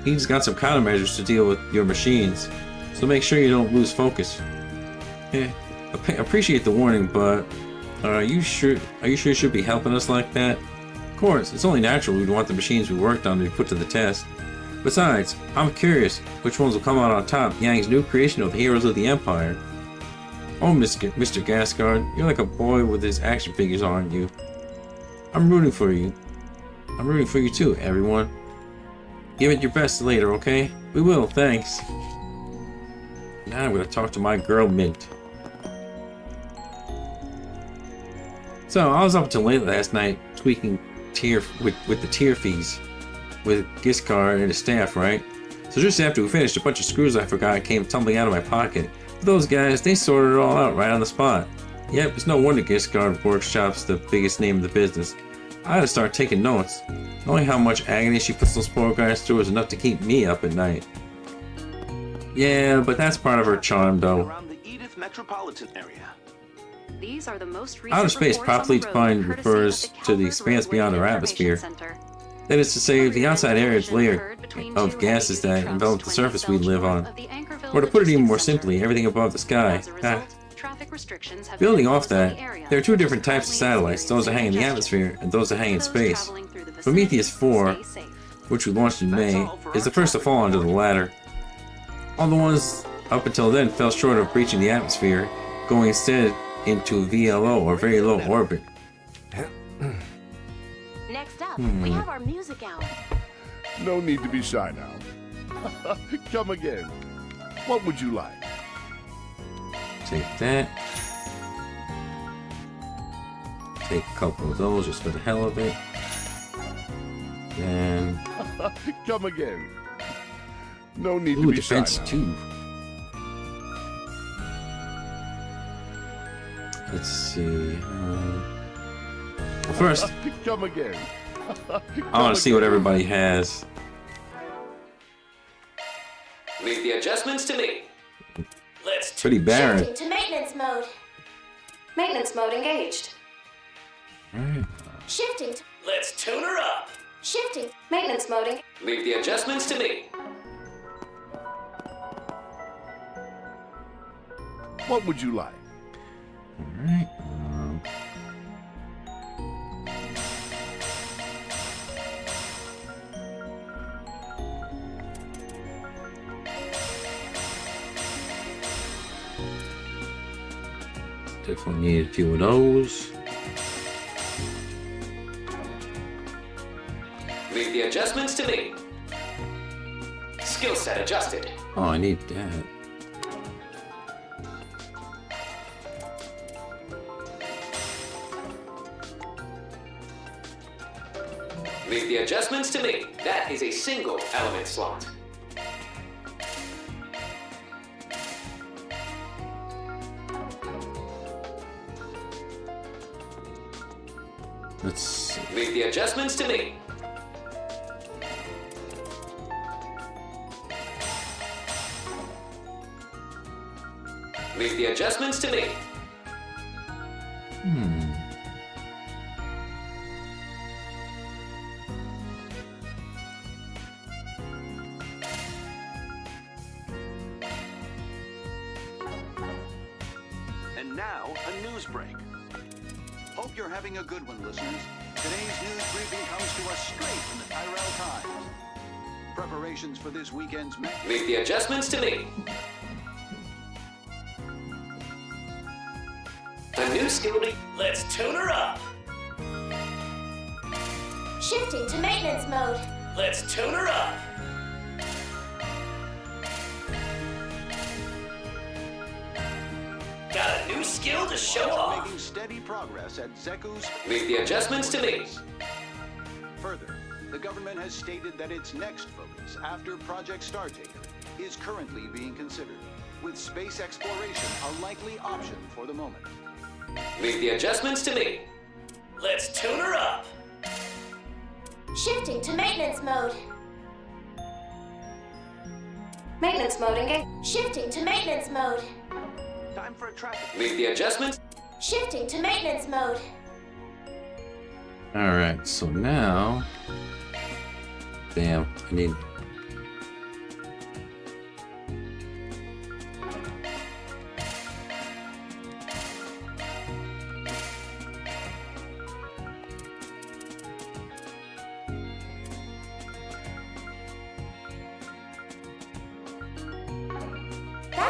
he's got some countermeasures to deal with your machines, so make sure you don't lose focus. Appreciate the warning, but are you sure you should be helping us like that? Of course, it's only natural we'd want the machines we worked on to be put to the test. Besides, I'm curious which ones will come out on top, Yang's new creation of the Heroes of the Empire. Oh, Mr. Gascard, you're like a boy with his action figures, aren't you? I'm rooting for you. I'm rooting for you too, everyone. Give it your best later, okay? We will, thanks. Now I'm gonna talk to my girl Mint. So I was up until late last night tweaking with the tier fees with Giscard and his staff, right? So just after we finished, a bunch of screws I forgot came tumbling out of my pocket. But those guys, they sorted it all out right on the spot. Yep, it's no wonder Giscard Workshop's the biggest name in the business. I had to start taking notes. Knowing how much agony she puts those poor guys through is enough to keep me up at night. Yeah, but that's part of her charm, though. Around the Edith metropolitan area. These are the most recent Outer space, properly defined, refers to the expanse beyond our atmosphere. That is to say, the outside area is layered of gases that envelop the surface we live on. Or to put it even more simply, everything above the sky. Building off that, there are two different types of satellites, those that hang in the atmosphere and those that hang in space. Prometheus 4, which we launched in May, is the first to fall under the latter. All the ones up until then fell short of breaching the atmosphere, going instead into VLO, or very low orbit. Next up, we have our music out. No need to be shy now. Come again. What would you like? Take that. Take a couple of those just for the hell of it. And come again. No need to be shy now. Too. Let's see. Well, first, come again. I want to see what everybody has. Leave the adjustments to me. Let's pretty barren. Shifting to maintenance mode. Maintenance mode engaged. Right. Shifting to... Let's tune her up. Shifting. Maintenance mode. Leave the adjustments to me. What would you like? Alright. Definitely need a few of those. Leave the adjustments to me. Skill set adjusted. Oh, I need that. Leave the adjustments to me. That is a single element slot. Let's see. Leave the adjustments to me. Leave the adjustments to me. And now, a news break. Hope you're having a good one, listeners. Today's news briefing comes to us straight from the Tyrell Times. Preparations for this weekend's match. Leave the adjustments to me. A new skill. Let's tune her up. Shifting to maintenance mode. Let's tune her up. Got a new skill to show off. Making steady progress at Zeku's. Leave the adjustments to me. Further, the government has stated that its next focus after Project Startaker is currently being considered, with space exploration a likely option for the moment. Leave the adjustments to me. Let's tune her up. Shifting to maintenance mode. Maintenance mode engaged. Shifting to maintenance mode. Time for a traffic. Leave the adjustments. Shifting to maintenance mode. Alright, so now... Damn, I need...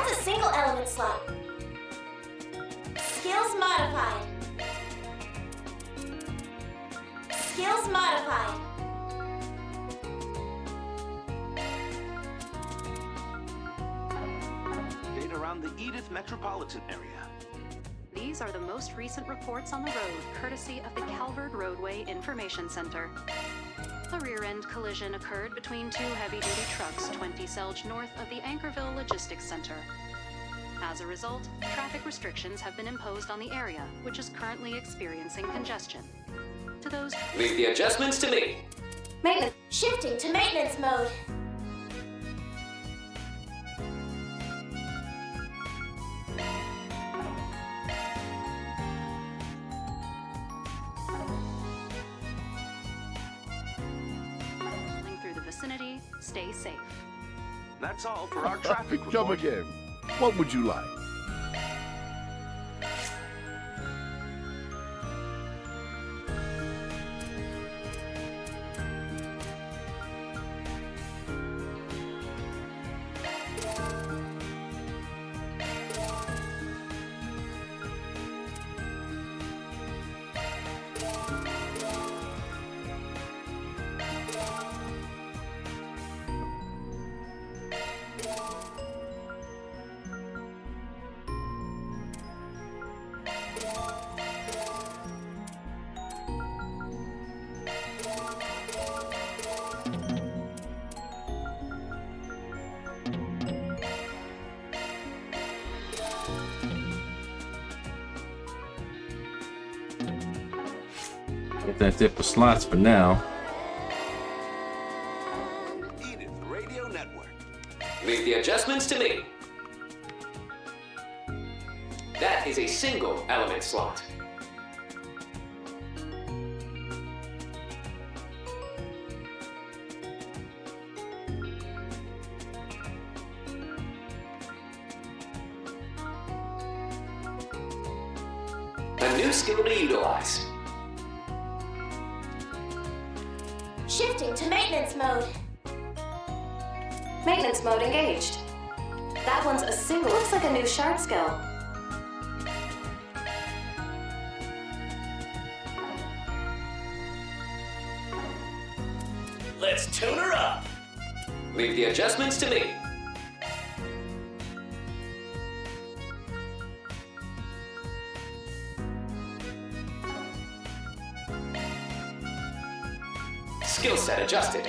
That's a single element slot. Skills modified. Skills modified. Data around the Edith metropolitan area. These are the most recent reports on the road, courtesy of the Calvard Roadway Information Center. A rear-end collision occurred between two heavy-duty trucks 20 Selge north of the Anchorville Logistics Center. As a result, traffic restrictions have been imposed on the area, which is currently experiencing congestion. To those... Leave the adjustments to me. Maintenance. Shifting to maintenance mode. Through the vicinity, stay safe. That's all for our traffic report. Come again. What would you like? That's it for slots for now. Edith Radio Network. Leave the adjustments to me. That is a single element slot. A new skill to utilize. Shifting to maintenance mode. Maintenance mode engaged. That one's a single. Looks like a new shard skill. Let's tune her up. Leave the adjustments to me. Skill set adjusted.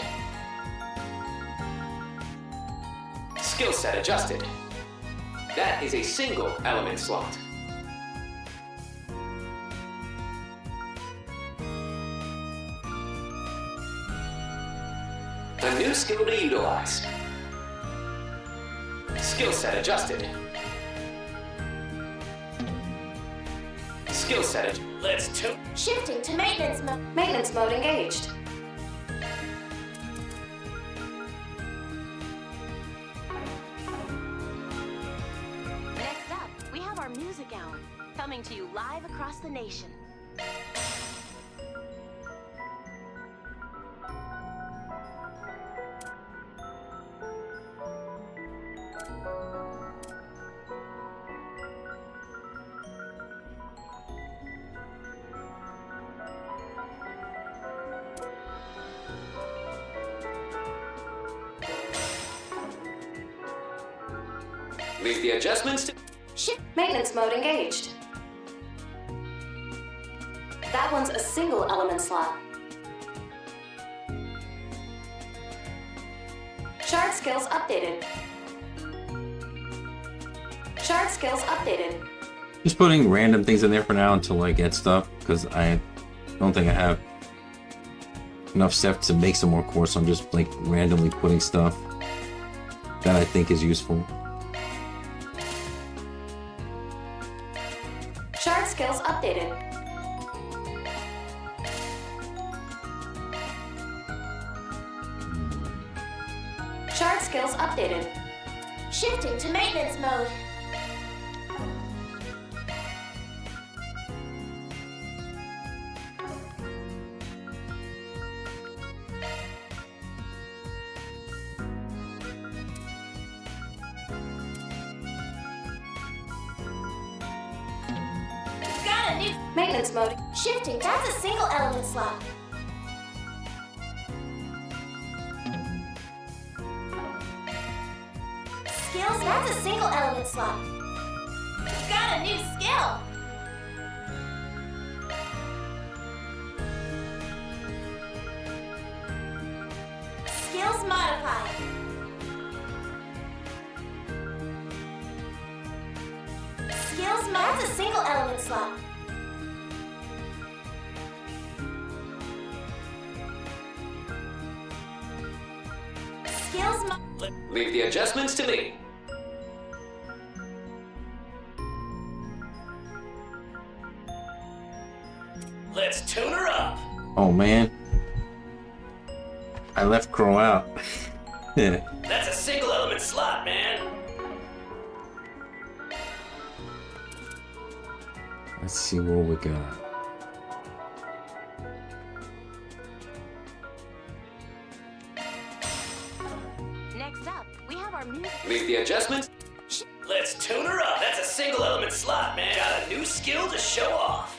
Skill set adjusted. That is a single element slot. A new skill to utilize. Skill set adjusted. Skill set Let's tune. Shifting to maintenance mode. Maintenance mode engaged. Next up, we have our music hour, coming to you live across the nation. Leave the adjustments to... Maintenance mode engaged. That one's a single element slot. Shard skills updated. Shard skills updated. Just putting random things in there for now until I get stuff, because I don't think I have enough stuff to make some more cores, so I'm just like randomly putting stuff that I think is useful. Shard skills updated. Shard skills updated. Shifting to maintenance mode. new maintenance mode. Shifting, that's a single element slot. Skills, that's a single element slot. Got a new skill. Skills modified. Skills mod. That's a single element slot. Skills mod. Leave the adjustments to me. Let's tune her up. Oh man. I left Crow out. Yeah. That's a single element slot, man. Let's see what we got. Next up, we have our music. Leave the adjustments. Let's tune her up. That's a single element slot, man. Got a new skill to show off.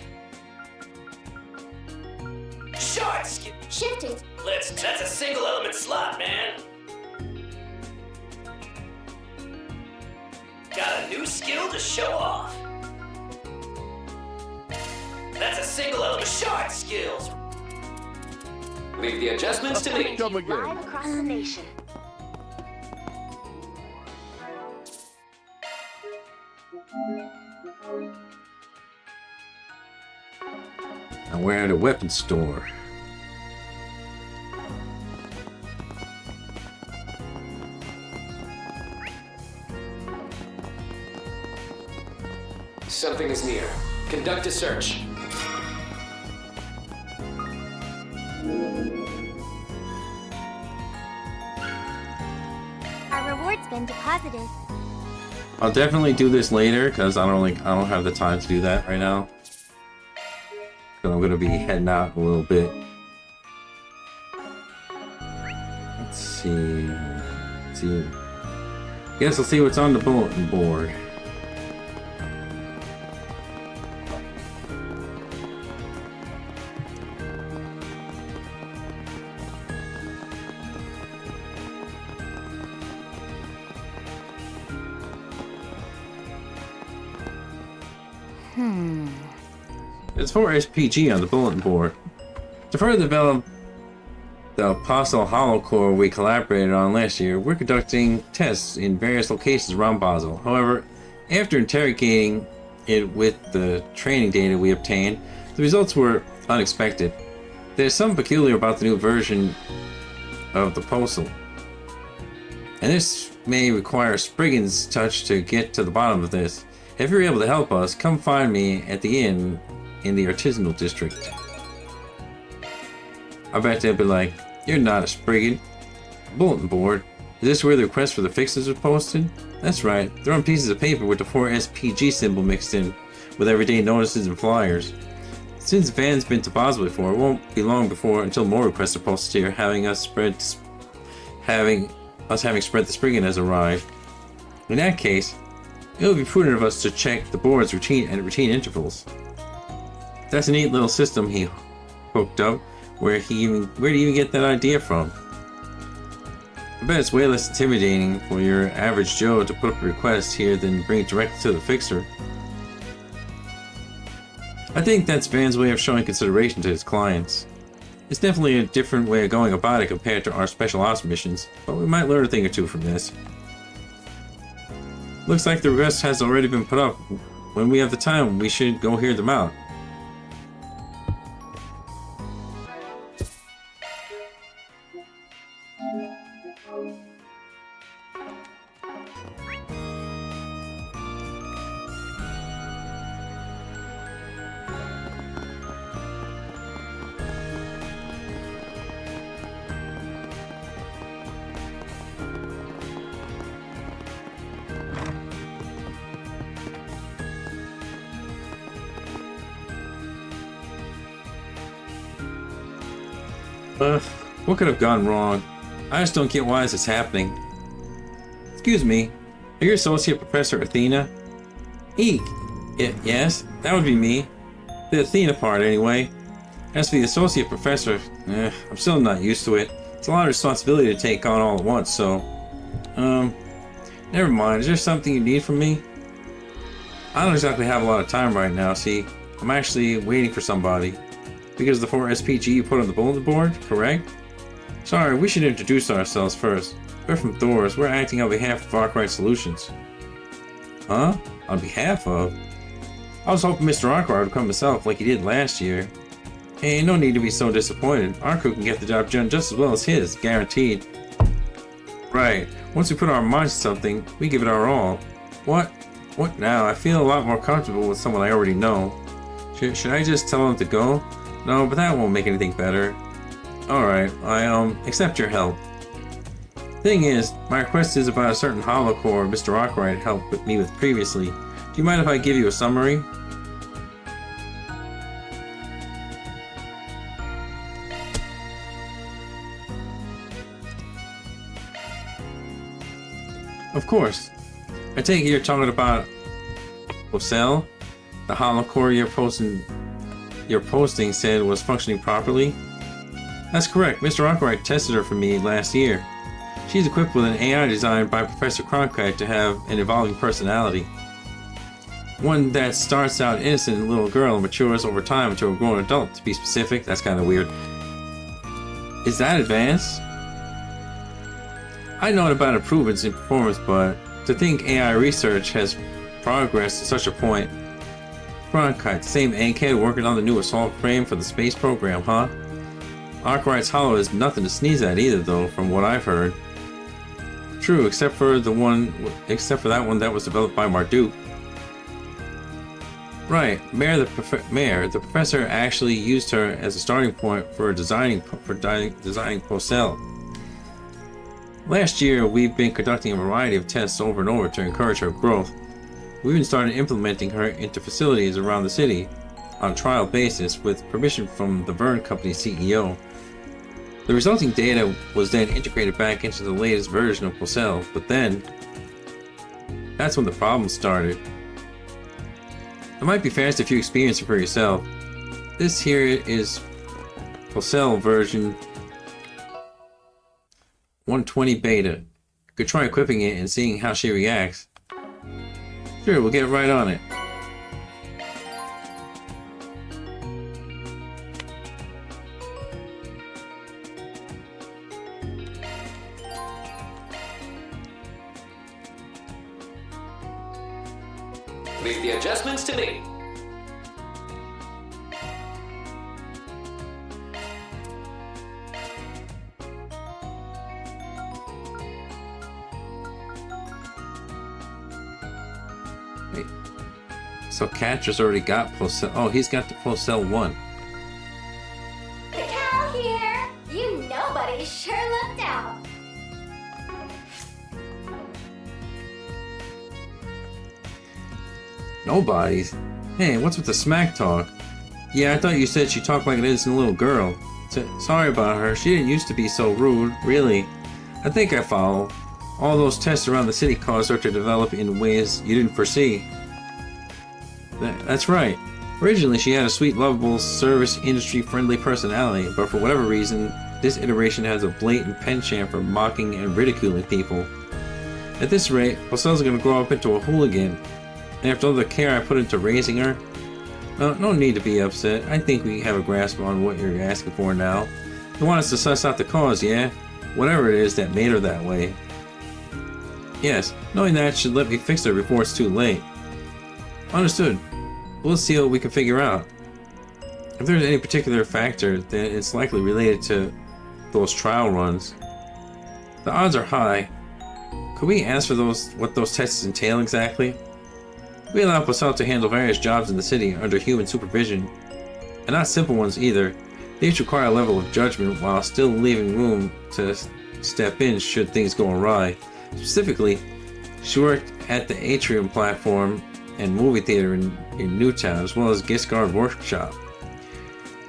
Short skill. Shifting. That's a single element slot, man. Got a new skill to show off. That's a single element. Short skills. Leave the adjustments to me. Live across the nation. And we're at a weapons store. Something is near. Conduct a search. Our reward's been deposited. I'll definitely do this later because I don't have the time to do that right now. So I'm gonna be heading out a little bit. Let's see. Guess I'll see what's on the bulletin board. There's 4 SPG on the bulletin board. To further develop the Apostle Hollow Core we collaborated on last year, we're conducting tests in various locations around Basel. However, after interrogating it with the training data we obtained, the results were unexpected. There's something peculiar about the new version of the Apostle, and this may require Spriggan's touch to get to the bottom of this. If you're able to help us, come find me at the inn in the artisanal district. I bet they'll be like, you're not a Spriggan. Bulletin board. Is this where the request for the fixes was posted? That's right. They're on pieces of paper with the 4 SPG symbol mixed in, with everyday notices and flyers. Since Van's been to Basel before, it won't be long until more requests are posted here, having spread the Spriggan has arrived. In that case, it would be prudent of us to check the board's routine intervals. That's a neat little system he hooked up. Where did he even get that idea from? I bet it's way less intimidating for your average Joe to put up a request here than bring it directly to the fixer. I think that's Van's way of showing consideration to his clients. It's definitely a different way of going about it compared to our special ops missions, but we might learn a thing or two from this. Looks like the request has already been put up. When we have the time, we should go hear them out. What could have gone wrong? I just don't get why this is happening. Excuse me, are you Associate Professor Athena? Eek. Yes, that would be me. The Athena part, anyway. As for the associate professor, I'm still not used to it. It's a lot of responsibility to take on all at once, so... never mind. Is there something you need from me? I don't exactly have a lot of time right now, see? I'm actually waiting for somebody. Because the 4 SPG you put on the bulletin board, correct? Sorry, we should introduce ourselves first. We're from Thors. We're acting on behalf of Arkwright Solutions. Huh? On behalf of? I was hoping Mr. Arkwright would come himself like he did last year. Hey, no need to be so disappointed. Our crew can get the job done just as well as his, guaranteed. Right. Once we put our minds to something, we give it our all. What? What now? I feel a lot more comfortable with someone I already know. Should I just tell him to go? No, but that won't make anything better. Alright, I accept your help. Thing is, my request is about a certain holocore Mr. Arkwright helped me with previously. Do you mind if I give you a summary? Of course. I take it you're talking about Posel, the holocore your posting said was functioning properly. That's correct. Mr. Arkwright tested her for me last year. She's equipped with an AI designed by Professor Cronkite to have an evolving personality. One that starts out innocent little girl and matures over time into a grown adult, to be specific. That's kind of weird. Is that advanced? I know about improvements in performance, but to think AI research has progressed to such a point. Cronkite, the same egghead working on the new assault frame for the space program, huh? Arkwright's Hollow is nothing to sneeze at either, though, from what I've heard. True, except for that one that was developed by Marduk. Right, the professor actually used her as a starting point for designing Posel. Last year, we've been conducting a variety of tests over and over to encourage her growth. We even started implementing her into facilities around the city on a trial basis with permission from the Verne Company CEO. The resulting data was then integrated back into the latest version of Posel, but then that's when the problem started. It might be fast if you experience it for yourself. This here is Posel version 120 beta. You could try equipping it and seeing how she reacts. Sure, we'll get right on it. Leave the adjustments to me. Wait. So Catra's already got Posel. Oh, he's got the Posel 1. Cal here! You nobody sure looked out! Nobody's? Hey, what's with the smack talk? Yeah, I thought you said she talked like an innocent little girl. Sorry about her. She didn't used to be so rude, really. I think I follow. All those tests around the city caused her to develop in ways you didn't foresee. That's right. Originally, she had a sweet, lovable, service industry-friendly personality, but for whatever reason, this iteration has a blatant penchant for mocking and ridiculing people. At this rate, Posel's gonna grow up into a hooligan. And after all the care I put into raising her, no need to be upset. I think we have a grasp on what you're asking for now. You want us to suss out the cause, yeah? Whatever it is that made her that way. Yes, knowing that should let me fix her before it's too late. Understood. We'll see what we can figure out. If there's any particular factor, then it's likely related to those trial runs. The odds are high. Could we ask for what those tests entail exactly? We allow Posel to handle various jobs in the city under human supervision, and not simple ones either. They each require a level of judgment while still leaving room to step in should things go awry. Specifically, she worked at the Atrium platform and movie theater in Newtown, as well as Giscard Workshop.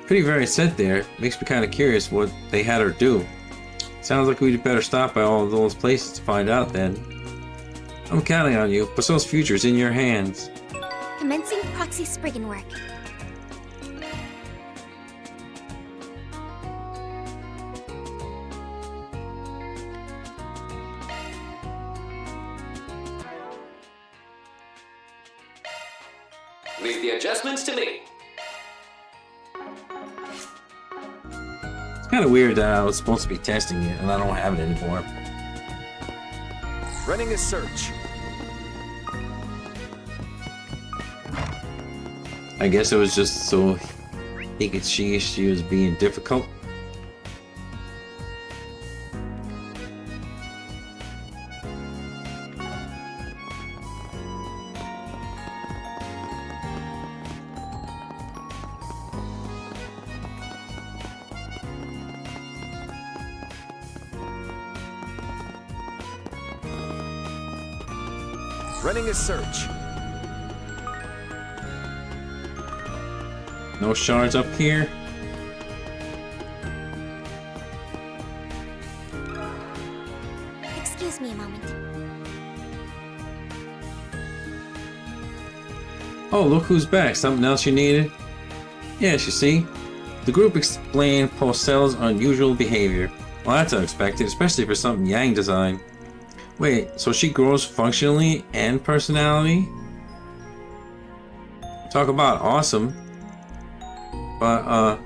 Pretty varied set there. Makes me kind of curious what they had her do. Sounds like we'd better stop by all of those places to find out then. I'm counting on you. Posel's future's in your hands. Commencing proxy Spriggan work. Leave the adjustments to me. It's kind of weird that I was supposed to be testing it and I don't have it anymore. Running a search. I guess it was just so he could see she was being difficult. Running a search. No shards up here. Excuse me a moment. Oh, look who's back. Something else you needed? Yes, you see. The group explained Porcel's unusual behavior. Well, that's unexpected, especially for something Yang designed. Wait, so she grows functionally and personality? Talk about awesome. But,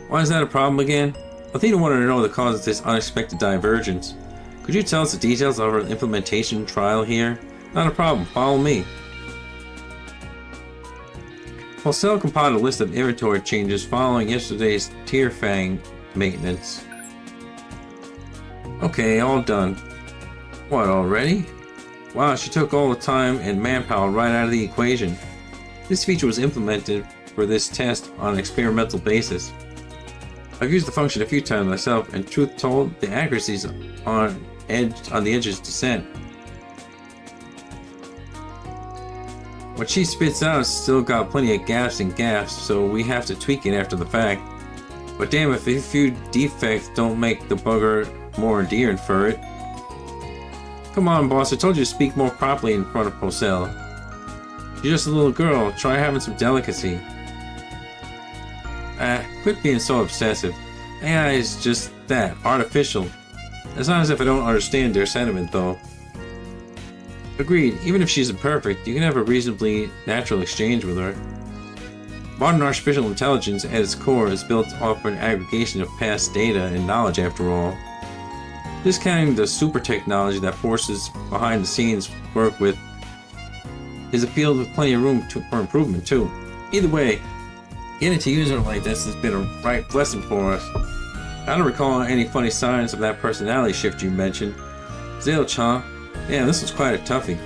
why is that a problem again? Athena wanted to know the cause of this unexpected divergence. Could you tell us the details of our implementation trial here? Not a problem, follow me. Porcel compiled a list of inventory changes following yesterday's Tearfang maintenance. Okay, all done. What, already? Wow, she took all the time and manpower right out of the equation. This feature was implemented for this test on an experimental basis. I've used the function a few times myself, and truth told, the accuracies on the edges descent. What she spits out has still got plenty of gaps and gaps, so we have to tweak it after the fact. But damn, if a few defects don't make the bugger more endearing for it. Come on, boss, I told you to speak more properly in front of Porcel. You're just a little girl, try having some delicacy. Quit being so obsessive. AI is just that, artificial. It's not as if I don't understand their sentiment, though. Agreed, even if she's imperfect, you can have a reasonably natural exchange with her. Modern artificial intelligence, at its core, is built off an aggregation of past data and knowledge, after all. Discounting the super technology that forces behind-the-scenes work with is a field with plenty of room for improvement, too. Either way, getting to use her like this has been a right blessing for us. I don't recall any funny signs of that personality shift you mentioned. Zilch, damn, this was quite a toughie.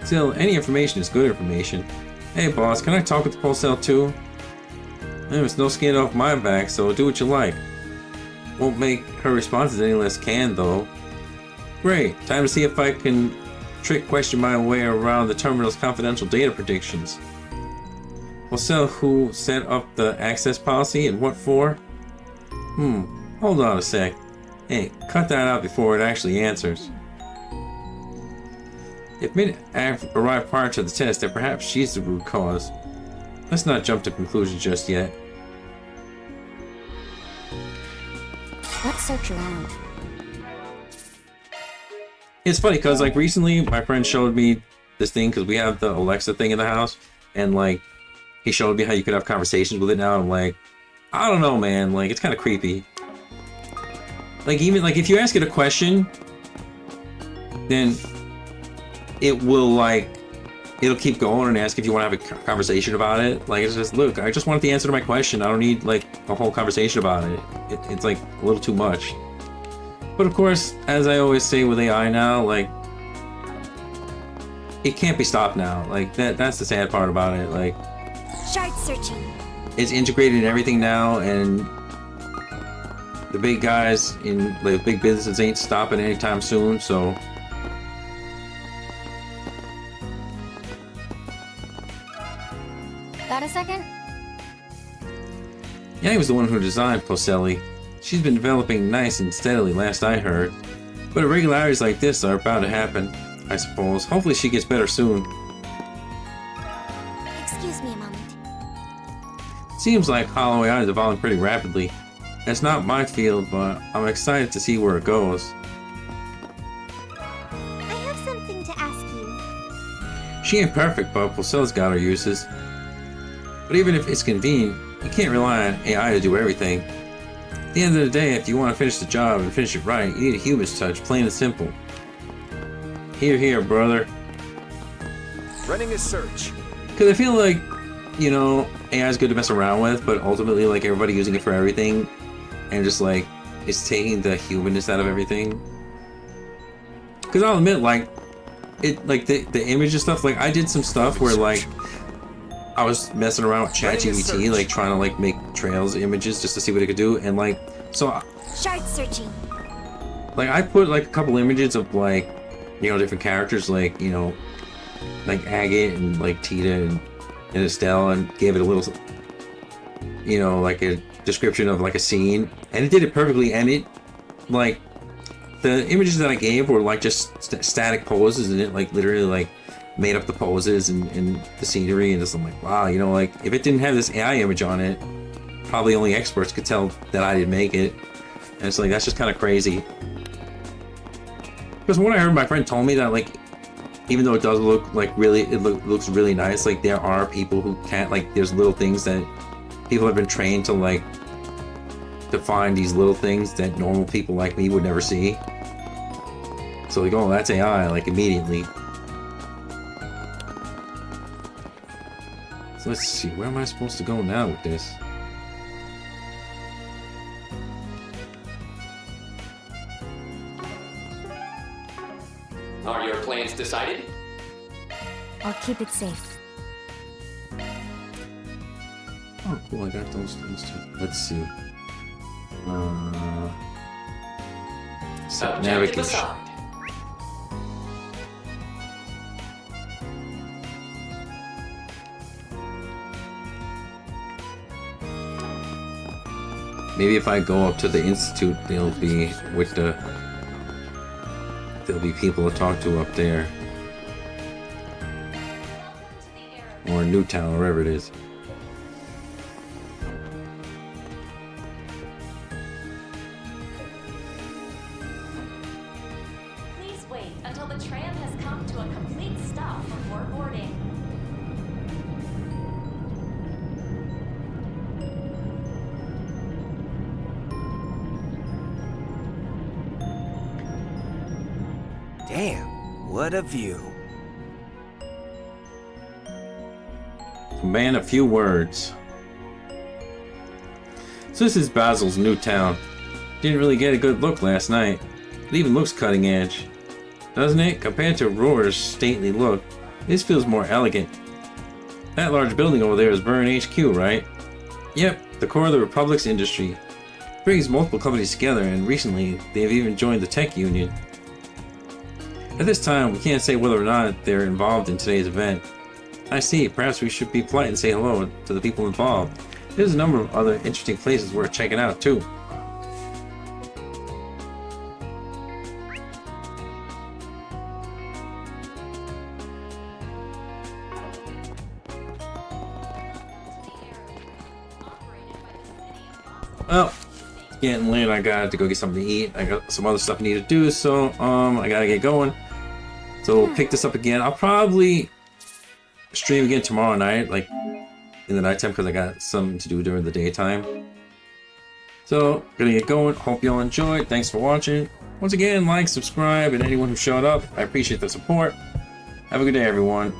Still, any information is good information. Hey boss, can I talk with Porcel too? There's no skin off my back, so do what you like. Won't make her responses any less canned though. Great, time to see if I can trick question my way around the terminal's confidential data predictions. Porcel, who set up the access policy and what for? Hold on a sec. Hey, cut that out before it actually answers. If Min arrived prior to the test, then perhaps she's the root cause. Let's not jump to conclusions just yet. Let's search around. It's funny because like recently my friend showed me this thing because we have the Alexa thing in the house, and like he showed me how you could have conversations with it now. I'm like, I don't know, man. Like it's kind of creepy. Like even like if you ask it a question, then it will like it'll keep going and ask if you want to have a conversation about it. Like it's just, look, I just want the answer to my question. I don't need like a whole conversation about it. It's like a little too much. But of course, as I always say with AI now, like it can't be stopped now. Like that's the sad part about it. Like Shard searching. It's integrated in everything now, and the big guys in the big businesses ain't stopping anytime soon, so Got a second? Yang was the one who designed Porcelli. She's been developing nice and steadily, last I heard. But irregularities like this are bound to happen, I suppose. Hopefully she gets better soon. Excuse me a moment. Seems like Hollow AI is evolving pretty rapidly. It's not my field, but I'm excited to see where it goes. I have something to ask you. She ain't perfect, but Pulsella's got her uses. But even if it's convenient, you can't rely on AI to do everything. At the end of the day, if you want to finish the job and finish it right, you need a human's touch, plain and simple. Here, here, brother. Running a search. Because I feel like, you know, AI is good to mess around with, but ultimately, like, everybody using it for everything, and just, like, it's taking the humanness out of everything. Because I'll admit, like, the image and stuff, like, I did some stuff where, like, I was messing around with ChatGPT, like, trying to, like, make trails images just to see what it could do, and, like, so... Shard searching. Like, I put, like, a couple images of, like, you know, different characters, like, you know, like Agate and, like, Tita and Estelle, and gave it a little, you know, like, a description of, like, a scene, and it did it perfectly, and it, like, the images that I gave were, like, just static poses, and it, like, literally, like, made up the poses and the scenery, and just, I'm like, wow, you know, like, if it didn't have this AI image on it, probably only experts could tell that I didn't make it, and it's like, that's just kind of crazy. Because what I heard, my friend told me that, like, even though it does look like really, looks really nice, like, there are people who can't, like, there's little things that people have been trained to, like, to find these little things that normal people like me would never see. So like, oh, that's AI, like, immediately. So let's see, where am I supposed to go now with this? Are your plans decided? I'll keep it safe. Oh, cool, I got those things too. Let's see. Set navigation. Maybe if I go up to the institute, there'll be people to talk to up there, or Newtown, wherever it is. Please wait until the tram has come to a complete stop before boarding. Damn, what a view. Man, a few words. So this is Basil's new town. Didn't really get a good look last night. It even looks cutting edge. Doesn't it? Compared to Roar's stately look, this feels more elegant. That large building over there is Burn HQ, right? Yep, the core of the Republic's industry. It brings multiple companies together, and recently they've even joined the Tech Union. At this time, we can't say whether or not they're involved in today's event. I see, perhaps we should be polite and say hello to the people involved. There's a number of other interesting places worth checking out, too. Well, it's getting late. I got to go get something to eat. I got some other stuff I need to do, so I gotta get going. So we'll pick this up again. I'll probably stream again tomorrow night, like in the nighttime, because I got something to do during the daytime. So gonna get going. Hope y'all enjoyed. Thanks for watching. Once again, like, subscribe, and anyone who showed up, I appreciate the support. Have a good day, everyone.